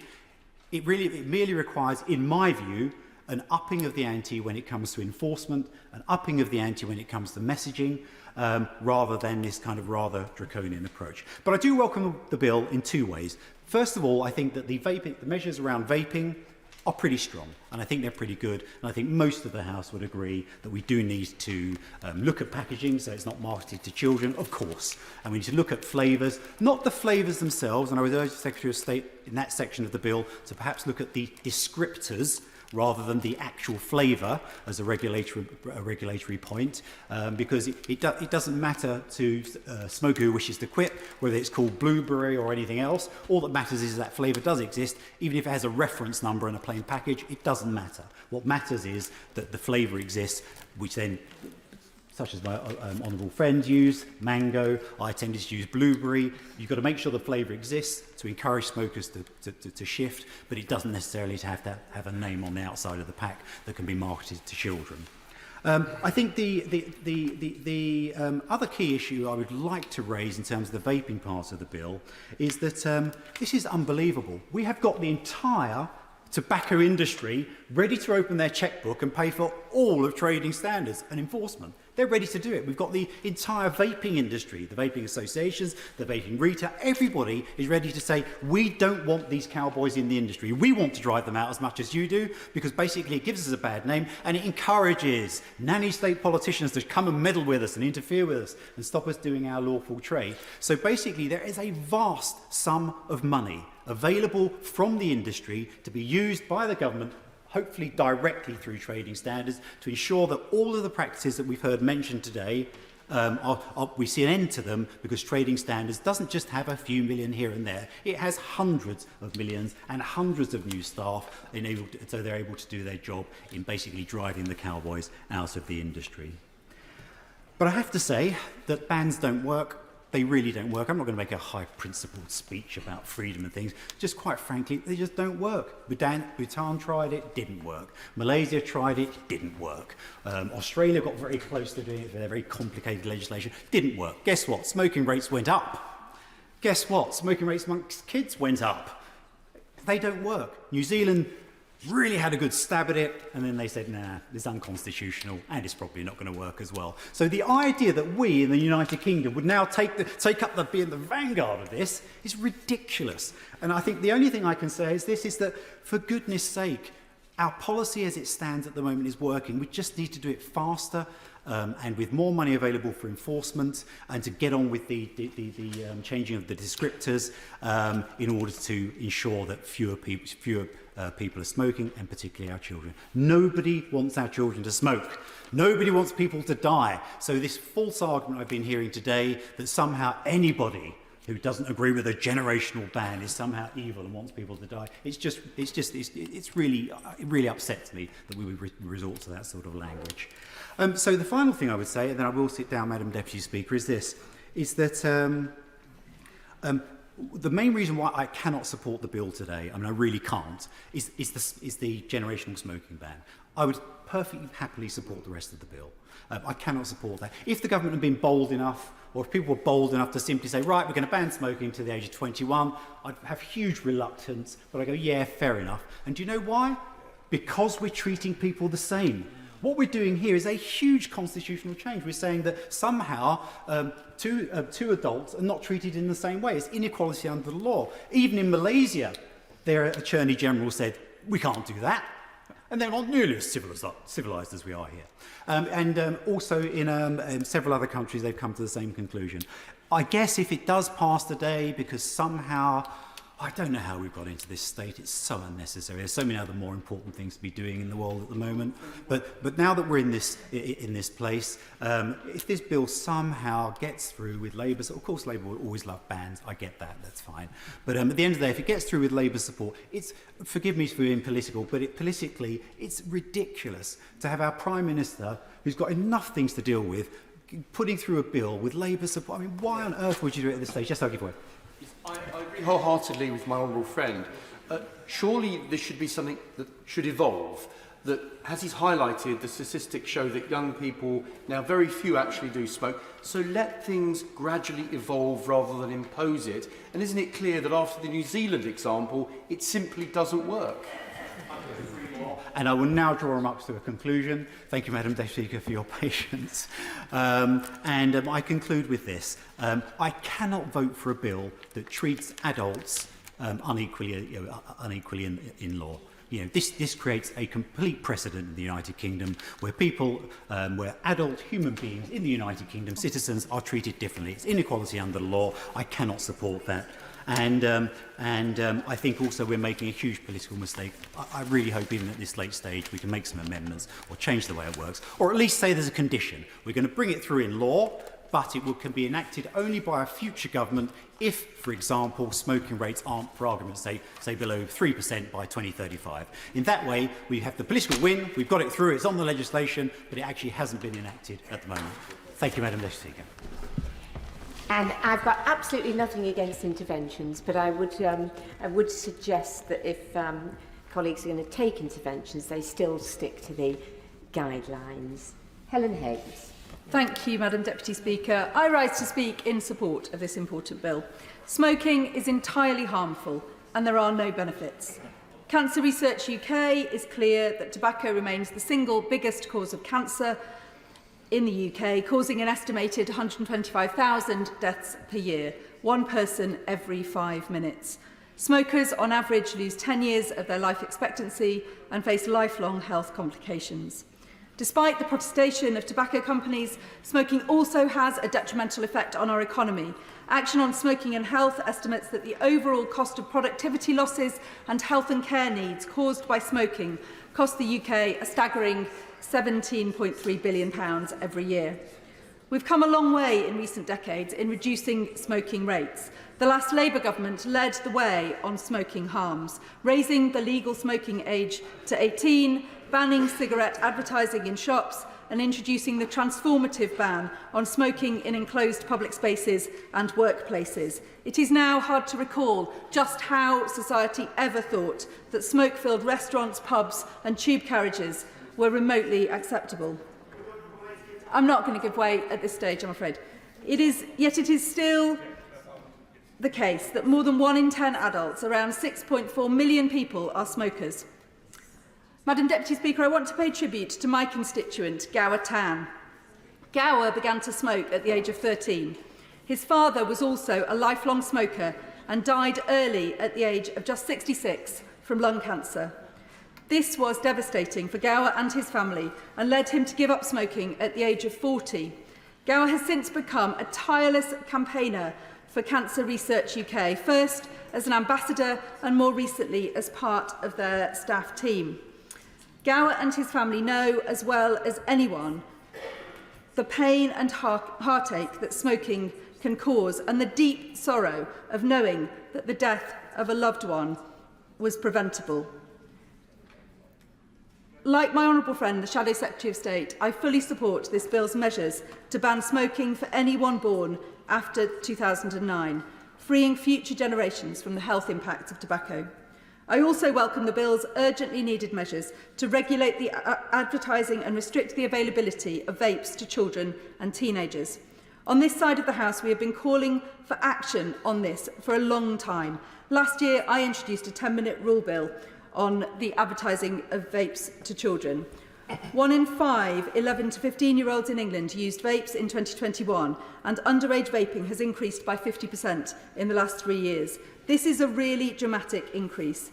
It merely requires, in my view, an upping of the ante when it comes to enforcement, an upping of the ante when it comes to messaging, rather than this kind of rather draconian approach. But I do welcome the bill in two ways. First of all, I think that the measures around vaping are pretty strong, and I think they're pretty good, and I think most of the House would agree that we do need to look at packaging so it's not marketed to children, of course, and we need to look at flavours, not the flavours themselves, and I would urge the Secretary of State in that section of the bill to perhaps look at the descriptors rather than the actual flavour as a regulatory point, because it doesn't matter to a smoker who wishes to quit whether it's called blueberry or anything else. All that matters is that flavour does exist, even if it has a reference number and a plain package. It doesn't matter. What matters is that the flavour exists, which then, such as my honourable friend used, mango, I tended to use blueberry. You've got to make sure the flavour exists to encourage smokers to shift, but it doesn't necessarily have to have a name on the outside of the pack that can be marketed to children. I think the other key issue I would like to raise in terms of the vaping part of the bill is that this is unbelievable. We have got the entire tobacco industry ready to open their chequebook and pay for all of trading standards and enforcement. They're ready to do it. We've got the entire vaping industry, the vaping associations, the vaping retail. Everybody is ready to say, we don't want these cowboys in the industry. We want to drive them out as much as you do, because basically it gives us a bad name and it encourages nanny state politicians to come and meddle with us and interfere with us and stop us doing our lawful trade. So basically there is a vast sum of money available from the industry to be used by the government, hopefully directly through trading standards, to ensure that all of the practices that we've heard mentioned today, we see an end to them, because trading standards doesn't just have a few million here and there. It has hundreds of millions and hundreds of new staff, so they're able to do their job in basically driving the cowboys out of the industry. But I have to say that bans don't work. They really don't work. I'm not going to make a high-principled speech about freedom and things. Just quite frankly, they just don't work. Bhutan tried it, didn't work. Malaysia tried it, didn't work. Australia got very close to doing it with their very complicated legislation, didn't work. Guess what? Smoking rates went up. Guess what? Smoking rates amongst kids went up. They don't work. New Zealand really had a good stab at it, and then they said, nah, it's unconstitutional, and it's probably not going to work as well. So the idea that we in the United Kingdom would now take up being the vanguard of this is ridiculous. And I think the only thing I can say is this, is that, for goodness sake, our policy as it stands at the moment is working. We just need to do it faster, and with more money available for enforcement, and to get on with the changing of the descriptors in order to ensure that fewer people are smoking, and particularly our children. Nobody wants our children to smoke. Nobody wants people to die. So this false argument I've been hearing today that somehow anybody who doesn't agree with a generational ban is somehow evil and wants people to die, it really upsets me that we would resort to that sort of language. So the final thing I would say, and then I will sit down, Madam Deputy Speaker, is this, is that the main reason why I cannot support the bill today, I mean I really can't, is the generational smoking ban. I would perfectly happily support the rest of the bill. I cannot support that. If the government had been bold enough, or if people were bold enough to simply say, right, we're going to ban smoking to the age of 21, I'd have huge reluctance, but I go, yeah, fair enough. And do you know why? Because we're treating people the same. What we're doing here is a huge constitutional change. We're saying that somehow two adults are not treated in the same way. It's inequality under the law. Even in Malaysia, their Attorney General said, we can't do that. And they're not nearly as civilised as we are here. Also in several other countries, they've come to the same conclusion. I guess if it does pass today, because somehow, I don't know how we've got into this state. It's so unnecessary. There's so many other more important things to be doing in the world at the moment. But now that we're in this place, if this bill somehow gets through with Labour, of course Labour will always love bans. I get that. That's fine. But at the end of the day, if it gets through with Labour support, forgive me for being political, but politically, it's ridiculous to have our Prime Minister, who's got enough things to deal with, putting through a bill with Labour support. I mean, why on earth would you do it at this stage? Yes, I'll give way. I agree wholeheartedly with my honourable friend. Surely this should be something that should evolve. That, as he's highlighted, the statistics show that young people, now very few actually do smoke, so let things gradually evolve rather than impose it. And isn't it clear that after the New Zealand example, it simply doesn't work? And I will now draw remarks to a conclusion. Thank you, Madam Deputy Speaker, for your patience. I conclude with this. I cannot vote for a bill that treats adults unequally in law. You know, this creates a complete precedent in the United Kingdom where where adult human beings in the United Kingdom, citizens, are treated differently. It's inequality under the law. I cannot support that. And I think also we're making a huge political mistake. I really hope even at this late stage we can make some amendments or change the way it works, or at least say there's a condition. We're going to bring it through in law, but it can be enacted only by a future government if, for example, smoking rates aren't, for argument's sake, say below 3% by 2035. In that way, we have the political win, we've got it through, it's on the legislation, but it actually hasn't been enacted at the moment. Thank you, Madam Deputy Speaker. And I've got absolutely nothing against interventions, but I would suggest that if colleagues are going to take interventions, they still stick to the guidelines. Helen Hayes. Thank you, Madam Deputy Speaker. I rise to speak in support of this important bill. Smoking is entirely harmful and there are no benefits. Cancer Research UK is clear that tobacco remains the single biggest cause of cancer in the UK, causing an estimated 125,000 deaths per year, one person every 5 minutes. Smokers on average lose 10 years of their life expectancy and face lifelong health complications. Despite the protestation of tobacco companies, smoking also has a detrimental effect on our economy. Action on Smoking and Health estimates that the overall cost of productivity losses and health and care needs caused by smoking cost the UK a staggering £17.3 billion every year. We've come a long way in recent decades in reducing smoking rates. The last Labour government led the way on smoking harms, raising the legal smoking age to 18, banning cigarette advertising in shops and introducing the transformative ban on smoking in enclosed public spaces and workplaces. It is now hard to recall just how society ever thought that smoke-filled restaurants, pubs and tube carriages were remotely acceptable. I'm not going to give way at this stage, I'm afraid. Yet it is still the case that more than 1 in 10 adults, around 6.4 million people, are smokers. Madam Deputy Speaker, I want to pay tribute to my constituent, Gower Tan. Gower began to smoke at the age of 13. His father was also a lifelong smoker and died early at the age of just 66 from lung cancer. This was devastating for Gower and his family and led him to give up smoking at the age of 40. Gower has since become a tireless campaigner for Cancer Research UK, first as an ambassador and more recently as part of their staff team. Gower and his family know, as well as anyone, the pain and heartache that smoking can cause and the deep sorrow of knowing that the death of a loved one was preventable. Like my honourable friend, the Shadow Secretary of State, I fully support this bill's measures to ban smoking for anyone born after 2009, freeing future generations from the health impacts of tobacco. I also welcome the bill's urgently needed measures to regulate the advertising and restrict the availability of vapes to children and teenagers. On this side of the House, we have been calling for action on this for a long time. Last year, I introduced a 10-minute rule bill on the advertising of vapes to children. 1 in 5 11 to 15-year-olds in England used vapes in 2021, and underage vaping has increased by 50% in the last 3 years. This is a really dramatic increase.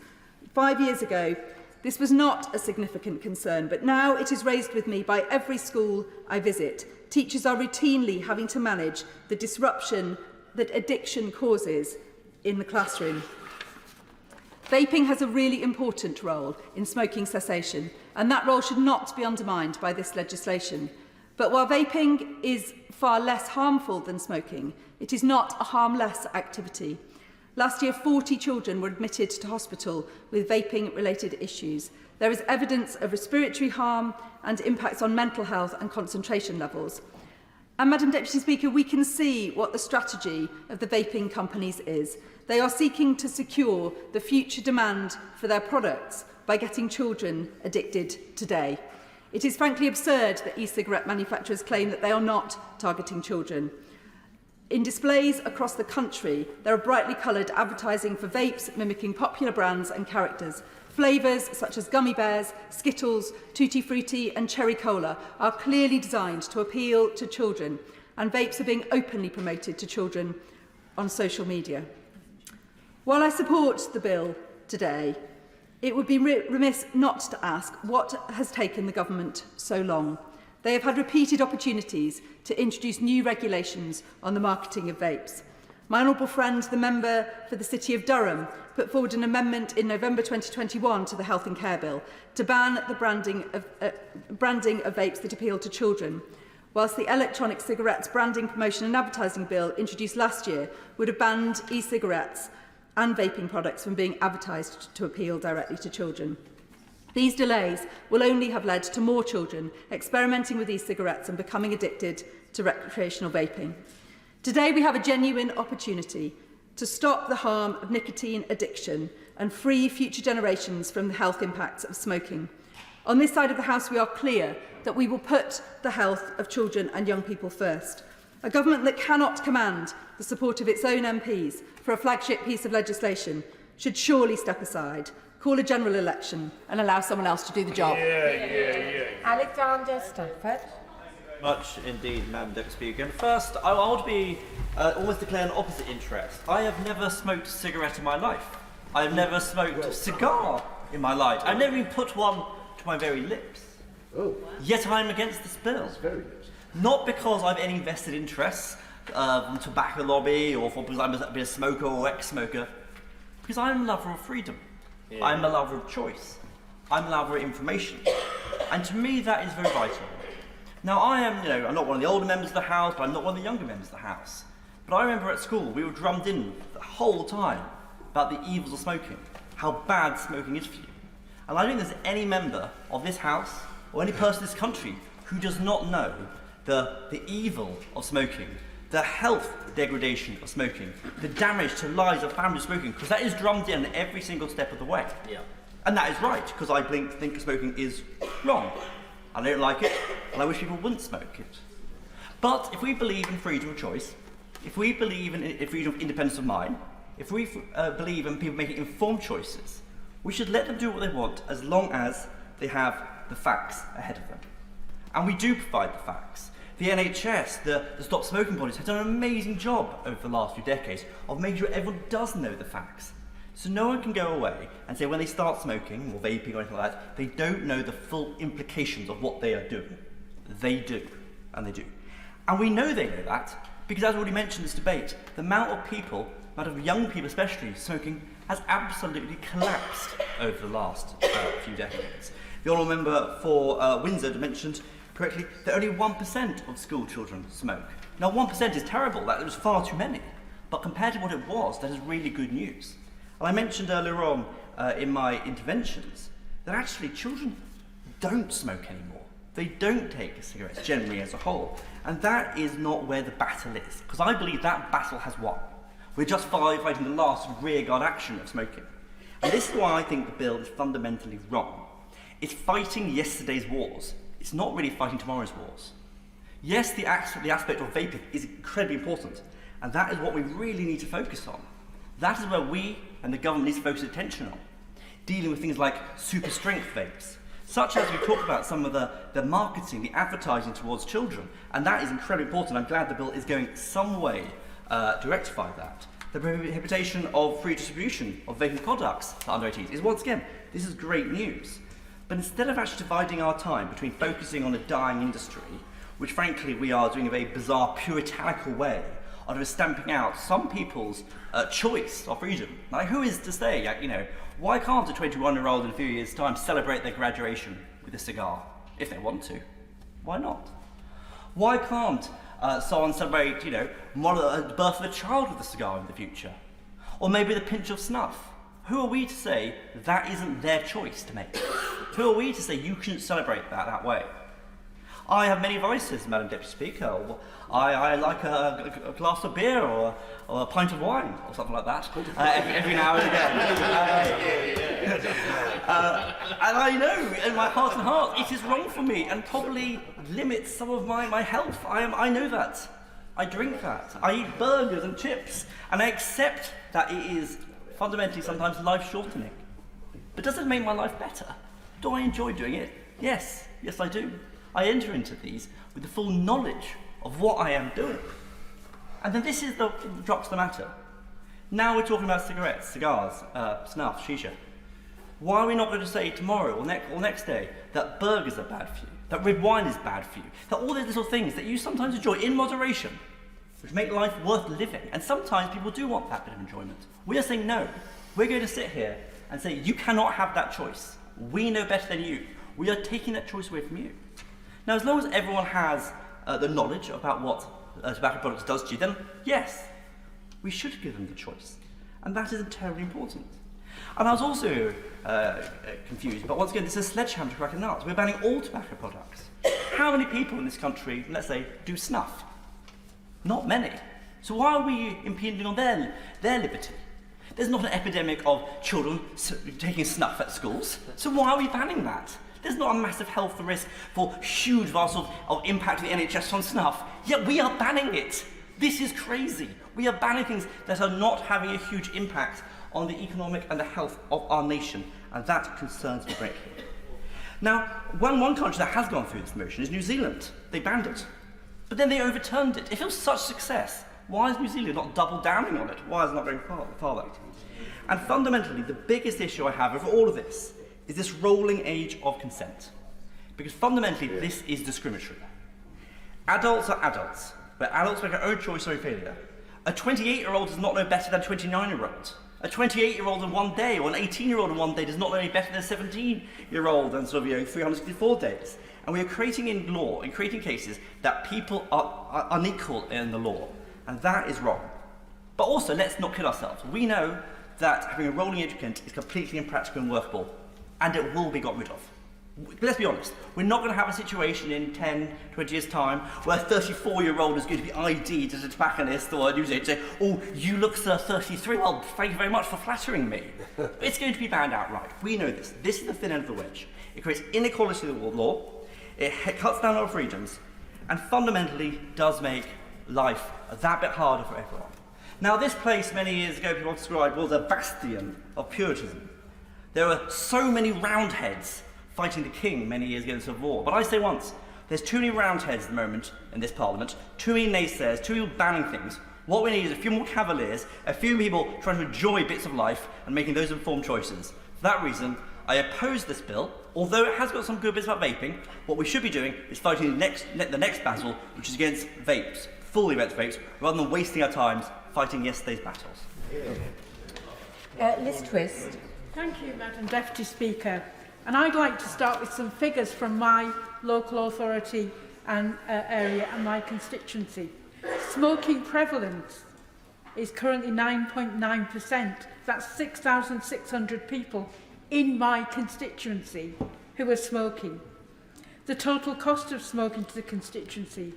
5 years ago, this was not a significant concern, but now it is raised with me by every school I visit. Teachers are routinely having to manage the disruption that addiction causes in the classroom. Vaping has a really important role in smoking cessation, and that role should not be undermined by this legislation. But while vaping is far less harmful than smoking, it is not a harmless activity. Last year, 40 children were admitted to hospital with vaping-related issues. There is evidence of respiratory harm and impacts on mental health and concentration levels. And, Madam Deputy Speaker, we can see what the strategy of the vaping companies is. They are seeking to secure the future demand for their products by getting children addicted today. It is frankly absurd that e-cigarette manufacturers claim that they are not targeting children. In displays across the country, there are brightly coloured advertising for vapes mimicking popular brands and characters. Flavours such as gummy bears, Skittles, Tutti Frutti and Cherry Cola are clearly designed to appeal to children, and vapes are being openly promoted to children on social media. While I support the bill today, it would be remiss not to ask what has taken the government so long. They have had repeated opportunities to introduce new regulations on the marketing of vapes. My honourable friend, the member for the City of Durham, put forward an amendment in November 2021 to the Health and Care Bill to ban the branding of vapes that appeal to children, whilst the Electronic Cigarettes Branding, Promotion and Advertising Bill introduced last year would have banned e-cigarettes and vaping products from being advertised to appeal directly to children. These delays will only have led to more children experimenting with e-cigarettes and becoming addicted to recreational vaping. Today we have a genuine opportunity to stop the harm of nicotine addiction and free future generations from the health impacts of smoking. On this side of the House, we are clear that we will put the health of children and young people first. A government that cannot command the support of its own MPs for a flagship piece of legislation should surely step aside, call a general election and allow someone else to do the job. Alexander Stafford. Much indeed, Madam Deputy Speaker. And first, I want to be almost declare an opposite interest. I have never smoked a cigarette in my life. I have never smoked a cigar in my life. I've never even put one to my very lips. Oh. Yet I am against this bill. That's very good. Not because I have any vested interests from tobacco lobby or because I'm a smoker or ex-smoker, because I'm a lover of freedom. Yeah. I'm a lover of choice. I'm a lover of information. And to me, that is very vital. Now, I'm not one of the older members of the House, but I'm not one of the younger members of the House. But I remember at school, we were drummed in the whole time about the evils of smoking, how bad smoking is for you. And I don't think there's any member of this House or any person in this country who does not know the evil of smoking, the health degradation of smoking, the damage to lives of families smoking, because that is drummed in every single step of the way. Yeah. And that is right, because I think smoking is wrong. I don't like it, and I wish people wouldn't smoke it. But if we believe in freedom of choice, if we believe in freedom of independence of mind, if we believe in people making informed choices, we should let them do what they want as long as they have the facts ahead of them. And we do provide the facts. The NHS, the stop smoking bodies, have done an amazing job over the last few decades of making sure everyone does know the facts. So no one can go away and say when they start smoking or vaping or anything like that, they don't know the full implications of what they are doing. They do, and they do. And we know they know that because, as I already mentioned in this debate, the amount of people, the amount of young people especially, smoking has absolutely collapsed over the last few decades. The Honourable Member for Windsor mentioned correctly that only 1% of school children smoke. Now 1% is terrible, that was far too many, but compared to what it was, that is really good news. And I mentioned earlier on in my interventions that actually children don't smoke anymore. They don't take cigarettes generally as a whole. And that is not where the battle is, because I believe that battle has won. We're just fighting the last rearguard action of smoking. And this is why I think the bill is fundamentally wrong. It's fighting yesterday's wars. It's not really fighting tomorrow's wars. Yes, the aspect of vaping is incredibly important, and that is what we really need to focus on. That is where we and the government needs to focus attention on, dealing with things like super strength vapes, such as we talked about some of the marketing, the advertising towards children, and that is incredibly important. I'm glad the bill is going some way to rectify that. The prohibition of free distribution of vaping products to under 18s is, once again, this is great news. But instead of actually dividing our time between focusing on a dying industry, which frankly we are doing in a very bizarre, puritanical way, of stamping out some people's choice or freedom. Like, who is to say, why can't a 21-year-old in a few years' time celebrate their graduation with a cigar, if they want to? Why not? Why can't someone celebrate, the birth of a child with a cigar in the future? Or maybe the pinch of snuff? Who are we to say that isn't their choice to make? Who are we to say you shouldn't celebrate that way? I have many vices, Madam Deputy Speaker. I like a glass of beer or a pint of wine or something like that every now and again. And I know in my heart and heart it is wrong for me and probably limits some of my health. I know that. I drink that. I eat burgers and chips, and I accept that it is fundamentally sometimes life-shortening. But does it make my life better? Do I enjoy doing it? Yes, I do. I enter into these with the full knowledge of what I am doing. And then this is the crux of the matter. Now we're talking about cigarettes, cigars, snuff, shisha. Why are we not going to say tomorrow or next day that burgers are bad for you, that red wine is bad for you, that all these little things that you sometimes enjoy in moderation which make life worth living. And sometimes people do want that bit of enjoyment. We are saying no. We're going to sit here and say, you cannot have that choice. We know better than you. We are taking that choice away from you. Now, as long as everyone has the knowledge about what tobacco products does to you, then yes, we should give them the choice. And that is terribly important. And I was also confused, but once again, this is a sledgehammer to crack a nut. We're banning all tobacco products. How many people in this country, let's say, do snuff? Not many. So why are we impinging on their liberty? There's not an epidemic of children taking snuff at schools, so why are we banning that? There's not a massive health risk for huge vast of impact of the NHS on snuff, yet we are banning it. This is crazy. We are banning things that are not having a huge impact on the economic and the health of our nation, and that concerns me greatly. Now, one country that has gone through this motion is New Zealand. They banned it, but then they overturned it. If it was such success, why is New Zealand not double downing on it? Why is it not going farther? And fundamentally, the biggest issue I have over all of this is this rolling age of consent. Because fundamentally, this is discriminatory. Adults are adults, but adults make their own choice or failure. A 28-year-old does not know better than a 29-year-old. A 28-year-old in one day or an 18-year-old in one day does not know any better than a 17-year-old and 364 days. And we are creating in law, and creating cases that people are unequal in the law. And that is wrong. But also, let's not kid ourselves. We know that having a rolling age of consent is completely impractical and workable, and it will be got rid of. Let's be honest, we're not going to have a situation in 10, 20 years' time where a 34-year-old is going to be ID'd as a tobacconist or a newsagent and say, oh, you look, sir, 33, well, thank you very much for flattering me. It's going to be banned outright. We know this. This is the thin end of the wedge. It creates inequality in the law, it cuts down our freedoms, and fundamentally does make life that bit harder for everyone. Now, this place many years ago people described was a bastion of Puritanism. There were so many Roundheads fighting the king many years ago in the Civil War. But I say once, there's too many Roundheads at the moment in this parliament, too many naysayers, too many people banning things. What we need is a few more Cavaliers, a few people trying to enjoy bits of life and making those informed choices. For that reason, I oppose this bill. Although it has got some good bits about vaping, what we should be doing is fighting the next battle, which is against vapes, fully against vapes, rather than wasting our time fighting yesterday's battles. Liz Twist. Thank you, Madam Deputy Speaker. And I'd like to start with some figures from my local authority and area and my constituency. Smoking prevalence is currently 9.9%. That's 6,600 people in my constituency who are smoking. The total cost of smoking to the constituency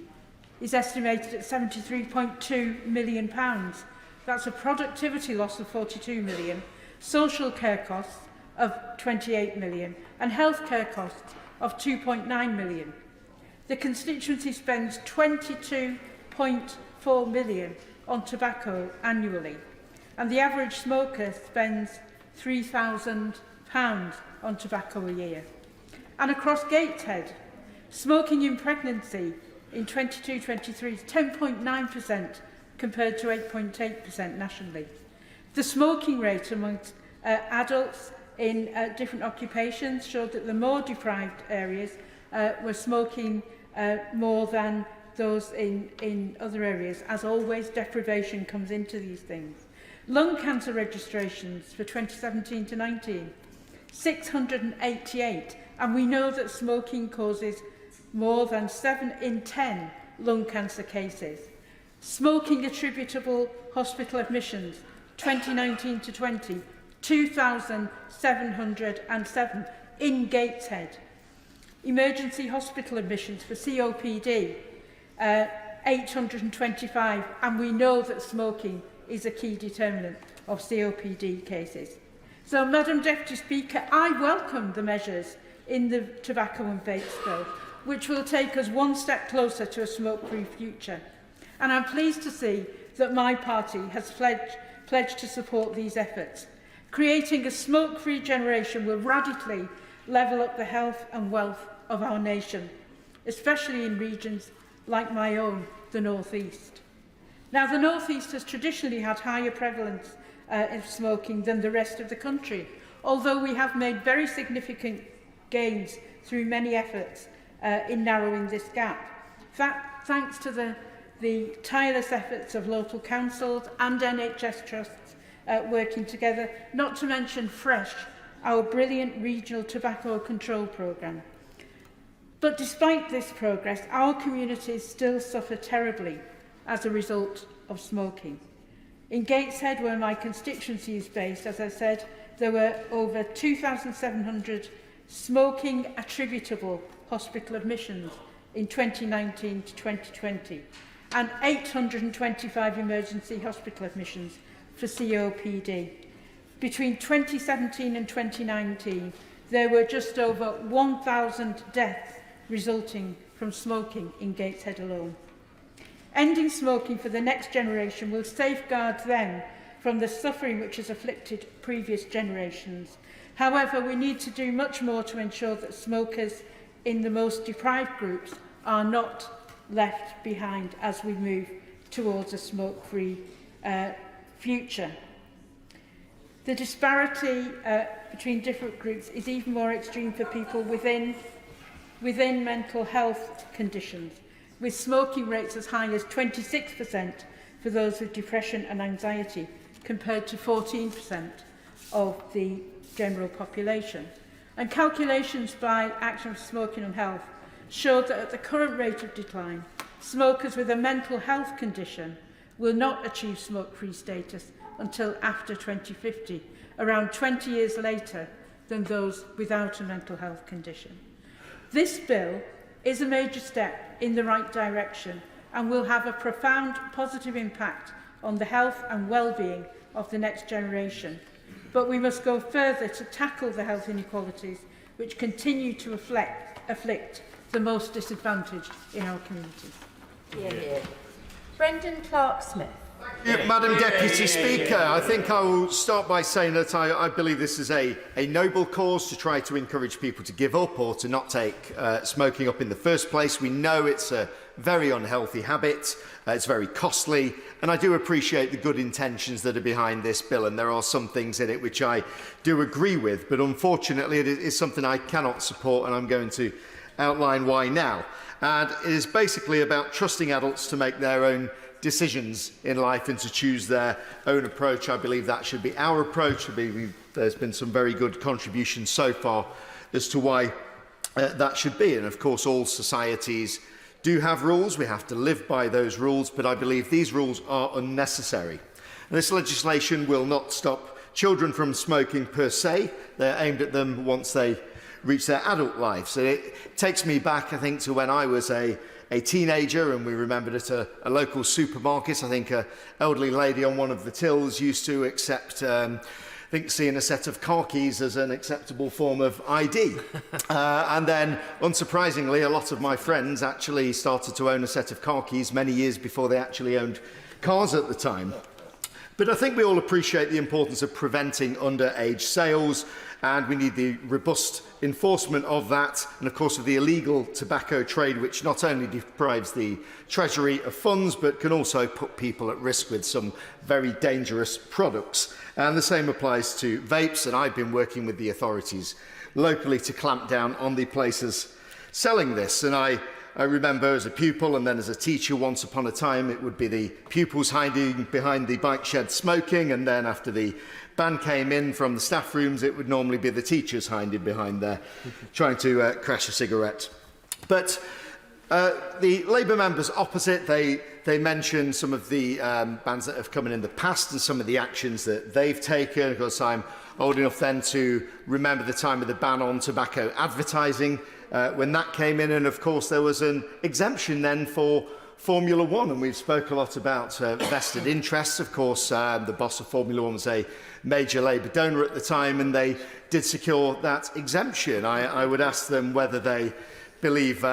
is estimated at £73.2 million. That's a productivity loss of 42 million, social care costs of 28 million and healthcare costs of 2.9 million. The constituency spends 22.4 million on tobacco annually, and the average smoker spends £3,000 on tobacco a year. And across Gateshead, smoking in pregnancy in 22-23 is 10.9% compared to 8.8% nationally. The smoking rate amongst adults in different occupations showed that the more deprived areas were smoking more than those in other areas. As always, deprivation comes into these things. Lung cancer registrations for 2017 to 19, 688, and we know that smoking causes more than 7 in 10 lung cancer cases. Smoking attributable hospital admissions 2019 to 20, 2,707 in Gateshead. Emergency hospital admissions for COPD 825, and we know that smoking is a key determinant of COPD cases. So, Madam Deputy Speaker, I welcome the measures in the Tobacco and Vapes Bill, which will take us one step closer to a smoke-free future. And I'm pleased to see that my party has pledged to support these efforts. Creating a smoke-free generation will radically level up the health and wealth of our nation, especially in regions like my own, the North East. Now, the North East has traditionally had higher prevalence of smoking than the rest of the country, although we have made very significant gains through many efforts in narrowing this gap. Thanks to the the tireless efforts of local councils and NHS trusts working together, not to mention FRESH, our brilliant regional tobacco control programme. But despite this progress, our communities still suffer terribly as a result of smoking. In Gateshead, where my constituency is based, as I said, there were over 2,700 smoking attributable hospital admissions in 2019 to 2020, and 825 emergency hospital admissions for COPD. Between 2017 and 2019, there were just over 1,000 deaths resulting from smoking in Gateshead alone. Ending smoking for the next generation will safeguard them from the suffering which has afflicted previous generations. However, we need to do much more to ensure that smokers in the most deprived groups are not left behind as we move towards a smoke-free future. The disparity between different groups is even more extreme for people within mental health conditions, with smoking rates as high as 26% for those with depression and anxiety, compared to 14% of the general population. And calculations by Action for Smoking and Health show that at the current rate of decline, smokers with a mental health condition will not achieve smoke-free status until after 2050, around 20 years later than those without a mental health condition. This bill is a major step in the right direction and will have a profound positive impact on the health and well-being of the next generation. But we must go further to tackle the health inequalities which continue to afflict the most disadvantaged in our communities. Hear, hear. Brendan Clark-Smith. Madam Deputy Speaker, I think I will start by saying that I believe this is a noble cause to try to encourage people to give up or to not take smoking up in the first place. We know it's a very unhealthy habit, it's very costly, and I do appreciate the good intentions that are behind this bill, and there are some things in it which I do agree with, but unfortunately it is something I cannot support, and I'm going to outline why now. And it is basically about trusting adults to make their own decisions in life and to choose their own approach. I believe that should be our approach. There's been some very good contributions so far as to why that should be. And of course, all societies do have rules. We have to live by those rules, but I believe these rules are unnecessary. And this legislation will not stop children from smoking per se. They're aimed at them once they reach their adult life. So it takes me back, I think, to when I was a teenager, and we remembered at a local supermarket. I think an elderly lady on one of the tills used to accept, seeing a set of car keys as an acceptable form of ID. And then, unsurprisingly, a lot of my friends actually started to own a set of car keys many years before they actually owned cars at the time. But I think we all appreciate the importance of preventing underage sales, and we need the robust enforcement of that, and of course of the illegal tobacco trade, which not only deprives the Treasury of funds, but can also put people at risk with some very dangerous products. And the same applies to vapes, and I've been working with the authorities locally to clamp down on the places selling this. And I remember as a pupil and then as a teacher, once upon a time, it would be the pupils hiding behind the bike shed smoking, and then after the ban came in from the staff rooms, it would normally be the teachers hiding behind there, trying to crash a cigarette. But the Labour members opposite, they mention some of the bans that have come in the past and some of the actions that they've taken. Of course, I'm old enough then to remember the time of the ban on tobacco advertising, when that came in, and of course there was an exemption then for Formula One, and we've spoken a lot about vested interests. Of course, the boss of Formula One was a major Labour donor at the time, and they did secure that exemption. I would ask them whether they believe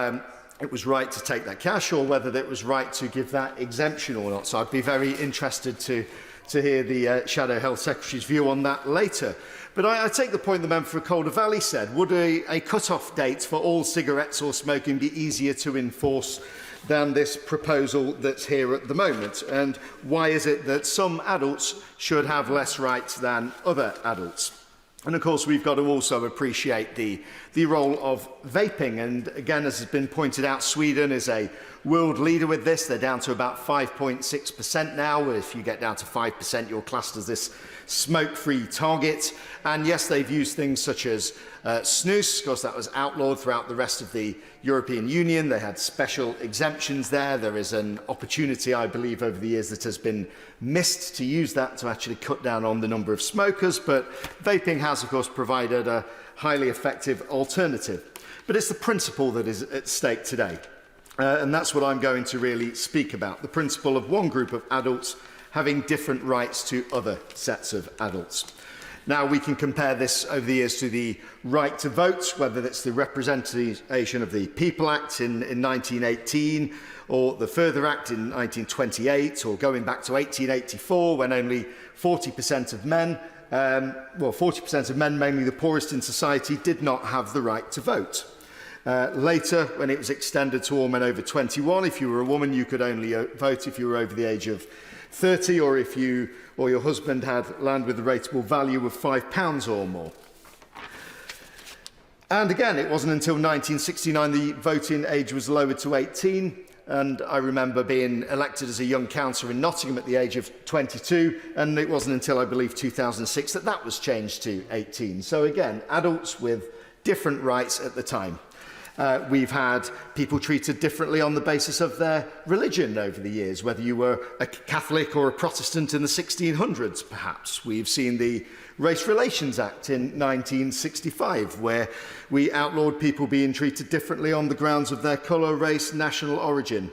it was right to take that cash, or whether it was right to give that exemption or not. So I'd be very interested to hear the Shadow Health Secretary's view on that later. But I take the point the member for Calder Valley said. Would a cut-off date for all cigarettes or smoking be easier to enforce than this proposal that's here at the moment? And why is it that some adults should have less rights than other adults? And of course, we've got to also appreciate the role of vaping. And again, as has been pointed out, Sweden is a world leader with this. They're down to about 5.6% now. If you get down to 5%, you're classed as this smoke-free target. And yes, they've used things such as snus, because that was outlawed throughout the rest of the European Union. They had special exemptions there. There is an opportunity, I believe, over the years that has been missed to use that to actually cut down on the number of smokers. But vaping has, of course, provided a highly effective alternative. But it's the principle that is at stake today. And that's what I'm going to really speak about, the principle of one group of adults having different rights to other sets of adults. Now, we can compare this over the years to the right to vote, whether that's the Representation of the People Act in 1918, or the Further Act in 1928, or going back to 1884, when only 40% of men, 40% of men, mainly the poorest in society, did not have the right to vote. Later, when it was extended to all men over 21, if you were a woman, you could only vote if you were over the age of 30, or if you or your husband had land with a rateable value of £5 or more. And again, it wasn't until 1969 the voting age was lowered to 18. And I remember being elected as a young councillor in Nottingham at the age of 22, and it wasn't until, I believe, 2006 that that was changed to 18. So again, adults with different rights at the time. We've had people treated differently on the basis of their religion over the years, whether you were a Catholic or a Protestant in the 1600s, perhaps. We've seen the Race Relations Act in 1965, where we outlawed people being treated differently on the grounds of their colour, race, national origin.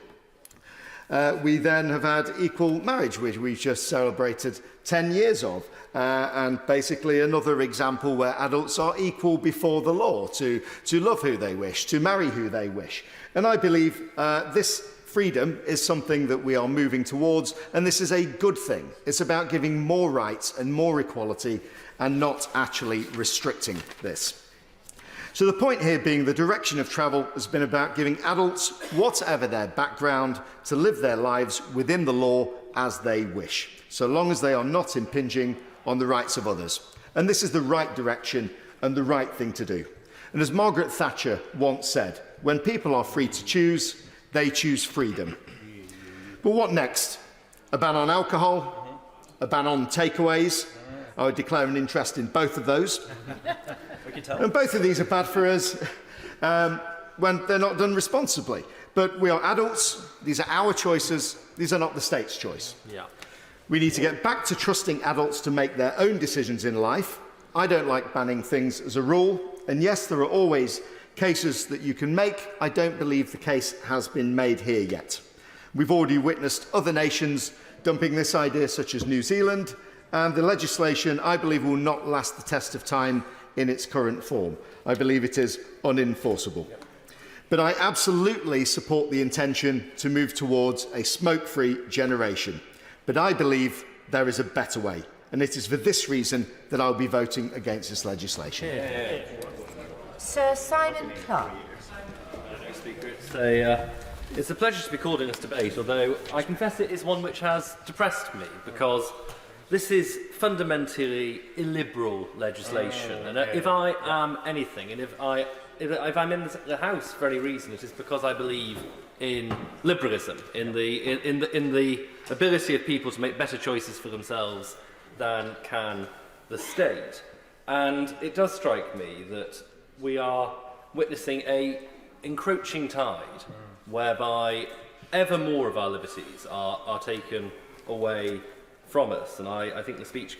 We then have had equal marriage, which we've just celebrated 10 years of. And basically another example where adults are equal before the law to love who they wish, to marry who they wish. And I believe this freedom is something that we are moving towards, and this is a good thing. It's about giving more rights and more equality and not actually restricting this. So the point here being the direction of travel has been about giving adults, whatever their background, to live their lives within the law as they wish, so long as they are not impinging on the rights of others. And this is the right direction and the right thing to do. And as Margaret Thatcher once said, when people are free to choose, they choose freedom. But what next? A ban on alcohol? A ban on takeaways? I would declare an interest in both of those. We can tell. And both of these are bad for us when they're not done responsibly. But we are adults, these are our choices, these are not the state's choice. Yeah. We need to get back to trusting adults to make their own decisions in life. I don't like banning things as a rule, and yes, there are always cases that you can make. I don't believe the case has been made here yet. We've already witnessed other nations dumping this idea, such as New Zealand, and the legislation, I believe, will not last the test of time in its current form. I believe it is unenforceable. But I absolutely support the intention to move towards a smoke-free generation. But I believe there is a better way, and it is for this reason that I'll be voting against this legislation. Yeah. Sir Simon Clark. It's a pleasure to be called in this debate, although I confess it is one which has depressed me, because this is fundamentally illiberal legislation. And if I am anything, and if I'm in the House for any reason, it is because I believe in liberalism, in the ability of people to make better choices for themselves than can the state. And it does strike me that we are witnessing an encroaching tide whereby ever more of our liberties are taken away from us. And I think the speech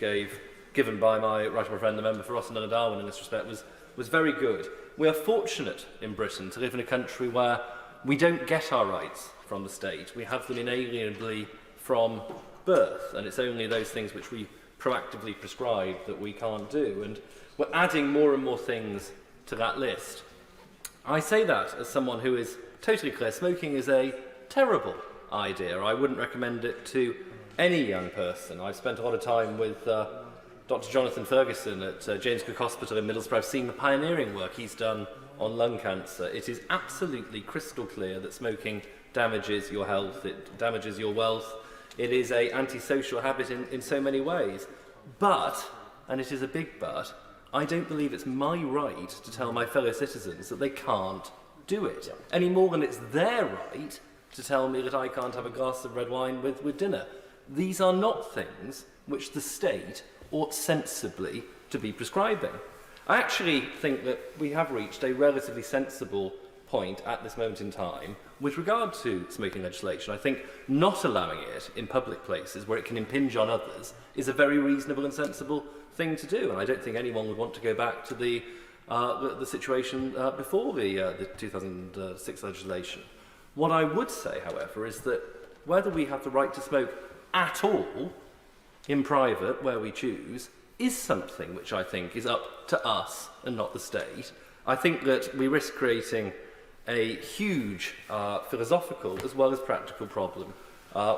given by my right honourable friend, the member for Rossendale and Darwin in this respect was very good. We are fortunate in Britain to live in a country where we don't get our rights from the state. We have them inalienably from birth, and it's only those things which we proactively prescribe that we can't do. And we're adding more and more things to that list. I say that as someone who is totally clear. Smoking is a terrible idea. I wouldn't recommend it to any young person. I've spent a lot of time with Dr. Jonathan Ferguson at James Cook Hospital in Middlesbrough. I've seen the pioneering work he's done on lung cancer. It is absolutely crystal clear that smoking damages your health, it damages your wealth. It is an antisocial habit in so many ways. But, and it is a big but, I don't believe it's my right to tell my fellow citizens that they can't do it, any more than it's their right to tell me that I can't have a glass of red wine with dinner. These are not things which the state ought sensibly to be prescribing. I actually think that we have reached a relatively sensible point at this moment in time with regard to smoking legislation. I think not allowing it in public places where it can impinge on others is a very reasonable and sensible thing to do, and I don't think anyone would want to go back to the situation before the 2006 legislation. What I would say, however, is that whether we have the right to smoke at all in private, where we choose, is something which I think is up to us and not the state. I think that we risk creating a huge philosophical as well as practical problem,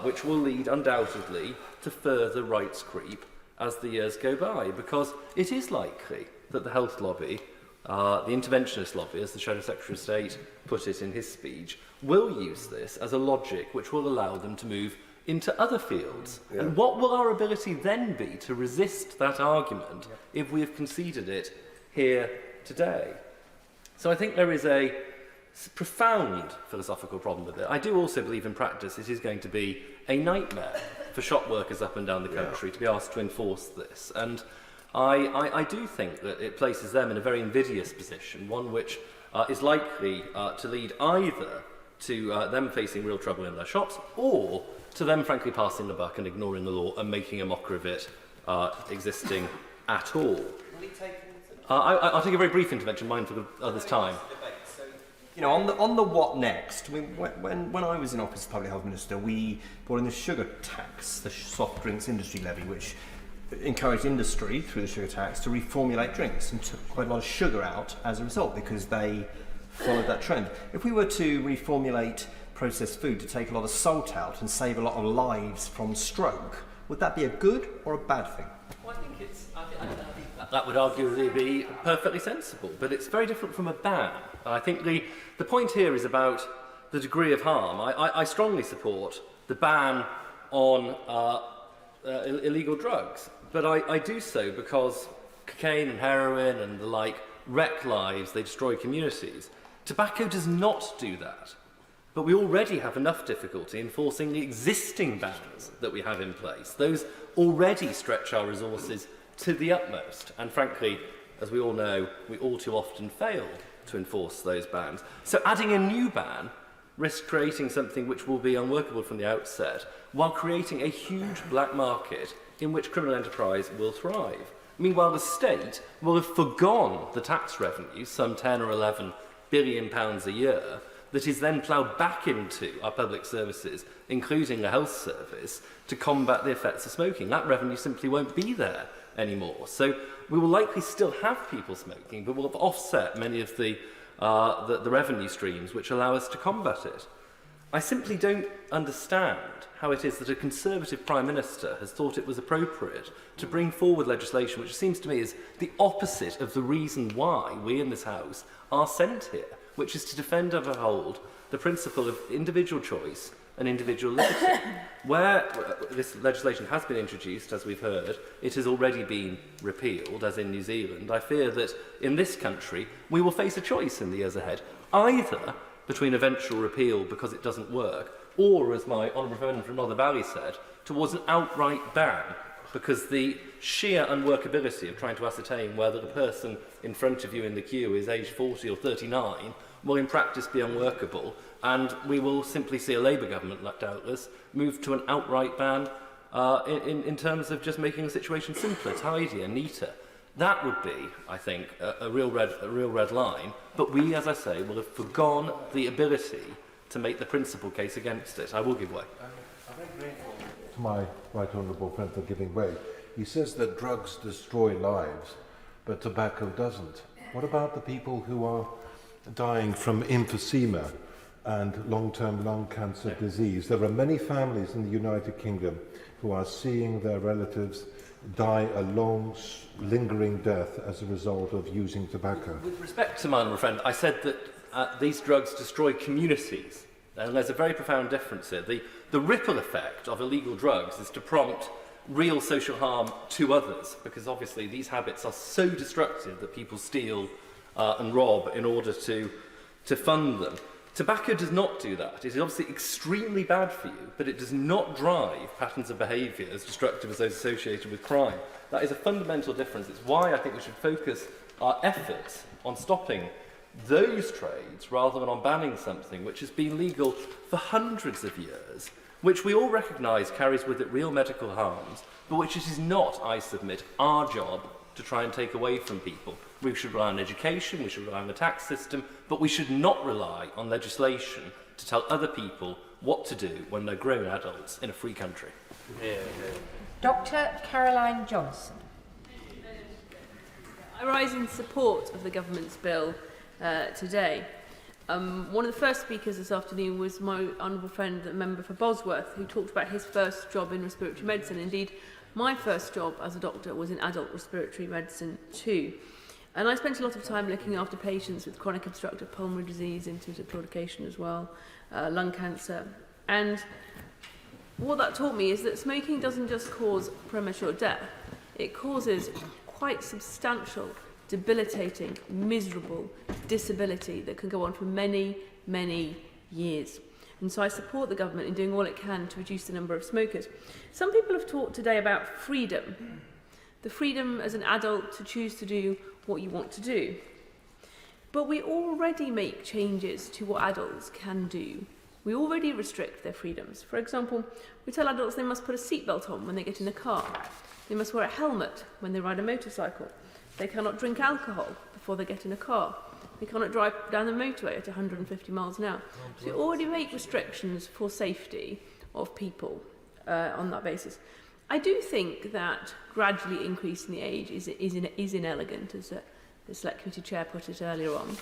which will lead undoubtedly to further rights creep as the years go by, because it is likely that the health lobby, the interventionist lobby, as the Shadow Secretary of State put it in his speech, will use this as a logic which will allow them to move into other fields. Yeah. And what will our ability then be to resist that argument if we have conceded it here today? So I think there is a profound philosophical problem with it. I do also believe in practice it is going to be a nightmare for shop workers up and down the country to be asked to enforce this. And I do think that it places them in a very invidious position, one which is likely to lead either to them facing real trouble in their shops, or to them frankly passing the buck and ignoring the law and making a mockery of it existing at all. I'll take a very brief intervention, mindful of others' time. You know, on the what next, I mean, when I was in office as Public Health Minister, we brought in the sugar tax, the soft drinks industry levy, which encouraged industry, through the sugar tax, to reformulate drinks and took quite a lot of sugar out as a result, because they followed that trend. If we were to reformulate processed food to take a lot of salt out and save a lot of lives from stroke, would that be a good or a bad thing? Well, I think that would arguably be perfectly sensible, but it's very different from a ban. I think the point here is about the degree of harm. I strongly support the ban on illegal drugs, but I do so because cocaine and heroin and the like wreck lives, they destroy communities. Tobacco does not do that. But we already have enough difficulty enforcing the existing bans that we have in place. Those already stretch our resources to the utmost. And frankly, as we all know, we all too often fail to enforce those bans. So adding a new ban risks creating something which will be unworkable from the outset, while creating a huge black market in which criminal enterprise will thrive. Meanwhile, the state will have forgone the tax revenue, some 10 or 11 billion pounds a year, that is then ploughed back into our public services, including the health service, to combat the effects of smoking. That revenue simply won't be there anymore. So we will likely still have people smoking, but we'll have offset many of the revenue streams which allow us to combat it. I simply don't understand how it is that a Conservative Prime Minister has thought it was appropriate to bring forward legislation which seems to me is the opposite of the reason why we in this House are sent here, which is to defend and uphold the principle of individual choice and individual liberty. Where this legislation has been introduced, as we've heard, it has already been repealed, as in New Zealand. I fear that in this country we will face a choice in the years ahead, either between eventual repeal because it doesn't work, or, as my honourable friend from Northern Valley said, towards an outright ban, because the sheer unworkability of trying to ascertain whether the person in front of you in the queue is aged 40 or 39 will in practice be unworkable, and we will simply see a Labour government, doubtless, move to an outright ban in terms of just making the situation simpler, tidier, neater. That would be, I think, a real red line, but we, as I say, will have forgone the ability to make the principal case against it. I will give way. To my right honourable friend for giving way. He says that drugs destroy lives, but tobacco doesn't. What about the people who are dying from emphysema and long-term lung cancer disease? There are many families in the United Kingdom who are seeing their relatives die a long, lingering death as a result of using tobacco. With respect to my honourable friend, I said that these drugs destroy communities. And there's a very profound difference here. The ripple effect of illegal drugs is to prompt real social harm to others, because obviously these habits are so destructive that people steal and rob in order to fund them. Tobacco does not do that. It is obviously extremely bad for you, but it does not drive patterns of behaviour as destructive as those associated with crime. That is a fundamental difference. It's why I think we should focus our efforts on stopping those trades rather than on banning something which has been legal for hundreds of years, which we all recognise carries with it real medical harms, but which it is not, I submit, our job to try and take away from people. We should rely on education, we should rely on the tax system, but we should not rely on legislation to tell other people what to do when they're grown adults in a free country. Dr. Caroline Johnson. I rise in support of the government's bill today. One of the first speakers this afternoon was my honourable friend, the member for Bosworth, who talked about his first job in respiratory medicine. Indeed, my first job as a doctor was in adult respiratory medicine too. And I spent a lot of time looking after patients with chronic obstructive pulmonary disease, intermittent claudication as well, lung cancer. And what that taught me is that smoking doesn't just cause premature death, it causes quite substantial, debilitating, miserable disability that can go on for many, many years. And so I support the government in doing all it can to reduce the number of smokers. Some people have talked today about freedom. The freedom as an adult to choose to do what you want to do. But we already make changes to what adults can do. We already restrict their freedoms. For example, we tell adults they must put a seatbelt on when they get in a car. They must wear a helmet when they ride a motorcycle. They cannot drink alcohol before they get in a car. They cannot drive down the motorway at 150 miles an hour. So we already make restrictions for safety of people on that basis. I do think that gradually increasing the age is inelegant, as the Select Committee Chair put it earlier on.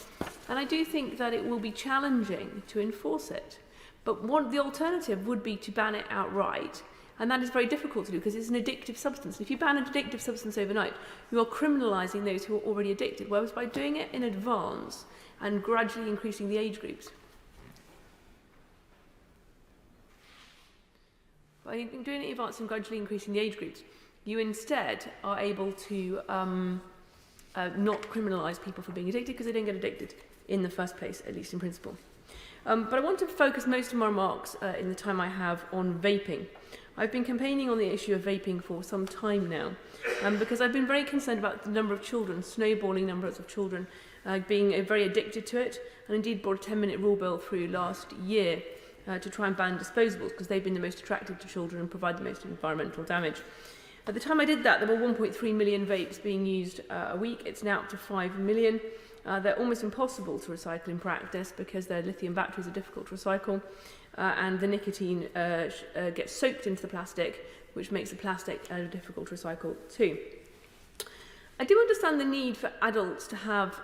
And I do think that it will be challenging to enforce it. But the alternative would be to ban it outright. And that is very difficult to do because it's an addictive substance. If you ban an addictive substance overnight, you are criminalising those who are already addicted. Whereas by doing it in advance and gradually increasing the age groups, by doing it in advance and gradually increasing the age groups, you instead are able to not criminalise people for being addicted because they don't get addicted in the first place, at least in principle. But I want to focus most of my remarks in the time I have on vaping. I've been campaigning on the issue of vaping for some time now because I've been very concerned about the number of children, snowballing numbers of children being very addicted to it, and indeed brought a 10-minute rule bill through last year to try and ban disposables because they've been the most attractive to children and provide the most environmental damage. At the time I did that, there were 1.3 million vapes being used a week. It's now up to 5 million. They're almost impossible to recycle in practice because their lithium batteries are difficult to recycle and the nicotine gets soaked into the plastic, which makes the plastic difficult to recycle too. I do understand the need for adults to have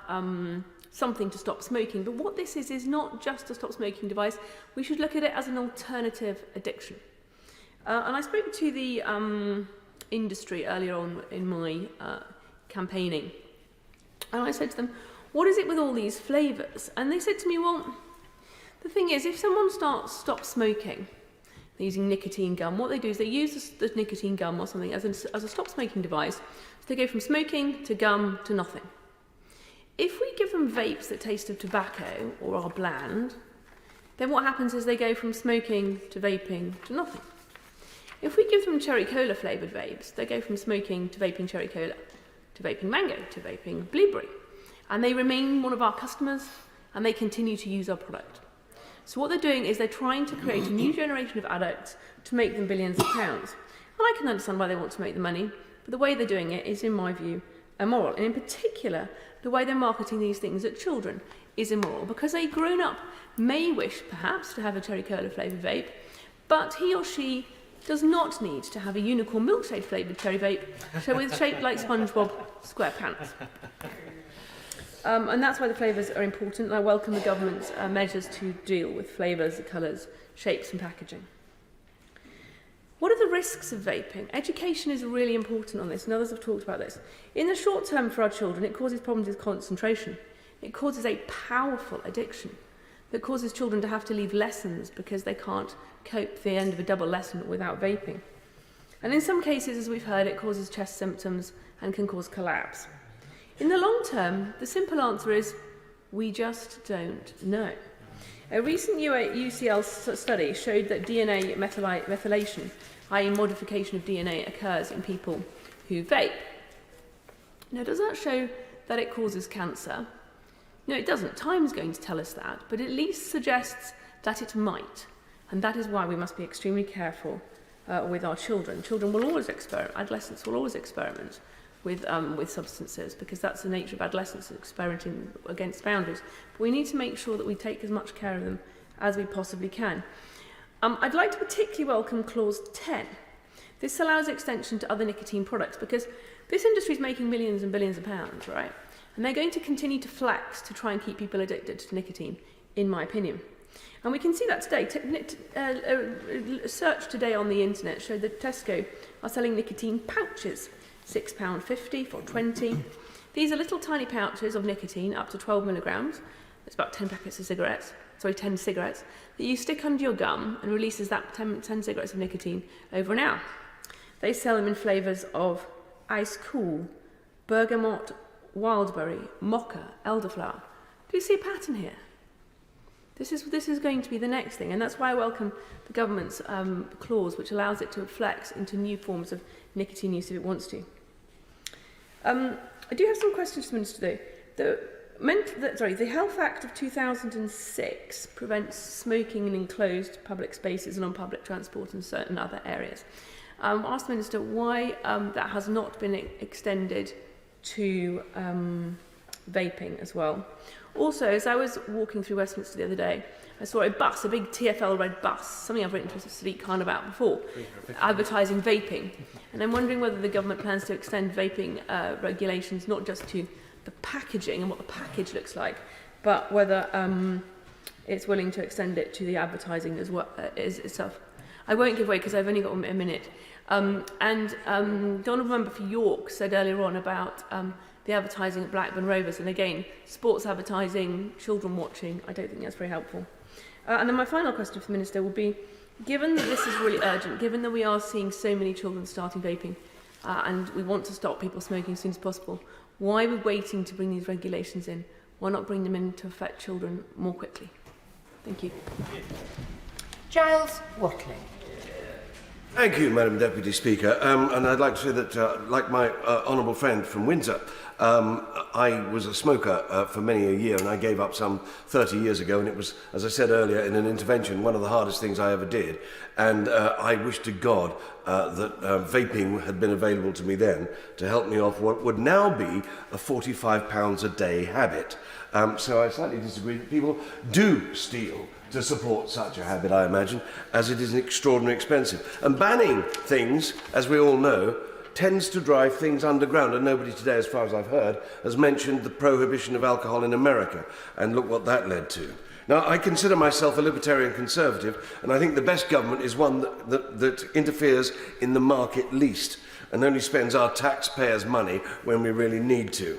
something to stop smoking, but what this is not just a stop smoking device. We should look at it as an alternative addiction. And I spoke to the industry earlier on in my campaigning, and I said to them, what is it with all these flavours? And they said to me, well, the thing is, if someone stops smoking, they're using nicotine gum, what they do is they use the nicotine gum or something as a stop smoking device. So they go from smoking to gum to nothing. If we give them vapes that taste of tobacco or are bland, then what happens is they go from smoking to vaping to nothing. If we give them cherry cola flavoured vapes, they go from smoking to vaping cherry cola, to vaping mango, to vaping blueberry. And they remain one of our customers and they continue to use our product. So what they're doing is they're trying to create a new generation of addicts to make them billions of pounds. And I can understand why they want to make the money, but the way they're doing it is, in my view, immoral. And in particular, the way they're marketing these things at children is immoral because a grown-up may wish, perhaps, to have a cherry cola flavoured vape, but he or she does not need to have a unicorn milkshake flavoured cherry vape shaped like SpongeBob SquarePants. And that's why the flavours are important, and I welcome the government's measures to deal with flavours, colours, shapes and packaging. What are the risks of vaping? Education is really important on this, and others have talked about this. In the short term for our children, it causes problems with concentration. It causes a powerful addiction that causes children to have to leave lessons because they can't cope at the end of a double lesson without vaping. And in some cases, as we've heard, it causes chest symptoms and can cause collapse. In the long term, the simple answer is we just don't know. A recent UCL study showed that DNA methylation, i.e. modification of DNA, occurs in people who vape. Now, does that show that it causes cancer? No, it doesn't. Time's going to tell us that, but it at least suggests that it might. And that is why we must be extremely careful with our children. Children will always experiment, adolescents will always experiment with substances, because that's the nature of adolescence, experimenting against boundaries. But we need to make sure that we take as much care of them as we possibly can. I'd like to particularly welcome Clause 10. This allows extension to other nicotine products, because this industry is making millions and billions of pounds, right? And they're going to continue to flex to try and keep people addicted to nicotine, in my opinion. And we can see that today. A search today on the internet showed that Tesco are selling nicotine pouches, £6.50 for 20. These are little tiny pouches of nicotine, up to 12 milligrams. It's about 10 packets of cigarettes, 10 cigarettes, that you stick under your gum and releases that 10 cigarettes of nicotine over an hour. They sell them in flavours of ice cool, bergamot, wildberry, mocha, elderflower. Do you see a pattern here? This is going to be the next thing, and that's why I welcome the government's clause, which allows it to flex into new forms of nicotine use if it wants to. I do have some questions to the Minister, though. The Health Act of 2006 prevents smoking in enclosed public spaces and on public transport and certain other areas. Ask the Minister why that has not been extended to vaping as well. Also, as I was walking through Westminster the other day, I saw a bus, a big TfL red bus, something I've written to Sadiq Khan about before, advertising vaping. And I'm wondering whether the government plans to extend vaping regulations not just to the packaging and what the package looks like, but whether it's willing to extend it to the advertising as well itself. I won't give away because I've only got a minute. The Honourable Member for York said earlier on about the advertising at Blackburn Rovers, and again, sports advertising, children watching, I don't think that's very helpful. And then my final question for the Minister would be, given that this is really urgent, given that we are seeing so many children starting vaping, and we want to stop people smoking as soon as possible, why are we waiting to bring these regulations in? Why not bring them in to affect children more quickly? Thank you. Giles Watling. Thank you, Madam Deputy Speaker. And I'd like to say that, like my honourable friend from Windsor, I was a smoker for many a year, and I gave up some 30 years ago, and it was, as I said earlier, in an intervention, one of the hardest things I ever did. And I wish to God that vaping had been available to me then to help me off what would now be a £45 a day habit. So I slightly disagree that people do steal to support such a habit, I imagine, as it is extraordinarily expensive. And banning things, as we all know, tends to drive things underground, and nobody today, as far as I've heard, has mentioned the prohibition of alcohol in America, and look what that led to. Now, I consider myself a libertarian conservative, and I think the best government is one that interferes in the market least, and only spends our taxpayers' money when we really need to.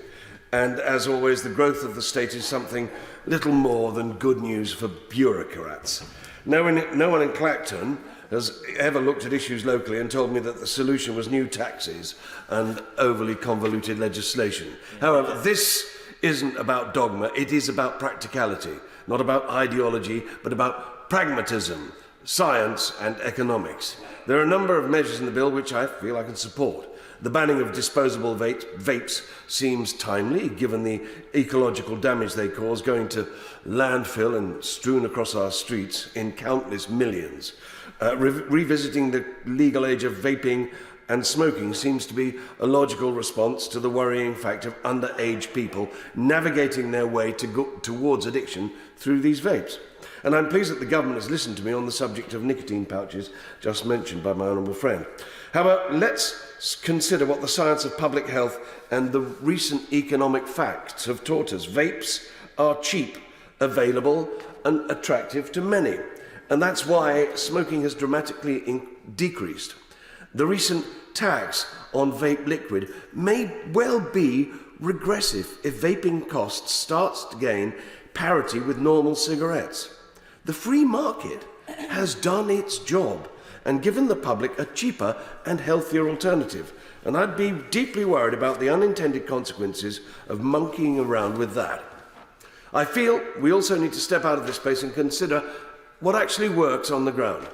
And as always, the growth of the state is something little more than good news for bureaucrats. No one in Clacton has ever looked at issues locally and told me that the solution was new taxes and overly convoluted legislation. However, this isn't about dogma, it is about practicality, not about ideology, but about pragmatism, science and economics. There are a number of measures in the bill which I feel I can support. The banning of disposable vapes seems timely, given the ecological damage they cause, going to landfill and strewn across our streets in countless millions. Revisiting the legal age of vaping and smoking seems to be a logical response to the worrying fact of underage people navigating their way towards addiction through these vapes. And I'm pleased that the government has listened to me on the subject of nicotine pouches, just mentioned by my honourable friend. However, let's consider what the science of public health and the recent economic facts have taught us. Vapes are cheap, available and attractive to many. And that's why smoking has dramatically decreased. The recent tax on vape liquid may well be regressive if vaping costs starts to gain parity with normal cigarettes. The free market has done its job and given the public a cheaper and healthier alternative. And I'd be deeply worried about the unintended consequences of monkeying around with that. I feel we also need to step out of this space and consider what actually works on the ground.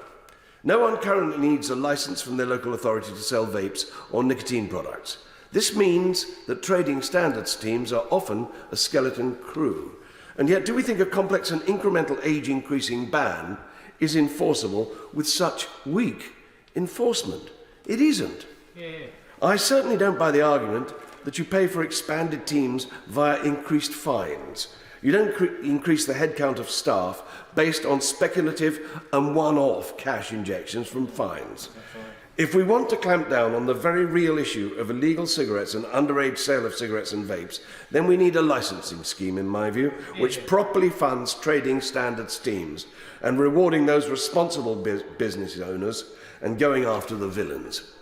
No one currently needs a licence from their local authority to sell vapes or nicotine products. This means that trading standards teams are often a skeleton crew. And yet, do we think a complex and incremental age-increasing ban is enforceable with such weak enforcement? It isn't. Yeah. I certainly don't buy the argument that you pay for expanded teams via increased fines. You don't increase the headcount of staff based on speculative and one-off cash injections from fines. If we want to clamp down on the very real issue of illegal cigarettes and underage sale of cigarettes and vapes, then we need a licensing scheme, in my view, which properly funds trading standards teams and rewarding those responsible business owners and going after the villains.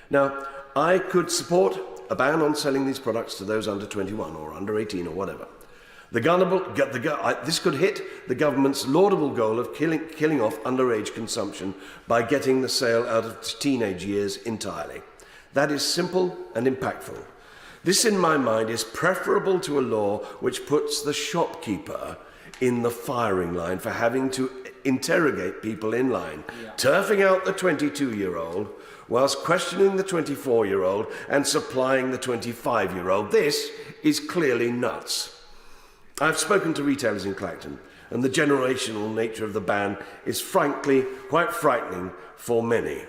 Now, I could support a ban on selling these products to those under 21 or under 18 or whatever. This could hit the government's laudable goal of killing off underage consumption by getting the sale out of teenage years entirely. That is simple and impactful. This, in my mind, is preferable to a law which puts the shopkeeper in the firing line for having to interrogate people in line, turfing out the 22-year-old whilst questioning the 24-year-old and supplying the 25-year-old. This is clearly nuts. I've spoken to retailers in Clacton, and the generational nature of the ban is frankly quite frightening for many.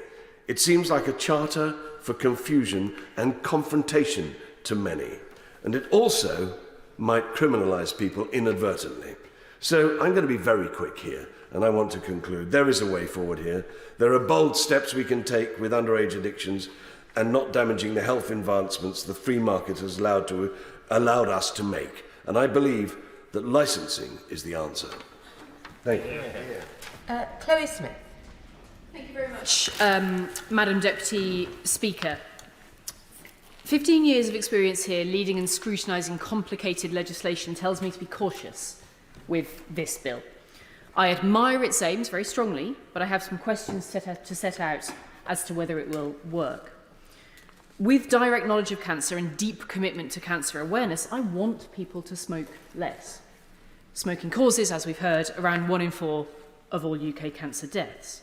It seems like a charter for confusion and confrontation to many, and it also might criminalise people inadvertently. So I'm going to be very quick here, and I want to conclude. There is a way forward here. There are bold steps we can take with underage addictions and not damaging the health advancements the free market has allowed us to make. And I believe that licensing is the answer. Thank you. Chloe Smith. Thank you very much, Madam Deputy Speaker. 15 years of experience here leading and scrutinising complicated legislation tells me to be cautious with this bill. I admire its aims very strongly, but I have some questions to set out as to whether it will work. With direct knowledge of cancer and deep commitment to cancer awareness, I want people to smoke less. Smoking causes, as we've heard, around 1 in 4 of all UK cancer deaths.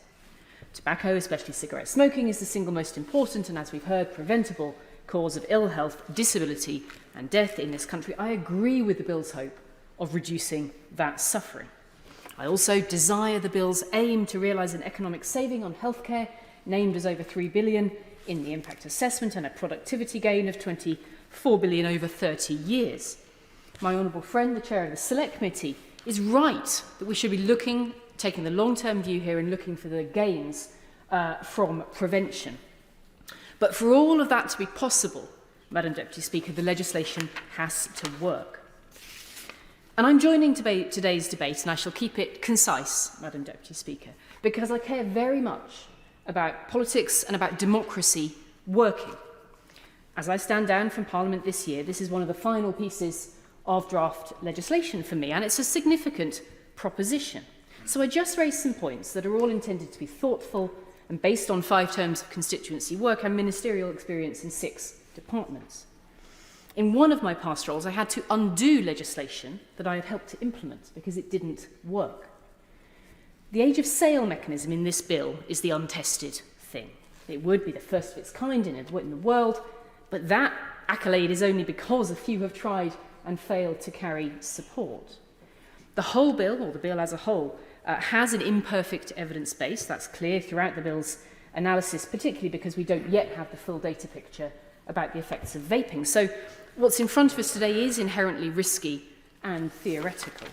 Tobacco, especially cigarette smoking, is the single most important and, as we've heard, preventable cause of ill health, disability and death in this country. I agree with the bill's hope of reducing that suffering. I also desire the bill's aim to realise an economic saving on healthcare, named as over £3 billion in the impact assessment, and a productivity gain of £24 billion over 30 years. My honourable friend, the chair of the Select Committee, is right that we should be taking the long-term view here and looking for the gains from prevention. But for all of that to be possible, Madam Deputy Speaker, the legislation has to work. And I'm joining today's debate, and I shall keep it concise, Madam Deputy Speaker, because I care very much about politics and about democracy working. As I stand down from Parliament this year, this is one of the final pieces of draft legislation for me, and it's a significant proposition. So I just raised some points that are all intended to be thoughtful and based on 5 terms of constituency work and ministerial experience in 6 departments. In one of my past roles, I had to undo legislation that I had helped to implement because it didn't work. The age of sale mechanism in this bill is the untested thing. It would be the first of its kind in the world, but that accolade is only because a few have tried and failed to carry support. The whole bill, or the bill as a whole, has an imperfect evidence base. That's clear throughout the bill's analysis, particularly because we don't yet have the full data picture about the effects of vaping. So what's in front of us today is inherently risky and theoretical.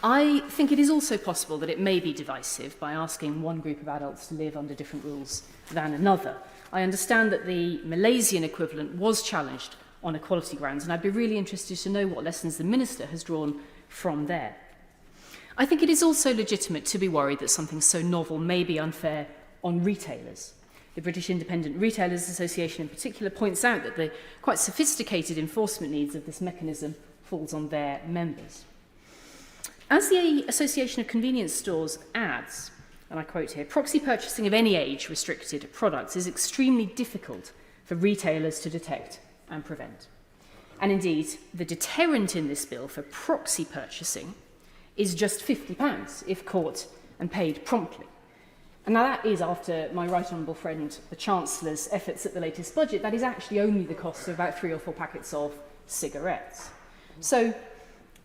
I think it is also possible that it may be divisive by asking one group of adults to live under different rules than another. I understand that the Malaysian equivalent was challenged on equality grounds, and I'd be really interested to know what lessons the Minister has drawn from there. I think it is also legitimate to be worried that something so novel may be unfair on retailers. The British Independent Retailers Association in particular points out that the quite sophisticated enforcement needs of this mechanism falls on their members. As the Association of Convenience Stores adds, and I quote here, proxy purchasing of any age-restricted products is extremely difficult for retailers to detect and prevent. And indeed, the deterrent in this bill for proxy purchasing is just £50 if caught and paid promptly. And now that is, after my right honourable friend, the Chancellor's efforts at the latest budget, that is actually only the cost of about 3 or 4 packets of cigarettes. So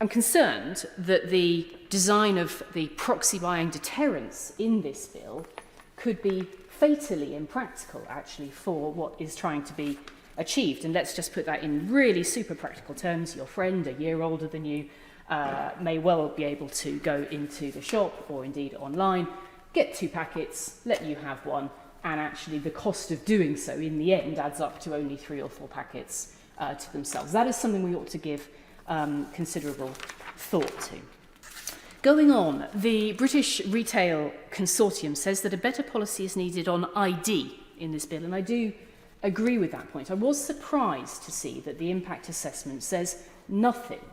I'm concerned that the design of the proxy buying deterrence in this bill could be fatally impractical, actually, for what is trying to be achieved. And let's just put that in really super practical terms. Your friend, a year older than you, may well be able to go into the shop or indeed online, get 2 packets, let you have one, and actually the cost of doing so in the end adds up to only 3 or 4 packets to themselves. That is something we ought to give considerable thought to. Going on, the British Retail Consortium says that a better policy is needed on ID in this bill, and I do agree with that point. I was surprised to see that the impact assessment says nothing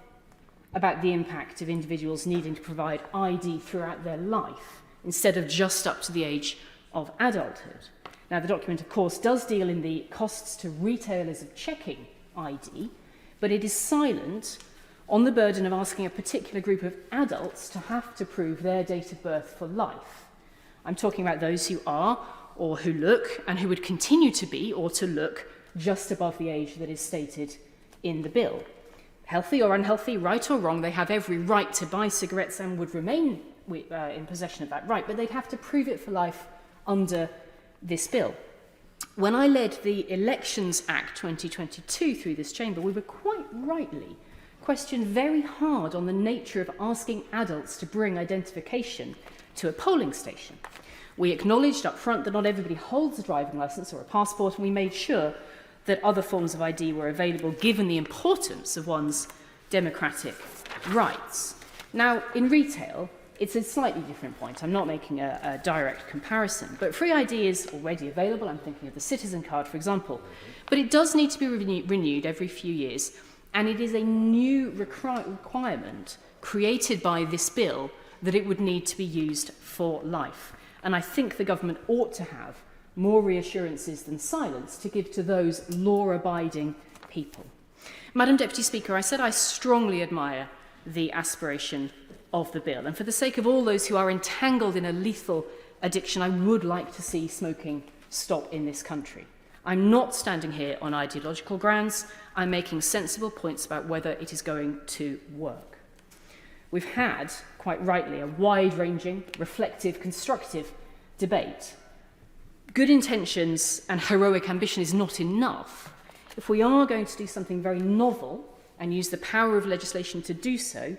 about the impact of individuals needing to provide ID throughout their life, instead of just up to the age of adulthood. Now, the document, of course, does deal in the costs to retailers of checking ID, but it is silent on the burden of asking a particular group of adults to have to prove their date of birth for life. I'm talking about those who are, or who look, and who would continue to be, or to look, just above the age that is stated in the bill. Healthy or unhealthy, right or wrong, they have every right to buy cigarettes and would remain in possession of that right, but they'd have to prove it for life under this bill. When I led the Elections Act 2022 through this chamber, we were quite rightly questioned very hard on the nature of asking adults to bring identification to a polling station. We acknowledged up front that not everybody holds a driving licence or a passport, and we made sure that other forms of ID were available given the importance of one's democratic rights. Now, in retail, it's a slightly different point. I'm not making a direct comparison, but free ID is already available. I'm thinking of the citizen card, for example, but it does need to be renewed every few years, and it is a new requirement created by this bill that it would need to be used for life. And I think the government ought to have more reassurances than silence to give to those law-abiding people. Madam Deputy Speaker, I said I strongly admire the aspiration of the bill, and for the sake of all those who are entangled in a lethal addiction, I would like to see smoking stop in this country. I'm not standing here on ideological grounds. I'm making sensible points about whether it is going to work. We've had, quite rightly, a wide-ranging, reflective, constructive debate. Good intentions and heroic ambition is not enough. If we are going to do something very novel and use the power of legislation to do so,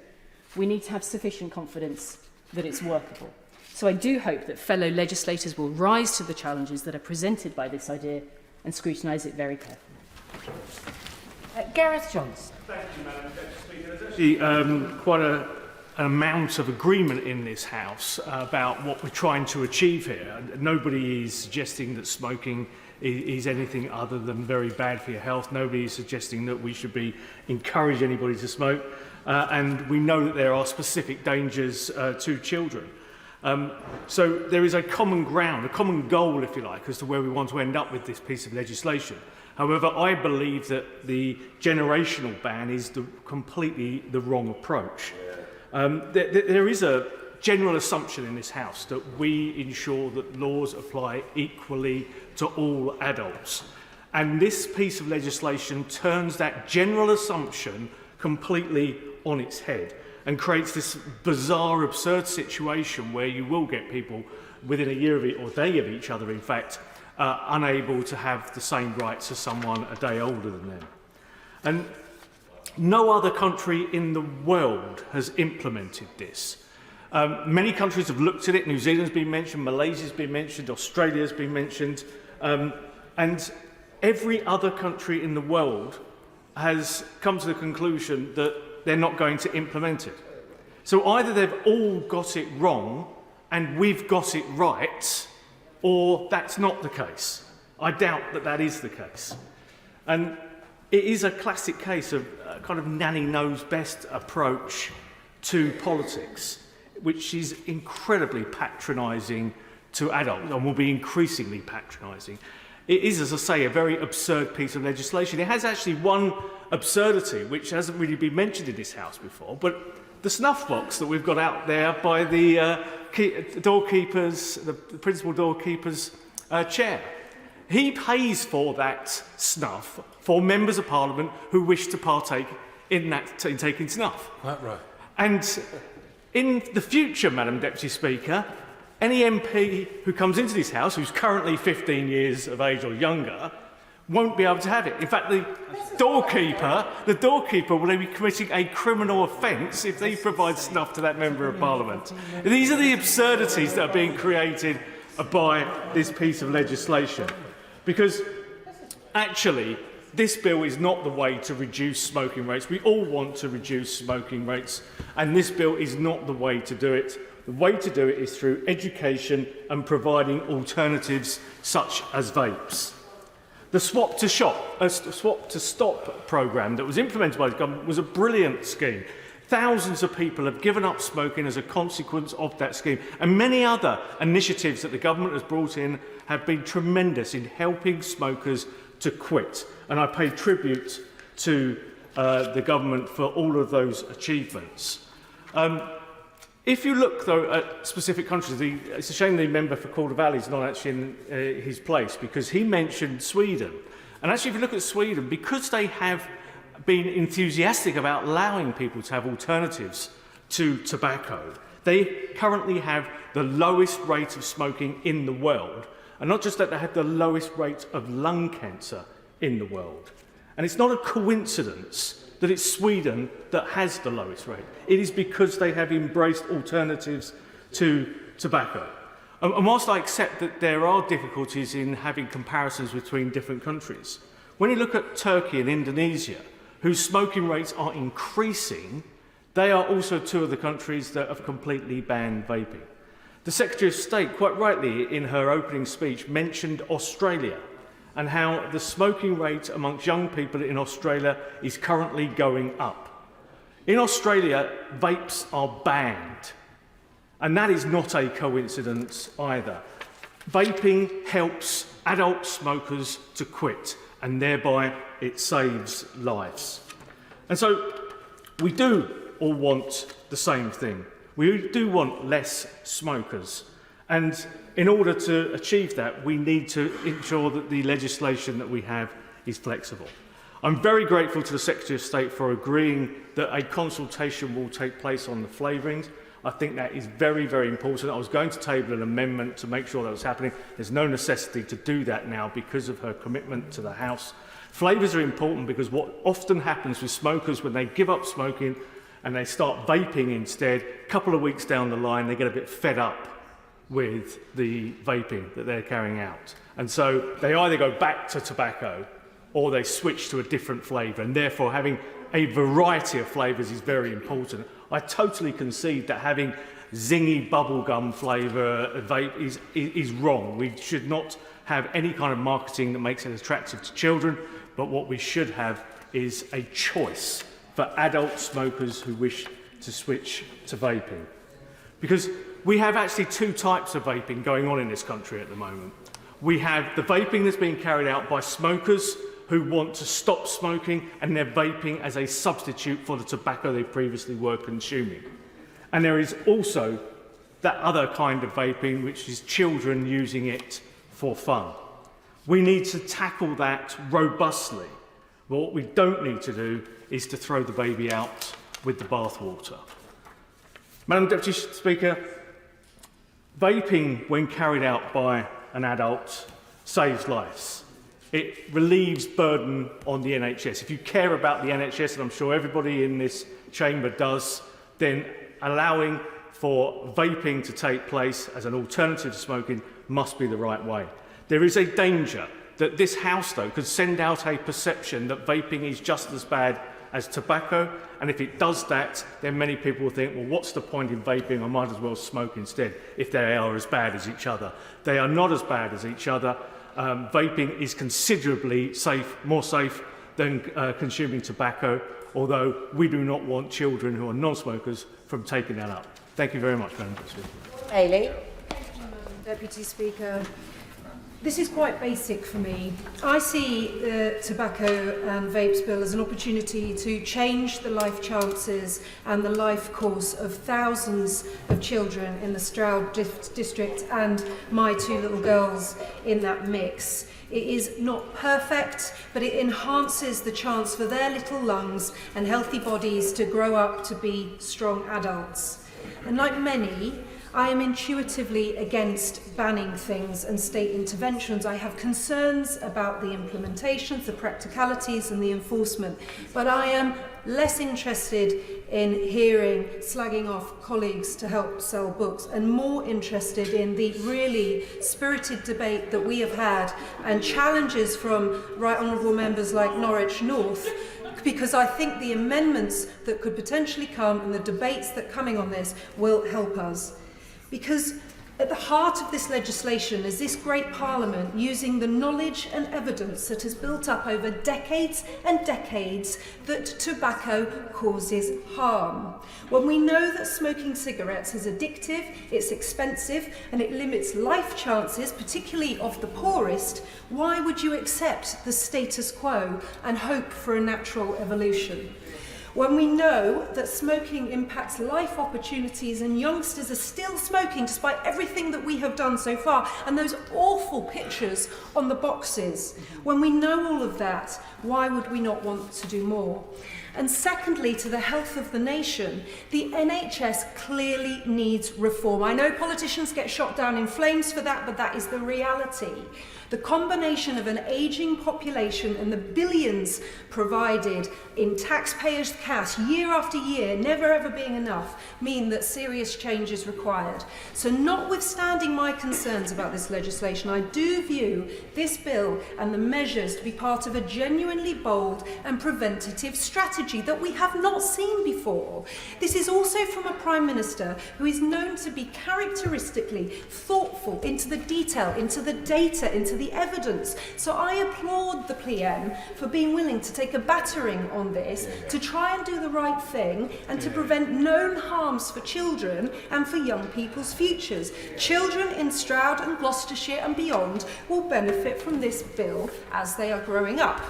we need to have sufficient confidence that it's workable. So I do hope that fellow legislators will rise to the challenges that are presented by this idea and scrutinise it very carefully. Gareth Johnson. Thank you, Madam Deputy Speaker. There's actually quite an amount of agreement in this House about what we're trying to achieve here. Nobody is suggesting that smoking is anything other than very bad for your health. Nobody is suggesting that we should be encourage anybody to smoke. And we know that there are specific dangers to children. So there is a common ground, a common goal, if you like, as to where we want to end up with this piece of legislation. However, I believe that the generational ban is completely the wrong approach. There is a general assumption in this House that we ensure that laws apply equally to all adults. And this piece of legislation turns that general assumption completely on its head and creates this bizarre, absurd situation where you will get people within a year of it, or day of each other, in fact, unable to have the same rights as someone a day older than them. And no other country in the world has implemented this. Many countries have looked at it. New Zealand's been mentioned, Malaysia's been mentioned, Australia's been mentioned, and every other country in the world has come to the conclusion that they're not going to implement it. So either they've all got it wrong and we've got it right, or that's not the case. I doubt that that is the case. And it is a classic case of a kind of nanny knows best approach to politics, which is incredibly patronising to adults and will be increasingly patronising. It is, as I say, a very absurd piece of legislation. It has actually one absurdity which hasn't really been mentioned in this House before, but the snuff box that we've got out there by the doorkeeper's, the principal doorkeeper's chair. He pays for that snuff for members of Parliament who wish to partake in that, in taking snuff. That right. And in the future, Madam Deputy Speaker, any MP who comes into this House, who's currently 15 years of age or younger, won't be able to have it. In fact, the doorkeeper will be committing a criminal offence if they provide snuff to that Member of Parliament. These are the absurdities that are being created by this piece of legislation. Because actually, this bill is not the way to reduce smoking rates. We all want to reduce smoking rates, and this bill is not the way to do it. The way to do it is through education and providing alternatives such as vapes. The Swap to Stop programme that was implemented by the government was a brilliant scheme. Thousands of people have given up smoking as a consequence of that scheme, and many other initiatives that the government has brought in have been tremendous in helping smokers to quit. And I pay tribute to the government for all of those achievements. If you look, though, at specific countries, it's a shame the member for Calder Valley is not actually in his place, because he mentioned Sweden. And actually, if you look at Sweden, because they have been enthusiastic about allowing people to have alternatives to tobacco, they currently have the lowest rate of smoking in the world. And not just that, they have the lowest rate of lung cancer in the world. And it's not a coincidence that it's Sweden that has the lowest rate. It is because they have embraced alternatives to tobacco. And whilst I accept that there are difficulties in having comparisons between different countries, when you look at Turkey and Indonesia, whose smoking rates are increasing, they are also two of the countries that have completely banned vaping. The Secretary of State, quite rightly, in her opening speech, mentioned Australia and how the smoking rate amongst young people in Australia is currently going up. In Australia, vapes are banned, and that is not a coincidence either. Vaping helps adult smokers to quit, and thereby it saves lives. And so we do all want the same thing. We do want less smokers, and in order to achieve that, we need to ensure that the legislation that we have is flexible. I'm very grateful to the Secretary of State for agreeing that a consultation will take place on the flavourings. I think that is very, very important. I was going to table an amendment to make sure that was happening. There's no necessity to do that now because of her commitment to the House. Flavours are important because what often happens with smokers when they give up smoking and they start vaping instead, a couple of weeks down the line, they get a bit fed up with the vaping that they're carrying out. And so they either go back to tobacco or they switch to a different flavour, and therefore having a variety of flavours is very important. I totally concede that having zingy bubblegum flavour vape is wrong. We should not have any kind of marketing that makes it attractive to children, but what we should have is a choice for adult smokers who wish to switch to vaping. Because we have actually two types of vaping going on in this country at the moment. We have the vaping that's being carried out by smokers who want to stop smoking, and they're vaping as a substitute for the tobacco they previously were consuming. And there is also that other kind of vaping, which is children using it for fun. We need to tackle that robustly. But what we don't need to do is to throw the baby out with the bathwater. Madam Deputy Speaker, vaping, when carried out by an adult, saves lives. It relieves burden on the NHS. If you care about the NHS, and I'm sure everybody in this chamber does, then allowing for vaping to take place as an alternative to smoking must be the right way. There is a danger that this House, though, could send out a perception that vaping is just as bad as tobacco, and if it does that, then many people will think, well, what's the point in vaping? I might as well smoke instead, if they are as bad as each other. They are not as bad as each other. Vaping is considerably more safe than consuming tobacco, although we do not want children who are non-smokers from taking that up. Thank you very much, Madam Speaker. Hayley. Deputy Speaker. This is quite basic for me. I see the tobacco and vapes bill as an opportunity to change the life chances and the life course of thousands of children in the Stroud district and my 2 little girls in that mix. It is not perfect, but it enhances the chance for their little lungs and healthy bodies to grow up to be strong adults. And like many, I am intuitively against banning things and state interventions. I have concerns about the implementations, the practicalities and the enforcement, but I am less interested in hearing slagging off colleagues to help sell books and more interested in the really spirited debate that we have had and challenges from right honourable members like Norwich North, because I think the amendments that could potentially come and the debates that are coming on this will help us. Because at the heart of this legislation is this great Parliament using the knowledge and evidence that has built up over decades and decades that tobacco causes harm. When we know that smoking cigarettes is addictive, it's expensive, and it limits life chances, particularly of the poorest, why would you accept the status quo and hope for a natural evolution? When we know that smoking impacts life opportunities and youngsters are still smoking despite everything that we have done so far, and those awful pictures on the boxes, when we know all of that, why would we not want to do more? And secondly, to the health of the nation, the NHS clearly needs reform. I know politicians get shot down in flames for that, but that is the reality. The combination of an ageing population and the billions provided in taxpayers' cash year after year, never ever being enough, mean that serious change is required. So notwithstanding my concerns about this legislation, I do view this bill and the measures to be part of a genuinely bold and preventative strategy that we have not seen before. This is also from a Prime Minister who is known to be characteristically thoughtful into the detail, into the data, into the evidence. So I applaud the PM for being willing to take a battering on this, to try and do the right thing and to prevent known harms for children and for young people's futures. Children in Stroud and Gloucestershire and beyond will benefit from this bill as they are growing up.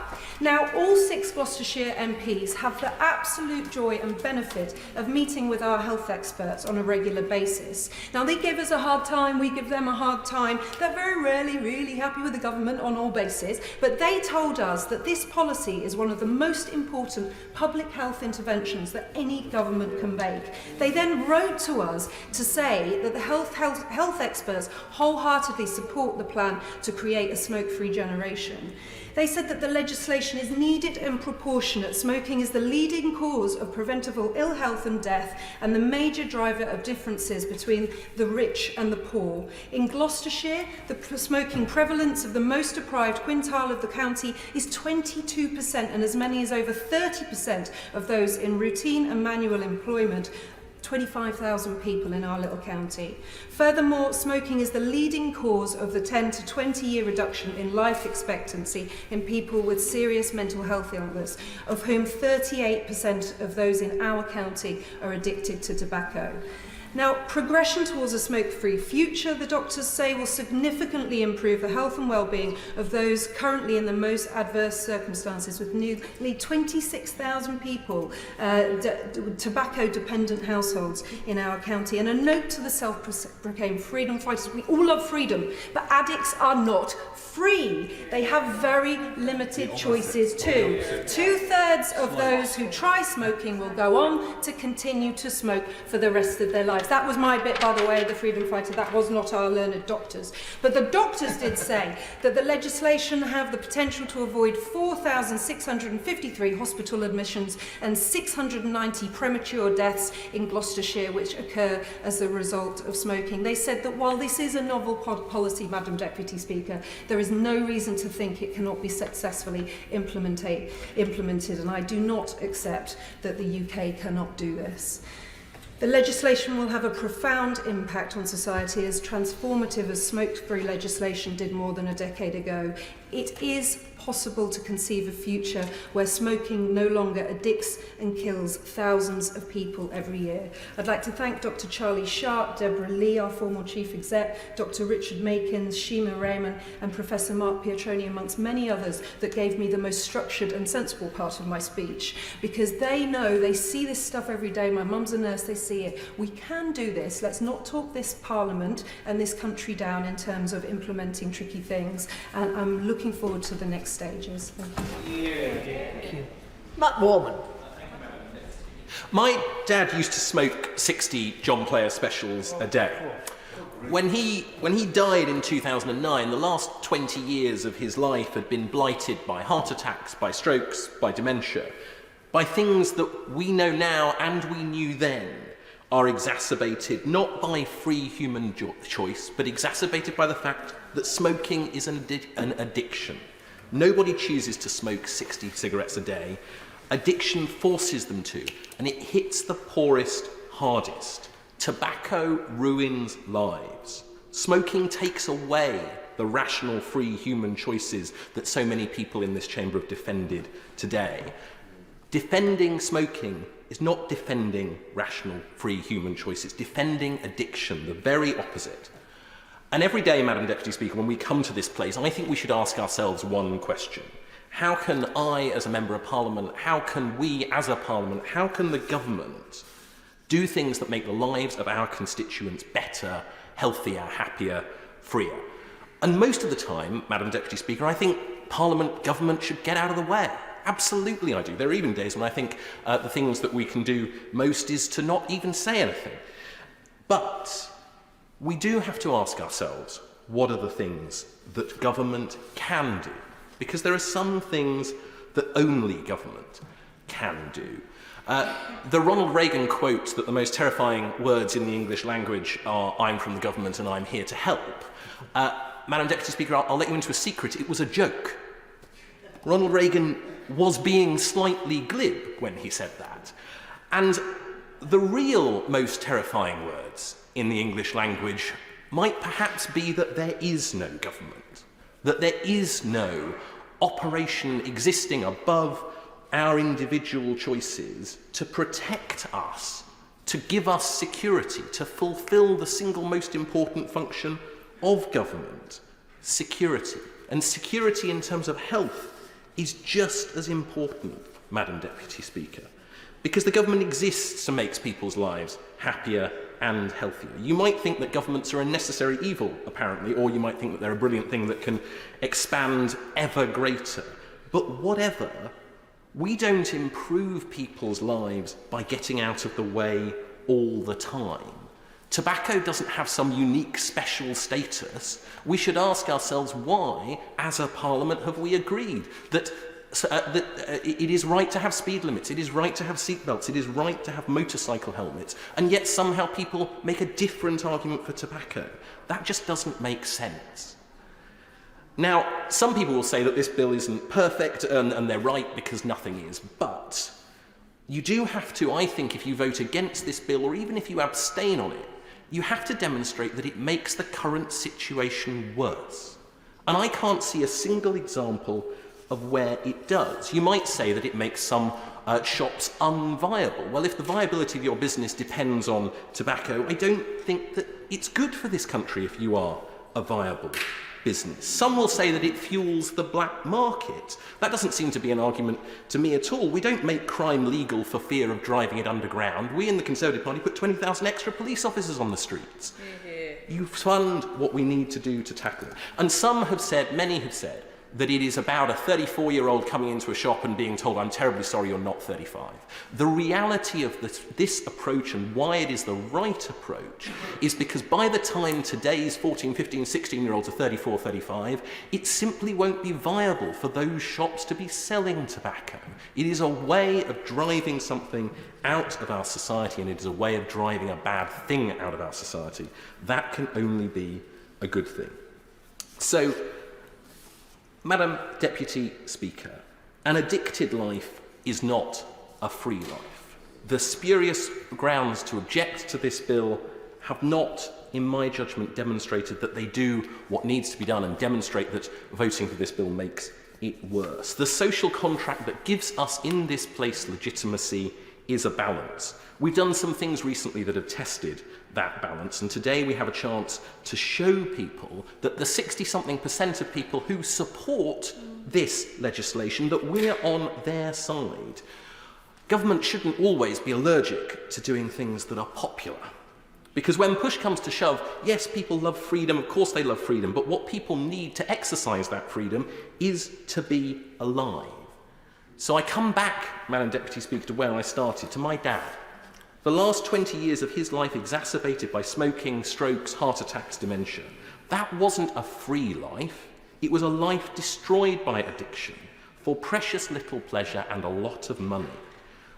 Now, all 6 Gloucestershire MPs have the absolute joy and benefit of meeting with our health experts on a regular basis. Now, they give us a hard time, we give them a hard time. They're very rarely really happy with the government on all bases, but they told us that this policy is one of the most important public health interventions that any government can make. They then wrote to us to say that the health experts wholeheartedly support the plan to create a smoke-free generation. They said that the legislation is needed and proportionate. Smoking is the leading cause of preventable ill health and death and the major driver of differences between the rich and the poor. In Gloucestershire, the smoking prevalence of the most deprived quintile of the county is 22%, and as many as over 30% of those in routine and manual employment. 25,000 people in our little county. Furthermore, smoking is the leading cause of the 10 to 20 year reduction in life expectancy in people with serious mental health illness, of whom 38% of those in our county are addicted to tobacco. Now, progression towards a smoke-free future, the doctors say, will significantly improve the health and well-being of those currently in the most adverse circumstances, with nearly 26,000 people, tobacco-dependent households in our county. And a note to the self-proclaimed freedom fighters: we all love freedom, but addicts are not free. They have very limited choices too. 2/3 of those who try smoking will go on to continue to smoke for the rest of their lives. That was my bit, by the way, the freedom fighter. That was not our learned doctors. But the doctors did say that the legislation have the potential to avoid 4,653 hospital admissions and 690 premature deaths in Gloucestershire, which occur as a result of smoking. They said that while this is a novel policy, Madam Deputy Speaker, there is no reason to think it cannot be successfully implemented, and I do not accept that the UK cannot do this. The legislation will have a profound impact on society, as transformative as smoke-free legislation did more than a decade ago. It is possible to conceive a future where smoking no longer addicts and kills thousands of people every year. I'd like to thank Dr. Charlie Sharp, Deborah Lee, our former Chief Exec, Dr. Richard Makins, Shima Raymond and Professor Mark Pietroni, amongst many others, that gave me the most structured and sensible part of my speech, because they know, they see this stuff every day. My mum's a nurse, they see it. We can do this. Let's not talk this Parliament and this country down in terms of implementing tricky things. And I'm looking forward to the next stages. Thank you. Matt Warman. My dad used to smoke 60 John Player specials a day. When he died in 2009, the last 20 years of his life had been blighted by heart attacks, by strokes, by dementia, by things that we know now and we knew then are exacerbated not by free human choice, but exacerbated by the fact that smoking is an addiction. Nobody chooses to smoke 60 cigarettes a day. Addiction forces them to, and it hits the poorest hardest. Tobacco ruins lives. Smoking takes away the rational, free human choices that so many people in this chamber have defended today. Defending smoking is not defending rational, free human choices. It's defending addiction, the very opposite. And every day, Madam Deputy Speaker, when we come to this place, I think we should ask ourselves one question. How can I, as a Member of Parliament, how can we, as a Parliament, how can the government do things that make the lives of our constituents better, healthier, happier, freer? And most of the time, Madam Deputy Speaker, I think Parliament, government should get out of the way. Absolutely I do. There are even days when I think the things that we can do most is to not even say anything. But we do have to ask ourselves, what are the things that government can do? Because there are some things that only government can do. The Ronald Reagan quote that the most terrifying words in the English language are, "I'm from the government and I'm here to help." Madam Deputy Speaker, I'll let you into a secret. It was a joke. Ronald Reagan was being slightly glib when he said that. And the real most terrifying words in the English language might perhaps be that there is no government, that there is no operation existing above our individual choices to protect us, to give us security, to fulfill the single most important function of government, security. And security in terms of health is just as important, Madam Deputy Speaker, because the government exists and makes people's lives happier and healthier. You might think that governments are a necessary evil, apparently, or you might think that they're a brilliant thing that can expand ever greater. But whatever, we don't improve people's lives by getting out of the way all the time. Tobacco doesn't have some unique special status. We should ask ourselves why, as a Parliament, have we agreed that it is right to have speed limits, it is right to have seatbelts, it is right to have motorcycle helmets, and yet somehow people make a different argument for tobacco. That just doesn't make sense. Now, some people will say that this bill isn't perfect, and they're right because nothing is, but you do have to, I think, if you vote against this bill, or even if you abstain on it, you have to demonstrate that it makes the current situation worse. And I can't see a single example of where it does. You might say that it makes some shops unviable. Well, if the viability of your business depends on tobacco, I don't think that it's good for this country if you are a viable business. Some will say that it fuels the black market. That doesn't seem to be an argument to me at all. We don't make crime legal for fear of driving it underground. We in the Conservative Party put 20,000 extra police officers on the streets. You fund what we need to do to tackle it. And some have said, many have said, that it is about a 34-year-old coming into a shop and being told, "I'm terribly sorry, you're not 35. The reality of this approach and why it is the right approach is because by the time today's 14, 15, 16-year-olds are 34, 35, it simply won't be viable for those shops to be selling tobacco. It is a way of driving something out of our society, and it is a way of driving a bad thing out of our society. That can only be a good thing. So, Madam Deputy Speaker, an addicted life is not a free life. The spurious grounds to object to this bill have not, in my judgment, demonstrated that they do what needs to be done and demonstrate that voting for this bill makes it worse. The social contract that gives us in this place legitimacy is a balance. We've done some things recently that have tested that balance, and today we have a chance to show people that the 60-something% of people who support this legislation, that we're on their side. Government shouldn't always be allergic to doing things that are popular. Because when push comes to shove, yes, people love freedom, of course they love freedom, but what people need to exercise that freedom is to be alive. So I come back, Madam Deputy Speaker, to where I started, to my dad. The last 20 years of his life exacerbated by smoking, strokes, heart attacks, dementia. That wasn't a free life. It was a life destroyed by addiction for precious little pleasure and a lot of money.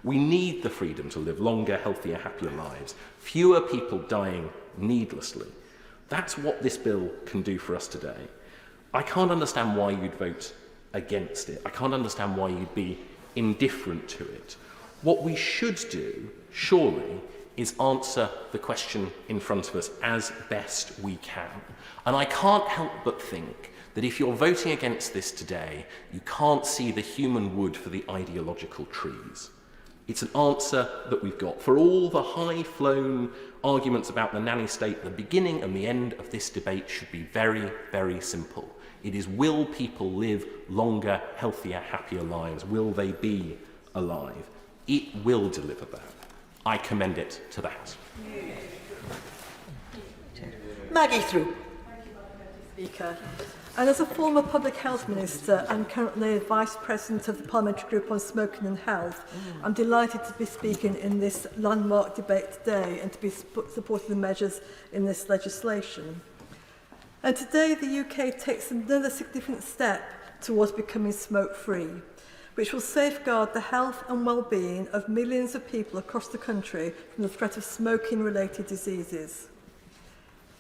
We need the freedom to live longer, healthier, happier lives. Fewer people dying needlessly. That's what this bill can do for us today. I can't understand why you'd vote against it. I can't understand why you'd be indifferent to it. What we should do, surely, is answer the question in front of us as best we can. And I can't help but think that if you're voting against this today, you can't see the human wood for the ideological trees. It's an answer that we've got. For all the high-flown arguments about the nanny state, the beginning and the end of this debate should be very, very simple. It is, will people live longer, healthier, happier lives? Will they be alive? It will deliver that. I commend it to that. Maggie through. Speaker. And as a former Public Health Minister and currently Vice President of the Parliamentary Group on Smoking and Health, I'm delighted to be speaking in this landmark debate today and to be supporting the measures in this legislation. And today the UK takes another significant step towards becoming smoke-free, which will safeguard the health and well-being of millions of people across the country from the threat of smoking-related diseases.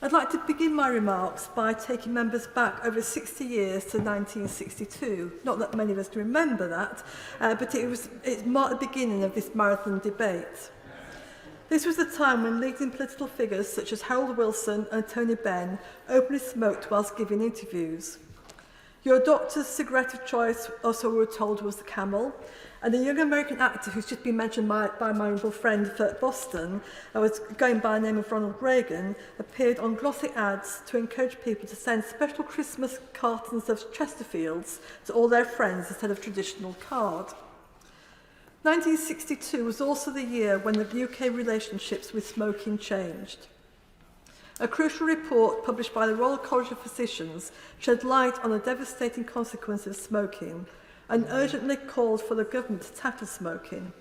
I'd like to begin my remarks by taking members back over 60 years to 1962. Not that many of us can remember that, but it marked the beginning of this marathon debate. This was the time when leading political figures such as Harold Wilson and Tony Benn openly smoked whilst giving interviews. Your doctor's cigarette of choice, also we were told, was the Camel, and the young American actor who's just been mentioned by my honourable friend for Boston, was going by the name of Ronald Reagan, appeared on glossy ads to encourage people to send special Christmas cartons of Chesterfields to all their friends instead of traditional card. 1962 was also the year when the UK relationships with smoking changed. A crucial report published by the Royal College of Physicians shed light on the devastating consequences of smoking and urgently called for the government to tackle smoking.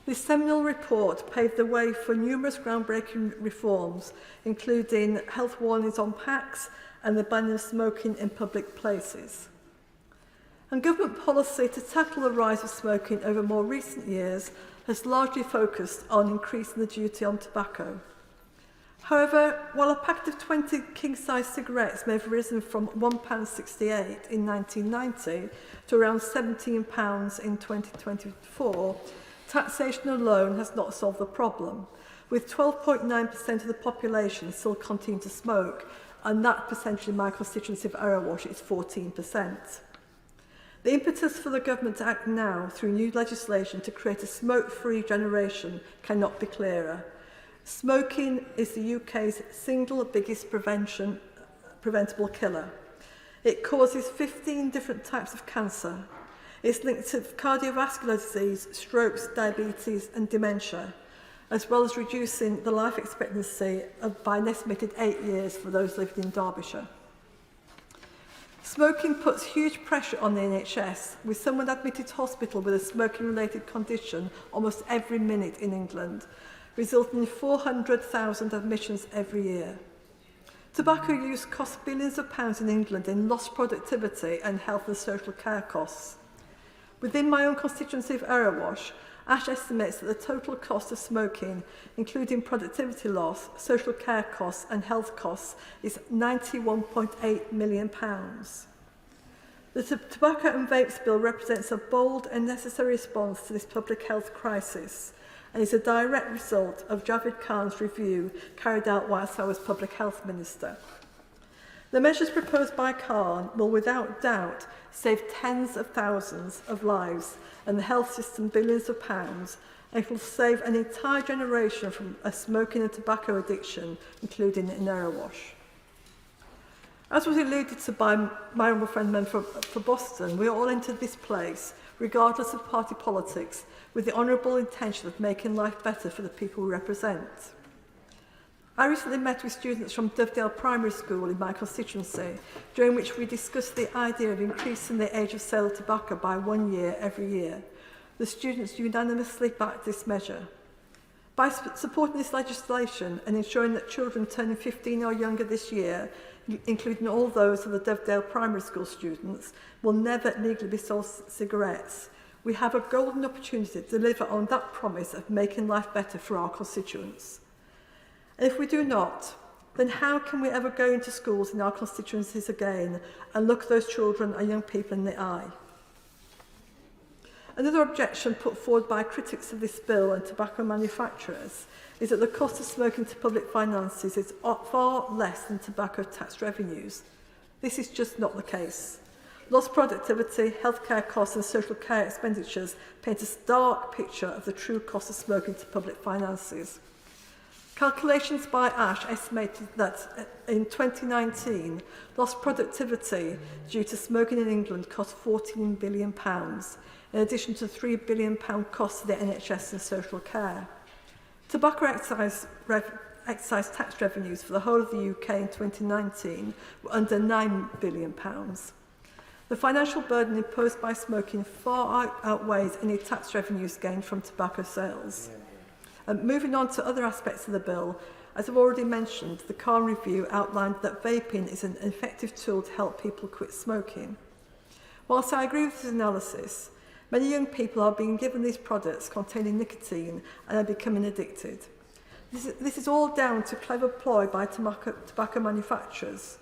This seminal report paved the way for numerous groundbreaking reforms, including health warnings on packs and the ban of smoking in public places. And government policy to tackle the rise of smoking over more recent years has largely focused on increasing the duty on tobacco. However, while a packet of 20 king-size cigarettes may have risen from £1.68 in 1990 to around £17 in 2024, taxation alone has not solved the problem, with 12.9% of the population still continuing to smoke, and that percentage in my constituency of Erewash is 14%. The impetus for the government to act now through new legislation to create a smoke-free generation cannot be clearer. Smoking is the UK's single biggest preventable killer. It causes 15 different types of cancer. It's linked to cardiovascular disease, strokes, diabetes and dementia, as well as reducing the life expectancy by an estimated 8 years for those living in Derbyshire. Smoking puts huge pressure on the NHS, with someone admitted to hospital with a smoking-related condition almost every minute in England, resulting in 400,000 admissions every year. Tobacco use costs billions of pounds in England in lost productivity and health and social care costs. Within my own constituency of Erewash, Ash estimates that the total cost of smoking, including productivity loss, social care costs and health costs, is £91.8 million. The Tobacco and Vapes Bill represents a bold and necessary response to this public health crisis, and is a direct result of Javed Khan's review carried out whilst I was Public Health Minister. The measures proposed by Khan will without doubt save tens of thousands of lives and the health system billions of pounds, and it will save an entire generation from a smoking and tobacco addiction, including an error wash. As was alluded to by my honourable friend member for Boston, we all entered this place, regardless of party politics, with the honourable intention of making life better for the people we represent. I recently met with students from Dovedale Primary School in my constituency, during which we discussed the idea of increasing the age of sale of tobacco by 1 year every year. The students unanimously backed this measure. By supporting this legislation and ensuring that children turning 15 or younger this year, including all those of the Dovedale Primary School students, will never legally be sold cigarettes, we have a golden opportunity to deliver on that promise of making life better for our constituents. And if we do not, then how can we ever go into schools in our constituencies again and look those children and young people in the eye? Another objection put forward by critics of this bill and tobacco manufacturers is that the cost of smoking to public finances is far less than tobacco tax revenues. This is just not the case. Lost productivity, healthcare costs and social care expenditures paint a stark picture of the true cost of smoking to public finances. Calculations by Ash estimated that in 2019, lost productivity due to smoking in England cost £14 billion, in addition to £3 billion costs to the NHS and social care. Tobacco excise tax revenues for the whole of the UK in 2019 were under £9 billion. The financial burden imposed by smoking far outweighs any tax revenues gained from tobacco sales. Moving on to other aspects of the bill, as I've already mentioned, the Khan review outlined that vaping is an effective tool to help people quit smoking. Whilst I agree with this analysis, many young people are being given these products containing nicotine and are becoming addicted. This is all down to clever ploy by tobacco manufacturers.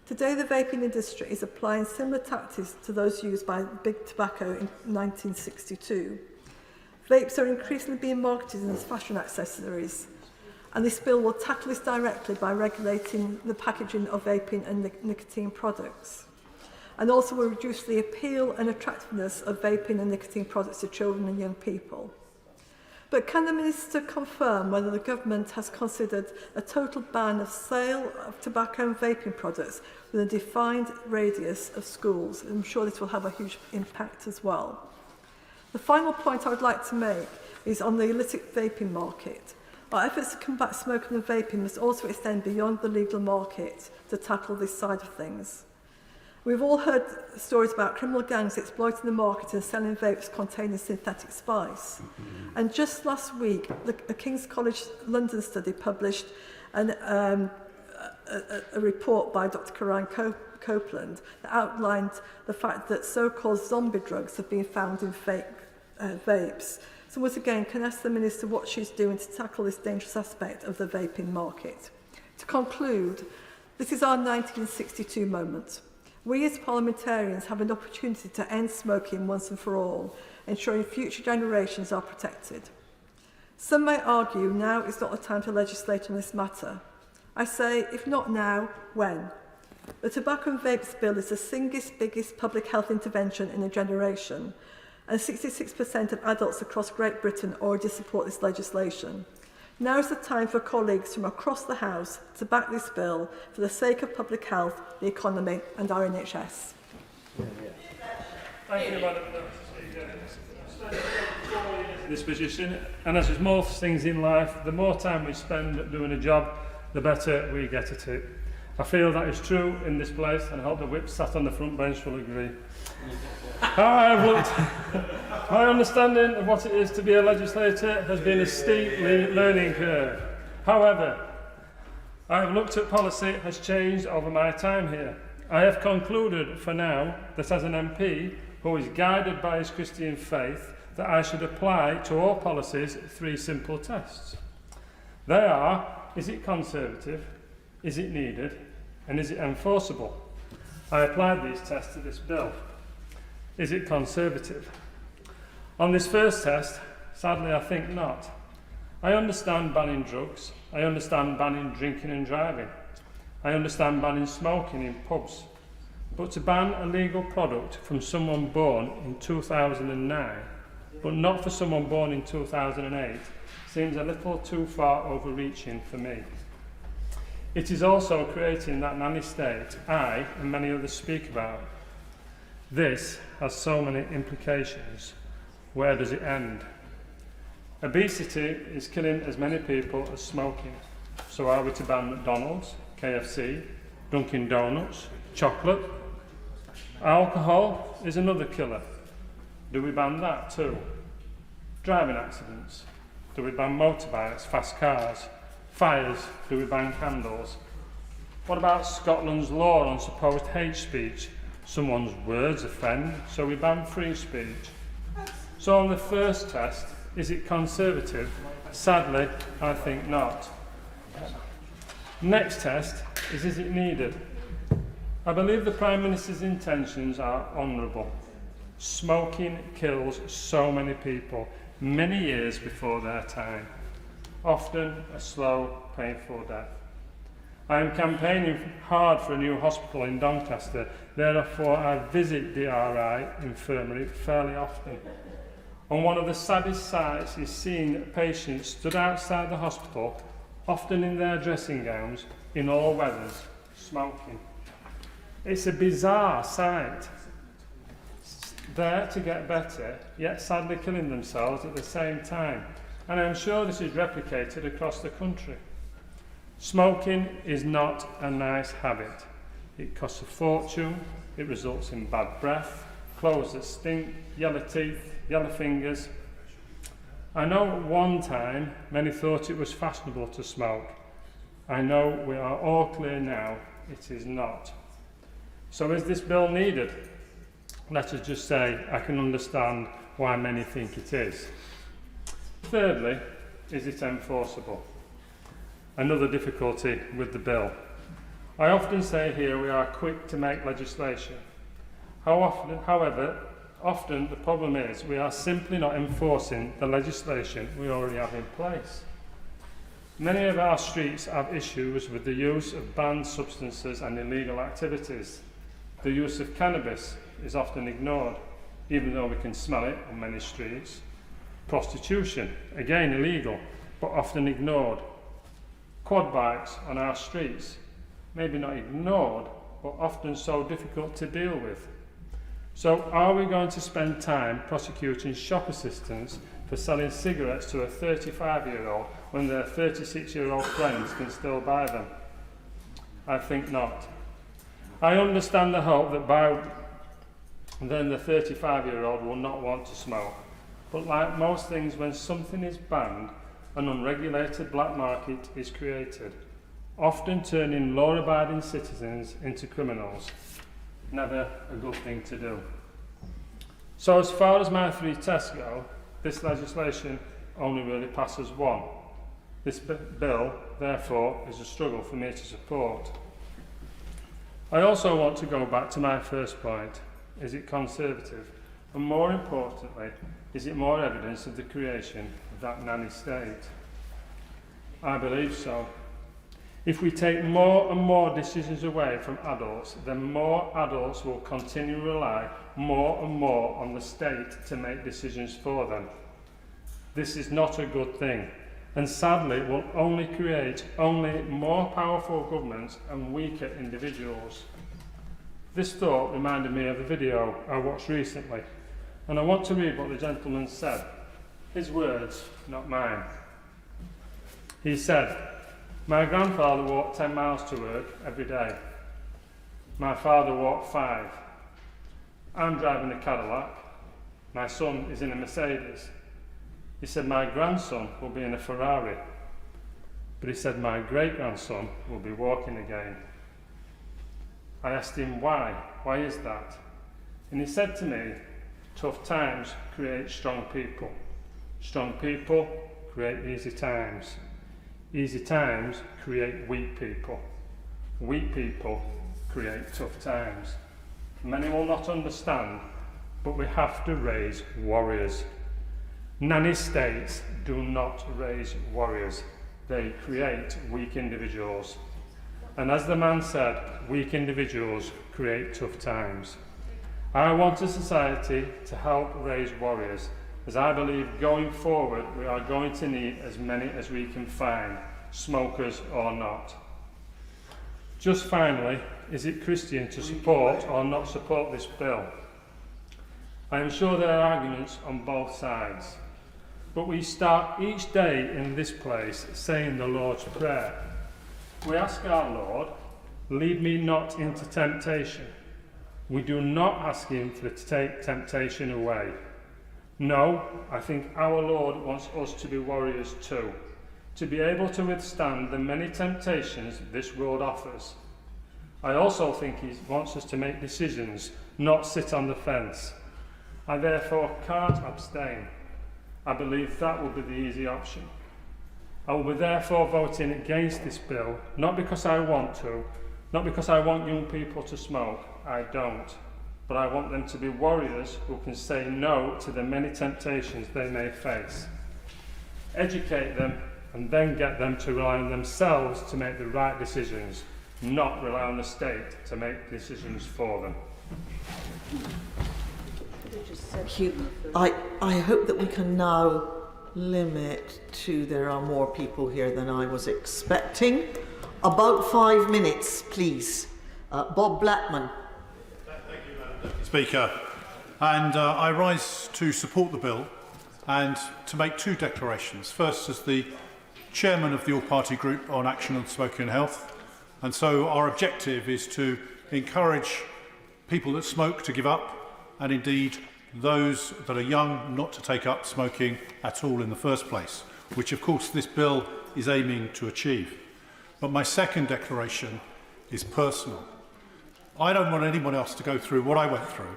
Today, the vaping industry is applying similar tactics to those used by Big Tobacco in 1962. Vapes are increasingly being marketed as fashion accessories, and this bill will tackle this directly by regulating the packaging of vaping and nicotine products, and also will reduce the appeal and attractiveness of vaping and nicotine products to children and young people. But can the Minister confirm whether the government has considered a total ban of sale of tobacco and vaping products with a defined radius of schools? I'm sure this will have a huge impact as well. The final point I would like to make is on the illicit vaping market. Our efforts to combat smoking and vaping must also extend beyond the legal market to tackle this side of things. We've all heard stories about criminal gangs exploiting the market and selling vapes containing synthetic spice. And just last week, the King's College London study published a report by Dr. Karen Copeland that outlined the fact that so-called zombie drugs have been found in fake vapes. So once again, can I ask the Minister what she's doing to tackle this dangerous aspect of the vaping market? To conclude, this is our 1962 moment. We as parliamentarians have an opportunity to end smoking once and for all, ensuring future generations are protected. Some may argue now is not the time to legislate on this matter. I say, if not now, when? The Tobacco and Vapes Bill is the single biggest public health intervention in a generation, and 66% of adults across Great Britain already support this legislation. Now is the time for colleagues from across the House to back this bill for the sake of public health, the economy and our NHS. Thank you, Madam this position, and as with most things in life, the more time we spend doing a job, the better we get at it. I feel that is true in this place, and I hope the whip sat on the front bench will agree. My understanding of what it is to be a legislator has been a steep learning curve. However, I have looked at policy has changed over my time here. I have concluded for now that as an MP who is guided by his Christian faith, that I should apply to all policies 3 simple tests. They are, is it conservative, is it needed, and is it enforceable? I applied these tests to this bill. Is it conservative? On this first test, sadly I think not. I understand banning drugs. I understand banning drinking and driving. I understand banning smoking in pubs. But to ban a legal product from someone born in 2009, but not for someone born in 2008, seems a little too far overreaching for me. It is also creating that nanny state I and many others speak about. This has so many implications. Where does it end? Obesity is killing as many people as smoking. So are we to ban McDonald's, KFC, Dunkin' Donuts, chocolate? Alcohol is another killer. Do we ban that too? Driving accidents. Do we ban motorbikes, fast cars? Fires. Do we ban candles? What about Scotland's law on supposed hate speech? Someone's words offend, so we ban free speech. So on the first test, is it conservative? Sadly, I think not. Next test is it needed? I believe the Prime Minister's intentions are honourable. Smoking kills so many people, many years before their time, often a slow, painful death. I am campaigning hard for a new hospital in Doncaster, therefore I visit DRI infirmary fairly often. And one of the saddest sights is seeing patients stood outside the hospital, often in their dressing gowns, in all weathers, smoking. It's a bizarre sight. There to get better, yet sadly killing themselves at the same time. And I'm sure this is replicated across the country. Smoking is not a nice habit. It costs a fortune, it results in bad breath, clothes that stink, yellow teeth, yellow fingers. I know at one time many thought it was fashionable to smoke. I know we are all clear now it is not. So is this bill needed? Let us just say I can understand why many think it is. Thirdly, is it enforceable? Another difficulty with the bill. I often say here we are quick to make legislation. However, often the problem is we are simply not enforcing the legislation we already have in place. Many of our streets have issues with the use of banned substances and illegal activities. The use of cannabis is often ignored, even though we can smell it on many streets. Prostitution, again illegal, but often ignored. Quad bikes on our streets, maybe not ignored, but often so difficult to deal with. So are we going to spend time prosecuting shop assistants for selling cigarettes to a 35-year-old when their 36-year-old friends can still buy them? I think not. I understand the hope that by then the 35-year-old will not want to smoke. But like most things, when something is banned, an unregulated black market is created, often turning law-abiding citizens into criminals. Never a good thing to do. So as far as my three tests go, this legislation only really passes one. This bill, therefore, is a struggle for me to support. I also want to go back to my first point. Is it conservative? And more importantly, is it more evidence of the creation of that nanny state? I believe so. If we take more and more decisions away from adults, then more adults will continue to rely more and more on the state to make decisions for them. This is not a good thing, and sadly will only create more powerful governments and weaker individuals. This thought reminded me of a video I watched recently, and I want to read what the gentleman said. His words, not mine. He said, "My grandfather walked 10 miles to work every day. My father walked 5. I'm driving a Cadillac. My son is in a Mercedes. He said my grandson will be in a Ferrari. But he said my great-grandson will be walking again." I asked him why. Why is that? And he said to me, tough times create strong people. Strong people create easy times. Easy times create weak people. Weak people create tough times. Many will not understand, but we have to raise warriors. Nanny states do not raise warriors, they create weak individuals. And as the man said, weak individuals create tough times. I want a society to help raise warriors, as I believe going forward we are going to need as many as we can find, smokers or not. Just finally, is it Christian to support or not support this bill? I am sure there are arguments on both sides, but we start each day in this place saying the Lord's Prayer. We ask our Lord, lead me not into temptation. We do not ask him to take temptation away. No, I think our Lord wants us to be warriors too, to be able to withstand the many temptations this world offers. I also think he wants us to make decisions, not sit on the fence. I therefore can't abstain. I believe that will be the easy option. I will be therefore voting against this bill, not because I want to, not because I want young people to smoke, I don't, but I want them to be warriors who can say no to the many temptations they may face. Educate them and then get them to rely on themselves to make the right decisions, not rely on the state to make decisions for them. Thank you. I hope that we can now limit to there are more people here than I was expecting. About 5 minutes, please. Bob Blackman. Thank you, Madam Deputy Speaker. And I rise to support the bill and to make two declarations. First, as the chairman of the all-party group on action on smoking and health. And so our objective is to encourage people that smoke to give up, and indeed those that are young not to take up smoking at all in the first place, which of course this bill is aiming to achieve. But my second declaration is personal. I don't want anyone else to go through what I went through,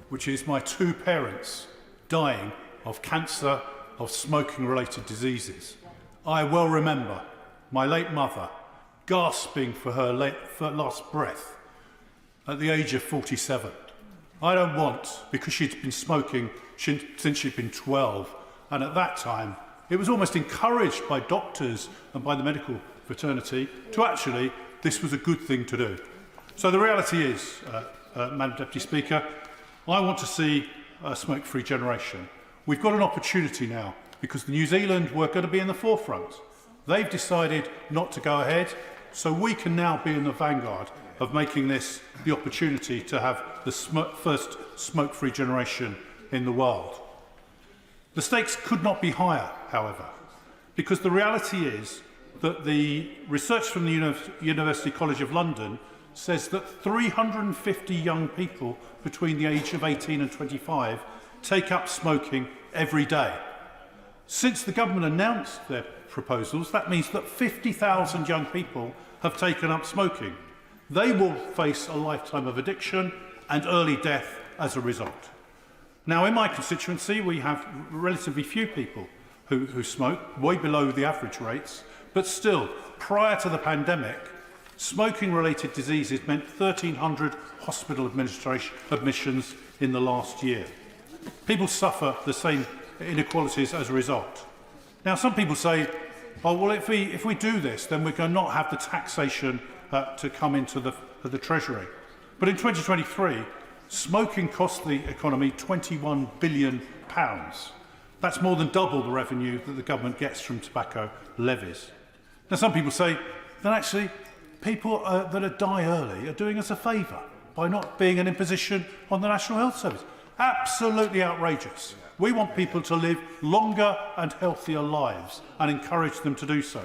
which is my two parents dying of cancer, of smoking-related diseases. I well remember my late mother gasping for her last breath at the age of 47. I don't want, because she'd been smoking since she'd been 12, and at that time it was almost encouraged by doctors and by the medical fraternity to actually, this was a good thing to do. So the reality is, Madam Deputy Speaker, I want to see a smoke-free generation. We've got an opportunity now, because New Zealand were going to be in the forefront. They've decided not to go ahead, so we can now be in the vanguard of making this the opportunity to have the first smoke-free generation in the world. The stakes could not be higher, however, because the reality is that the research from the University College of London says that 350 young people between the age of 18 and 25 take up smoking every day. Since the government announced their proposals, that means that 50,000 young people have taken up smoking. They will face a lifetime of addiction and early death as a result. Now, in my constituency, we have relatively few people who smoke, way below the average rates, but still, prior to the pandemic, smoking-related diseases meant 1,300 hospital admissions in the last year. People suffer the same inequalities as a result. Now, some people say, oh, well, if we do this, then we're going to not have the taxation to come into the Treasury. But in 2023, smoking cost the economy £21 billion. That's more than double the revenue that the government gets from tobacco levies. Now, some people say that actually people that die early are doing us a favour by not being an imposition on the National Health Service. Absolutely outrageous. We want people to live longer and healthier lives and encourage them to do so.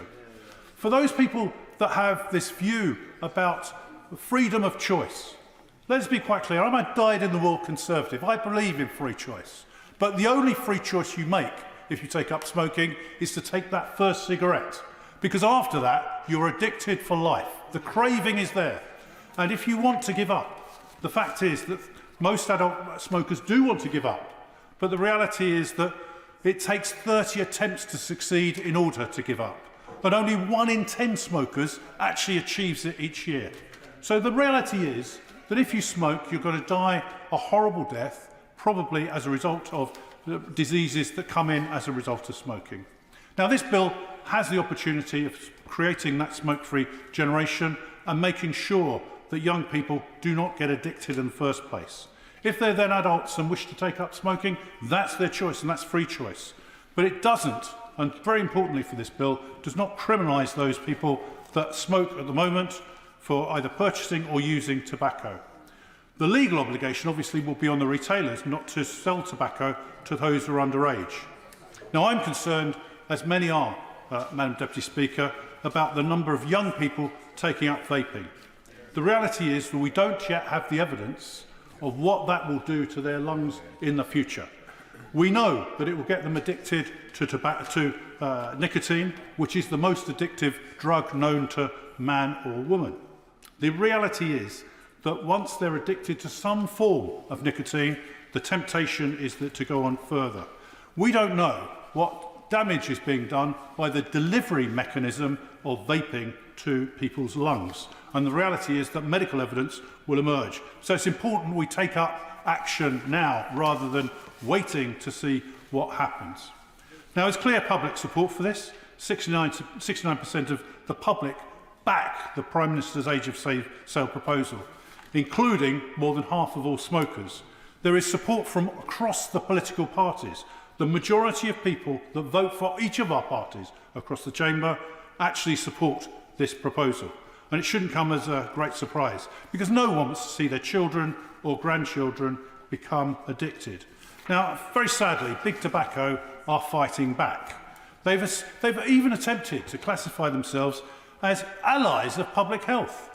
For those people that have this view about freedom of choice, let's be quite clear. I'm a dyed-in-the-wool Conservative. I believe in free choice. But the only free choice you make if you take up smoking is to take that first cigarette. Because after that, you're addicted for life. The craving is there. And if you want to give up, the fact is that most adult smokers do want to give up. But the reality is that it takes 30 attempts to succeed in order to give up. But only 1 in 10 smokers actually achieves it each year. So the reality is that if you smoke, you're going to die a horrible death, probably as a result of diseases that come in as a result of smoking. Now, this bill has the opportunity of creating that smoke-free generation and making sure that young people do not get addicted in the first place. If they're then adults and wish to take up smoking, that's their choice and that's free choice. But it doesn't, and very importantly for this bill, does not criminalise those people that smoke at the moment for either purchasing or using tobacco. The legal obligation obviously will be on the retailers not to sell tobacco to those who are underage. Now, I'm concerned, as many are, Madam Deputy Speaker, about the number of young people taking up vaping. The reality is that we don't yet have the evidence of what that will do to their lungs in the future. We know that it will get them addicted to nicotine, which is the most addictive drug known to man or woman. The reality is that once they're addicted to some form of nicotine, the temptation is to go on further. We don't know what damage is being done by the delivery mechanism of vaping to people's lungs. And the reality is that medical evidence will emerge. So it's important we take up action now rather than waiting to see what happens. Now, there's clear public support for this. 69% of the public back the Prime Minister's age of sale proposal, including more than half of all smokers. There is support from across the political parties. The majority of people that vote for each of our parties across the chamber actually support this proposal. And it shouldn't come as a great surprise, because no one wants to see their children or grandchildren become addicted. Now, very sadly, Big Tobacco are fighting back. They've even attempted to classify themselves as allies of public health.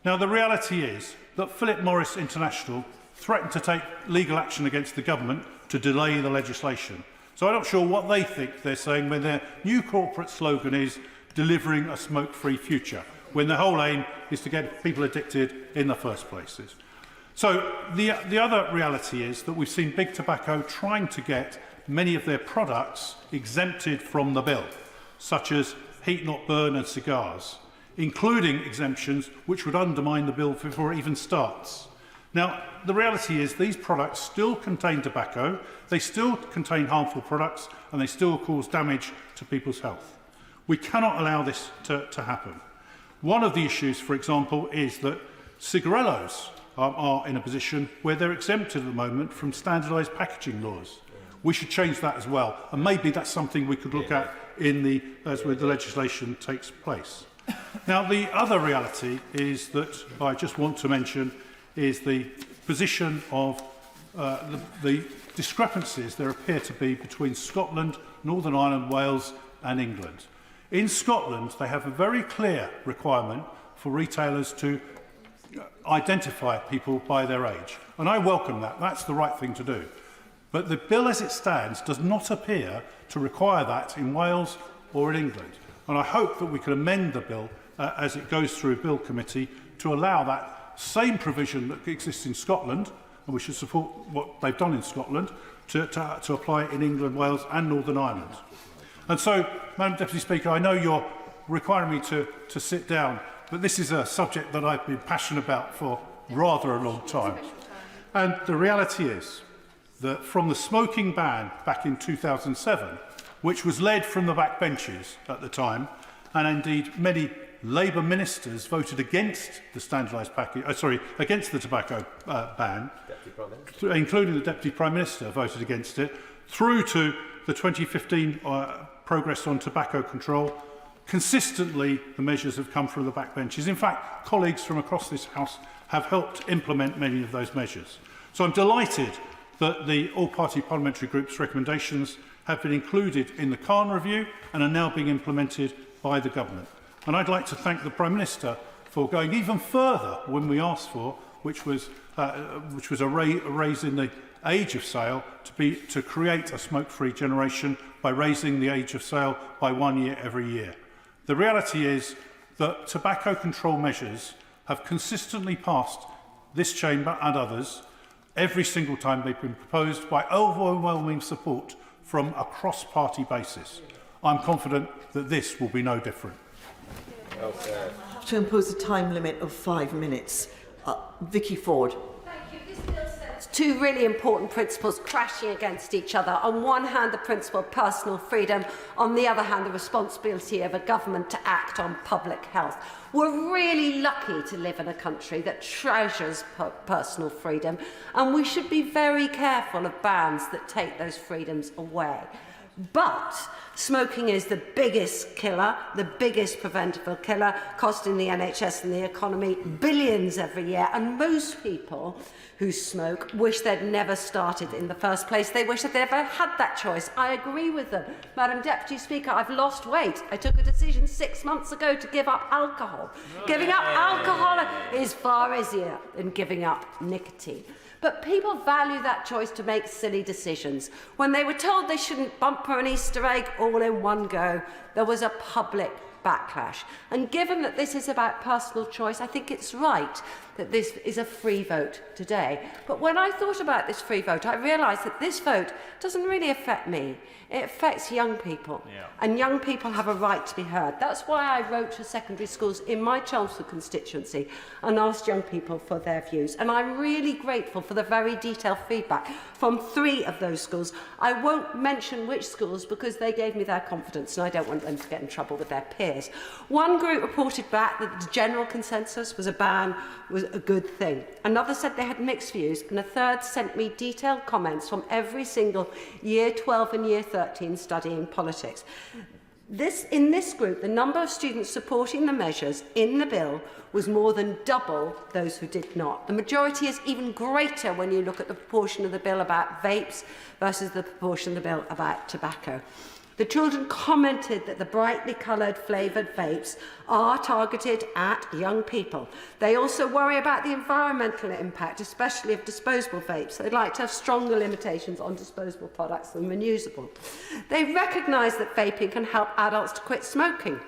Now, the reality is that Philip Morris International threatened to take legal action against the government to delay the legislation. So I'm not sure what they think they're saying when their new corporate slogan is delivering a smoke-free future, when the whole aim is to get people addicted in the first place. So the other reality is that we've seen Big Tobacco trying to get many of their products exempted from the bill, such as heat not burn and cigars, including exemptions which would undermine the bill before it even starts. Now, the reality is these products still contain tobacco, they still contain harmful products, and they still cause damage to people's health. We cannot allow this to happen. One of the issues, for example, is that cigarillos are in a position where they're exempted at the moment from standardised packaging laws. We should change that as well, and maybe that's something we could look at as the legislation takes place. Now, the other reality is that I just want to mention is the position of the discrepancies there appear to be between Scotland, Northern Ireland, Wales and England. In Scotland, they have a very clear requirement for retailers to identify people by their age. And I welcome that. That's the right thing to do. But the bill as it stands does not appear to require that in Wales or in England. And I hope that we can amend the bill as it goes through Bill Committee to allow that same provision that exists in Scotland, and we should support what they've done in Scotland, to apply in England, Wales and Northern Ireland. And so, Madam Deputy Speaker, I know you're requiring me to sit down, but this is a subject that I've been passionate about for rather a long time. And the reality is that from the smoking ban back in 2007, which was led from the backbenches at the time, and indeed many Labour ministers voted against the standardised package, against the tobacco ban, including the Deputy Prime Minister voted against it, through to the 2015 progress on tobacco control. Consistently, the measures have come from the backbenches. In fact, colleagues from across this House have helped implement many of those measures. So I'm delighted that the all-party parliamentary group's recommendations have been included in the Khan review and are now being implemented by the government. And I'd like to thank the Prime Minister for going even further when we asked for, which was a raise in the age of sale to create a smoke-free generation by raising the age of sale by 1 year every year. The reality is that tobacco control measures have consistently passed this chamber and others every single time they've been proposed by overwhelming support from a cross-party basis. I'm confident that this will be no different. Okay. To impose a time limit of 5 minutes. Vicky Ford. Thank you. This bill sets two really important principles crashing against each other. On one hand, the principle of personal freedom. On the other hand, the responsibility of a government to act on public health. We're really lucky to live in a country that treasures personal freedom, and we should be very careful of bans that take those freedoms away. But smoking is the biggest killer, the biggest preventable killer, costing the NHS and the economy billions every year. And most people who smoke wish they'd never started in the first place. They wish that they'd ever had that choice. I agree with them. Madam Deputy Speaker, I've lost weight. I took a decision 6 months ago to give up alcohol. Giving up alcohol is far easier than giving up nicotine. But people value that choice to make silly decisions. When they were told they shouldn't bumper an Easter egg all in one go, there was a public backlash. And given that this is about personal choice, I think it's right that this is a free vote today. But when I thought about this free vote, I realised that this vote doesn't really affect me. It affects young people. And young people have a right to be heard. That's why I wrote to secondary schools in my Chelmsford constituency and asked young people for their views. And I'm really grateful for the very detailed feedback from 3 of those schools. I won't mention which schools because they gave me their confidence and I don't want them to get in trouble with their peers. One group reported back that the general consensus was a ban was a good thing. Another said they had mixed views, and a third sent me detailed comments from every single Year 12 and Year 13 studying politics. In this group, the number of students supporting the measures in the bill was more than double those who did not. The majority is even greater when you look at the proportion of the bill about vapes versus the proportion of the bill about tobacco. The children commented that the brightly coloured flavoured vapes are targeted at young people. They also worry about the environmental impact, especially of disposable vapes. They'd like to have stronger limitations on disposable products than reusable. They recognise that vaping can help adults to quit smoking.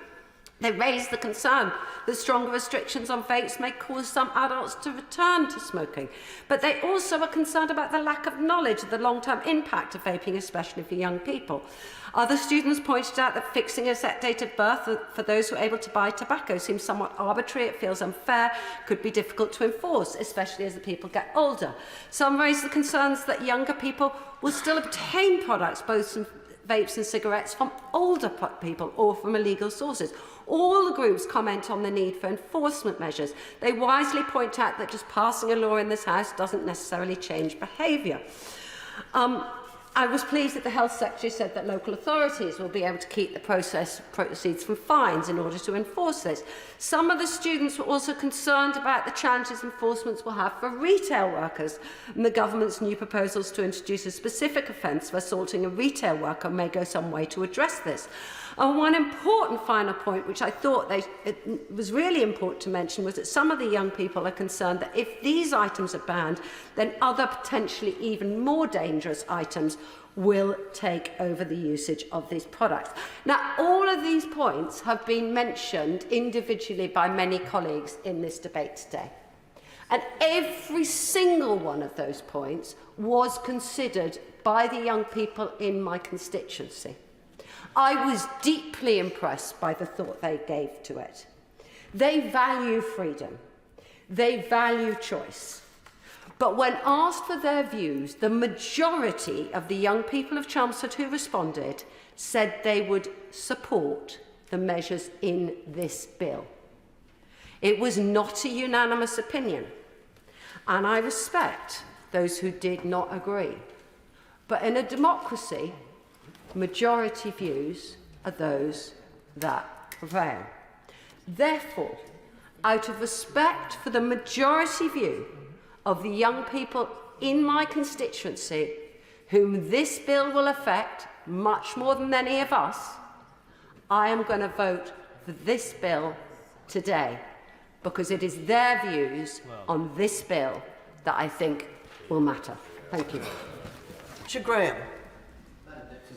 They raised the concern that stronger restrictions on vapes may cause some adults to return to smoking. But they also are concerned about the lack of knowledge of the long-term impact of vaping, especially for young people. Other students pointed out that fixing a set date of birth for those who are able to buy tobacco seems somewhat arbitrary, it feels unfair, could be difficult to enforce, especially as the people get older. Some raised the concerns that younger people will still obtain products, both from vapes and cigarettes, from older people or from illegal sources. All the groups comment on the need for enforcement measures. They wisely point out that just passing a law in this House doesn't necessarily change behaviour. I was pleased that the Health Secretary said that local authorities will be able to keep the proceeds from fines in order to enforce this. Some of the students were also concerned about the challenges enforcement will have for retail workers, and the government's new proposals to introduce a specific offence for assaulting a retail worker may go some way to address this. And one important final point, which I thought it was really important to mention, was that some of the young people are concerned that if these items are banned, then other potentially even more dangerous items will take over the usage of these products. Now, all of these points have been mentioned individually by many colleagues in this debate today. And every single one of those points was considered by the young people in my constituency. I was deeply impressed by the thought they gave to it. They value freedom. They value choice. But when asked for their views, the majority of the young people of Chelmsford who responded said they would support the measures in this bill. It was not a unanimous opinion, and I respect those who did not agree. But in a democracy, majority views are those that prevail. Therefore, out of respect for the majority view of the young people in my constituency, whom this bill will affect much more than any of us, I am going to vote for this bill today, because it is their views on this bill that I think will matter. Thank you. Mr. Graham.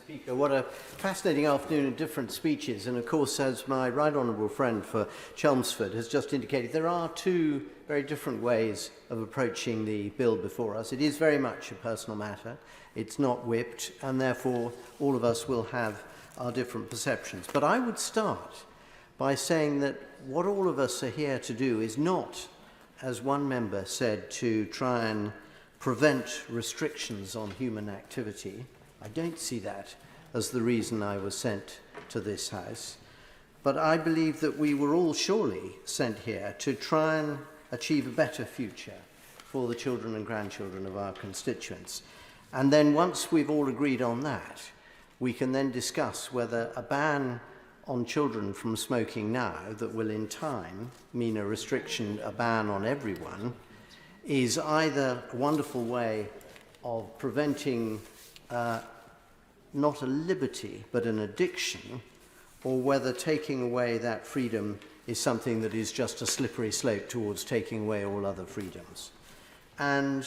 Speaker, what a fascinating afternoon of different speeches, and of course, as my right honourable friend for Chelmsford has just indicated, there are two very different ways of approaching the bill before us. It is very much a personal matter. It's not whipped, and therefore all of us will have our different perceptions. But I would start by saying that what all of us are here to do is not, as one member said, to try and prevent restrictions on human activity. I don't see that as the reason I was sent to this House. But I believe that we were all surely sent here to try and achieve a better future for the children and grandchildren of our constituents. And then once we've all agreed on that, we can then discuss whether a ban on children from smoking now that will in time mean a restriction, a ban on everyone, is either a wonderful way of preventing not a liberty but an addiction, or whether taking away that freedom is something that is just a slippery slope towards taking away all other freedoms. And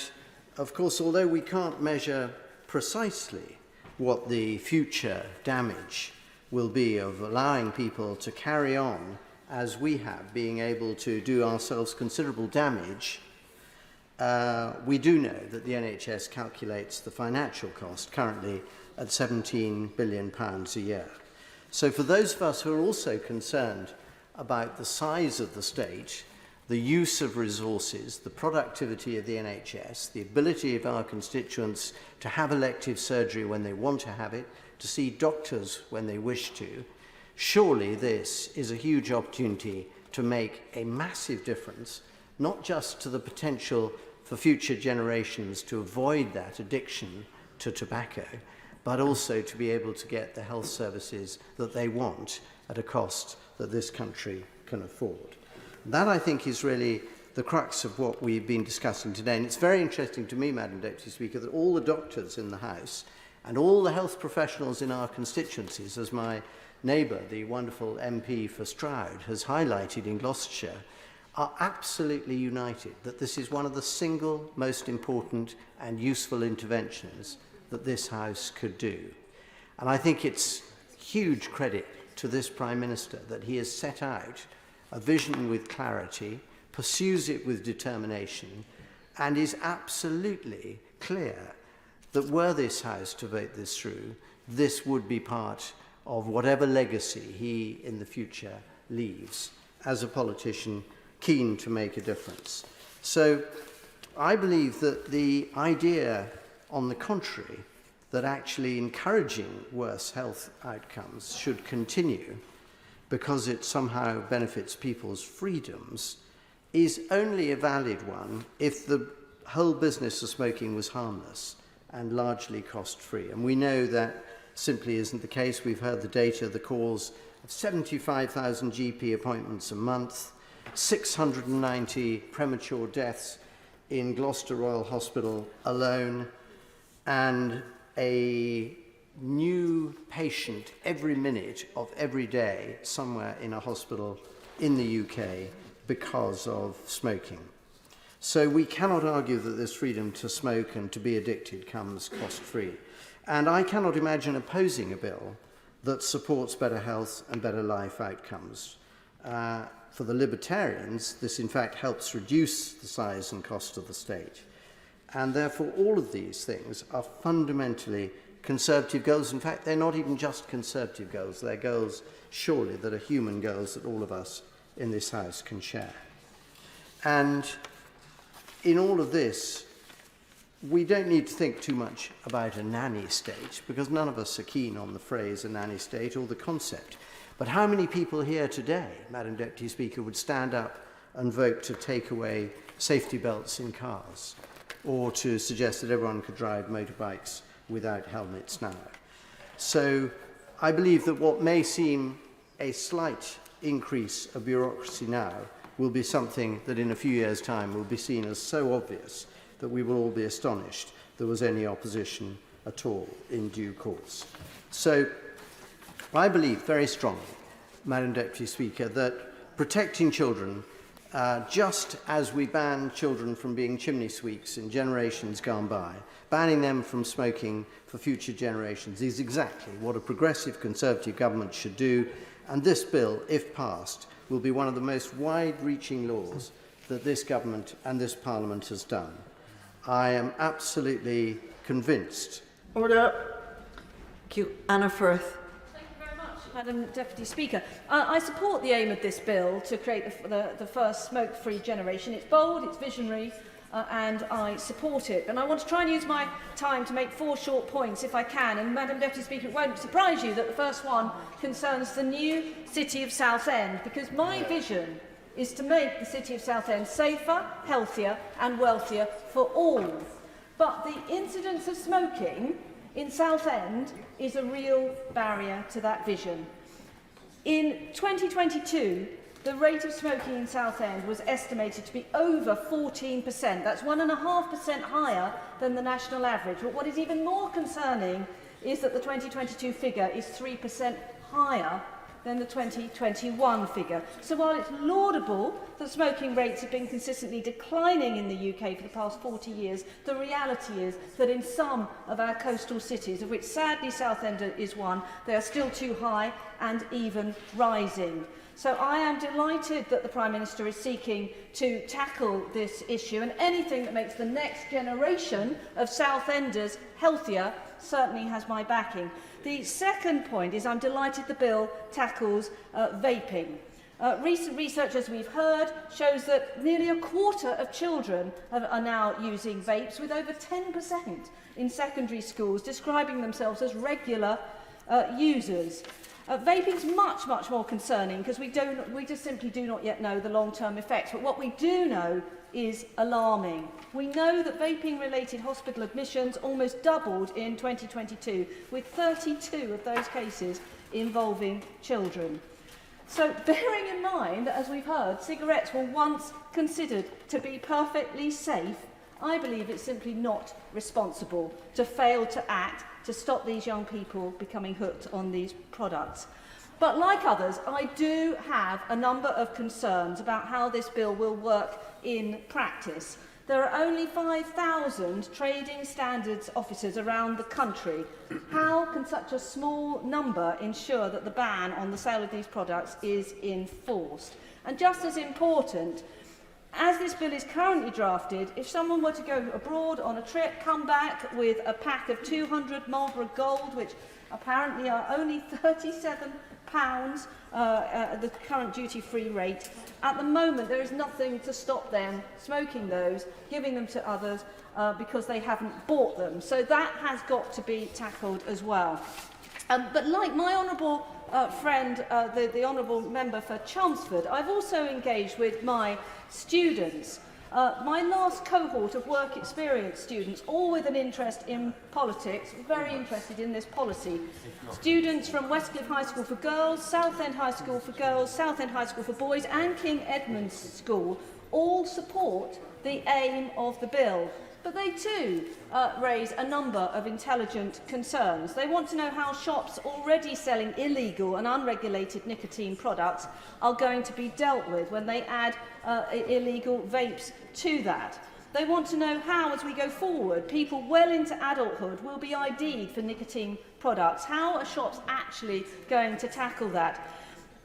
of course, although we can't measure precisely what the future damage will be of allowing people to carry on as we have, being able to do ourselves considerable damage, we do know that the NHS calculates the financial cost currently at £17 billion a year. So for those of us who are also concerned about the size of the state, the use of resources, the productivity of the NHS, the ability of our constituents to have elective surgery when they want to have it, to see doctors when they wish to, surely this is a huge opportunity to make a massive difference, not just to the potential for future generations to avoid that addiction to tobacco, but also to be able to get the health services that they want at a cost that this country can afford. That, I think, is really the crux of what we've been discussing today. And it's very interesting to me, Madam Deputy Speaker, that all the doctors in the House and all the health professionals in our constituencies, as my neighbour, the wonderful MP for Stroud, has highlighted in Gloucestershire, are absolutely united that this is one of the single most important and useful interventions that this House could do. And I think it's huge credit to this Prime Minister that he has set out a vision with clarity, pursues it with determination, and is absolutely clear that were this House to vote this through, this would be part of whatever legacy he in the future leaves as a politician keen to make a difference. So I believe that the idea, on the contrary, that actually encouraging worse health outcomes should continue because it somehow benefits people's freedoms is only a valid one if the whole business of smoking was harmless and largely cost-free. And we know that simply isn't the case. We've heard the data, the cause of 75,000 GP appointments a month, 690 premature deaths in Gloucester Royal Hospital alone, and a new patient every minute of every day somewhere in a hospital in the UK because of smoking. So we cannot argue that this freedom to smoke and to be addicted comes cost-free. And I cannot imagine opposing a bill that supports better health and better life outcomes. For the Libertarians, this in fact helps reduce the size and cost of the state. And therefore all of these things are fundamentally Conservative goals. In fact, they're not even just Conservative goals. They're goals, surely, that are human goals that all of us in this House can share. And in all of this, we don't need to think too much about a nanny state, because none of us are keen on the phrase a nanny state or the concept. But how many people here today, Madam Deputy Speaker, would stand up and vote to take away safety belts in cars, or to suggest that everyone could drive motorbikes without helmets now? So I believe that what may seem a slight increase of bureaucracy now will be something that in a few years' time will be seen as so obvious that we will all be astonished there was any opposition at all in due course. So I believe very strongly, Madam Deputy Speaker, that protecting children, just as we banned children from being chimney sweeps in generations gone by, banning them from smoking for future generations is exactly what a progressive Conservative government should do. And this bill, if passed, will be one of the most wide-reaching laws that this government and this Parliament has done. I am absolutely convinced. Order. Thank you. Anna Firth. Thank you very much, Madam Deputy Speaker. I support the aim of this bill to create the first smoke-free generation. It's bold, it's visionary, and I support it. And I want to try and use my time to make 4 short points, if I can. And Madam Deputy Speaker, it won't surprise you that the first one concerns the new City of Southend, because my vision is to make the City of Southend safer, healthier and wealthier for all. But the incidence of smoking in Southend is a real barrier to that vision. In 2022, the rate of smoking in Southend was estimated to be over 14%. That's 1.5% higher than the national average. But what is even more concerning is that the 2022 figure is 3% higher than the 2021 figure. So while it's laudable that smoking rates have been consistently declining in the UK for the past 40 years, the reality is that in some of our coastal cities, of which sadly Southend is one, they are still too high and even rising. So I am delighted that the Prime Minister is seeking to tackle this issue, and anything that makes the next generation of Southenders healthier certainly has my backing. The second point is I'm delighted the bill tackles vaping. Recent research, as we've heard, shows that nearly a quarter of children are now using vapes, with over 10% in secondary schools describing themselves as regular users. Vaping is much, much more concerning because we just simply do not yet know the long-term effects. But what we do know is alarming. We know that vaping-related hospital admissions almost doubled in 2022, with 32 of those cases involving children. So bearing in mind that, as we've heard, cigarettes were once considered to be perfectly safe, I believe it's simply not responsible to fail to act to stop these young people becoming hooked on these products. But like others, I do have a number of concerns about how this bill will work in practice. There are only 5,000 trading standards officers around the country. How can such a small number ensure that the ban on the sale of these products is enforced? And just as important, as this bill is currently drafted, if someone were to go abroad on a trip, come back with a pack of 200 Marlborough Gold, which apparently are only £37, the current duty-free rate, at the moment there is nothing to stop them smoking those, giving them to others because they haven't bought them. So that has got to be tackled as well. But like my honourable friend, the honourable member for Chelmsford, I've also engaged with my students. My last cohort of work experience students, all with an interest in politics, very interested in this policy. Students from Westcliff High School for Girls, Southend High School for Girls, Southend High School for Boys and King Edmund's School all support the aim of the bill. But they too raise a number of intelligent concerns. They want to know how shops already selling illegal and unregulated nicotine products are going to be dealt with when they add illegal vapes to that. They want to know how, as we go forward, people well into adulthood will be ID'd for nicotine products. How are shops actually going to tackle that?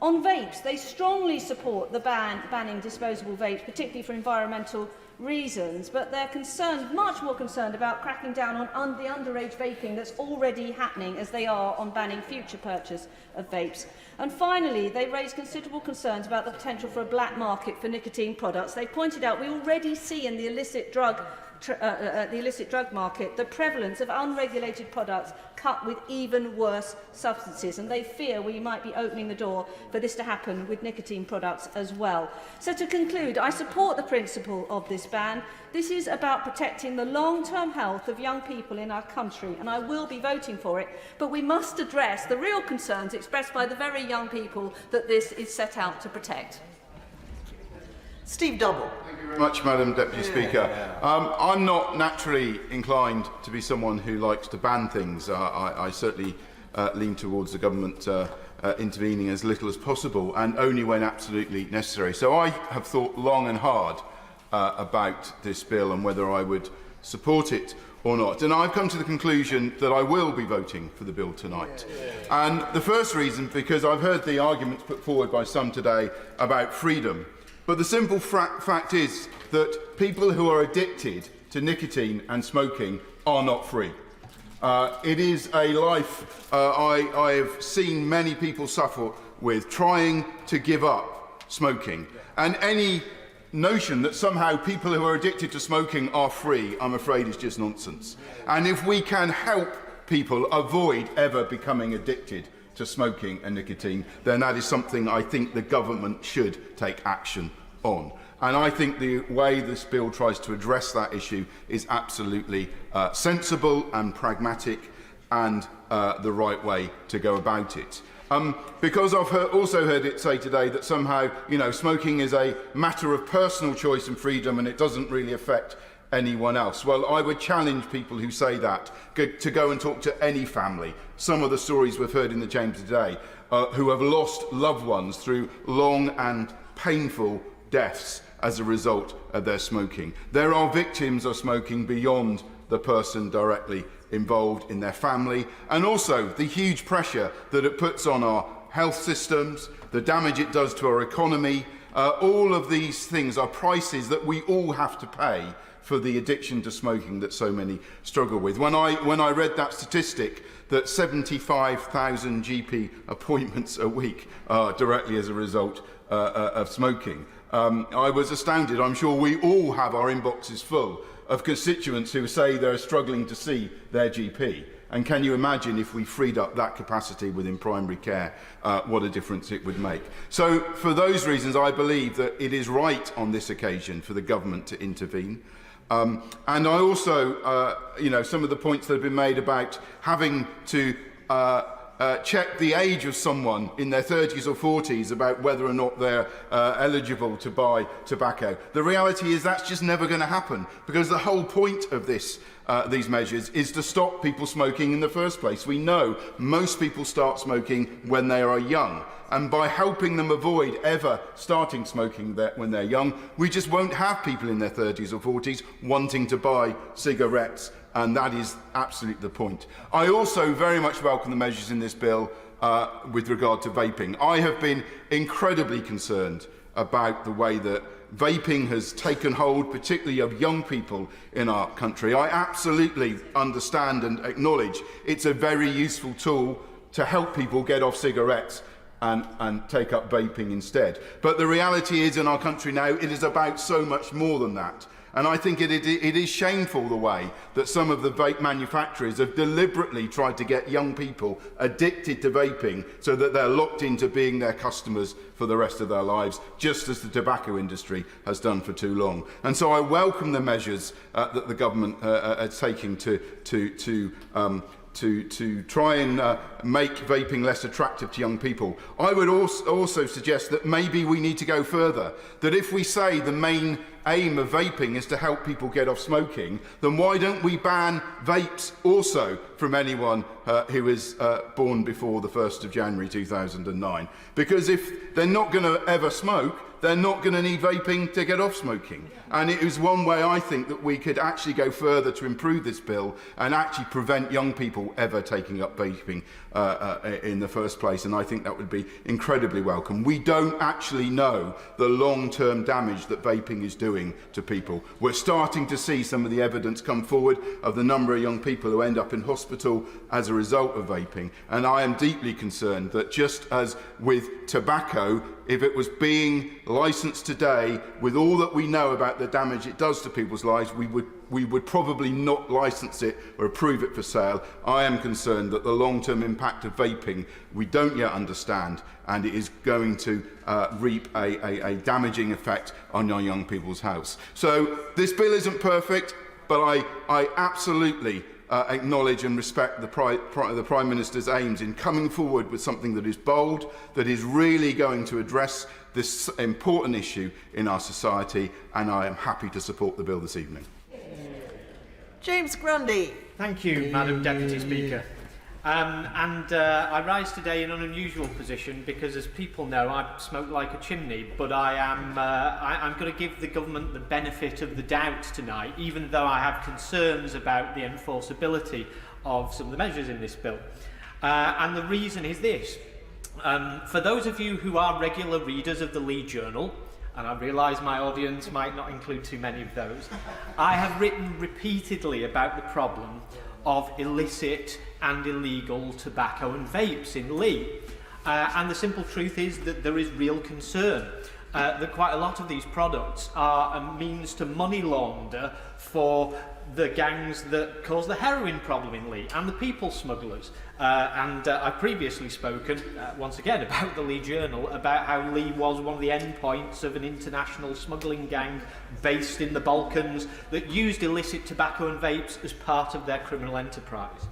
On vapes, they strongly support the banning disposable vapes, particularly for environmental reasons, but they're concerned, much more concerned about cracking down on the underage vaping that's already happening, as they are on banning future purchase of vapes. And finally, they raise considerable concerns about the potential for a black market for nicotine products. They pointed out we already see in the illicit drug market the prevalence of unregulated products cut with even worse substances, and they fear we might be opening the door for this to happen with nicotine products as well. So to conclude, I support the principle of this ban. This is about protecting the long-term health of young people in our country, and I will be voting for it, but we must address the real concerns expressed by the very young people that this is set out to protect. Steve Double. Thank you very much, Madam Deputy Speaker. I'm not naturally inclined to be someone who likes to ban things. I certainly lean towards the government intervening as little as possible and only when absolutely necessary. So I have thought long and hard about this bill and whether I would support it or not. And I've come to the conclusion that I will be voting for the bill tonight. And the first reason, because I've heard the arguments put forward by some today about freedom. But the simple fact is that people who are addicted to nicotine and smoking are not free. It is a life I have seen many people suffer with trying to give up smoking. And any notion that somehow people who are addicted to smoking are free, I'm afraid, is just nonsense. And if we can help people avoid ever becoming addicted to smoking and nicotine, then that is something I think the government should take action on. And I think the way this bill tries to address that issue is absolutely sensible and pragmatic and the right way to go about it. Because I've also heard it say today that somehow, smoking is a matter of personal choice and freedom and it doesn't really affect anyone else. Well, I would challenge people who say that to go and talk to any family. Some of the stories we've heard in the chamber today who have lost loved ones through long and painful deaths as a result of their smoking. There are victims of smoking beyond the person directly involved in their family, and also the huge pressure that it puts on our health systems, the damage it does to our economy. All of these things are prices that we all have to pay for the addiction to smoking that so many struggle with. When I read that statistic that 75,000 GP appointments a week are directly as a result of smoking, I was astounded. I'm sure we all have our inboxes full of constituents who say they're struggling to see their GP. And can you imagine if we freed up that capacity within primary care, what a difference it would make? So for those reasons, I believe that it is right on this occasion for the government to intervene. And I also, some of the points that have been made about having to check the age of someone in their 30s or 40s about whether or not they're eligible to buy tobacco. The reality is that's just never going to happen, because the whole point of these measures is to stop people smoking in the first place. We know most people start smoking when they are young, and by helping them avoid ever starting smoking when they're young, we just won't have people in their 30s or 40s wanting to buy cigarettes. And that is absolutely the point. I also very much welcome the measures in this bill with regard to vaping. I have been incredibly concerned about the way that vaping has taken hold, particularly of young people in our country. I absolutely understand and acknowledge it's a very useful tool to help people get off cigarettes and take up vaping instead. But the reality is in our country now, it is about so much more than that. And I think it is shameful the way that some of the vape manufacturers have deliberately tried to get young people addicted to vaping so that they're locked into being their customers for the rest of their lives, just as the tobacco industry has done for too long. And so I welcome the measures that the government are taking to try and make vaping less attractive to young people. I would also suggest that maybe we need to go further, that if we say the main aim of vaping is to help people get off smoking, then why don't we ban vapes also from anyone who is born before the 1st of January 2009? Because if they're not going to ever smoke, they're not going to need vaping to get off smoking. And it is one way I think that we could actually go further to improve this bill and actually prevent young people ever taking up vaping in the first place. And I think that would be incredibly welcome. We don't actually know the long-term damage that vaping is doing to people. We're starting to see some of the evidence come forward of the number of young people who end up in hospital as a result of vaping. And I am deeply concerned that just as with tobacco, if it was being licensed today, with all that we know about the damage it does to people's lives, we would probably not license it or approve it for sale. I am concerned that the long-term impact of vaping we don't yet understand, and it is going to reap a damaging effect on our young people's health. So this bill isn't perfect, but I absolutely acknowledge and respect the Prime Minister's aims in coming forward with something that is bold, that is really going to address this important issue in our society, and I am happy to support the bill this evening. James Grundy. Thank you, Madam Deputy Speaker. I rise today in an unusual position because, as people know, I smoke like a chimney, but I'm going to give the government the benefit of the doubt tonight, even though I have concerns about the enforceability of some of the measures in this bill. And the reason is this. For those of you who are regular readers of the Lead Journal, and I realise my audience might not include too many of those, I have written repeatedly about the problem of illicit and illegal tobacco and vapes in Lee. And the simple truth is that there is real concern that quite a lot of these products are a means to money launder for the gangs that cause the heroin problem in Lee and the people smugglers. I've previously spoken, once again, about the Lee Journal, about how Lee was one of the endpoints of an international smuggling gang based in the Balkans that used illicit tobacco and vapes as part of their criminal enterprise.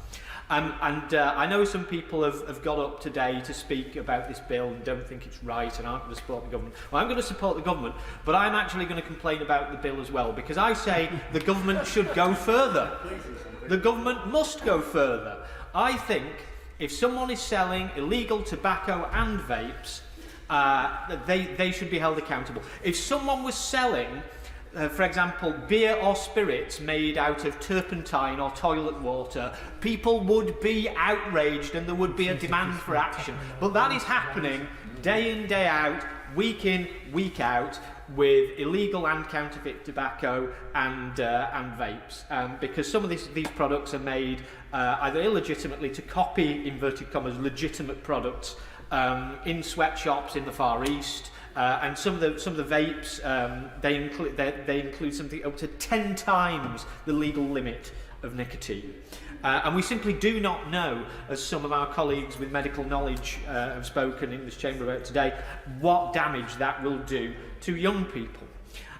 I know some people have got up today to speak about this bill and don't think it's right and aren't going to support the government. Well, I'm going to support the government, but I'm actually going to complain about the bill as well, because I say the government should go further. The government must go further. I think if someone is selling illegal tobacco and vapes, they should be held accountable. If someone was selling for example, beer or spirits made out of turpentine or toilet water, people would be outraged and there would be a demand for action. But that is happening day in, day out, week in, week out, with illegal and counterfeit tobacco and vapes, because some of these products are made either illegitimately to copy, inverted commas, legitimate products in sweatshops in the Far East. And some of the vapes, they include something up to 10 times the legal limit of nicotine. And we simply do not know, as some of our colleagues with medical knowledge have spoken in this chamber about today, what damage that will do to young people.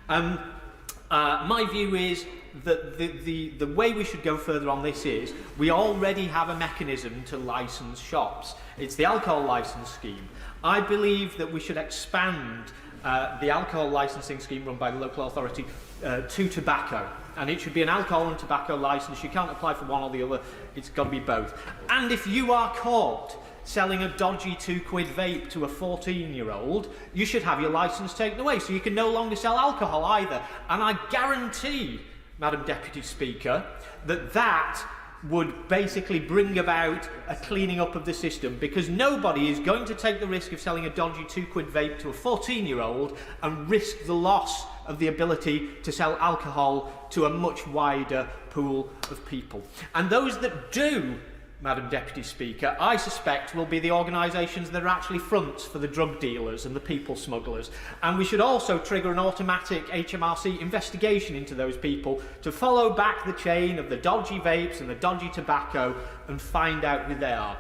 My view is that the way we should go further on this is we already have a mechanism to licence shops. It's the alcohol licence scheme. I believe that we should expand the alcohol licensing scheme run by the local authority to tobacco. And it should be an alcohol and tobacco licence. You can't apply for one or the other. It's got to be both. And if you are caught selling a dodgy £2 vape to a 14-year-old, you should have your licence taken away, so you can no longer sell alcohol either. And I guarantee, Madam Deputy Speaker, that would basically bring about a cleaning up of the system, because nobody is going to take the risk of selling a dodgy £2 vape to a 14-year-old and risk the loss of the ability to sell alcohol to a much wider pool of people. And those that do, Madam Deputy Speaker, I suspect will be the organisations that are actually fronts for the drug dealers and the people smugglers. And we should also trigger an automatic HMRC investigation into those people to follow back the chain of the dodgy vapes and the dodgy tobacco and find out who they are.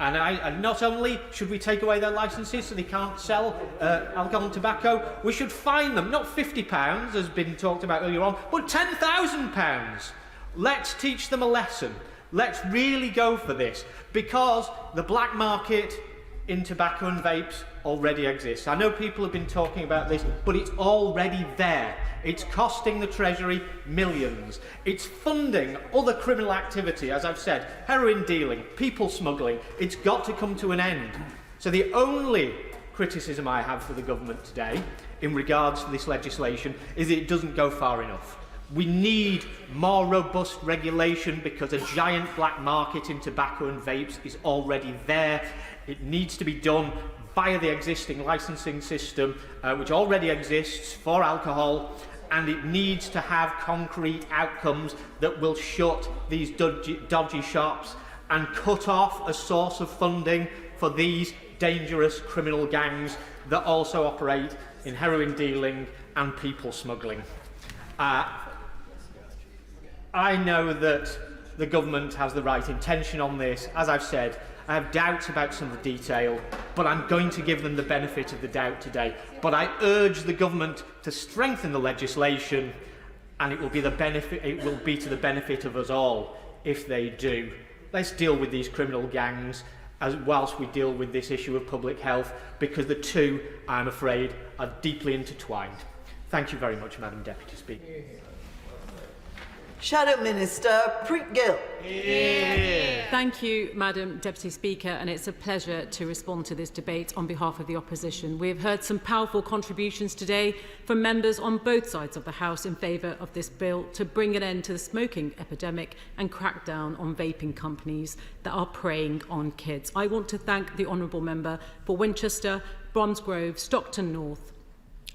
And not only should we take away their licences so they can't sell alcohol and tobacco, we should fine them, not £50, as has been talked about earlier on, but £10,000. Let's teach them a lesson. Let's really go for this, because the black market in tobacco and vapes already exists. I know people have been talking about this, but it's already there. It's costing the Treasury millions. It's funding other criminal activity, as I've said, heroin dealing, people smuggling. It's got to come to an end. So the only criticism I have for the government today in regards to this legislation is that it doesn't go far enough. We need more robust regulation, because a giant black market in tobacco and vapes is already there. It needs to be done via the existing licensing system, which already exists for alcohol, and it needs to have concrete outcomes that will shut these dodgy shops and cut off a source of funding for these dangerous criminal gangs that also operate in heroin dealing and people smuggling. I know that the government has the right intention on this. As I've said, I have doubts about some of the detail, but I'm going to give them the benefit of the doubt today. But I urge the government to strengthen the legislation, and it will be to the benefit of us all if they do. Let's deal with these criminal gangs whilst we deal with this issue of public health, because the two, I'm afraid, are deeply intertwined. Thank you very much, Madam Deputy Speaker. Shadow Minister Preet-Gill. Thank you, Madam Deputy Speaker, and it's a pleasure to respond to this debate on behalf of the opposition. We have heard some powerful contributions today from members on both sides of the House in favour of this bill to bring an end to the smoking epidemic and crack down on vaping companies that are preying on kids. I want to thank the honourable member for Winchester, Bromsgrove, Stockton North,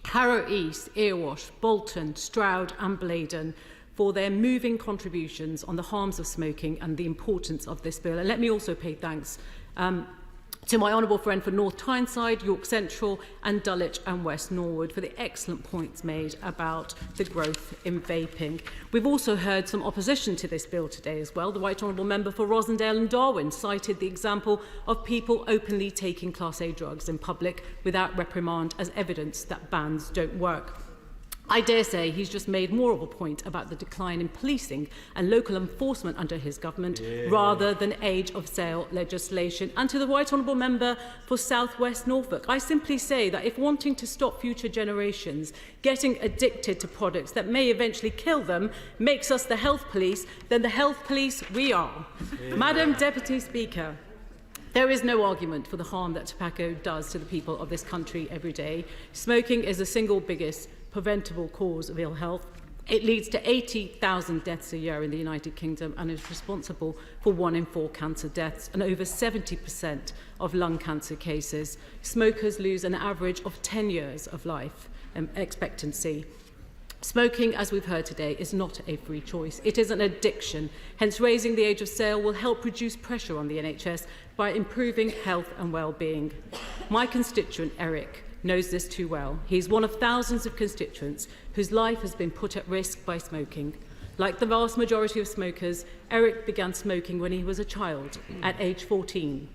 Harrow East, Erewash, Bolton, Stroud and Blaydon for their moving contributions on the harms of smoking and the importance of this bill. And let me also pay thanks To my honourable friend for North Tyneside, York Central and Dulwich and West Norwood for the excellent points made about the growth in vaping. We've also heard some opposition to this bill today as well. The Right Honourable Member for Rosendale and Darwin cited the example of people openly taking Class A drugs in public without reprimand as evidence that bans don't work. I dare say he's just made more of a point about the decline in policing and local enforcement under his government rather than age of sale legislation. And to the Right Honourable Member for South West Norfolk, I simply say that if wanting to stop future generations getting addicted to products that may eventually kill them makes us the health police, then the health police we are. Madam Deputy Speaker, there is no argument for the harm that tobacco does to the people of this country every day. Smoking is the single biggest preventable cause of ill health. It leads to 80,000 deaths a year in the United Kingdom and is responsible for 1 in 4 cancer deaths and over 70% of lung cancer cases. Smokers lose an average of 10 years of life expectancy. Smoking, as we've heard today, is not a free choice. It is an addiction. Hence, raising the age of sale will help reduce pressure on the NHS by improving health and well-being. My constituent, Eric, knows this too well. He's one of thousands of constituents whose life has been put at risk by smoking. Like the vast majority of smokers, Eric began smoking when he was a child, at age 14.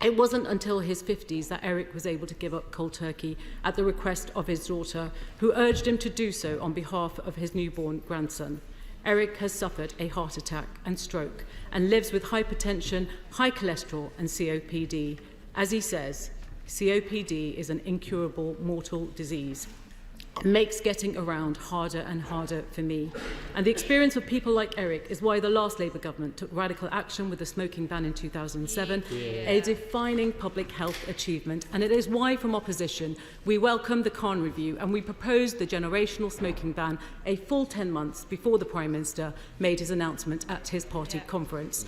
It wasn't until his 50s that Eric was able to give up cold turkey at the request of his daughter, who urged him to do so on behalf of his newborn grandson. Eric has suffered a heart attack and stroke and lives with hypertension, high cholesterol and COPD. As he says, COPD is an incurable mortal disease. It makes getting around harder and harder for me. And the experience of people like Eric is why the last Labour government took radical action with the smoking ban in 2007, a defining public health achievement. And it is why, from opposition, we welcome the Khan review and we proposed the generational smoking ban a full 10 months before the Prime Minister made his announcement at his party conference.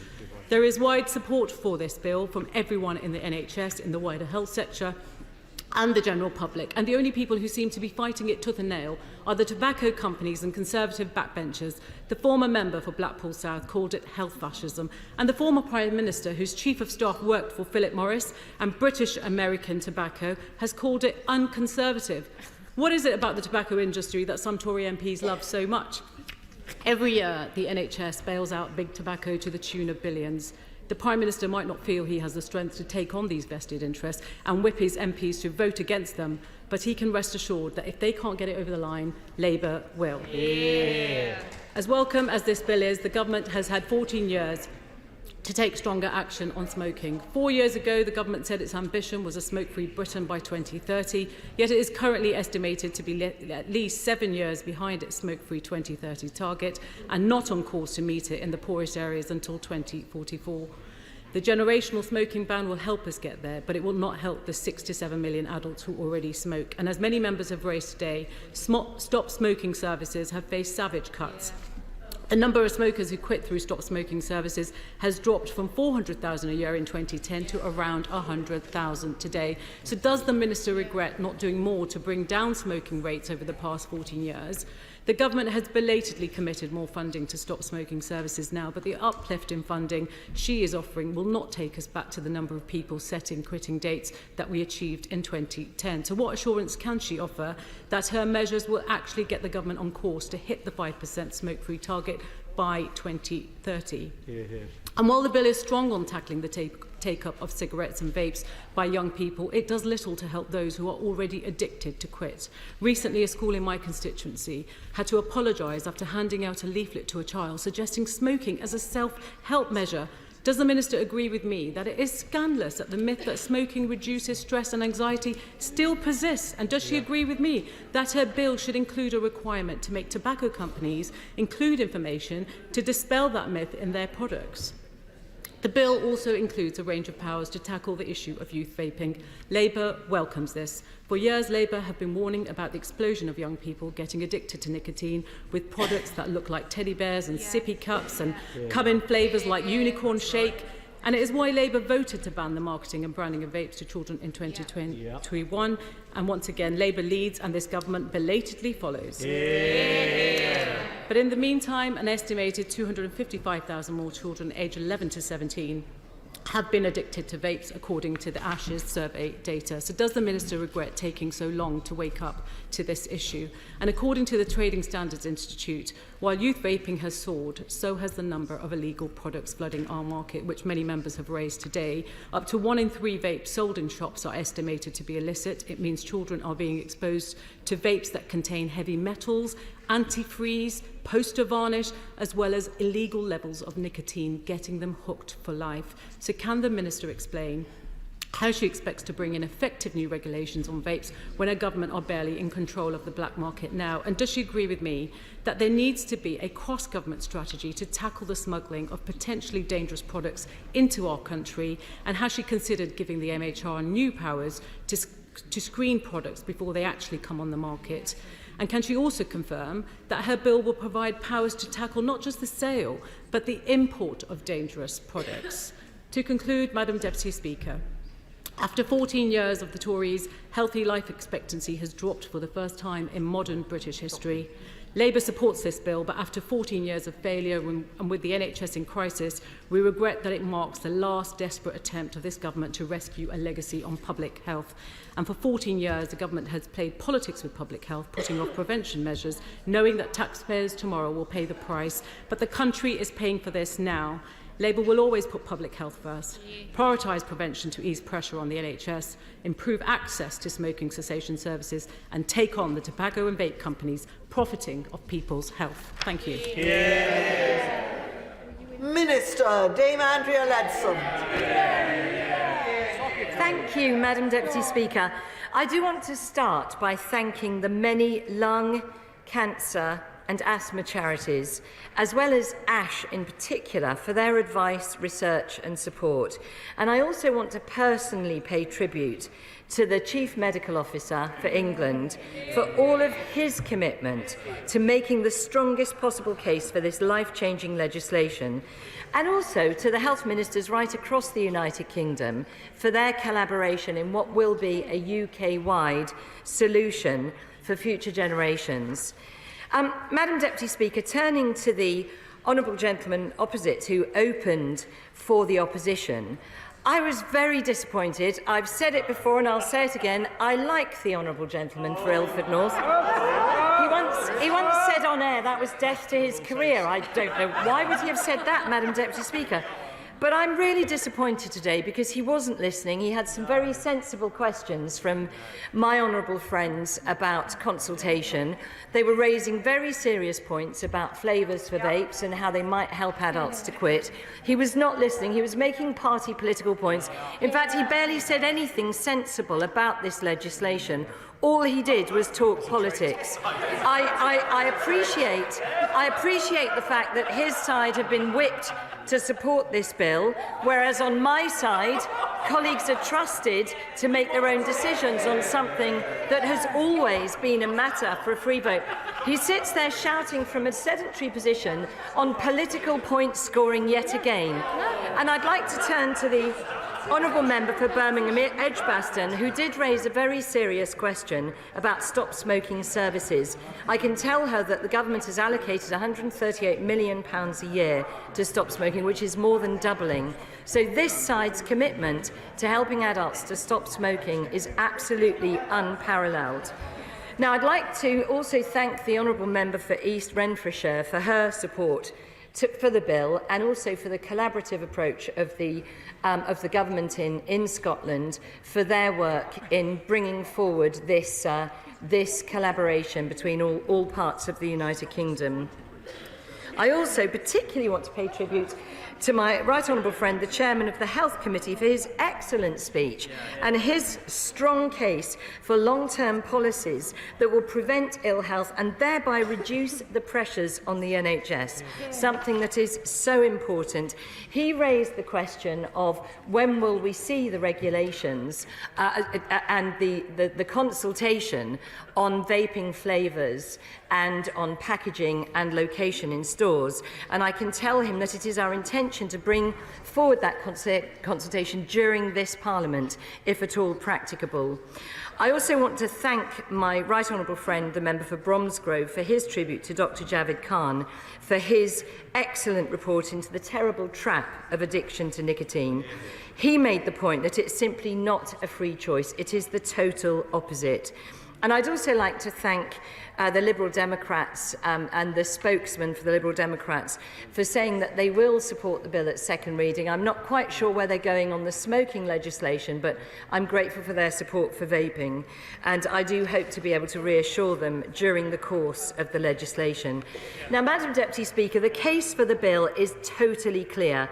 There is wide support for this bill from everyone in the NHS, in the wider health sector, and the general public. And the only people who seem to be fighting it tooth and nail are the tobacco companies and Conservative backbenchers. The former member for Blackpool South called it health fascism, and the former Prime Minister, whose Chief of Staff worked for Philip Morris and British American Tobacco, has called it unconservative. What is it about the tobacco industry that some Tory MPs love so much? Every year, the NHS bails out big tobacco to the tune of billions. The Prime Minister might not feel he has the strength to take on these vested interests and whip his MPs to vote against them, but he can rest assured that if they can't get it over the line, Labour will. As welcome as this bill is, the government has had 14 years to take stronger action on smoking. 4 years ago, the government said its ambition was a smoke-free Britain by 2030, yet it is currently estimated to be at least 7 years behind its smoke-free 2030 target and not on course to meet it in the poorest areas until 2044. The generational smoking ban will help us get there, but it will not help the 6 to 7 million adults who already smoke. And as many members have raised today, stop smoking services have faced savage cuts. The number of smokers who quit through stop smoking services has dropped from 400,000 a year in 2010 to around 100,000 today. So does the Minister regret not doing more to bring down smoking rates over the past 14 years? The government has belatedly committed more funding to stop smoking services now, but the uplift in funding she is offering will not take us back to the number of people setting quitting dates that we achieved in 2010. So what assurance can she offer that her measures will actually get the government on course to hit the 5% smoke-free target by 2030? And while the bill is strong on tackling the take-up of cigarettes and vapes by young people, it does little to help those who are already addicted to quit. Recently, a school in my constituency had to apologise after handing out a leaflet to a child suggesting smoking as a self-help measure. Does the Minister agree with me that it is scandalous that the myth that smoking reduces stress and anxiety still persists? And does she agree with me that her bill should include a requirement to make tobacco companies include information to dispel that myth in their products? The bill also includes a range of powers to tackle the issue of youth vaping. Labour welcomes this. For years, Labour have been warning about the explosion of young people getting addicted to nicotine with products that look like teddy bears and sippy cups and come in flavours like unicorn shake. And it is why Labour voted to ban the marketing and branding of vapes to children in 2021. And once again, Labour leads and this government belatedly follows. But in the meantime, an estimated 255,000 more children aged 11 to 17 have been addicted to vapes, according to the Ashes survey data. So does the Minister regret taking so long to wake up to this issue? And according to the Trading Standards Institute, while youth vaping has soared, so has the number of illegal products flooding our market, which many members have raised today. Up to 1 in 3 vapes sold in shops are estimated to be illicit. It means children are being exposed to vapes that contain heavy metals, antifreeze, poster varnish, as well as illegal levels of nicotine, getting them hooked for life. So can the Minister explain how she expects to bring in effective new regulations on vapes when her government are barely in control of the black market now? And does she agree with me that there needs to be a cross-government strategy to tackle the smuggling of potentially dangerous products into our country? And has she considered giving the MHR new powers to screen products before they actually come on the market? And can she also confirm that her bill will provide powers to tackle not just the sale, but the import of dangerous products? To conclude, Madam Deputy Speaker, after 14 years of the Tories, healthy life expectancy has dropped for the first time in modern British history. Labour supports this bill, but after 14 years of failure and with the NHS in crisis, we regret that it marks the last desperate attempt of this government to rescue a legacy on public health. And for 14 years, the government has played politics with public health, putting off prevention measures, knowing that taxpayers tomorrow will pay the price. But the country is paying for this now. Labour will always put public health first, prioritise prevention to ease pressure on the NHS, improve access to smoking cessation services, and take on the tobacco and vape companies profiting off people's health. Thank you. Minister, Dame Andrea Ledson. Thank you, Madam Deputy Speaker. I do want to start by thanking the many lung, cancer and asthma charities, as well as ASH in particular, for their advice, research and support. And I also want to personally pay tribute to the Chief Medical Officer for England for all of his commitment to making the strongest possible case for this life-changing legislation, and also to the health ministers right across the United Kingdom for their collaboration in what will be a UK-wide solution for future generations. Madam Deputy Speaker, turning to the honourable gentleman opposite who opened for the opposition, I was very disappointed. I've said it before and I'll say it again. I like the honourable gentleman for Ilford North. He once said on air that was death to his career. I don't know. Why would he have said that, Madam Deputy Speaker? But I'm really disappointed today because he wasn't listening. He had some very sensible questions from my honourable friends about consultation. They were raising very serious points about flavours for vapes and how they might help adults to quit. He was not listening. He was making party political points. In fact, he barely said anything sensible about this legislation. All he did was talk politics. I appreciate the fact that his side have been whipped to support this bill, whereas on my side, colleagues are trusted to make their own decisions on something that has always been a matter for a free vote. He sits there shouting from a sedentary position on political point scoring yet again. And I'd like to turn to the honourable member for Birmingham Edgbaston, who did raise a very serious question about stop smoking services. I can tell her that the government has allocated £138 million a year to stop smoking, which is more than doubling. So this side's commitment to helping adults to stop smoking is absolutely unparalleled. Now, I'd like to also thank the honourable member for East Renfrewshire for her support for the bill, and also for the collaborative approach of the government in Scotland for their work in bringing forward this collaboration between all parts of the United Kingdom. I also particularly want to pay tribute to my right honourable friend, the chairman of the Health Committee, for his excellent speech and his strong case for long-term policies that will prevent ill health and thereby reduce the pressures on the NHS, something that is so important. He raised the question of when will we see the regulations and the consultation on vaping flavours and on packaging and location in store. doors, and I can tell him that it is our intention to bring forward that consultation during this Parliament, if at all practicable. I also want to thank my right honourable friend, the member for Bromsgrove, for his tribute to Dr Javed Khan, for his excellent report into the terrible trap of addiction to nicotine. He made the point that it's simply not a free choice, it is the total opposite. And I'd also like to thank the Liberal Democrats and the spokesman for the Liberal Democrats for saying that they will support the bill at second reading. I'm not quite sure where they're going on the smoking legislation, but I'm grateful for their support for vaping. And I do hope to be able to reassure them during the course of the legislation. Now, Madam Deputy Speaker, the case for the bill is totally clear.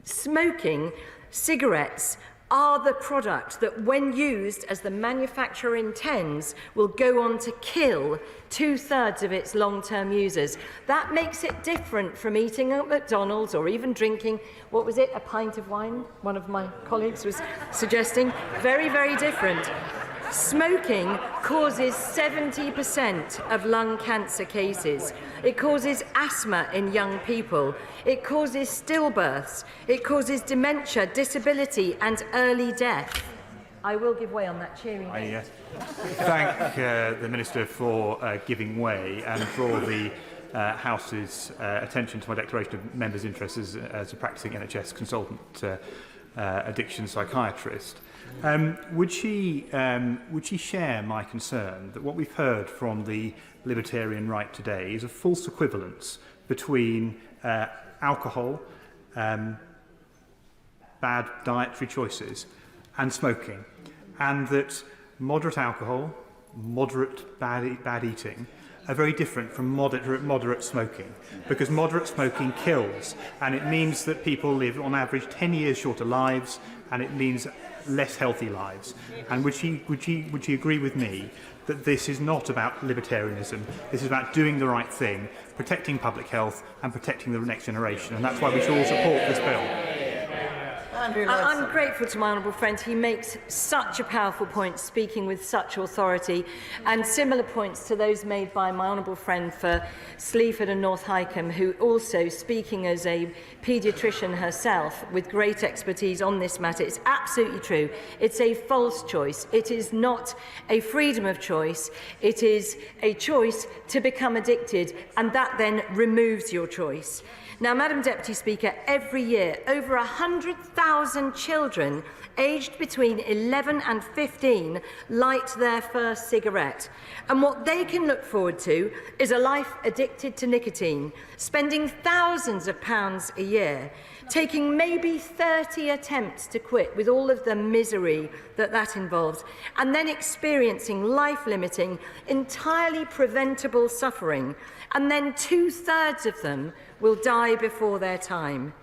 Smoking cigarettes are the product that, when used as the manufacturer intends, will go on to kill 2/3 of its long-term users. That makes it different from eating at McDonald's or even drinking, what was it, a pint of wine? One of my colleagues was suggesting. Very, very different. Smoking causes 70% of lung cancer cases. It causes asthma in young people. It causes stillbirths. It causes dementia, disability and early death. I will give way on that cheering note. I thank the Minister for giving way and draw the House's attention to my declaration of members' interests as a practising NHS consultant addiction psychiatrist. Would she share my concern that what we've heard from the libertarian right today is a false equivalence between alcohol, bad dietary choices and smoking, and that moderate alcohol, moderate bad eating are very different from moderate smoking, because moderate smoking kills, and it means that people live on average 10 years shorter lives, and it means less healthy lives. And would she agree with me that this is not about libertarianism, this is about doing the right thing, protecting public health and protecting the next generation, and that's why we should all support this bill? I'm grateful to my honourable friend. He makes such a powerful point, speaking with such authority, and similar points to those made by my honourable friend for Sleaford and North Hykeham, who also, speaking as a paediatrician herself with great expertise on this matter, it's absolutely true. It's a false choice. It is not a freedom of choice. It is a choice to become addicted, and that then removes your choice. Now, Madam Deputy Speaker, every year, over 100,000 children aged between 11 and 15 light their first cigarette. And what they can look forward to is a life addicted to nicotine, spending thousands of pounds a year, taking maybe 30 attempts to quit with all of the misery that involves, and then experiencing life-limiting, entirely preventable suffering, and then 2/3 of them will die before their time.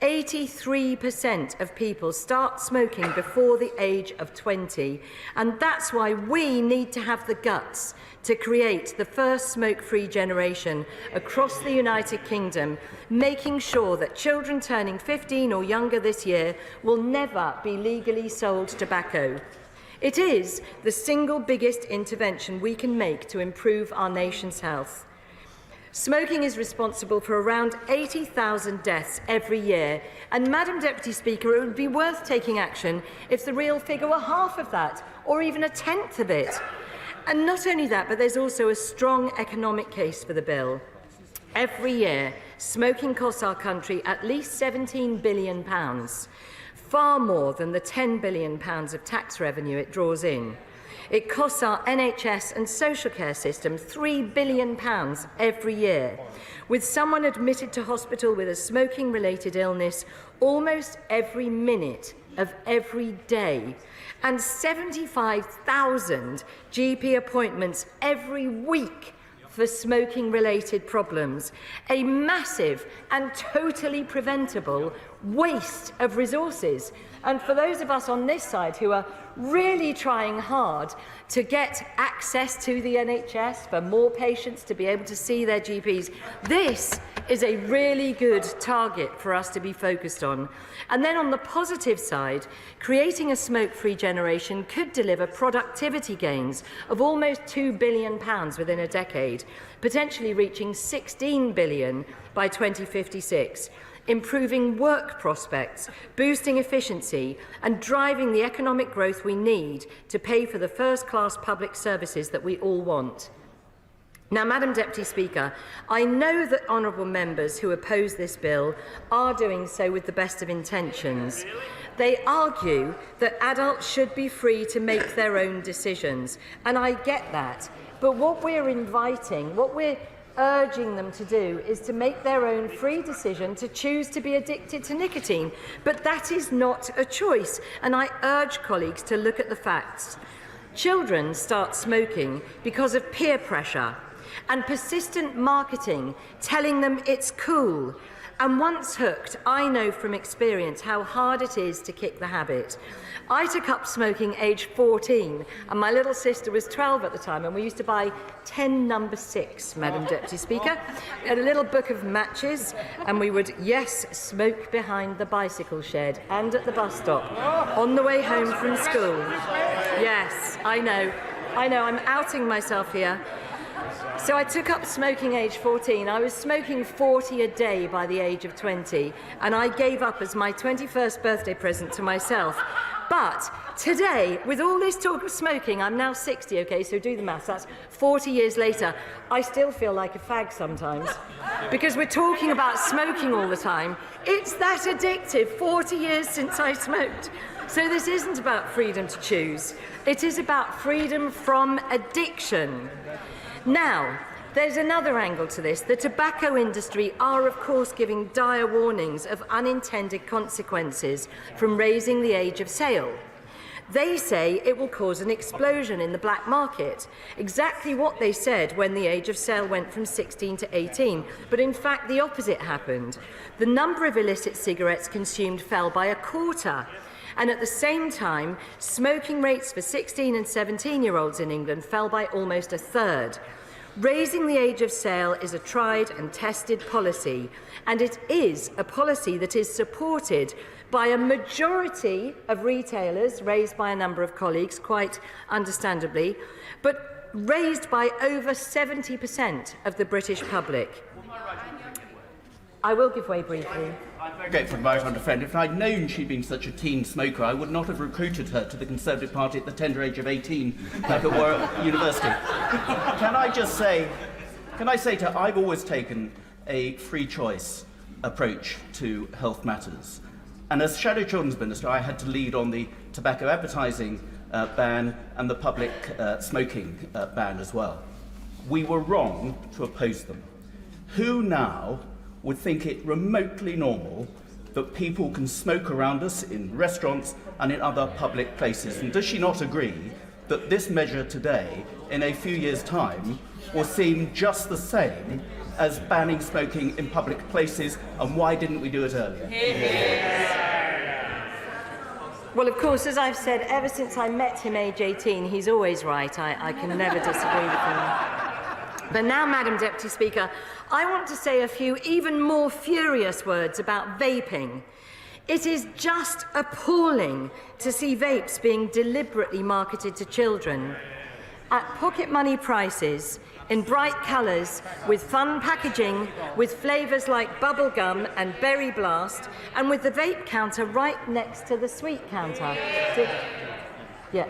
83% of people start smoking before the age of 20, and that's why we need to have the guts to create the first smoke-free generation across the United Kingdom, making sure that children turning 15 or younger this year will never be legally sold tobacco. It is the single biggest intervention we can make to improve our nation's health. Smoking is responsible for around 80,000 deaths every year, and Madam Deputy Speaker, it would be worth taking action if the real figure were half of that, or even a tenth of it. And not only that, but there's also a strong economic case for the bill. Every year, smoking costs our country at least £17 billion, far more than the £10 billion of tax revenue it draws in. It costs our NHS and social care system £3 billion every year, with someone admitted to hospital with a smoking-related illness almost every minute of every day, and 75,000 GP appointments every week for smoking-related problems, a massive and totally preventable waste of resources. And for those of us on this side who are really trying hard to get access to the NHS, for more patients to be able to see their GPs. This is a really good target for us to be focused on. And then on the positive side, creating a smoke-free generation could deliver productivity gains of almost £2 billion within a decade, potentially reaching £16 billion by 2056. Improving work prospects, boosting efficiency, and driving the economic growth we need to pay for the first-class public services that we all want. Now, Madam Deputy Speaker, I know that honourable members who oppose this bill are doing so with the best of intentions. They argue that adults should be free to make their own decisions, and I get that. But what we're urging them to do is to make their own free decision to choose to be addicted to nicotine. But that is not a choice, and I urge colleagues to look at the facts. Children start smoking because of peer pressure and persistent marketing telling them it's cool. And once hooked, I know from experience how hard it is to kick the habit. I took up smoking aged 14, and my little sister was 12 at the time, and we used to buy 10 number 6, Madam Deputy Speaker, and a little book of matches, and we would, yes, smoke behind the bicycle shed and at the bus stop on the way home from school. Yes, I know, I'm outing myself here. So I took up smoking age 14. I was smoking 40 a day by the age of 20, and I gave up as my 21st birthday present to myself. But today, with all this talk of smoking, I'm now 60, okay, so do the maths, that's 40 years later, I still feel like a fag sometimes. Because we're talking about smoking all the time. It's that addictive, 40 years since I smoked. So this isn't about freedom to choose. It is about freedom from addiction. Now, there's another angle to this. The tobacco industry are, of course, giving dire warnings of unintended consequences from raising the age of sale. They say it will cause an explosion in the black market, exactly what they said when the age of sale went from 16 to 18. But in fact, the opposite happened. The number of illicit cigarettes consumed fell by a quarter. And at the same time, smoking rates for 16 and 17-year-olds in England fell by almost a third. Raising the age of sale is a tried and tested policy, and it is a policy that is supported by a majority of retailers, raised by a number of colleagues, quite understandably, but raised by over 70% of the British public. I will give way briefly. I'm very grateful to my honourable friend. If I'd known she'd been such a teen smoker, I would not have recruited her to the Conservative Party at the tender age of 18, like at Warwick University. Can I say to her, I've always taken a free choice approach to health matters. And as Shadow Children's Minister, I had to lead on the tobacco advertising ban and the public smoking ban as well. We were wrong to oppose them. Who now would think it remotely normal that people can smoke around us in restaurants and in other public places? And does she not agree that this measure today, in a few years' time, will seem just the same as banning smoking in public places? And why didn't we do it earlier? Well, of course, as I've said, ever since I met him age 18, he's always right. I can never disagree with him. But now, Madam Deputy Speaker, I want to say a few even more furious words about vaping. It is just appalling to see vapes being deliberately marketed to children at pocket money prices, in bright colours, with fun packaging, with flavours like bubblegum and berry blast, and with the vape counter right next to the sweet counter. Yeah.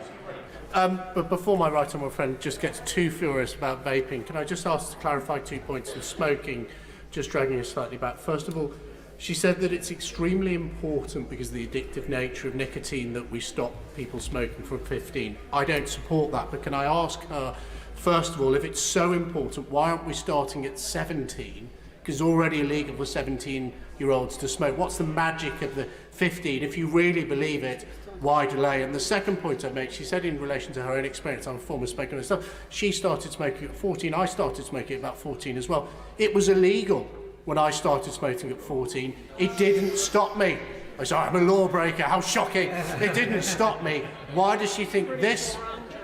But before my right honourable friend just gets too furious about vaping, can I just ask to clarify 2 points of smoking, just dragging us slightly back. First of all, she said that it's extremely important because of the addictive nature of nicotine that we stop people smoking from 15. I don't support that, but can I ask her, first of all, if it's so important, why aren't we starting at 17? Because it's already illegal for 17-year-olds to smoke. What's the magic of the 15? If you really believe it, why delay? And the second point I make, she said in relation to her own experience, I'm a former smoker myself, she started smoking at 14, I started smoking at about 14 as well. It was illegal when I started smoking at 14. It didn't stop me. I said, I'm a lawbreaker, how shocking. It didn't stop me. Why does she think this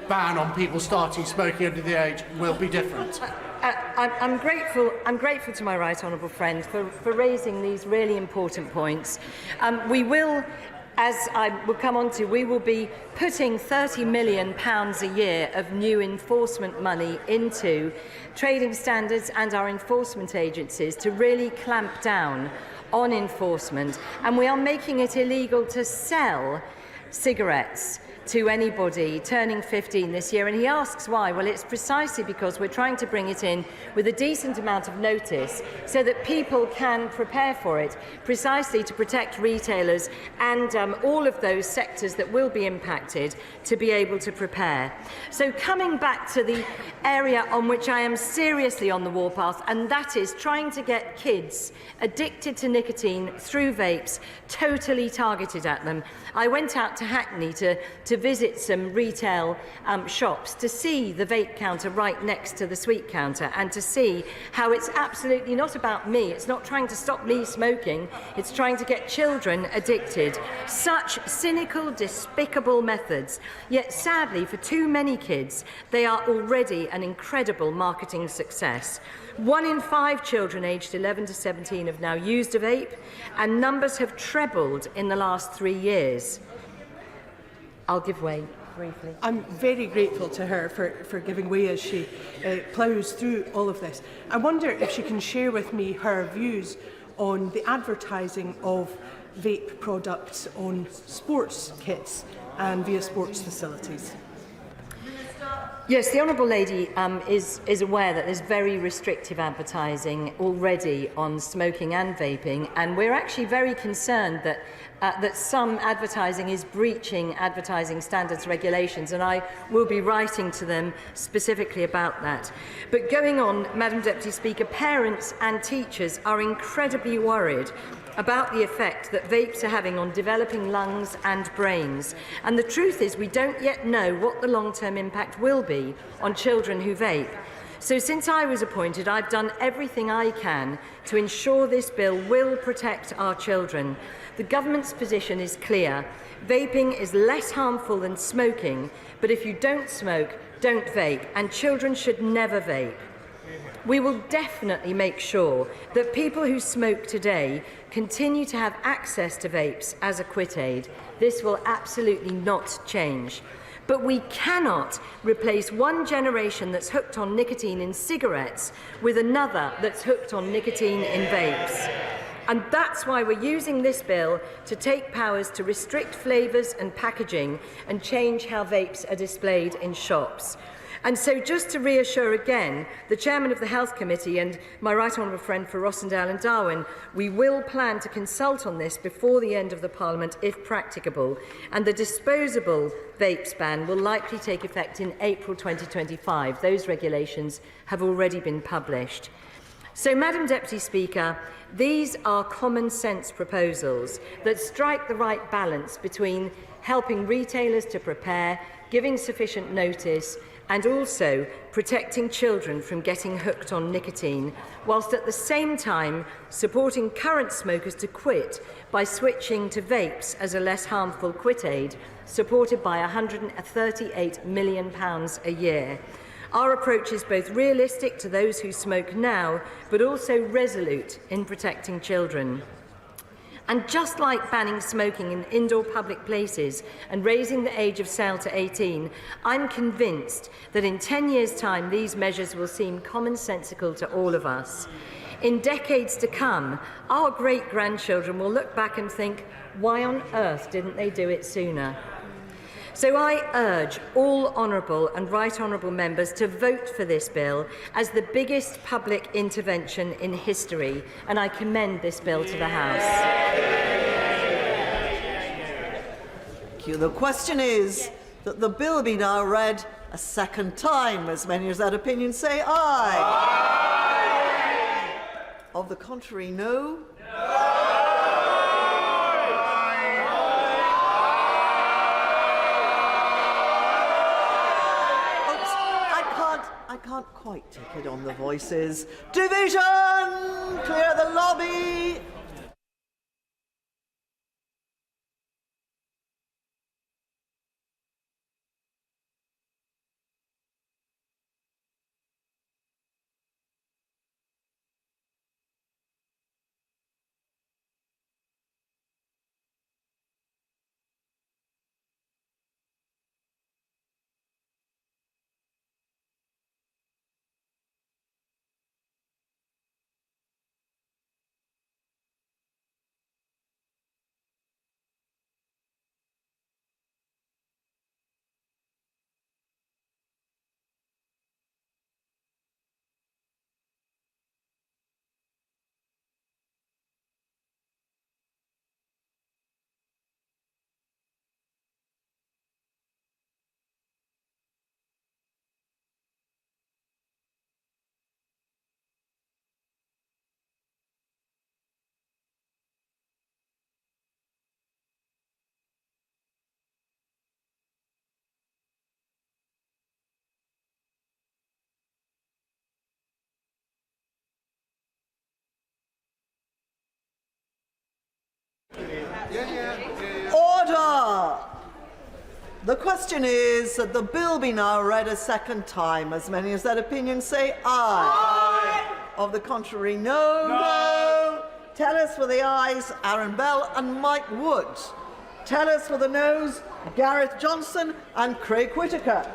ban on people starting smoking under the age will be different? I'm grateful to my right honourable friend for raising these really important points. We will, as I will come on to, we will be putting £30 million a year of new enforcement money into trading standards and our enforcement agencies to really clamp down on enforcement, and we are making it illegal to sell cigarettes to anybody turning 15 this year. And he asks why. Well, it's precisely because we're trying to bring it in with a decent amount of notice so that people can prepare for it, precisely to protect retailers and all of those sectors that will be impacted to be able to prepare. So coming back to the area on which I am seriously on the warpath, and that is trying to get kids addicted to nicotine through vapes, totally targeted at them. I went out to Hackney to visit some retail shops to see the vape counter right next to the sweet counter and to see how it's absolutely not about me. It's not trying to stop me smoking. It's trying to get children addicted. Such cynical, despicable methods. Yet sadly, for too many kids, they are already an incredible marketing success. 1 in 5 children aged 11 to 17 have now used a vape, and numbers have trebled in the last 3 years. I'll give way briefly. I'm very grateful to her for giving way as she ploughs through all of this. I wonder if she can share with me her views on the advertising of vape products on sports kits and via sports facilities. Yes, the Honourable Lady is aware that there's very restrictive advertising already on smoking and vaping, and we're actually very concerned that that some advertising is breaching advertising standards regulations, and I will be writing to them specifically about that. But going on, Madam Deputy Speaker, parents and teachers are incredibly worried about the effect that vapes are having on developing lungs and brains. And the truth is we don't yet know what the long-term impact will be on children who vape. So since I was appointed, I've done everything I can to ensure this bill will protect our children. The government's position is clear. Vaping is less harmful than smoking, but if you don't smoke, don't vape, and children should never vape. We will definitely make sure that people who smoke today continue to have access to vapes as a quit aid. This will absolutely not change. But we cannot replace one generation that's hooked on nicotine in cigarettes with another that's hooked on nicotine in vapes. And that's why we're using this bill to take powers to restrict flavours and packaging and change how vapes are displayed in shops. And so, just to reassure again the Chairman of the Health Committee and my right honourable friend for Rossendale and Darwen, we will plan to consult on this before the end of the Parliament if practicable, and the disposable vapes ban will likely take effect in April 2025. Those regulations have already been published. So, Madam Deputy Speaker, these are common sense proposals that strike the right balance between helping retailers to prepare, giving sufficient notice, and also protecting children from getting hooked on nicotine, whilst at the same time supporting current smokers to quit by switching to vapes as a less harmful quit aid, supported by £138 million a year. Our approach is both realistic to those who smoke now, but also resolute in protecting children. And just like banning smoking in indoor public places and raising the age of sale to 18, I'm convinced that in 10 years' time these measures will seem commonsensical to all of us. In decades to come, our great-grandchildren will look back and think, why on earth didn't they do it sooner? So I urge all honourable and right honourable members to vote for this bill as the biggest public intervention in history, and I commend this bill to the House. Thank you. The question is that the bill be now read a second time. As many as that opinion say aye. Aye. Of the contrary, no. I can't quite take it on the voices. Division! Clear the lobby! The question is that the bill be now read a second time. As many as that opinion say aye. Aye. Of the contrary, no. No. Tell us for the ayes, Aaron Bell and Mike Wood. Tell us for the noes, Gareth Johnson and Craig Whitaker.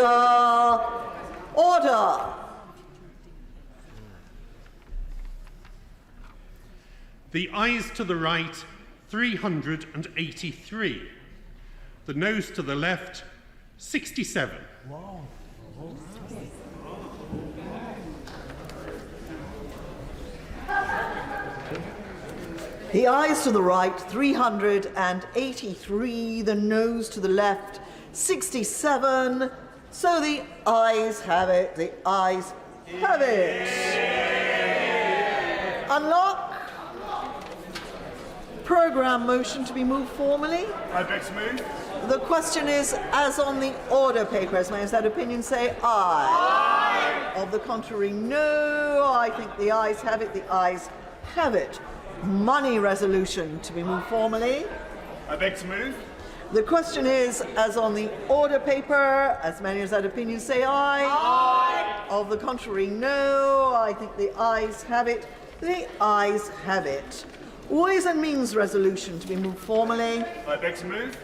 Order! Order! The ayes to the right, 383. The noes to the left, 67. Wow. The ayes to the right, 383. The noes to the left, 67. So the ayes have it. The ayes have it. Unlock. Programme motion to be moved formally. I beg to move. The question is, as on the order papers, may that opinion say aye? Aye. Of the contrary, no. I think the ayes have it. The ayes have it. Money resolution to be moved formally. I beg to move. The question is, as on the order paper, as many as that opinion say aye. Aye. Of the contrary, no. I think the ayes have it. The ayes have it. Ways and Means resolution to be moved formally. I beg to move.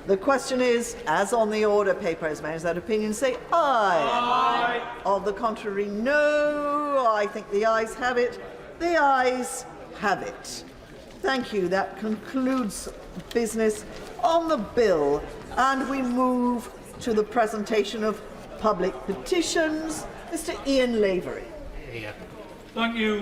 The question is, as on the order paper, as many as that opinion say aye. Aye. Of the contrary, no. I think the ayes have it. The ayes have it. Thank you. That concludes business on the bill, and we move to the presentation of public petitions. Mr. Ian Lavery. Thank you,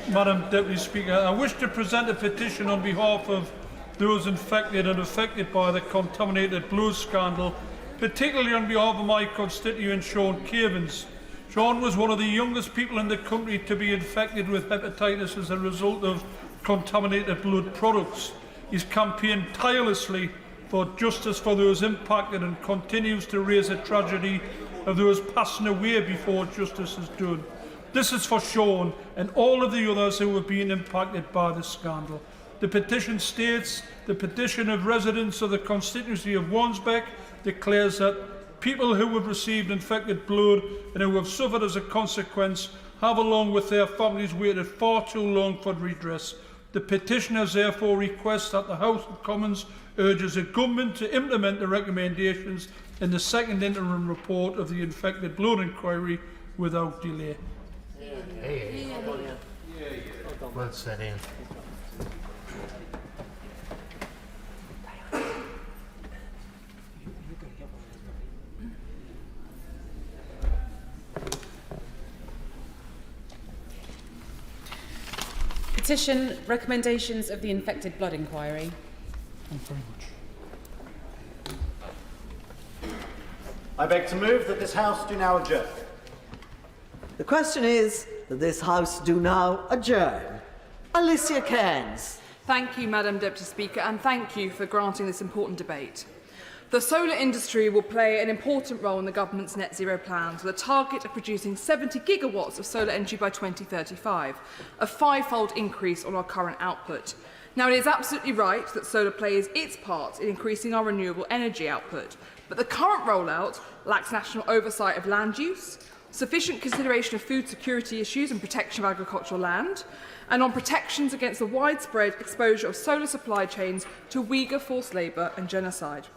Madam Deputy Speaker. I wish to present a petition on behalf of those infected and affected by the contaminated blood scandal, particularly on behalf of my constituent Sean Cavins. Sean was one of the youngest people in the country to be infected with hepatitis as a result of contaminated blood products. He's campaigned tirelessly for justice for those impacted and continues to raise the tragedy of those passing away before justice is done. This is for Sean and all of the others who have been impacted by the scandal. The petition states, the petition of residents of the constituency of Wansbeck declares that people who have received infected blood and who have suffered as a consequence have, along with their families, waited far too long for redress. The petitioners therefore request that the House of Commons urges the government to implement the recommendations in the second interim report of the infected blood inquiry without delay. Well said, Ian. Petition recommendations of the infected blood inquiry. Thank you very much. I beg to move that this House do now adjourn. The question is that this House do now adjourn. Alicia Cairns. Thank you, Madam Deputy Speaker, and thank you for granting this important debate. The solar industry will play an important role in the government's net zero plans, with a target of producing 70 gigawatts of solar energy by 2035, a five-fold increase on our current output. Now, it is absolutely right that solar plays its part in increasing our renewable energy output, but the current rollout lacks national oversight of land use, sufficient consideration of food security issues and protection of agricultural land, and on protections against the widespread exposure of solar supply chains to Uyghur forced labour and genocide.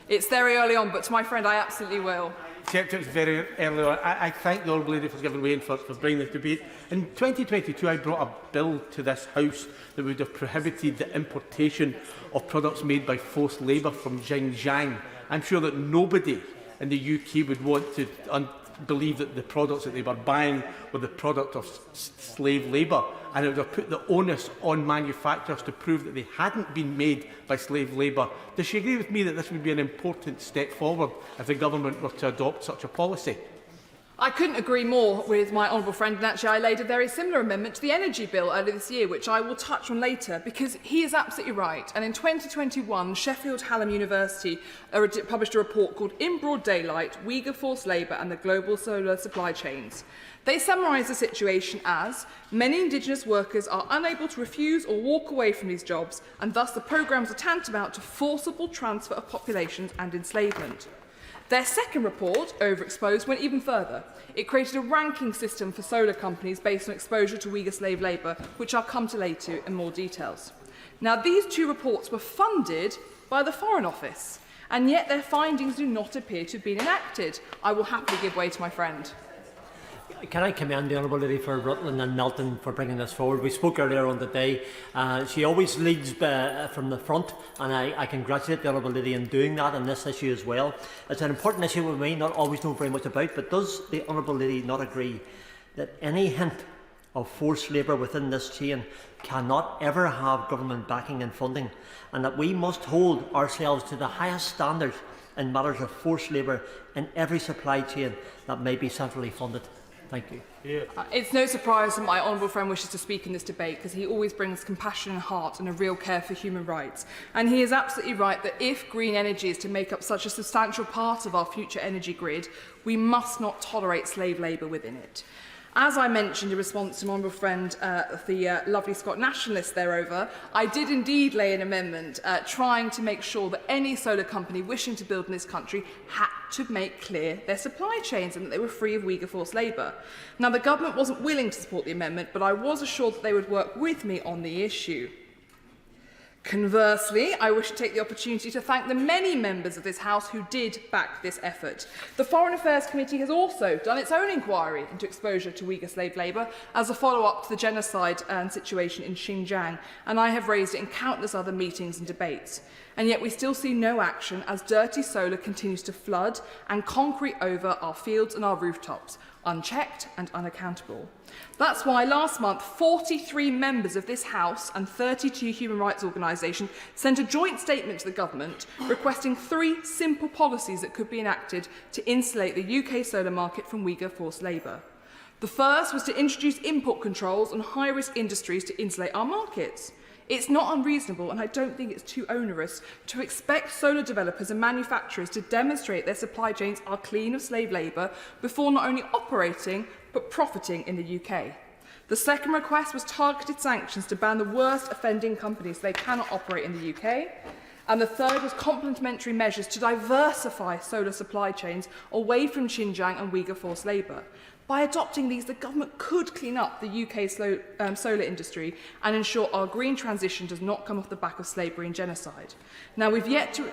It's very early on, but to my friend, I absolutely will. It's very early on. I thank the Honourable Lady for giving way and for bringing this debate. In 2022, I brought a bill to this House that would have prohibited the importation of products made by forced labour from Xinjiang. I'm sure that nobody in the UK would want to believe that the products that they were buying were the product of slave labour, and it would have put the onus on manufacturers to prove that they hadn't been made by slave labour. Does she agree with me that this would be an important step forward if the government were to adopt such a policy? I couldn't agree more with my honourable friend, and actually I laid a very similar amendment to the energy bill earlier this year, which I will touch on later, because he is absolutely right. And in 2021, Sheffield Hallam University published a report called In Broad Daylight, Uyghur Forced Labour and the Global Solar Supply Chains. They summarise the situation as many Indigenous workers are unable to refuse or walk away from these jobs, and thus the programmes are tantamount to forcible transfer of populations and enslavement. Their second report, Overexposed, went even further. It created a ranking system for solar companies based on exposure to Uyghur slave labour, which I'll come to later in more details. Now, these two reports were funded by the Foreign Office, and yet their findings do not appear to have been enacted. I will happily give way to my friend. Can I commend the Honourable Lady for Rutland and Melton for bringing this forward? We spoke earlier on the day. She always leads from the front, and I congratulate the Honourable Lady in doing that on this issue as well. It's an important issue we may not always know very much about, but does the Honourable Lady not agree that any hint of forced labour within this chain cannot ever have government backing and funding, and that we must hold ourselves to the highest standards in matters of forced labour in every supply chain that may be centrally funded? Thank you. It's no surprise that my honourable friend wishes to speak in this debate, because he always brings compassion and heart and a real care for human rights. And he is absolutely right that if green energy is to make up such a substantial part of our future energy grid, we must not tolerate slave labour within it. As I mentioned in response to my honourable friend, the lovely Scot nationalist thereover, I did indeed lay an amendment trying to make sure that any solar company wishing to build in this country had to make clear their supply chains and that they were free of Uyghur forced labour. Now, the government wasn't willing to support the amendment, but I was assured that they would work with me on the issue. Conversely, I wish to take the opportunity to thank the many members of this House who did back this effort. The Foreign Affairs Committee has also done its own inquiry into exposure to Uyghur slave labour as a follow-up to the genocide and situation in Xinjiang, and I have raised it in countless other meetings and debates. And yet we still see no action as dirty solar continues to flood and concrete over our fields and our rooftops, unchecked and unaccountable. That's why last month 43 members of this House and 32 human rights organisations sent a joint statement to the government requesting 3 simple policies that could be enacted to insulate the UK solar market from Uyghur forced labour. The first was to introduce import controls on high-risk industries to insulate our markets. It's not unreasonable, and I don't think it's too onerous, to expect solar developers and manufacturers to demonstrate their supply chains are clean of slave labour before not only operating but profiting in the UK. The second request was targeted sanctions to ban the worst offending companies so they cannot operate in the UK. And the third was complementary measures to diversify solar supply chains away from Xinjiang and Uyghur forced labour. By adopting these, the government could clean up the UK solar industry and ensure our green transition does not come off the back of slavery and genocide. Now, we've yet to...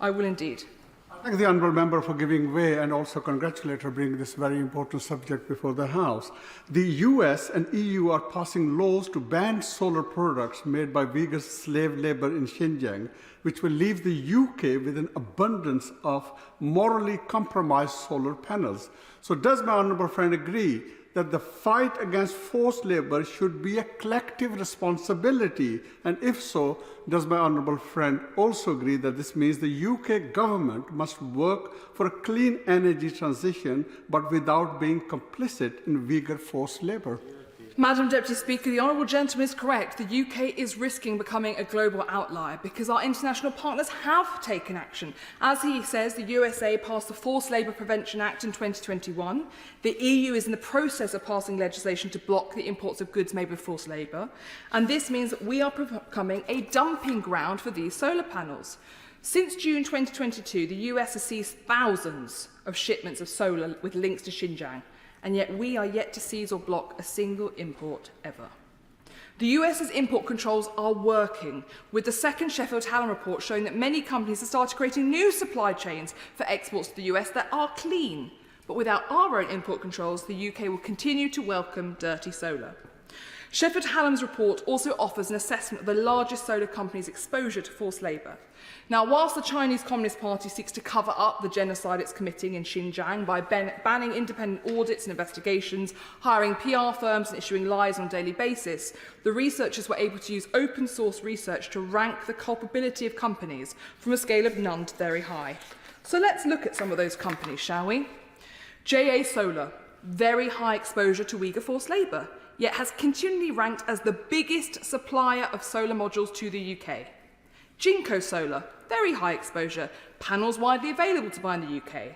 I will indeed. I thank the honourable member for giving way and also congratulate her for bringing this very important subject before the House. The US and EU are passing laws to ban solar products made by Uyghur slave labour in Xinjiang, which will leave the UK with an abundance of morally compromised solar panels. So does my honourable friend agree that the fight against forced labour should be a collective responsibility? And if so, does my honourable friend also agree that this means the UK government must work for a clean energy transition, but without being complicit in Uyghur forced labour? Madam Deputy Speaker, the Honourable Gentleman is correct. The UK is risking becoming a global outlier because our international partners have taken action. As he says, the USA passed the Forced Labour Prevention Act in 2021. The EU is in the process of passing legislation to block the imports of goods made with forced labour. And this means that we are becoming a dumping ground for these solar panels. Since June 2022, the US has seized thousands of shipments of solar with links to Xinjiang. And yet we are yet to seize or block a single import ever. The US's import controls are working, with the second Sheffield Hallam report showing that many companies have started creating new supply chains for exports to the US that are clean. But without our own import controls, the UK will continue to welcome dirty solar. Sheffield Hallam's report also offers an assessment of the largest solar companies' exposure to forced labour. Now, whilst the Chinese Communist Party seeks to cover up the genocide it's committing in Xinjiang by banning independent audits and investigations, hiring PR firms and issuing lies on a daily basis, the researchers were able to use open source research to rank the culpability of companies from a scale of none to very high. So let's look at some of those companies, shall we? JA Solar, very high exposure to Uyghur forced labour, yet has continually ranked as the biggest supplier of solar modules to the UK. Jinko Solar, very high exposure, panels widely available to buy in the UK.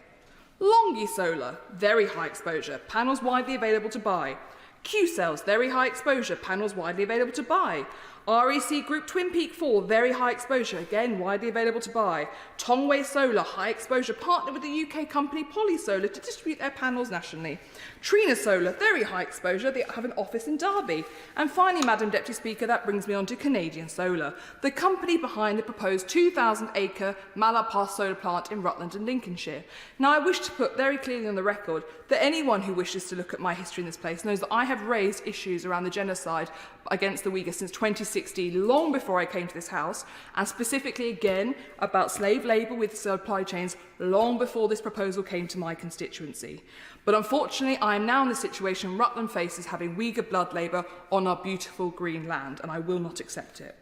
Longi Solar, very high exposure, panels widely available to buy. Q-Cells, very high exposure, panels widely available to buy. REC Group Twin Peak 4, very high exposure, again widely available to buy. Tongwei Solar, high exposure, partnered with the UK company Polysolar to distribute their panels nationally. Trina Solar, very high exposure, they have an office in Derby. And finally, Madam Deputy Speaker, that brings me on to Canadian Solar, the company behind the proposed 2,000-acre Mallard Pass solar plant in Rutland and Lincolnshire. Now, I wish to put very clearly on the record that anyone who wishes to look at my history in this place knows that I have raised issues around the genocide against the Uyghurs since 2016, long before I came to this House, and specifically again about slave labour with supply chains long before this proposal came to my constituency. But unfortunately, I am now in the situation Rutland faces, having Uyghur blood labour on our beautiful green land, and I will not accept it.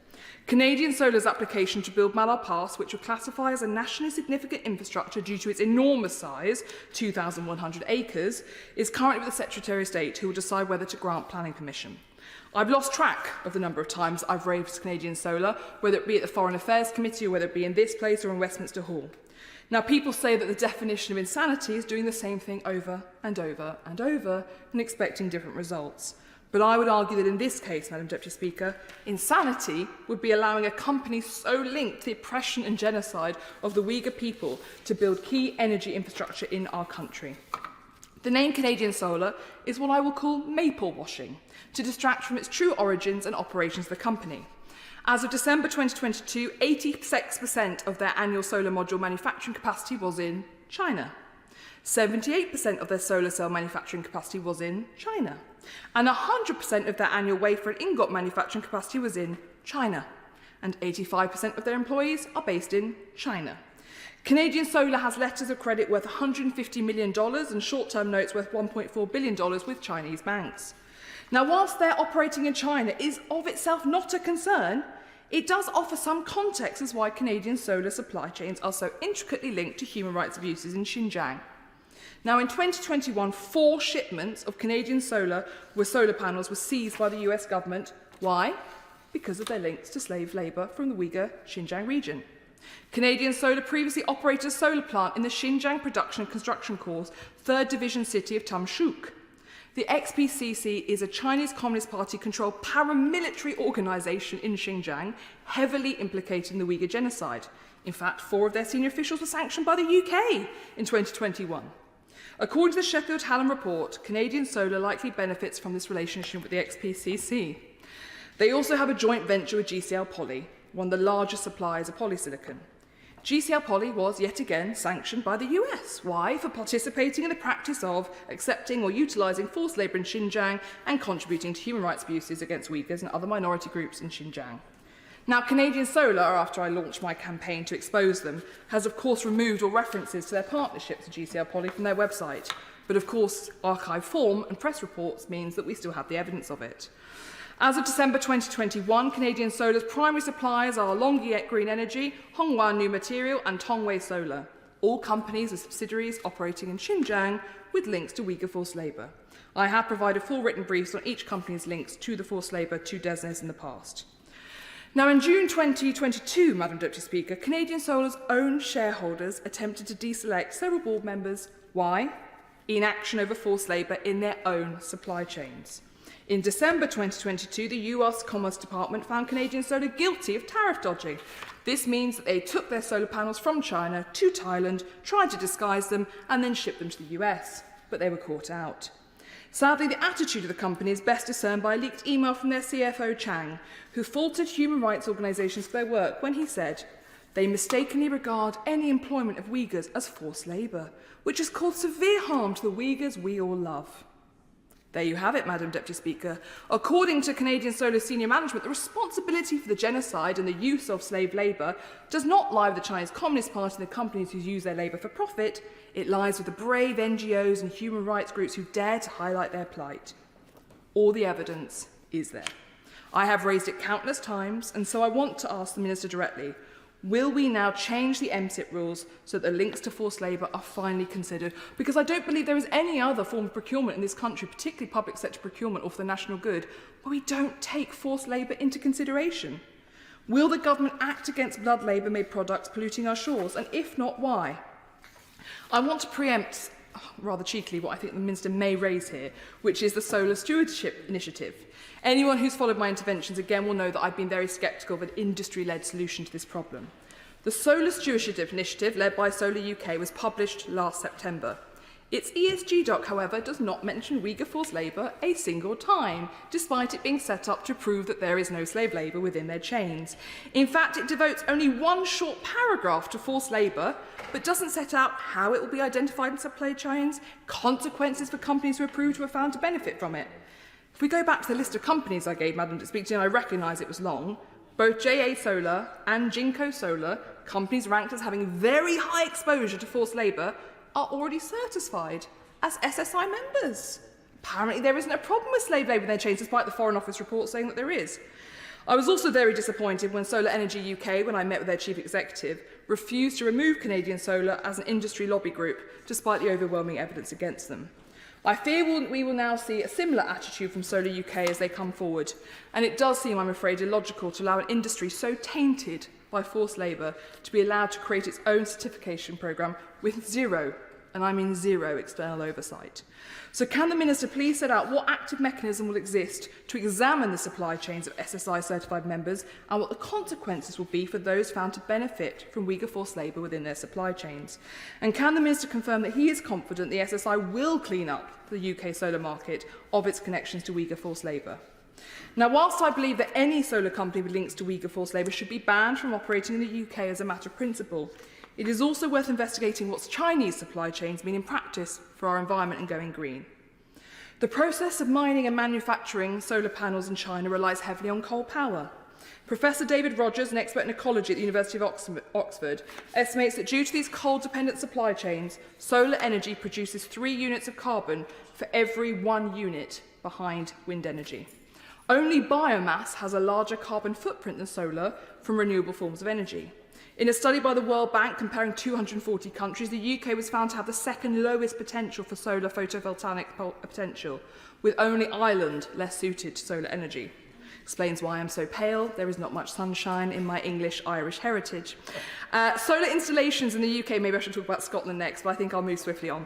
Canadian Solar's application to build Mallard Pass, which will classify as a nationally significant infrastructure due to its enormous size, 2,100 acres, is currently with the Secretary of State, who will decide whether to grant planning permission. I've lost track of the number of times I've raised Canadian Solar, whether it be at the Foreign Affairs Committee or whether it be in this place or in Westminster Hall. Now, people say that the definition of insanity is doing the same thing over and over and over and expecting different results. But I would argue that in this case, Madam Deputy Speaker, insanity would be allowing a company so linked to the oppression and genocide of the Uyghur people to build key energy infrastructure in our country. The name Canadian Solar is what I will call maple washing, to distract from its true origins and operations of the company. As of December 2022, 86% of their annual solar module manufacturing capacity was in China. 78% of their solar cell manufacturing capacity was in China. And 100% of their annual wafer and ingot manufacturing capacity was in China. And 85% of their employees are based in China. Canadian Solar has letters of credit worth $150 million and short-term notes worth $1.4 billion with Chinese banks. Now, whilst their operating in China is of itself not a concern, it does offer some context as why Canadian Solar supply chains are so intricately linked to human rights abuses in Xinjiang. Now, in 2021, 4 shipments of Canadian Solar panels were seized by the US government. Why? Because of their links to slave labour from the Uyghur Xinjiang region. Canadian Solar previously operated a solar plant in the Xinjiang Production and Construction Corps' 3rd Division city of Tamshuk. The XPCC is a Chinese Communist Party-controlled paramilitary organisation in Xinjiang, heavily implicated in the Uyghur genocide. In fact, 4 of their senior officials were sanctioned by the UK in 2021. According to the Sheffield Hallam report, Canadian Solar likely benefits from this relationship with the XPCC. They also have a joint venture with GCL Poly, one of the largest suppliers of polysilicon. GCL Poly was, yet again, sanctioned by the US. Why? For participating in the practice of accepting or utilising forced labour in Xinjiang and contributing to human rights abuses against Uyghurs and other minority groups in Xinjiang. Now, Canadian Solar, after I launched my campaign to expose them, has of course removed all references to their partnerships with GCL Poly from their website. But of course, archive form and press reports means that we still have the evidence of it. As of December 2021, Canadian Solar's primary suppliers are Longiet Green Energy, Honghua New Material and Tongwei Solar, all companies with subsidiaries operating in Xinjiang with links to Uyghur forced labour. I have provided full written briefs on each company's links to the forced labour to DESNES in the past. Now, in June 2022, Madam Deputy Speaker, Canadian Solar's own shareholders attempted to deselect several board members. Why? Inaction over forced labour in their own supply chains. In December 2022, the US Commerce Department found Canadian Solar guilty of tariff dodging. This means that they took their solar panels from China to Thailand, tried to disguise them, and then shipped them to the US. But they were caught out. Sadly, the attitude of the company is best discerned by a leaked email from their CFO, Chang, who faulted human rights organisations for their work when he said, "They mistakenly regard any employment of Uyghurs as forced labour, which has caused severe harm to the Uyghurs we all love." There you have it, Madam Deputy Speaker. According to Canadian Solar senior management, the responsibility for the genocide and the use of slave labour does not lie with the Chinese Communist Party and the companies who use their labour for profit. It lies with the brave NGOs and human rights groups who dare to highlight their plight. All the evidence is there. I have raised it countless times, and so I want to ask the Minister directly, will we now change the MSIP rules so that the links to forced labour are finally considered? Because I don't believe there is any other form of procurement in this country, particularly public sector procurement or for the national good, where we don't take forced labour into consideration. Will the government act against blood labour-made products polluting our shores? And if not, why? I want to preempt rather cheekily, what I think the Minister may raise here, which is the Solar Stewardship Initiative. Anyone who's followed my interventions again will know that I've been very sceptical of an industry-led solution to this problem. The Solar Stewardship Initiative, led by Solar UK, was published last September. Its ESG doc, however, does not mention Uyghur forced labour a single time, despite it being set up to prove that there is no slave labour within their chains. In fact, it devotes only one short paragraph to forced labour, but doesn't set out how it will be identified in supply chains, consequences for companies who are proved to have found to benefit from it. If we go back to the list of companies I gave Madam to speak to, and I recognise it was long, both JA Solar and Jinko Solar, companies ranked as having very high exposure to forced labour, are already certified as SSI members. Apparently there isn't a problem with slave labour in their chains, despite the Foreign Office report saying that there is. I was also very disappointed when Solar Energy UK, when I met with their chief executive, refused to remove Canadian Solar as an industry lobby group, despite the overwhelming evidence against them. I fear we will now see a similar attitude from Solar UK as they come forward, and it does seem, I'm afraid, illogical to allow an industry so tainted by forced labour to be allowed to create its own certification programme with zero, and I mean zero, external oversight. So can the Minister please set out what active mechanism will exist to examine the supply chains of SSI certified members and what the consequences will be for those found to benefit from Uyghur forced labour within their supply chains? And can the Minister confirm that he is confident the SSI will clean up the UK solar market of its connections to Uyghur forced labour? Now, whilst I believe that any solar company with links to Uyghur forced labour should be banned from operating in the UK as a matter of principle, it is also worth investigating what Chinese supply chains mean in practice for our environment and going green. The process of mining and manufacturing solar panels in China relies heavily on coal power. Professor David Rogers, an expert in ecology at the University of Oxford, estimates that due to these coal-dependent supply chains, solar energy produces 3 units of carbon for every 1 unit behind wind energy. Only biomass has a larger carbon footprint than solar from renewable forms of energy. In a study by the World Bank comparing 240 countries, the UK was found to have the second lowest potential for solar photovoltaic potential, with only Ireland less suited to solar energy. Explains why I'm so pale. There is not much sunshine in my English-Irish heritage. Solar installations in the UK, maybe I should talk about Scotland next, but I think I'll move swiftly on.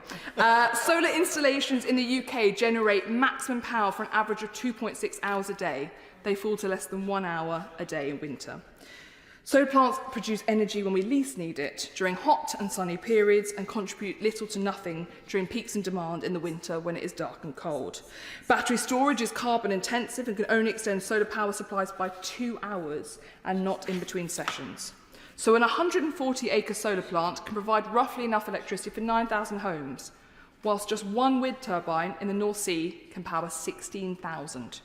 Solar installations in the UK generate maximum power for an average of 2.6 hours a day. They fall to less than 1 hour a day in winter. Solar plants produce energy when we least need it, during hot and sunny periods, and contribute little to nothing during peaks in demand in the winter when it is dark and cold. Battery storage is carbon intensive and can only extend solar power supplies by 2 hours and not in between sessions. So an 140-acre solar plant can provide roughly enough electricity for 9,000 homes, whilst just one wind turbine in the North Sea can power 16,000.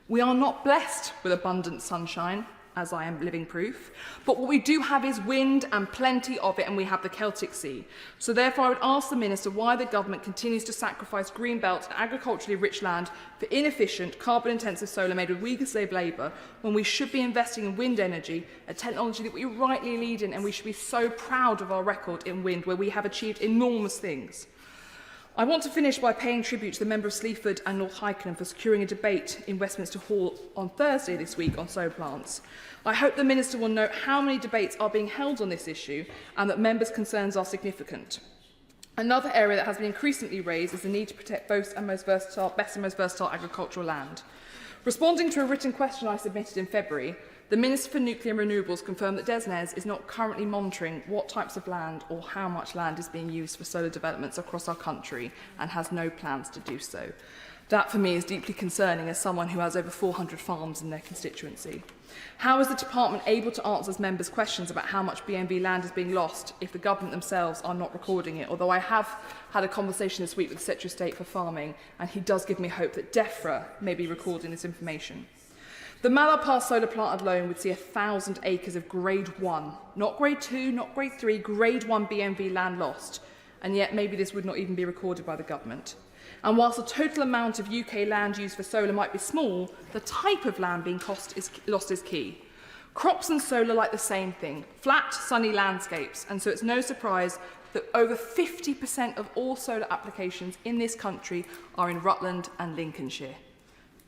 We are not blessed with abundant sunshine, as I am living proof. But what we do have is wind and plenty of it, and we have the Celtic Sea. So therefore I would ask the Minister why the government continues to sacrifice greenbelt and agriculturally rich land for inefficient, carbon-intensive solar made with Uyghur slave labour, when we should be investing in wind energy, a technology that we rightly lead in, and we should be so proud of our record in wind, where we have achieved enormous things. I want to finish by paying tribute to the member of Sleaford and North Hykenen for securing a debate in Westminster Hall on Thursday this week on solar plants. I hope the Minister will note how many debates are being held on this issue and that members' concerns are significant. Another area that has been increasingly raised is the need to protect best and most versatile agricultural land. Responding to a written question I submitted in February, the Minister for Nuclear and Renewables confirmed that DESNZ is not currently monitoring what types of land or how much land is being used for solar developments across our country and has no plans to do so. That, for me, is deeply concerning as someone who has over 400 farms in their constituency. How is the Department able to answer members' questions about how much BNB land is being lost if the government themselves are not recording it? Although I have had a conversation this week with the Secretary of State for Farming, and he does give me hope that DEFRA may be recording this information. The Mallow Pass solar plant alone would see 1,000 acres of grade 1, not grade 2, not grade 3, grade 1 BNV land lost, and yet maybe this would not even be recorded by the government. And whilst the total amount of UK land used for solar might be small, the type of land being lost is key. Crops and solar like the same thing, flat, sunny landscapes, and so it's no surprise that over 50% of all solar applications in this country are in Rutland and Lincolnshire.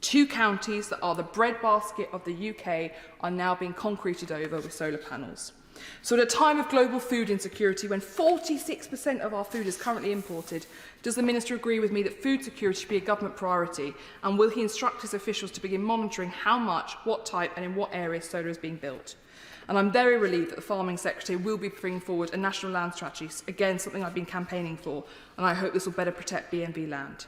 2 counties that are the breadbasket of the UK are now being concreted over with solar panels. So at a time of global food insecurity, when 46% of our food is currently imported, does the Minister agree with me that food security should be a government priority? And will he instruct his officials to begin monitoring how much, what type and in what areas solar is being built? And I'm very relieved that the Farming Secretary will be bringing forward a national land strategy, again something I've been campaigning for, and I hope this will better protect BNB land.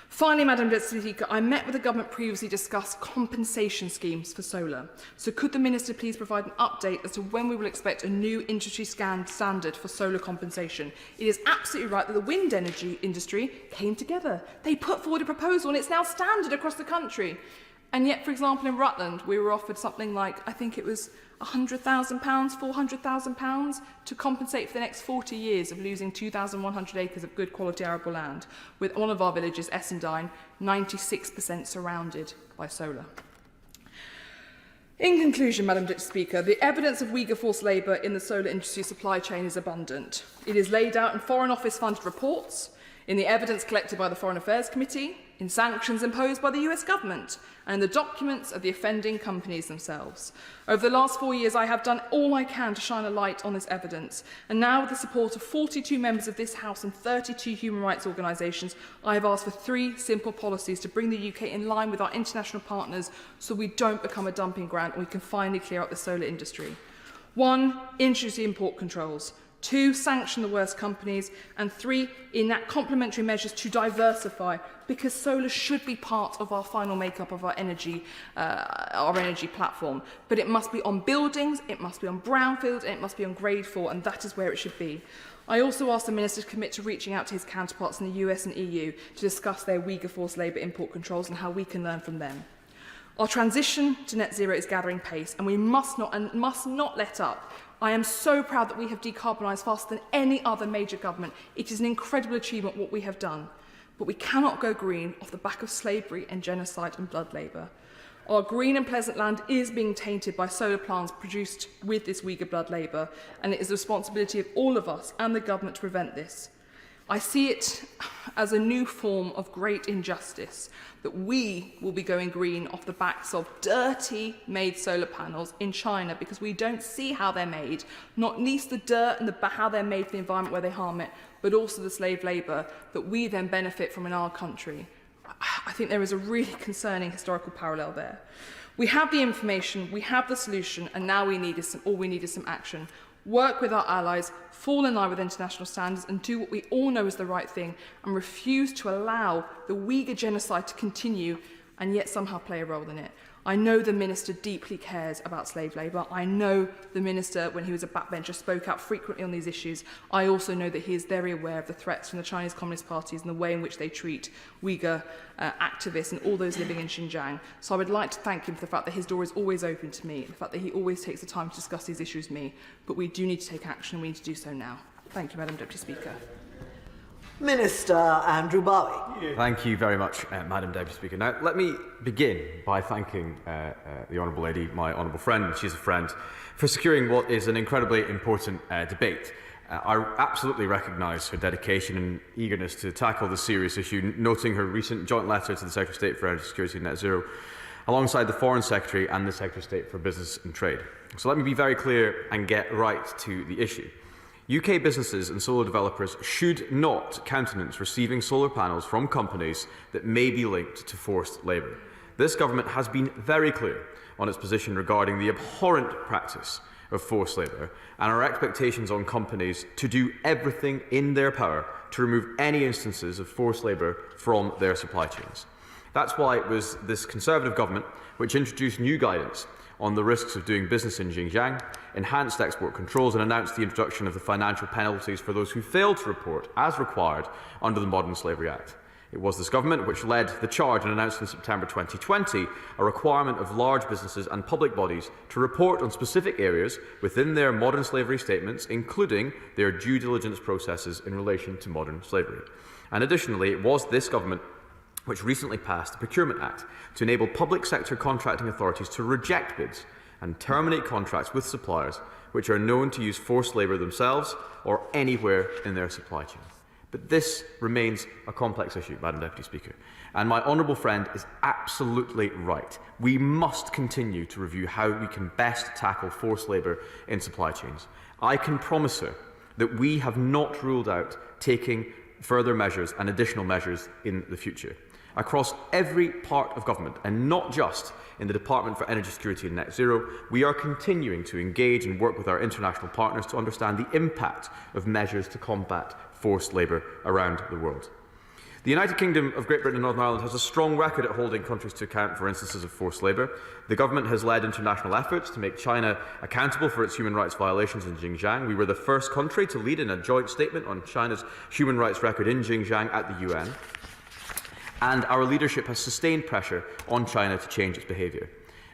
Finally, Madam Deputy Speaker, I met with the Government previously to discuss compensation schemes for solar. So could the Minister please provide an update as to when we will expect a new industry standard for solar compensation? It is absolutely right that the wind energy industry came together. They put forward a proposal and it's now standard across the country. And yet, for example, in Rutland, we were offered something like, I think it was £100,000, £400,000 to compensate for the next 40 years of losing 2,100 acres of good quality arable land, with one of our villages, Essendine, 96% surrounded by solar. In conclusion, Madam Deputy Speaker, the evidence of Uyghur forced labour in the solar industry supply chain is abundant. It is laid out in Foreign Office funded reports, in the evidence collected by the Foreign Affairs Committee, in sanctions imposed by the US government, and in the documents of the offending companies themselves. Over the last 4 years, I have done all I can to shine a light on this evidence, and now with the support of 42 members of this House and 32 human rights organisations, I have asked for 3 simple policies to bring the UK in line with our international partners so we don't become a dumping ground and we can finally clear up the solar industry. 1, introduce import controls. 2, sanction the worst companies, and 3, enact complementary measures to diversify, because solar should be part of our final makeup of our energy platform. But it must be on buildings, it must be on brownfields, and it must be on grade 4, and that is where it should be. I also asked the Minister to commit to reaching out to his counterparts in the US and EU to discuss their Uyghur forced labour import controls and how we can learn from them. Our transition to net zero is gathering pace, and we must not let up. I am so proud that we have decarbonised faster than any other major government. It is an incredible achievement what we have done. But we cannot go green off the back of slavery and genocide and blood labour. Our green and pleasant land is being tainted by solar plants produced with this Uyghur blood labour, and it is the responsibility of all of us and the government to prevent this. I see it as a new form of great injustice that we will be going green off the backs of dirty made solar panels in China because we don't see how they're made, not least the dirt and how they're made for the environment where they harm it, but also the slave labour that we then benefit from in our country. I think there is a really concerning historical parallel there. We have the information, we have the solution, and now all we need is some action. Work with our allies, fall in line with international standards and do what we all know is the right thing and refuse to allow the Uyghur genocide to continue and yet somehow play a role in it. I know the Minister deeply cares about slave labour. I know the Minister, when he was a backbencher, spoke out frequently on these issues. I also know that he is very aware of the threats from the Chinese Communist parties and the way in which they treat Uyghur activists and all those living in Xinjiang. So I would like to thank him for the fact that his door is always open to me, the fact that he always takes the time to discuss these issues with me. But we do need to take action and we need to do so now. Thank you, Madam Deputy Speaker. Minister Andrew Bowie. Thank you very much, Madam Deputy Speaker. Now, let me begin by thanking the Honourable Lady, my honourable friend, she's a friend, for securing what is an incredibly important debate. I absolutely recognise her dedication and eagerness to tackle the serious issue, noting her recent joint letter to the Secretary of State for Energy Security and Net Zero, alongside the Foreign Secretary and the Secretary of State for Business and Trade. So let me be very clear and get right to the issue. UK businesses and solar developers should not countenance receiving solar panels from companies that may be linked to forced labour. This government has been very clear on its position regarding the abhorrent practice of forced labour and our expectations on companies to do everything in their power to remove any instances of forced labour from their supply chains. That's why it was this Conservative government which introduced new guidance on the risks of doing business in Xinjiang, enhanced export controls and announced the introduction of the financial penalties for those who failed to report as required under the Modern Slavery Act. It was this government which led the charge and announced in September 2020 a requirement of large businesses and public bodies to report on specific areas within their modern slavery statements, including their due diligence processes in relation to modern slavery. And additionally, it was this government which recently passed the Procurement Act to enable public sector contracting authorities to reject bids and terminate contracts with suppliers which are known to use forced labour themselves or anywhere in their supply chain. But this remains a complex issue, Madam Deputy Speaker. And my honourable friend is absolutely right. We must continue to review how we can best tackle forced labour in supply chains. I can promise her that we have not ruled out taking further measures and additional measures in the future. Across every part of government, and not just in the Department for Energy Security and Net Zero, we are continuing to engage and work with our international partners to understand the impact of measures to combat forced labour around the world. The United Kingdom of Great Britain and Northern Ireland has a strong record at holding countries to account for instances of forced labour. The government has led international efforts to make China accountable for its human rights violations in Xinjiang. We were the first country to lead in a joint statement on China's human rights record in Xinjiang at the UN. And our leadership has sustained pressure on China to change its behaviour.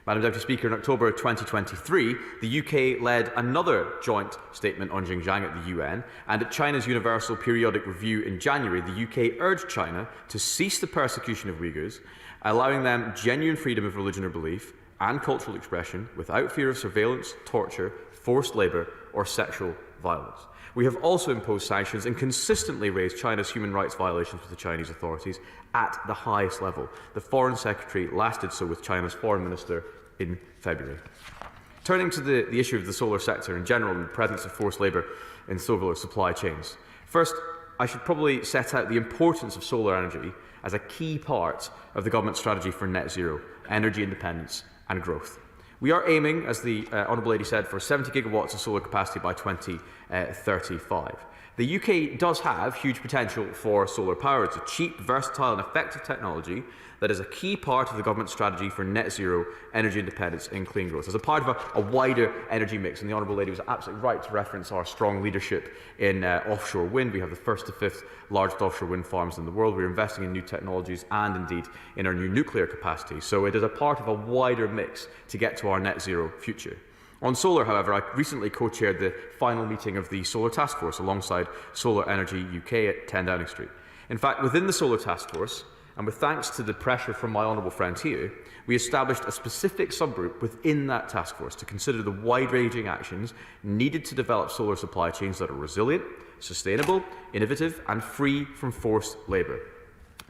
Madam Deputy Speaker, in October 2023, the UK led another joint statement on Xinjiang at the UN, and at China's Universal Periodic Review in January, the UK urged China to cease the persecution of Uyghurs, allowing them genuine freedom of religion or belief and cultural expression without fear of surveillance, torture, forced labour or sexual violence. We have also imposed sanctions and consistently raised China's human rights violations with the Chinese authorities at the highest level. The Foreign Secretary last did so with China's Foreign Minister in February. Turning to the issue of the solar sector in general and the presence of forced labour in solar supply chains. First, I should probably set out the importance of solar energy as a key part of the government strategy for net zero, energy independence and growth. We are aiming, as the Honourable Lady said, for 70 gigawatts of solar capacity by 2035. The UK does have huge potential for solar power. It's a cheap, versatile and effective technology that is a key part of the government strategy for net zero, energy independence and clean growth. As a part of a wider energy mix, and the Honourable Lady was absolutely right to reference our strong leadership in offshore wind. We have the first to fifth largest offshore wind farms in the world. We're investing in new technologies and indeed in our new nuclear capacity. So it is a part of a wider mix to get to our net zero future. On solar, however, I recently co-chaired the final meeting of the Solar Task Force alongside Solar Energy UK at 10 Downing Street. In fact, within the Solar Task Force, and with thanks to the pressure from my honourable friend here, we established a specific subgroup within that task force to consider the wide-ranging actions needed to develop solar supply chains that are resilient, sustainable, innovative and free from forced labour.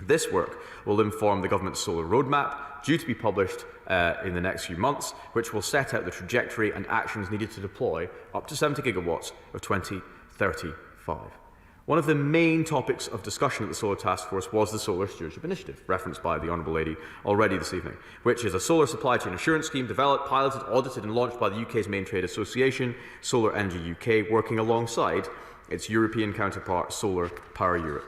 This work will inform the government's solar roadmap, due to be published in the next few months, which will set out the trajectory and actions needed to deploy up to 70 gigawatts of 2035. One of the main topics of discussion at the Solar Task Force was the Solar Stewardship Initiative, referenced by the Honourable Lady already this evening, which is a solar supply chain assurance scheme developed, piloted, audited and launched by the UK's main trade association, Solar Energy UK, working alongside its European counterpart, Solar Power Europe.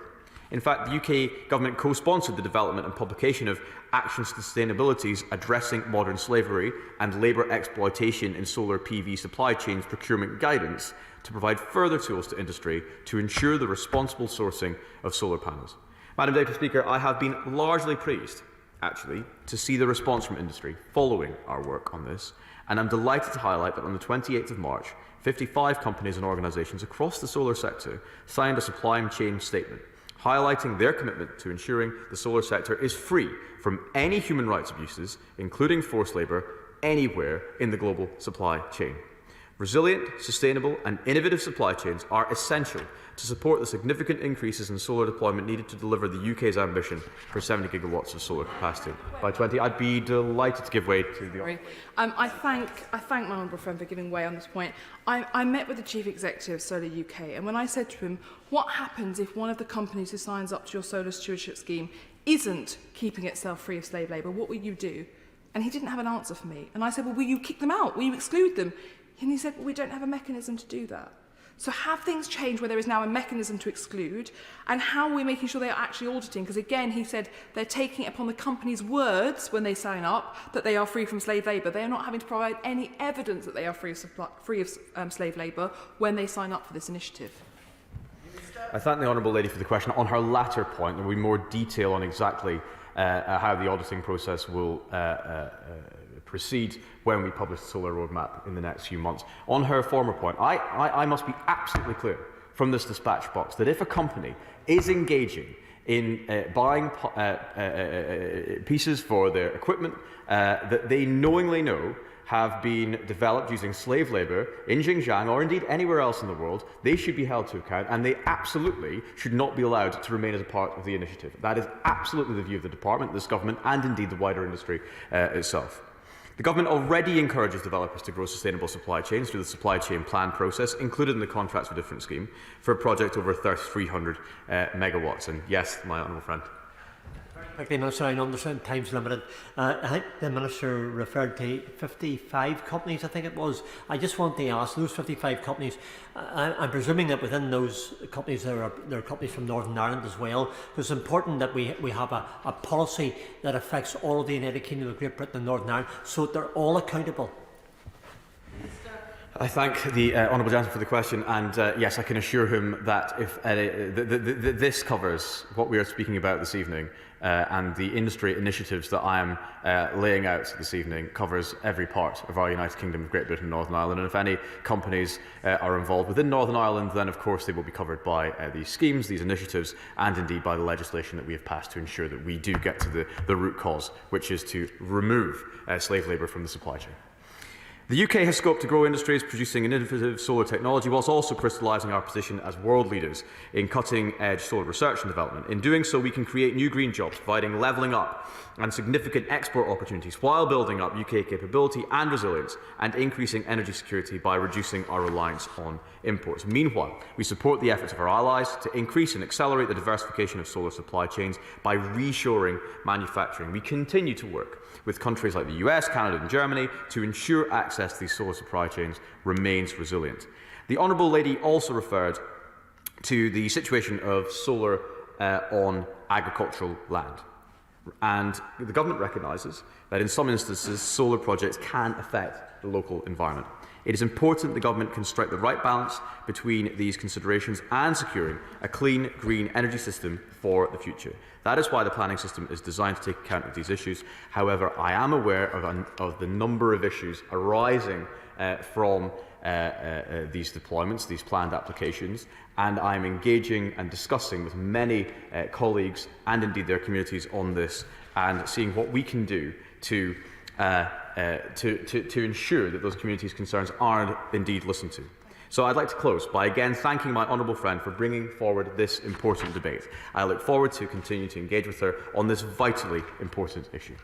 In fact, the UK government co-sponsored the development and publication of Actions to Sustainability's Addressing Modern Slavery and Labour Exploitation in Solar PV Supply Chains Procurement Guidance to provide further tools to industry to ensure the responsible sourcing of solar panels. Madam Deputy Speaker, I have been largely pleased, actually, to see the response from industry following our work on this, and I'm delighted to highlight that on the 28th of March, 55 companies and organisations across the solar sector signed a supply chain statement highlighting their commitment to ensuring the solar sector is free from any human rights abuses, including forced labour, anywhere in the global supply chain. Resilient, sustainable and innovative supply chains are essential to support the significant increases in solar deployment needed to deliver the UK's ambition for 70 gigawatts of solar capacity by 20. I'd be delighted to give way to the... I thank my honourable friend for giving way on this point. I met with the Chief Executive of Solar UK, and when I said to him, what happens if one of the companies who signs up to your solar stewardship scheme isn't keeping itself free of slave labour, what will you do? And he didn't have an answer for me. And I said, well, will you kick them out? Will you exclude them? And he said, well, we don't have a mechanism to do that. So have things changed where there is now a mechanism to exclude? And how are we making sure they are actually auditing? Because again, he said they're taking it upon the company's words when they sign up that they are free from slave labour. They are not having to provide any evidence that they are free of slave labour when they sign up for this initiative. I thank the Honourable Lady for the question. On her latter point, there will be more detail on exactly how the auditing process will proceed when we publish the solar roadmap in the next few months. On her former point, I must be absolutely clear from this dispatch box that if a company is engaging in buying pieces for their equipment that they knowingly know have been developed using slave labour in Xinjiang or indeed anywhere else in the world, they should be held to account, and they absolutely should not be allowed to remain as a part of the initiative. That is absolutely the view of the Department, this government, and indeed the wider industry itself. The government already encourages developers to grow sustainable supply chains through the supply chain plan process, included in the Contracts for Difference scheme, for a project over 300 megawatts. And yes, my honourable friend. Quickly, Minister, I understand time's limited. I think the Minister referred to 55 companies, I think it was. I just want to ask, those 55 companies, I'm presuming that within those companies there are companies from Northern Ireland as well. It's important that we have a policy that affects all of the United Kingdom, Great Britain and Northern Ireland, so that they're all accountable. I thank the honourable gentleman for the question, and yes, I can assure him that if this covers what we are speaking about this evening, and the industry initiatives that I am laying out this evening covers every part of our United Kingdom of Great Britain and Northern Ireland. And if any companies are involved within Northern Ireland, then of course they will be covered by these schemes, these initiatives, and indeed by the legislation that we have passed to ensure that we do get to the root cause, which is to remove slave labour from the supply chain. The UK has scope to grow industries producing innovative solar technology, whilst also crystallising our position as world leaders in cutting-edge solar research and development. In doing so, we can create new green jobs, providing levelling up and significant export opportunities, while building up UK capability and resilience and increasing energy security by reducing our reliance on imports. Meanwhile, we support the efforts of our allies to increase and accelerate the diversification of solar supply chains by reshoring manufacturing. We continue to work with countries like the US, Canada and Germany to ensure access to these solar supply chains remains resilient. The Honourable Lady also referred to the situation of solar on agricultural land. And the government recognises that in some instances solar projects can affect the local environment. It is important the government can strike the right balance between these considerations and securing a clean, green energy system for the future. That is why the planning system is designed to take account of these issues. However, I am aware of the number of issues arising from these deployments, these planned applications, and I am engaging and discussing with many colleagues and indeed their communities on this, and seeing what we can do to ensure that those communities' concerns are indeed listened to. So I'd like to close by again thanking my honourable friend for bringing forward this important debate. I look forward to continuing to engage with her on this vitally important issue.